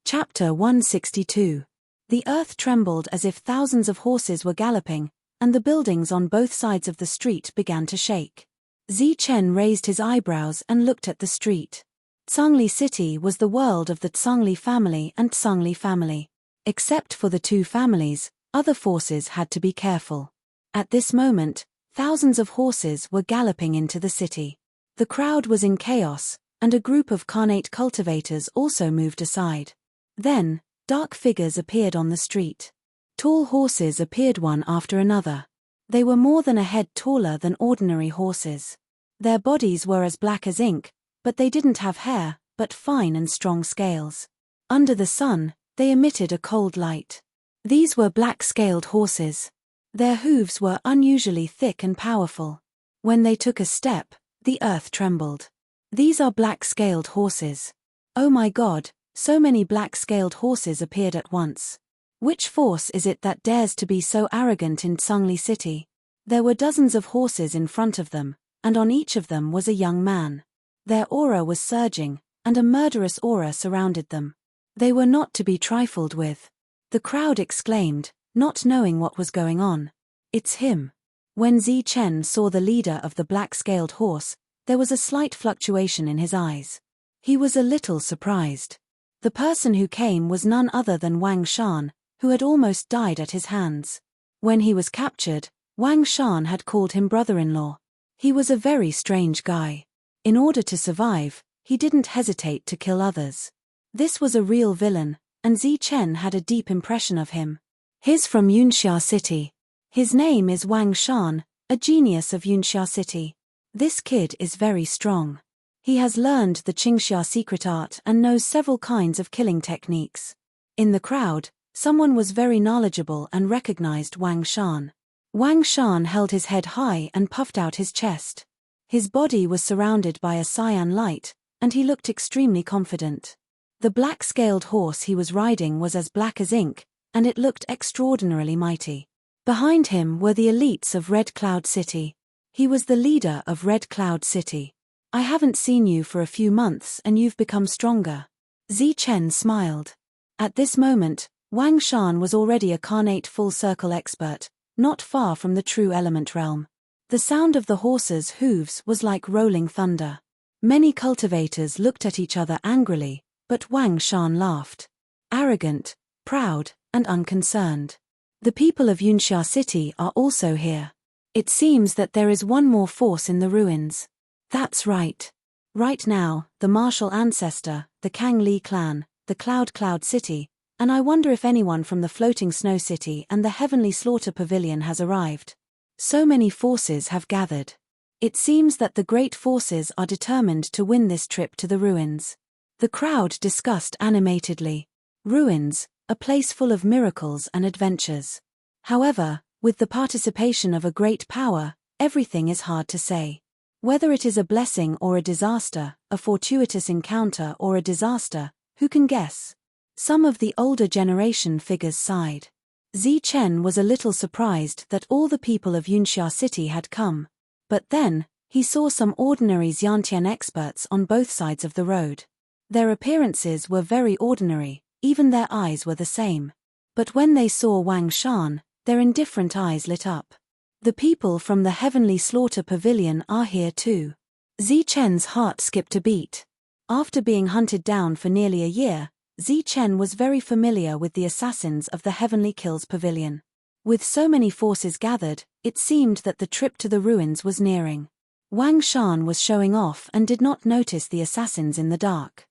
A: Chapter 162. The earth trembled as if thousands of horses were galloping, and the buildings on both sides of the street began to shake. Zi Chen raised his eyebrows and looked at the street. Zhongli City was the world of the Zhongli family and Zhongli family. Except for the two families, other forces had to be careful. At this moment, thousands of horses were galloping into the city. The crowd was in chaos, and a group of Khanate cultivators also moved aside. Then, dark figures appeared on the street. Tall horses appeared one after another. They were more than a head taller than ordinary horses. Their bodies were as black as ink, but they didn't have hair, but fine and strong scales. Under the sun, they emitted a cold light. These were black-scaled horses. Their hooves were unusually thick and powerful. When they took a step, the earth trembled. These are black-scaled horses. Oh my God, so many black-scaled horses appeared at once. Which force is it that dares to be so arrogant in Zhongli City? There were dozens of horses in front of them, and on each of them was a young man. Their aura was surging, and a murderous aura surrounded them. They were not to be trifled with. The crowd exclaimed, not knowing what was going on. It's him. When Zi Chen saw the leader of the black-scaled horse, there was a slight fluctuation in his eyes. He was a little surprised. The person who came was none other than Wang Shan, who had almost died at his hands. When he was captured, Wang Shan had called him brother-in-law. He was a very strange guy. In order to survive, he didn't hesitate to kill others. This was a real villain, and Zi Chen had a deep impression of him. He's from Yunxia City. His name is Wang Shan, a genius of Yunxia City. This kid is very strong. He has learned the Qingxia secret art and knows several kinds of killing techniques. In the crowd, someone was very knowledgeable and recognized Wang Shan. Wang Shan held his head high and puffed out his chest. His body was surrounded by a cyan light, and he looked extremely confident. The black-scaled horse he was riding was as black as ink, and it looked extraordinarily mighty. Behind him were the elites of Red Cloud City. He was the leader of Red Cloud City. I haven't seen you for a few months and you've become stronger. Zi Chen smiled. At this moment, Wang Shan was already a Khanate full-circle expert, not far from the true element realm. The sound of the horses' hooves was like rolling thunder. Many cultivators looked at each other angrily, but Wang Shan laughed. Arrogant, proud, and unconcerned. The people of Yunxia City are also here. It seems that there is one more force in the ruins. That's right. Right now, the martial ancestor, the Kang Li clan, the Cloud City, and I wonder if anyone from the Floating Snow City and the Heavenly Slaughter Pavilion has arrived. So many forces have gathered. It seems that the great forces are determined to win this trip to the ruins. The crowd discussed animatedly. Ruins, a place full of miracles and adventures. However, with the participation of a great power, everything is hard to say. Whether it is a blessing or a disaster, a fortuitous encounter or a disaster, who can guess? Some of the older generation figures sighed. Zichen was a little surprised that all the people of Yunxia City had come. But then, he saw some ordinary Xiantian experts on both sides of the road. Their appearances were very ordinary, even their eyes were the same. But when they saw Wang Shan, their indifferent eyes lit up. The people from the Heavenly Slaughter Pavilion are here too. Zichen's heart skipped a beat. After being hunted down for nearly a year, Zichen was very familiar with the assassins of the Heavenly Kills Pavilion. With so many forces gathered, it seemed that the trip to the ruins was nearing. Wang Shan was showing off and did not notice the assassins in the dark.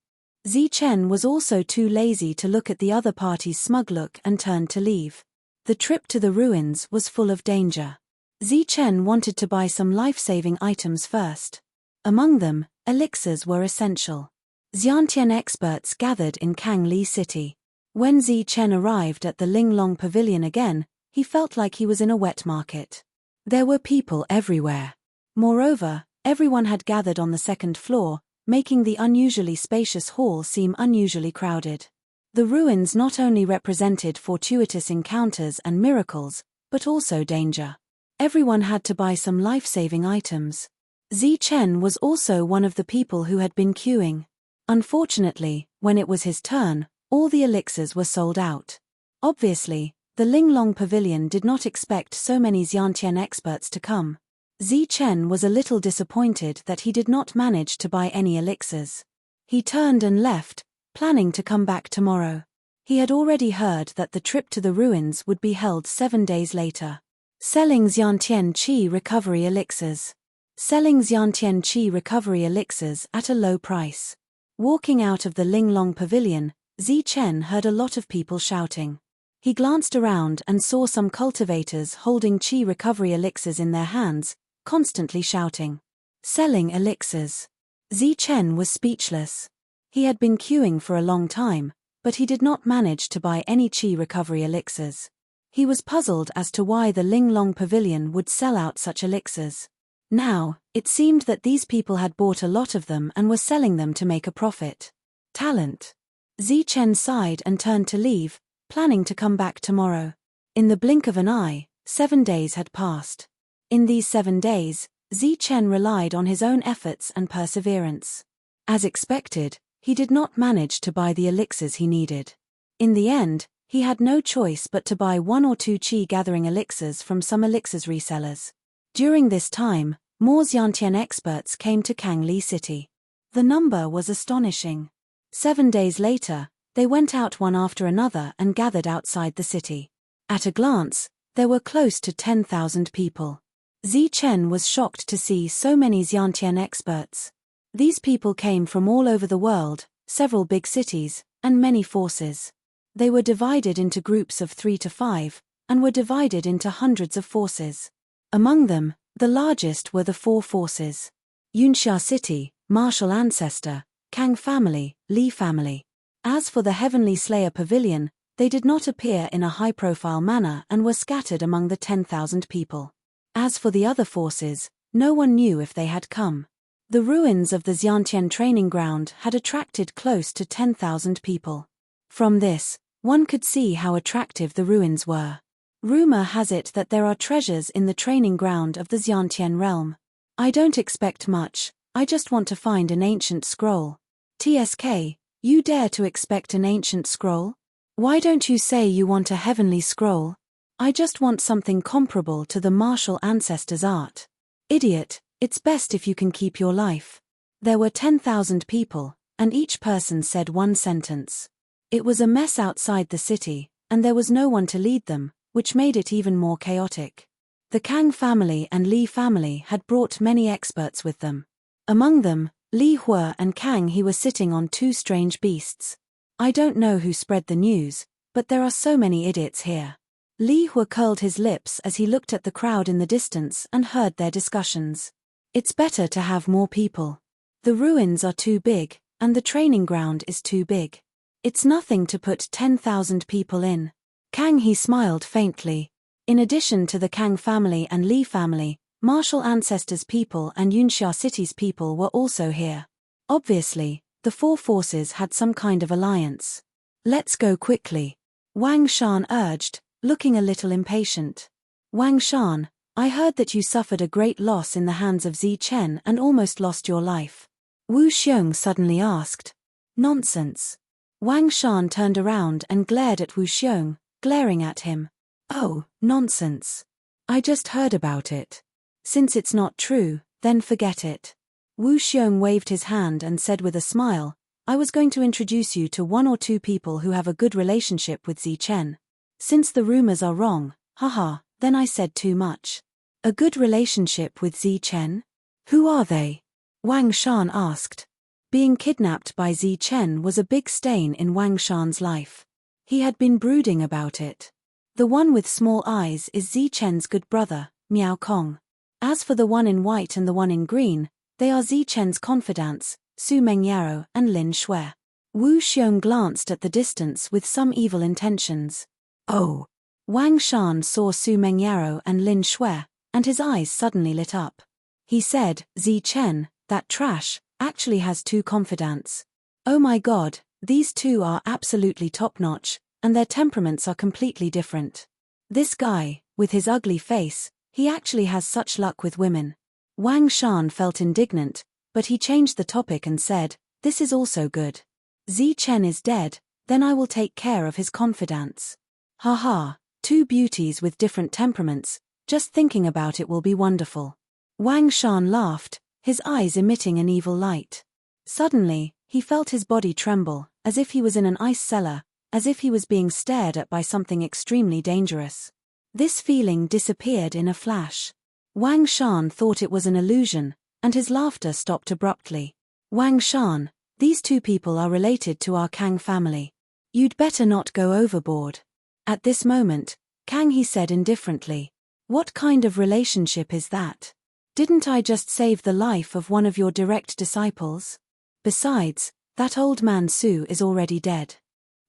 A: Zichen was also too lazy to look at the other party's smug look and turned to leave. The trip to the ruins was full of danger. Zichen wanted to buy some life-saving items first. Among them, elixirs were essential. Xiantian experts gathered in Kangli City. When Zichen arrived at the Linglong Pavilion again, he felt like he was in a wet market. There were people everywhere. Moreover, everyone had gathered on the second floor, making the unusually spacious hall seem unusually crowded. The ruins not only represented fortuitous encounters and miracles, but also danger. Everyone had to buy some life-saving items. Zichen was also one of the people who had been queuing. Unfortunately, when it was his turn, all the elixirs were sold out. Obviously, the Linglong Pavilion did not expect so many Xiantian experts to come. Zichen was a little disappointed that he did not manage to buy any elixirs. He turned and left, planning to come back tomorrow. He had already heard that the trip to the ruins would be held 7 days later. Selling Xiantian Qi recovery elixirs. Selling Xiantian Qi recovery elixirs at a low price. Walking out of the Linglong Pavilion, Zichen heard a lot of people shouting. He glanced around and saw some cultivators holding Qi recovery elixirs in their hands, constantly shouting. Selling elixirs. Zichen was speechless. He had been queuing for a long time, but he did not manage to buy any Qi recovery elixirs. He was puzzled as to why the Linglong Pavilion would sell out such elixirs. Now, it seemed that these people had bought a lot of them and were selling them to make a profit. Talent. Zichen sighed and turned to leave, planning to come back tomorrow. In the blink of an eye, 7 days had passed. In these 7 days, Zichen relied on his own efforts and perseverance. As expected, he did not manage to buy the elixirs he needed. In the end, he had no choice but to buy 1 or 2 Qi gathering elixirs from some elixirs resellers. During this time, more Xiantian experts came to Kangli City. The number was astonishing. 7 days later, they went out one after another and gathered outside the city. At a glance, there were close to 10,000 people. Zichen was shocked to see so many Xiantian experts. These people came from all over the world, several big cities, and many forces. They were divided into groups of 3 to 5, and were divided into hundreds of forces. Among them, the largest were the 4 forces. Yunxia City, Martial Ancestor, Kang Family, Li Family. As for the Heavenly Slayer Pavilion, they did not appear in a high-profile manner and were scattered among the 10,000 people. As for the other forces, no one knew if they had come. The ruins of the Xiantian training ground had attracted close to 10,000 people. From this, one could see how attractive the ruins were. Rumor has it that there are treasures in the training ground of the Xiantian realm. I don't expect much, I just want to find an ancient scroll. TSK, you dare to expect an ancient scroll? Why don't you say you want a heavenly scroll? I just want something comparable to the martial ancestors' art. Idiot, it's best if you can keep your life. There were 10,000 people, and each person said one sentence. It was a mess outside the city, and there was no one to lead them, which made it even more chaotic. The Kang family and Li family had brought many experts with them. Among them, Li Hua and Kang He were sitting on 2 strange beasts. I don't know who spread the news, but there are so many idiots here. Li Hua curled his lips as he looked at the crowd in the distance and heard their discussions. It's better to have more people. The ruins are too big, and the training ground is too big. It's nothing to put 10,000 people in. Kang He smiled faintly. In addition to the Kang family and Li family, martial ancestors' people and Yunxia City's people were also here. Obviously, the four forces had some kind of alliance. Let's go quickly, Wang Shan urged, looking a little impatient. Wang Shan, I heard that you suffered a great loss in the hands of Zi Chen and almost lost your life. Wu Xiong suddenly asked. Nonsense. Wang Shan turned around and glared at Wu Xiong, glaring at him. Oh, nonsense. I just heard about it. Since it's not true, then forget it. Wu Xiong waved his hand and said with a smile, I was going to introduce you to one or two people who have a good relationship with Zi Chen. Since the rumors are wrong, haha, then I said too much. A good relationship with Zi Chen? Who are they? Wang Shan asked. Being kidnapped by Zi Chen was a big stain in Wang Shan's life. He had been brooding about it. The one with small eyes is Zi Chen's good brother, Miao Kong. As for the one in white and the one in green, they are Zi Chen's confidants, Su Mengyaro and Lin Shui. Wu Xiong glanced at the distance with some evil intentions. Oh! Wang Shan saw Su Mengyaro and Lin Shui, and his eyes suddenly lit up. He said, Zi Chen, that trash, actually has two confidants. Oh my god, these two are absolutely top-notch, and their temperaments are completely different. This guy, with his ugly face, he actually has such luck with women. Wang Shan felt indignant, but he changed the topic and said, this is also good. Zi Chen is dead, then I will take care of his confidants. Haha, two beauties with different temperaments, just thinking about it will be wonderful. Wang Shan laughed, his eyes emitting an evil light. Suddenly, he felt his body tremble, as if he was in an ice cellar, as if he was being stared at by something extremely dangerous. This feeling disappeared in a flash. Wang Shan thought it was an illusion, and his laughter stopped abruptly. Wang Shan, these two people are related to our Kang family. You'd better not go overboard. At this moment, Kang He said indifferently. What kind of relationship is that? Didn't I just save the life of one of your direct disciples? Besides, that old man Su is already dead.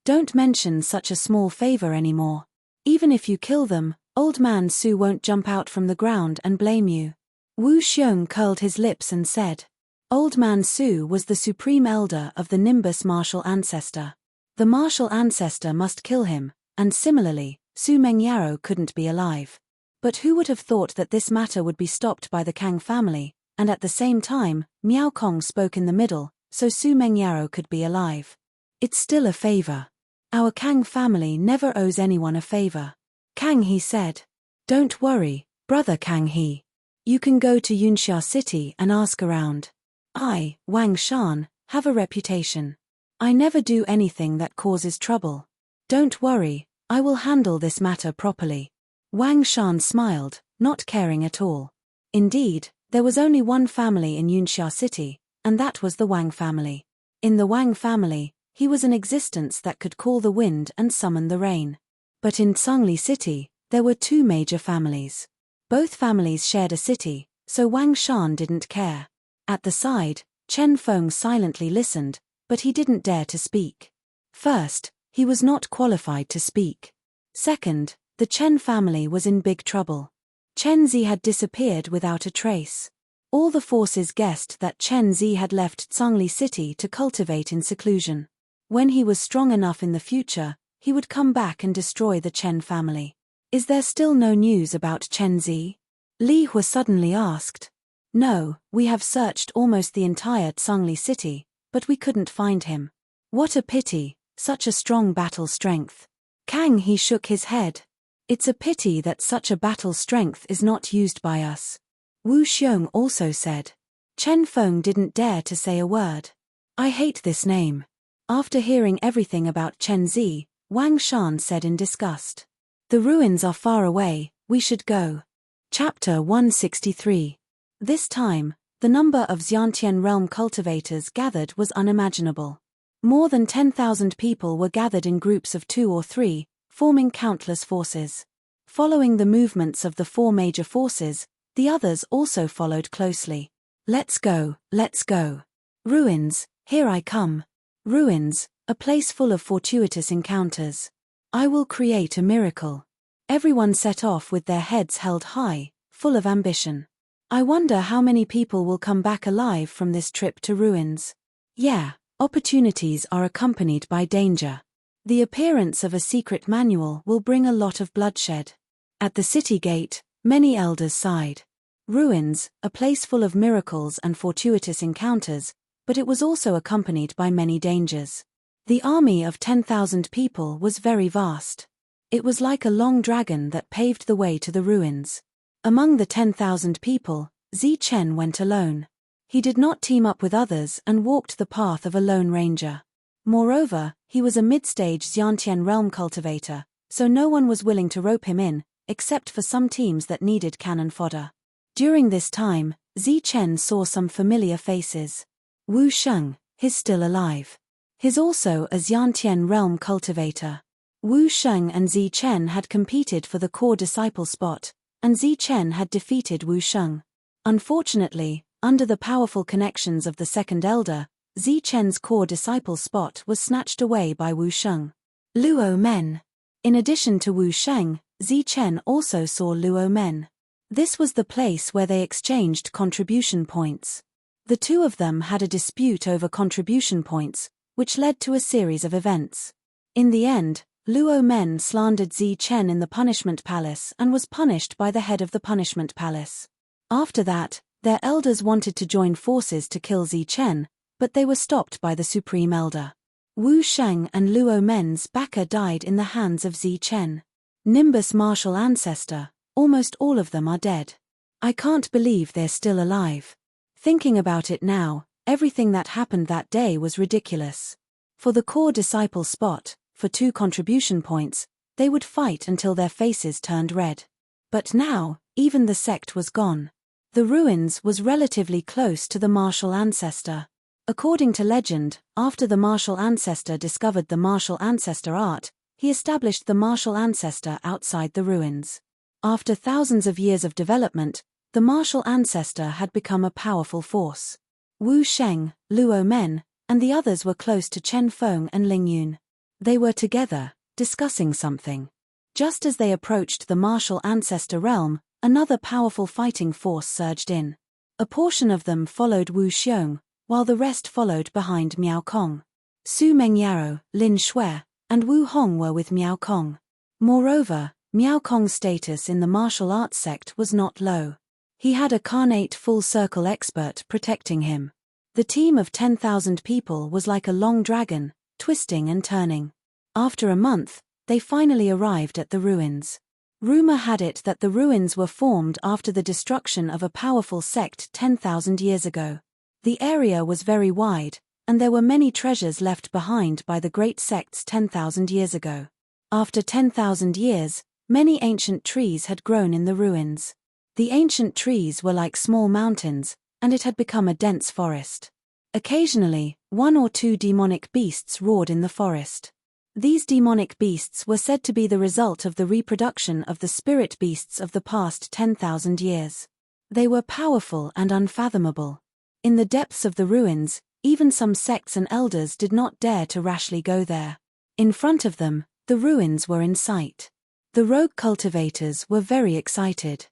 A: Don't mention such a small favor anymore. Even if you kill them, old man Su won't jump out from the ground and blame you. Wu Xiong curled his lips and said. Old man Su was the supreme elder of the Nimbus martial ancestor. The martial ancestor must kill him, and similarly, Su Mengyaro couldn't be alive. But who would have thought that this matter would be stopped by the Kang family, and at the same time, Miao Kong spoke in the middle, so Su Mengyaro could be alive. It's still a favor. Our Kang family never owes anyone a favor. Kang He said. Don't worry, brother Kang He. You can go to Yunxia City and ask around. I, Wang Shan, have a reputation. I never do anything that causes trouble. Don't worry, I will handle this matter properly. Wang Shan smiled, not caring at all. Indeed, there was only one family in Yunxia City, and that was the Wang family. In the Wang family, he was an existence that could call the wind and summon the rain. But in Zhongli City, there were two major families. Both families shared a city, so Wang Shan didn't care. At the side, Chen Feng silently listened, but he didn't dare to speak. First, he was not qualified to speak. Second, the Chen family was in big trouble. Chen Zi had disappeared without a trace. All the forces guessed that Chen Zi had left Zhongli City to cultivate in seclusion. When he was strong enough in the future, he would come back and destroy the Chen family. Is there still no news about Chen Zi? Li Hua suddenly asked. No, we have searched almost the entire Zhongli City, but we couldn't find him. What a pity, such a strong battle strength. Kang He shook his head. It's a pity that such a battle strength is not used by us. Wu Xiong also said. Chen Feng didn't dare to say a word. I hate this name. After hearing everything about Chen Zi, Wang Shan said in disgust. The ruins are far away, we should go. Chapter 163. This time, the number of Xiantian realm cultivators gathered was unimaginable. More than 10,000 people were gathered in groups of 2 or 3, forming countless forces. Following the movements of the 4 major forces, the others also followed closely. Let's go, let's go. Ruins, here I come. Ruins, a place full of fortuitous encounters. I will create a miracle. Everyone set off with their heads held high, full of ambition. I wonder how many people will come back alive from this trip to ruins. Yeah, opportunities are accompanied by danger. The appearance of a secret manual will bring a lot of bloodshed. At the city gate, many elders sighed. Ruins, a place full of miracles and fortuitous encounters, but it was also accompanied by many dangers. The army of 10,000 people was very vast. It was like a long dragon that paved the way to the ruins. Among the 10,000 people, Zi Chen went alone. He did not team up with others and walked the path of a lone ranger. Moreover, he was a mid-stage Xiantian realm cultivator, so no one was willing to rope him in, except for some teams that needed cannon fodder. During this time, Zi Chen saw some familiar faces. Wu Sheng, he's still alive. He's also a Xiantian realm cultivator. Wu Sheng and Zi Chen had competed for the core disciple spot, and Zi Chen had defeated Wu Sheng. Unfortunately, under the powerful connections of the second elder, Zi Chen's core disciple spot was snatched away by Wu Sheng. Luo Men. In addition to Wu Sheng, Zi Chen also saw Luo Men. This was the place where they exchanged contribution points. The two of them had a dispute over contribution points, which led to a series of events. In the end, Luo Men slandered Zi Chen in the punishment palace and was punished by the head of the punishment palace. After that, their elders wanted to join forces to kill Zi Chen, but they were stopped by the supreme elder. Wu Sheng and Luo Men's backer died in the hands of Zi Chen. Nimbus martial ancestor, almost all of them are dead. I can't believe they're still alive. Thinking about it now, everything that happened that day was ridiculous. For the core disciple spot, for 2 contribution points, they would fight until their faces turned red. But now, even the sect was gone. The ruins was relatively close to the martial ancestor. According to legend, after the martial ancestor discovered the martial ancestor art, he established the martial ancestor outside the ruins. After thousands of years of development, the martial ancestor had become a powerful force. Wu Sheng, Luo Men, and the others were close to Chen Feng and Ling Yun. They were together, discussing something. Just as they approached the martial ancestor realm, another powerful fighting force surged in. A portion of them followed Wu Xiong, while the rest followed behind Miao Kong. Su Mengyaro, Lin Shui, and Wu Hong were with Miao Kong. Moreover, Miao Kong's status in the martial arts sect was not low. He had a Carnate full circle expert protecting him. The team of 10,000 people was like a long dragon, twisting and turning. After a month, they finally arrived at the ruins. Rumor had it that the ruins were formed after the destruction of a powerful sect 10,000 years ago. The area was very wide, and there were many treasures left behind by the great sects 10,000 years ago. After 10,000 years, many ancient trees had grown in the ruins. The ancient trees were like small mountains, and it had become a dense forest. Occasionally, 1 or 2 demonic beasts roared in the forest. These demonic beasts were said to be the result of the reproduction of the spirit beasts of the past 10,000 years. They were powerful and unfathomable. In the depths of the ruins, even some sects and elders did not dare to rashly go there. In front of them, the ruins were in sight. The rogue cultivators were very excited.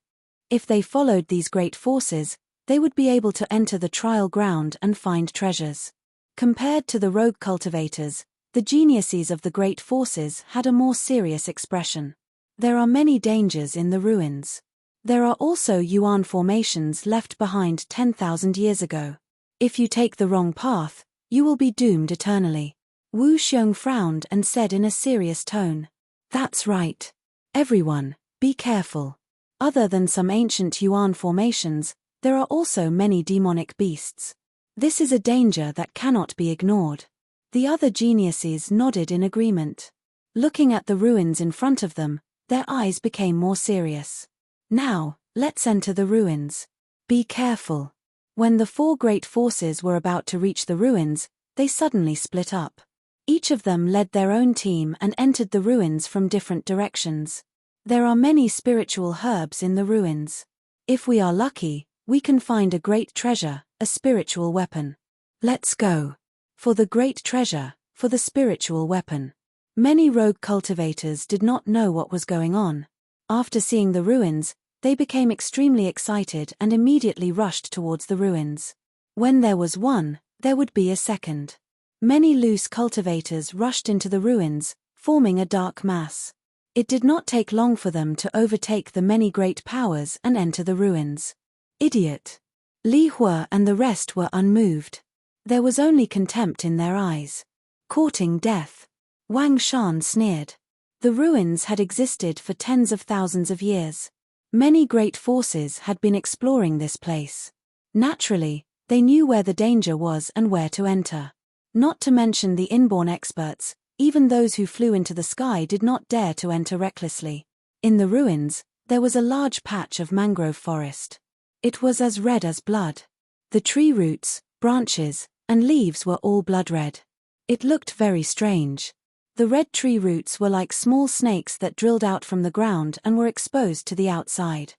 A: If they followed these great forces, they would be able to enter the trial ground and find treasures. Compared to the rogue cultivators, the geniuses of the great forces had a more serious expression. There are many dangers in the ruins. There are also Yuan formations left behind 10,000 years ago. If you take the wrong path, you will be doomed eternally. Wu Xiong frowned and said in a serious tone, "That's right. Everyone, be careful. Other than some ancient Yuan formations, there are also many demonic beasts. This is a danger that cannot be ignored." The other geniuses nodded in agreement. Looking at the ruins in front of them, their eyes became more serious. "Now, let's enter the ruins. Be careful." When the 4 great forces were about to reach the ruins, they suddenly split up. Each of them led their own team and entered the ruins from different directions. There are many spiritual herbs in the ruins. If we are lucky, We can find a great treasure, a spiritual weapon. Let's go. For the great treasure, for the spiritual weapon. Many rogue cultivators did not know what was going on. After seeing the ruins, they became extremely excited and immediately rushed towards the ruins. When there was one, there would be a second. Many loose cultivators rushed into the ruins, forming a dark mass. It did not take long for them to overtake the many great powers and enter the ruins. Idiot! Li Hua and the rest were unmoved. There was only contempt in their eyes. Courting death. Wang Shan sneered. The ruins had existed for tens of thousands of years. Many great forces had been exploring this place. Naturally, they knew where the danger was and where to enter. Not to mention the inborn experts, even those who flew into the sky did not dare to enter recklessly. In the ruins, there was a large patch of mangrove forest. It was as red as blood. The tree roots, branches, and leaves were all blood red. It looked very strange. The red tree roots were like small snakes that drilled out from the ground and were exposed to the outside.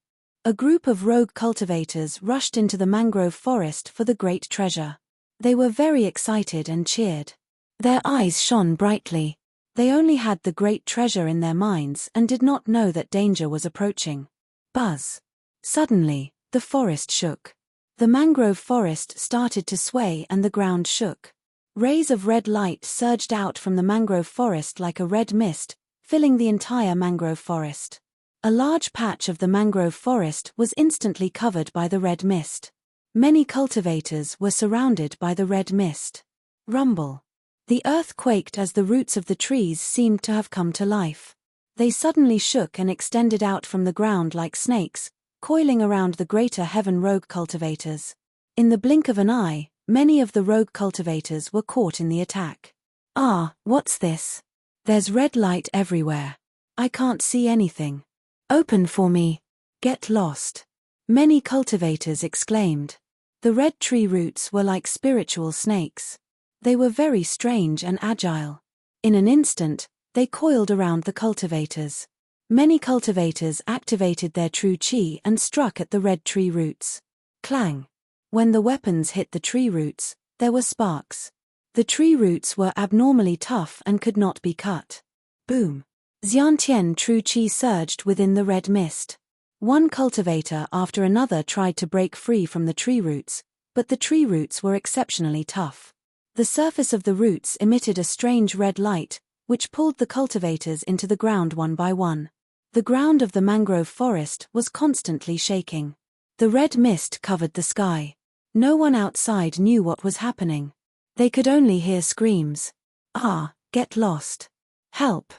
A: A group of rogue cultivators rushed into the mangrove forest for the great treasure. They were very excited and cheered. Their eyes shone brightly. They only had the great treasure in their minds and did not know that danger was approaching. Buzz. Suddenly, the forest shook. The mangrove forest started to sway and the ground shook. Rays of red light surged out from the mangrove forest like a red mist, filling the entire mangrove forest. A large patch of the mangrove forest was instantly covered by the red mist. Many cultivators were surrounded by the red mist. Rumble. The earth quaked as the roots of the trees seemed to have come to life. They suddenly shook and extended out from the ground like snakes, coiling around the greater heaven rogue cultivators. In the blink of an eye, many of the rogue cultivators were caught in the attack. Ah, what's this? There's red light everywhere. I can't see anything. Open for me. Get lost. Many cultivators exclaimed. The red tree roots were like spiritual snakes. They were very strange and agile. In an instant, they coiled around the cultivators. Many cultivators activated their true chi and struck at the red tree roots. Clang. When the weapons hit the tree roots, there were sparks. The tree roots were abnormally tough and could not be cut. Boom. Xiantian true chi surged within the red mist. One cultivator after another tried to break free from the tree roots, but the tree roots were exceptionally tough. The surface of the roots emitted a strange red light, which pulled the cultivators into the ground one by one. The ground of the mangrove forest was constantly shaking. The red mist covered the sky. No one outside knew what was happening. They could only hear screams. Ah, get lost. Help.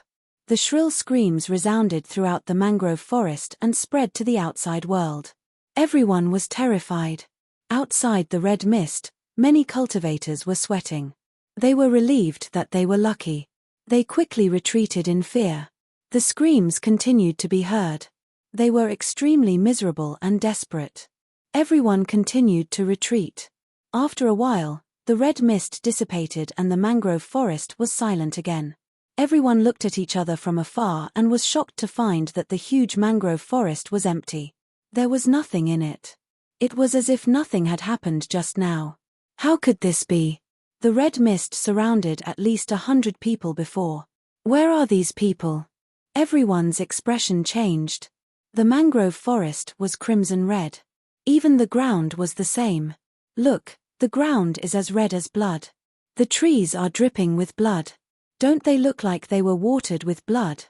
A: The shrill screams resounded throughout the mangrove forest and spread to the outside world. Everyone was terrified. Outside the red mist, many cultivators were sweating. They were relieved that they were lucky. They quickly retreated in fear. The screams continued to be heard. They were extremely miserable and desperate. Everyone continued to retreat. After a while, the red mist dissipated and the mangrove forest was silent again. Everyone looked at each other from afar and was shocked to find that the huge mangrove forest was empty. There was nothing in it. It was as if nothing had happened just now. How could this be? The red mist surrounded at least 100 people before. Where are these people? Everyone's expression changed. The mangrove forest was crimson red. Even the ground was the same. Look, the ground is as red as blood. The trees are dripping with blood. Don't they look like they were watered with blood?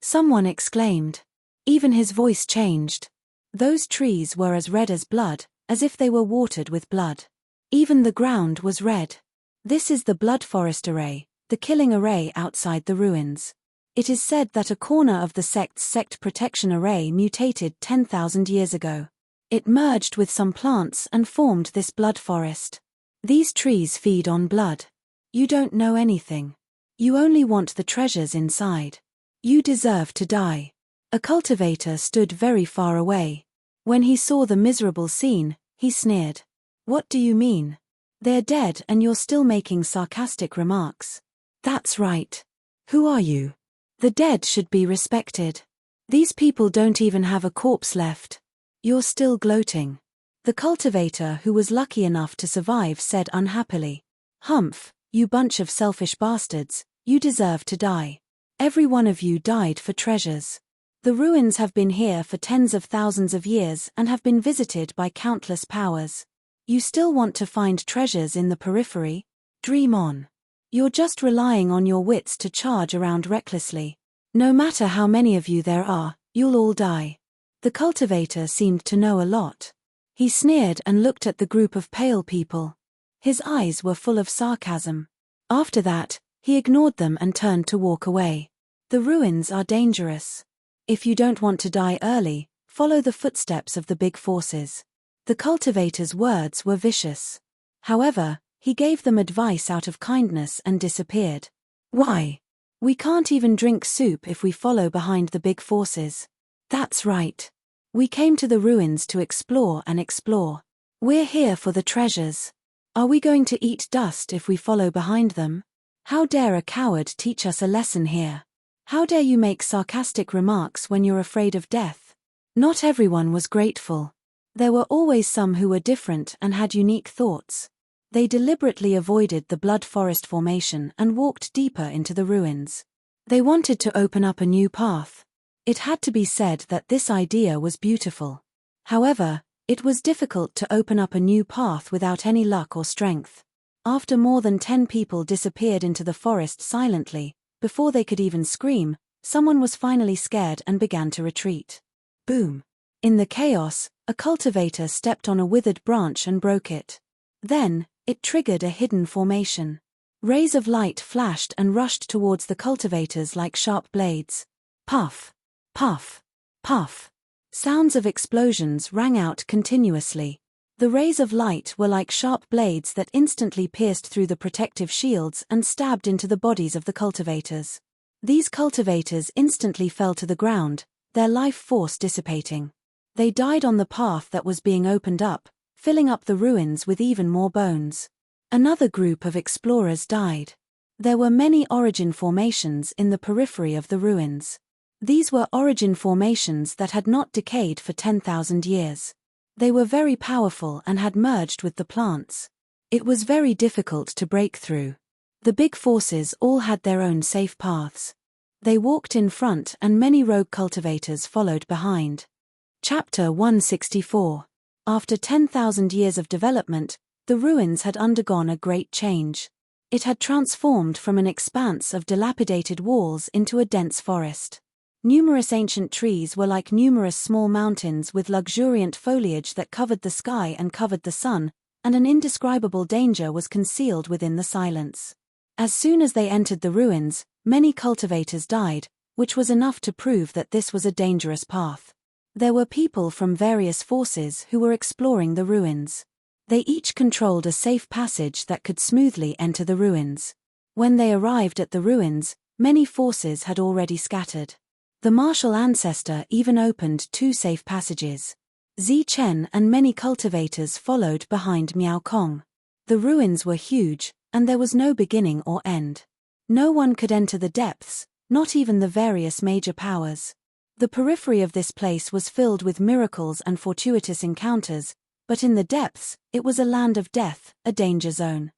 A: Someone exclaimed. Even his voice changed. Those trees were as red as blood, as if they were watered with blood. Even the ground was red. This is the blood forest array, the killing array outside the ruins. It is said that a corner of the sect's sect protection array mutated 10,000 years ago. It merged with some plants and formed this blood forest. These trees feed on blood. You don't know anything. You only want the treasures inside. You deserve to die. A cultivator stood very far away. When he saw the miserable scene, he sneered. What do you mean? They're dead and you're still making sarcastic remarks. That's right. Who are you? The dead should be respected. These people don't even have a corpse left. You're still gloating. The cultivator who was lucky enough to survive said unhappily, "Humph, you bunch of selfish bastards, you deserve to die. Every one of you died for treasures. The ruins have been here for tens of thousands of years and have been visited by countless powers. You still want to find treasures in the periphery? Dream on. You're just relying on your wits to charge around recklessly. No matter how many of you there are, you'll all die." The cultivator seemed to know a lot. He sneered and looked at the group of pale people. His eyes were full of sarcasm. After that, he ignored them and turned to walk away. The ruins are dangerous. If you don't want to die early, follow the footsteps of the big forces. The cultivator's words were vicious. However, he gave them advice out of kindness and disappeared. Why? We can't even drink soup if we follow behind the big forces. That's right. We came to the ruins to explore and explore. We're here for the treasures. Are we going to eat dust if we follow behind them? How dare a coward teach us a lesson here? How dare you make sarcastic remarks when you're afraid of death? Not everyone was grateful. There were always some who were different and had unique thoughts. They deliberately avoided the blood forest formation and walked deeper into the ruins. They wanted to open up a new path. It had to be said that this idea was beautiful. However, it was difficult to open up a new path without any luck or strength. After more than 10 people disappeared into the forest silently, before they could even scream, someone was finally scared and began to retreat. Boom! In the chaos, a cultivator stepped on a withered branch and broke it. Then, it triggered a hidden formation. Rays of light flashed and rushed towards the cultivators like sharp blades. Puff! Puff! Puff! Sounds of explosions rang out continuously. The rays of light were like sharp blades that instantly pierced through the protective shields and stabbed into the bodies of the cultivators. These cultivators instantly fell to the ground, their life force dissipating. They died on the path that was being opened up, filling up the ruins with even more bones. Another group of explorers died. There were many origin formations in the periphery of the ruins. These were origin formations that had not decayed for 10,000 years. They were very powerful and had merged with the plants. It was very difficult to break through. The big forces all had their own safe paths. They walked in front and many rogue cultivators followed behind. Chapter 164. After 10,000 years of development, the ruins had undergone a great change. It had transformed from an expanse of dilapidated walls into a dense forest. Numerous ancient trees were like numerous small mountains with luxuriant foliage that covered the sky and covered the sun, and an indescribable danger was concealed within the silence. As soon as they entered the ruins, many cultivators died, which was enough to prove that this was a dangerous path. There were people from various forces who were exploring the ruins. They each controlled a safe passage that could smoothly enter the ruins. When they arrived at the ruins, many forces had already scattered. The martial ancestor even opened 2 safe passages. Zi Chen and many cultivators followed behind Miao Kong. The ruins were huge, and there was no beginning or end. No one could enter the depths, not even the various major powers. The periphery of this place was filled with miracles and fortuitous encounters, but in the depths, it was a land of death, a danger zone.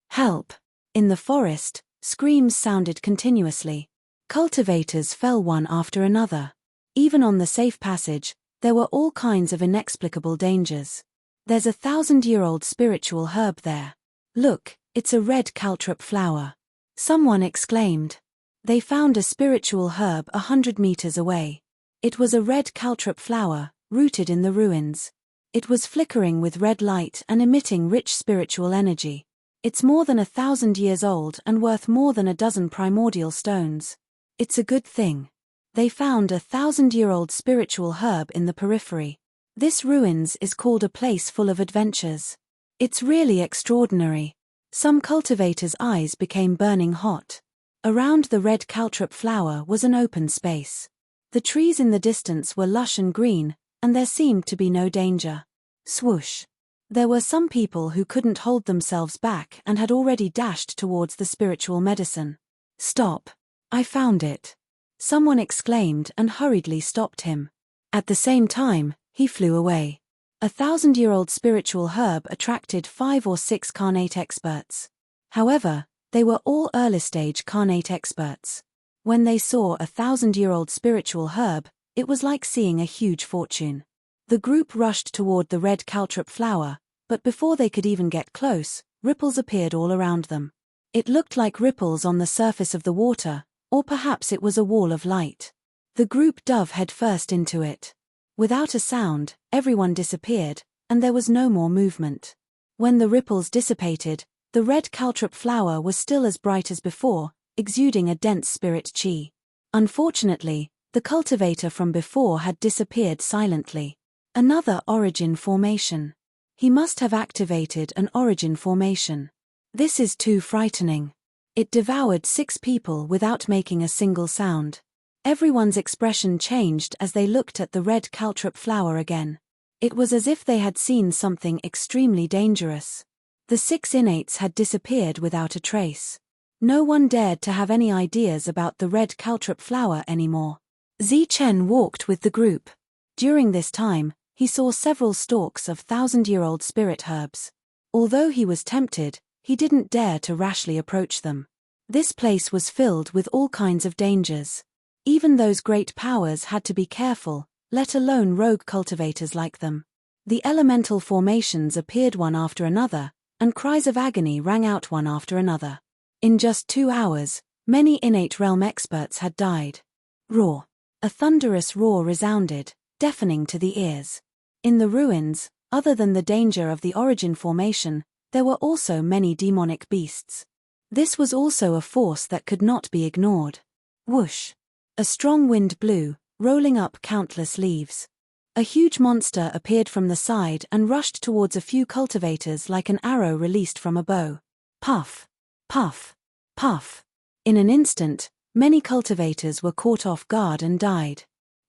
A: Help! In the forest, screams sounded continuously. Cultivators fell one after another. Even on the safe passage, there were all kinds of inexplicable dangers. There's a 1,000-year-old spiritual herb there. Look, it's a red caltrop flower. Someone exclaimed. They found a spiritual herb 100 meters away. It was a red caltrop flower, rooted in the ruins. It was flickering with red light and emitting rich spiritual energy. It's more than 1,000 years old and worth more than a dozen primordial stones. It's a good thing. They found a 1,000-year-old spiritual herb in the periphery. This ruins is called a place full of adventures. It's really extraordinary. Some cultivators' eyes became burning hot. Around the red caltrop flower was an open space. The trees in the distance were lush and green, and there seemed to be no danger. Swoosh! There were some people who couldn't hold themselves back and had already dashed towards the spiritual medicine. Stop! I found it! Someone exclaimed and hurriedly stopped him. At the same time, he flew away. A 1,000-year-old spiritual herb attracted 5 or 6 carnate experts. However, they were all early-stage carnate experts. When they saw a 1,000-year-old spiritual herb, it was like seeing a huge fortune. The group rushed toward the red caltrop flower, but before they could even get close, ripples appeared all around them. It looked like ripples on the surface of the water, or perhaps it was a wall of light. The group dove headfirst into it. Without a sound, everyone disappeared, and there was no more movement. When the ripples dissipated, the red caltrop flower was still as bright as before, exuding a dense spirit chi. Unfortunately, the cultivator from before had disappeared silently. Another origin formation. He must have activated an origin formation. This is too frightening. It devoured 6 people without making a single sound. Everyone's expression changed as they looked at the red caltrop flower again. It was as if they had seen something extremely dangerous. The 6 innates had disappeared without a trace. No one dared to have any ideas about the red caltrop flower anymore. Zichen walked with the group. During this time, he saw several stalks of 1,000-year-old spirit herbs. Although he was tempted, he didn't dare to rashly approach them. This place was filled with all kinds of dangers. Even those great powers had to be careful, let alone rogue cultivators like them. The elemental formations appeared one after another, and cries of agony rang out one after another. In just 2 hours, many innate realm experts had died. Roar. A thunderous roar resounded, deafening to the ears. In the ruins, other than the danger of the origin formation, there were also many demonic beasts. This was also a force that could not be ignored. Whoosh! A strong wind blew, rolling up countless leaves. A huge monster appeared from the side and rushed towards a few cultivators like an arrow released from a bow. Puff! Puff! Puff! In an instant, many cultivators were caught off guard and died.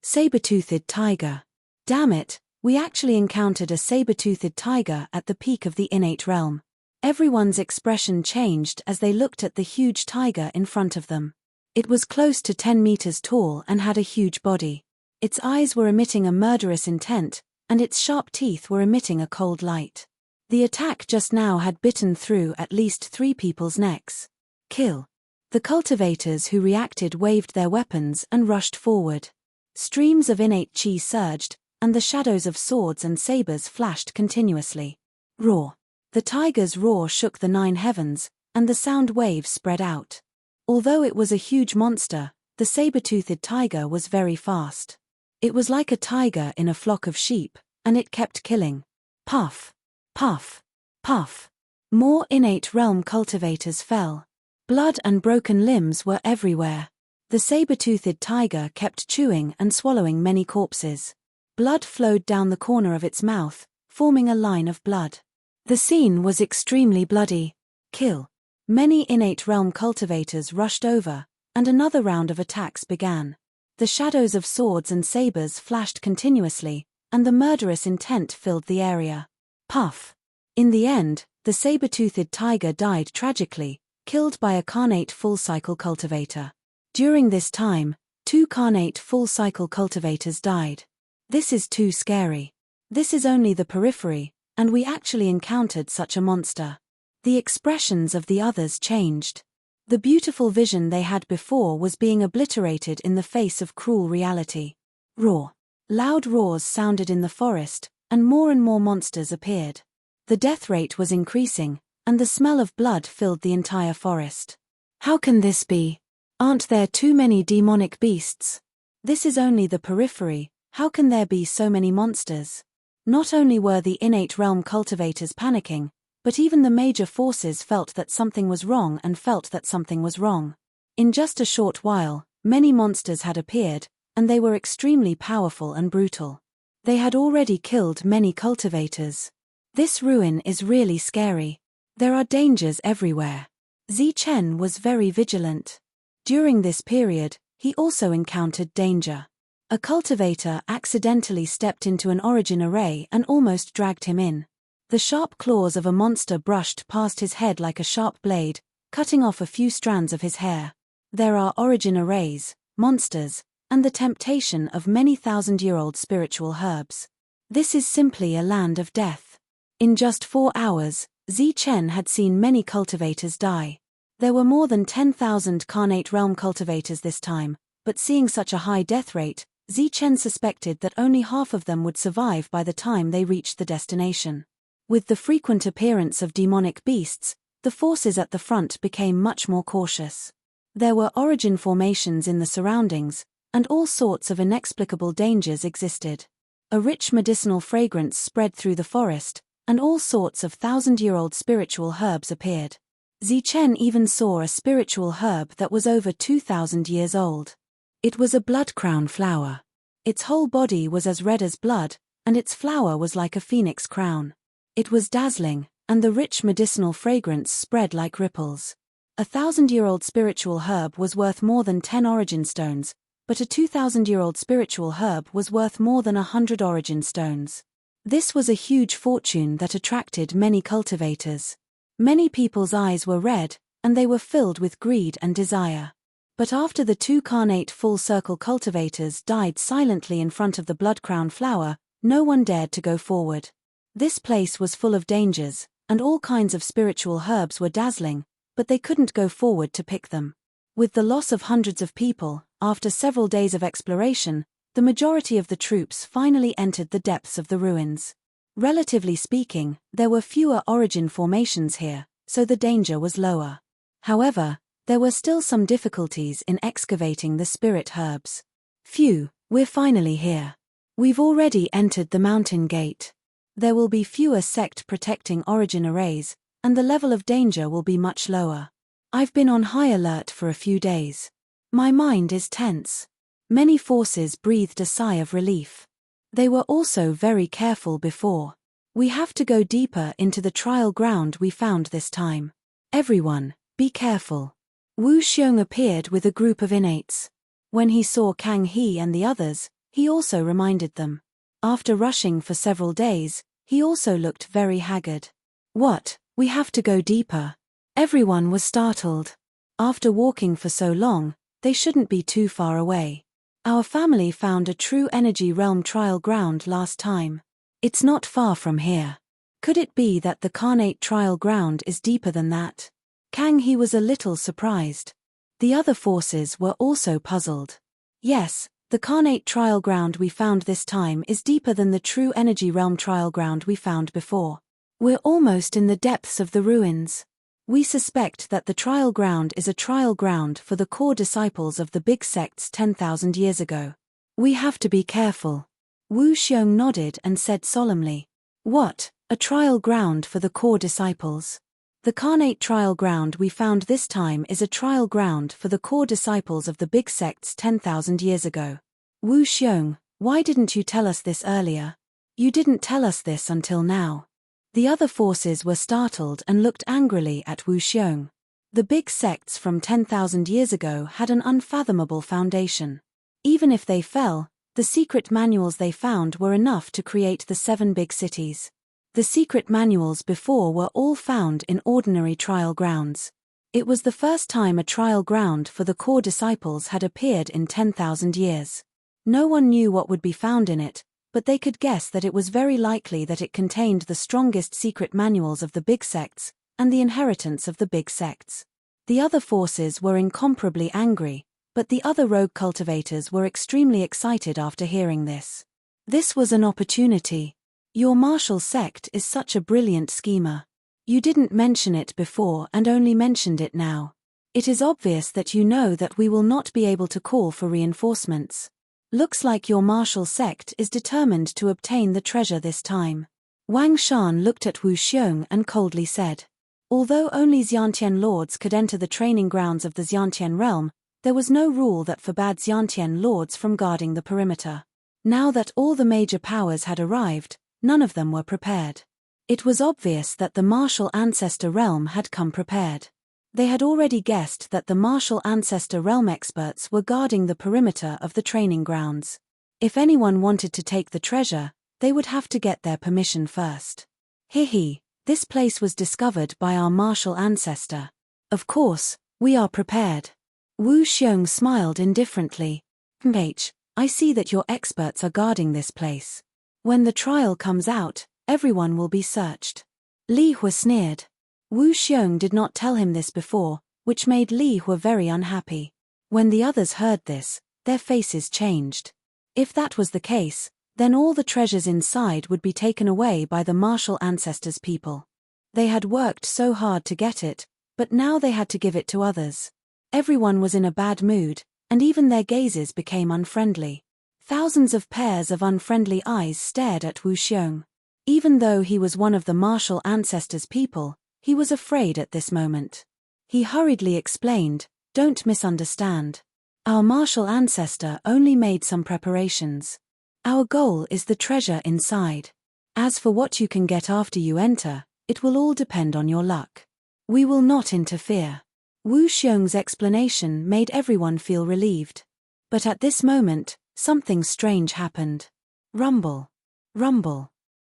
A: Saber-toothed tiger. Damn it, we actually encountered a saber-toothed tiger at the peak of the innate realm. Everyone's expression changed as they looked at the huge tiger in front of them. It was close to 10 meters tall and had a huge body. Its eyes were emitting a murderous intent, and its sharp teeth were emitting a cold light. The attack just now had bitten through at least 3 people's necks. Kill. The cultivators who reacted waved their weapons and rushed forward. Streams of innate chi surged, and the shadows of swords and sabers flashed continuously. Roar. The tiger's roar shook the 9 heavens, and the sound waves spread out. Although it was a huge monster, the saber-toothed tiger was very fast. It was like a tiger in a flock of sheep, and it kept killing. Puff! Puff! Puff! More innate realm cultivators fell. Blood and broken limbs were everywhere. The saber-toothed tiger kept chewing and swallowing many corpses. Blood flowed down the corner of its mouth, forming a line of blood. The scene was extremely bloody. Kill. Many innate realm cultivators rushed over, and another round of attacks began. The shadows of swords and sabers flashed continuously, and the murderous intent filled the area. Puff. In the end, the saber-toothed tiger died tragically, killed by a carnate full-cycle cultivator. During this time, 2 carnate full-cycle cultivators died. This is too scary. This is only the periphery, and we actually encountered such a monster. The expressions of the others changed. The beautiful vision they had before was being obliterated in the face of cruel reality. Roar. Loud roars sounded in the forest, and more monsters appeared. The death rate was increasing, and the smell of blood filled the entire forest. How can this be? Aren't there too many demonic beasts? This is only the periphery, how can there be so many monsters? Not only were the innate realm cultivators panicking, but even the major forces felt that something was wrong and felt that something was wrong. In just a short while, many monsters had appeared, and they were extremely powerful and brutal. They had already killed many cultivators. This ruin is really scary. There are dangers everywhere. Zichen was very vigilant. During this period, he also encountered danger. A cultivator accidentally stepped into an origin array and almost dragged him in. The sharp claws of a monster brushed past his head like a sharp blade, cutting off a few strands of his hair. There are origin arrays, monsters, and the temptation of many 1,000-year-old spiritual herbs. This is simply a land of death. In just 4 hours, Zichen had seen many cultivators die. There were more than 10,000 Carnate Realm cultivators this time, but seeing such a high death rate, Zichen suspected that only half of them would survive by the time they reached the destination. With the frequent appearance of demonic beasts, the forces at the front became much more cautious. There were origin formations in the surroundings, and all sorts of inexplicable dangers existed. A rich medicinal fragrance spread through the forest, and all sorts of 1,000-year-old spiritual herbs appeared. Zichen even saw a spiritual herb that was over 2,000 years old. It was a blood crown flower. Its whole body was as red as blood, and its flower was like a phoenix crown. It was dazzling, and the rich medicinal fragrance spread like ripples. A 1,000-year-old spiritual herb was worth more than 10 origin stones, but a 2,000-year-old spiritual herb was worth more than 100 origin stones. This was a huge fortune that attracted many cultivators. Many people's eyes were red, and they were filled with greed and desire. But after the 2 Carnate Full Circle cultivators died silently in front of the blood crown flower, no one dared to go forward. This place was full of dangers, and all kinds of spiritual herbs were dazzling, but they couldn't go forward to pick them. With the loss of hundreds of people, after several days of exploration, the majority of the troops finally entered the depths of the ruins. Relatively speaking, there were fewer origin formations here, so the danger was lower. However, there were still some difficulties in excavating the spirit herbs. Phew, we're finally here. We've already entered the mountain gate. There will be fewer sect protecting origin arrays, and the level of danger will be much lower. I've been on high alert for a few days. My mind is tense. Many forces breathed a sigh of relief. They were also very careful before. We have to go deeper into the trial ground we found this time. Everyone, be careful. Wu Xiong appeared with a group of innates. When he saw Kang He and the others, he also reminded them. After rushing for several days, he also looked very haggard. What? We have to go deeper. Everyone was startled. After walking for so long, they shouldn't be too far away. Our family found a true energy realm trial ground last time. It's not far from here. Could it be that the Carnate trial ground is deeper than that? Kang He was a little surprised. The other forces were also puzzled. Yes, the Carnate trial ground we found this time is deeper than the true energy realm trial ground we found before. We're almost in the depths of the ruins. We suspect that the trial ground is a trial ground for the core disciples of the big sects 10,000 years ago. We have to be careful. Wu Xiong nodded and said solemnly. What? A trial ground for the core disciples? The Carnate trial ground we found this time is a trial ground for the core disciples of the big sects 10,000 years ago. Wu Xiong, why didn't you tell us this earlier? You didn't tell us this until now. The other forces were startled and looked angrily at Wu Xiong. The big sects from 10,000 years ago had an unfathomable foundation. Even if they fell, the secret manuals they found were enough to create the 7 big cities. The secret manuals before were all found in ordinary trial grounds. It was the first time a trial ground for the core disciples had appeared in 10,000 years. No one knew what would be found in it, but they could guess that it was very likely that it contained the strongest secret manuals of the big sects, and the inheritance of the big sects. The other forces were incomparably angry, but the other rogue cultivators were extremely excited after hearing this. This was an opportunity. Your martial sect is such a brilliant schemer. You didn't mention it before and only mentioned it now. It is obvious that you know that we will not be able to call for reinforcements. Looks like your martial sect is determined to obtain the treasure this time. Wang Shan looked at Wu Xiong and coldly said. Although only Xiantian lords could enter the training grounds of the Xiantian realm, there was no rule that forbade Xiantian lords from guarding the perimeter. Now that all the major powers had arrived, none of them were prepared. It was obvious that the martial ancestor realm had come prepared. They had already guessed that the martial ancestor realm experts were guarding the perimeter of the training grounds. If anyone wanted to take the treasure, they would have to get their permission first. Hihi, this place was discovered by our martial ancestor. Of course, we are prepared. Wu Xiong smiled indifferently. I see that your experts are guarding this place. When the trial comes out, everyone will be searched. Li Hui sneered. Wu Xiong did not tell him this before, which made Li Hui very unhappy. When the others heard this, their faces changed. If that was the case, then all the treasures inside would be taken away by the martial ancestors' people. They had worked so hard to get it, but now they had to give it to others. Everyone was in a bad mood, and even their gazes became unfriendly. Thousands of pairs of unfriendly eyes stared at Wu Xiong. Even though he was one of the martial ancestors' people, he was afraid at this moment. He hurriedly explained, "Don't misunderstand. Our martial ancestor only made some preparations. Our goal is the treasure inside. As for what you can get after you enter, it will all depend on your luck. We will not interfere." Wu Xiong's explanation made everyone feel relieved. But at this moment, something strange happened. Rumble. Rumble.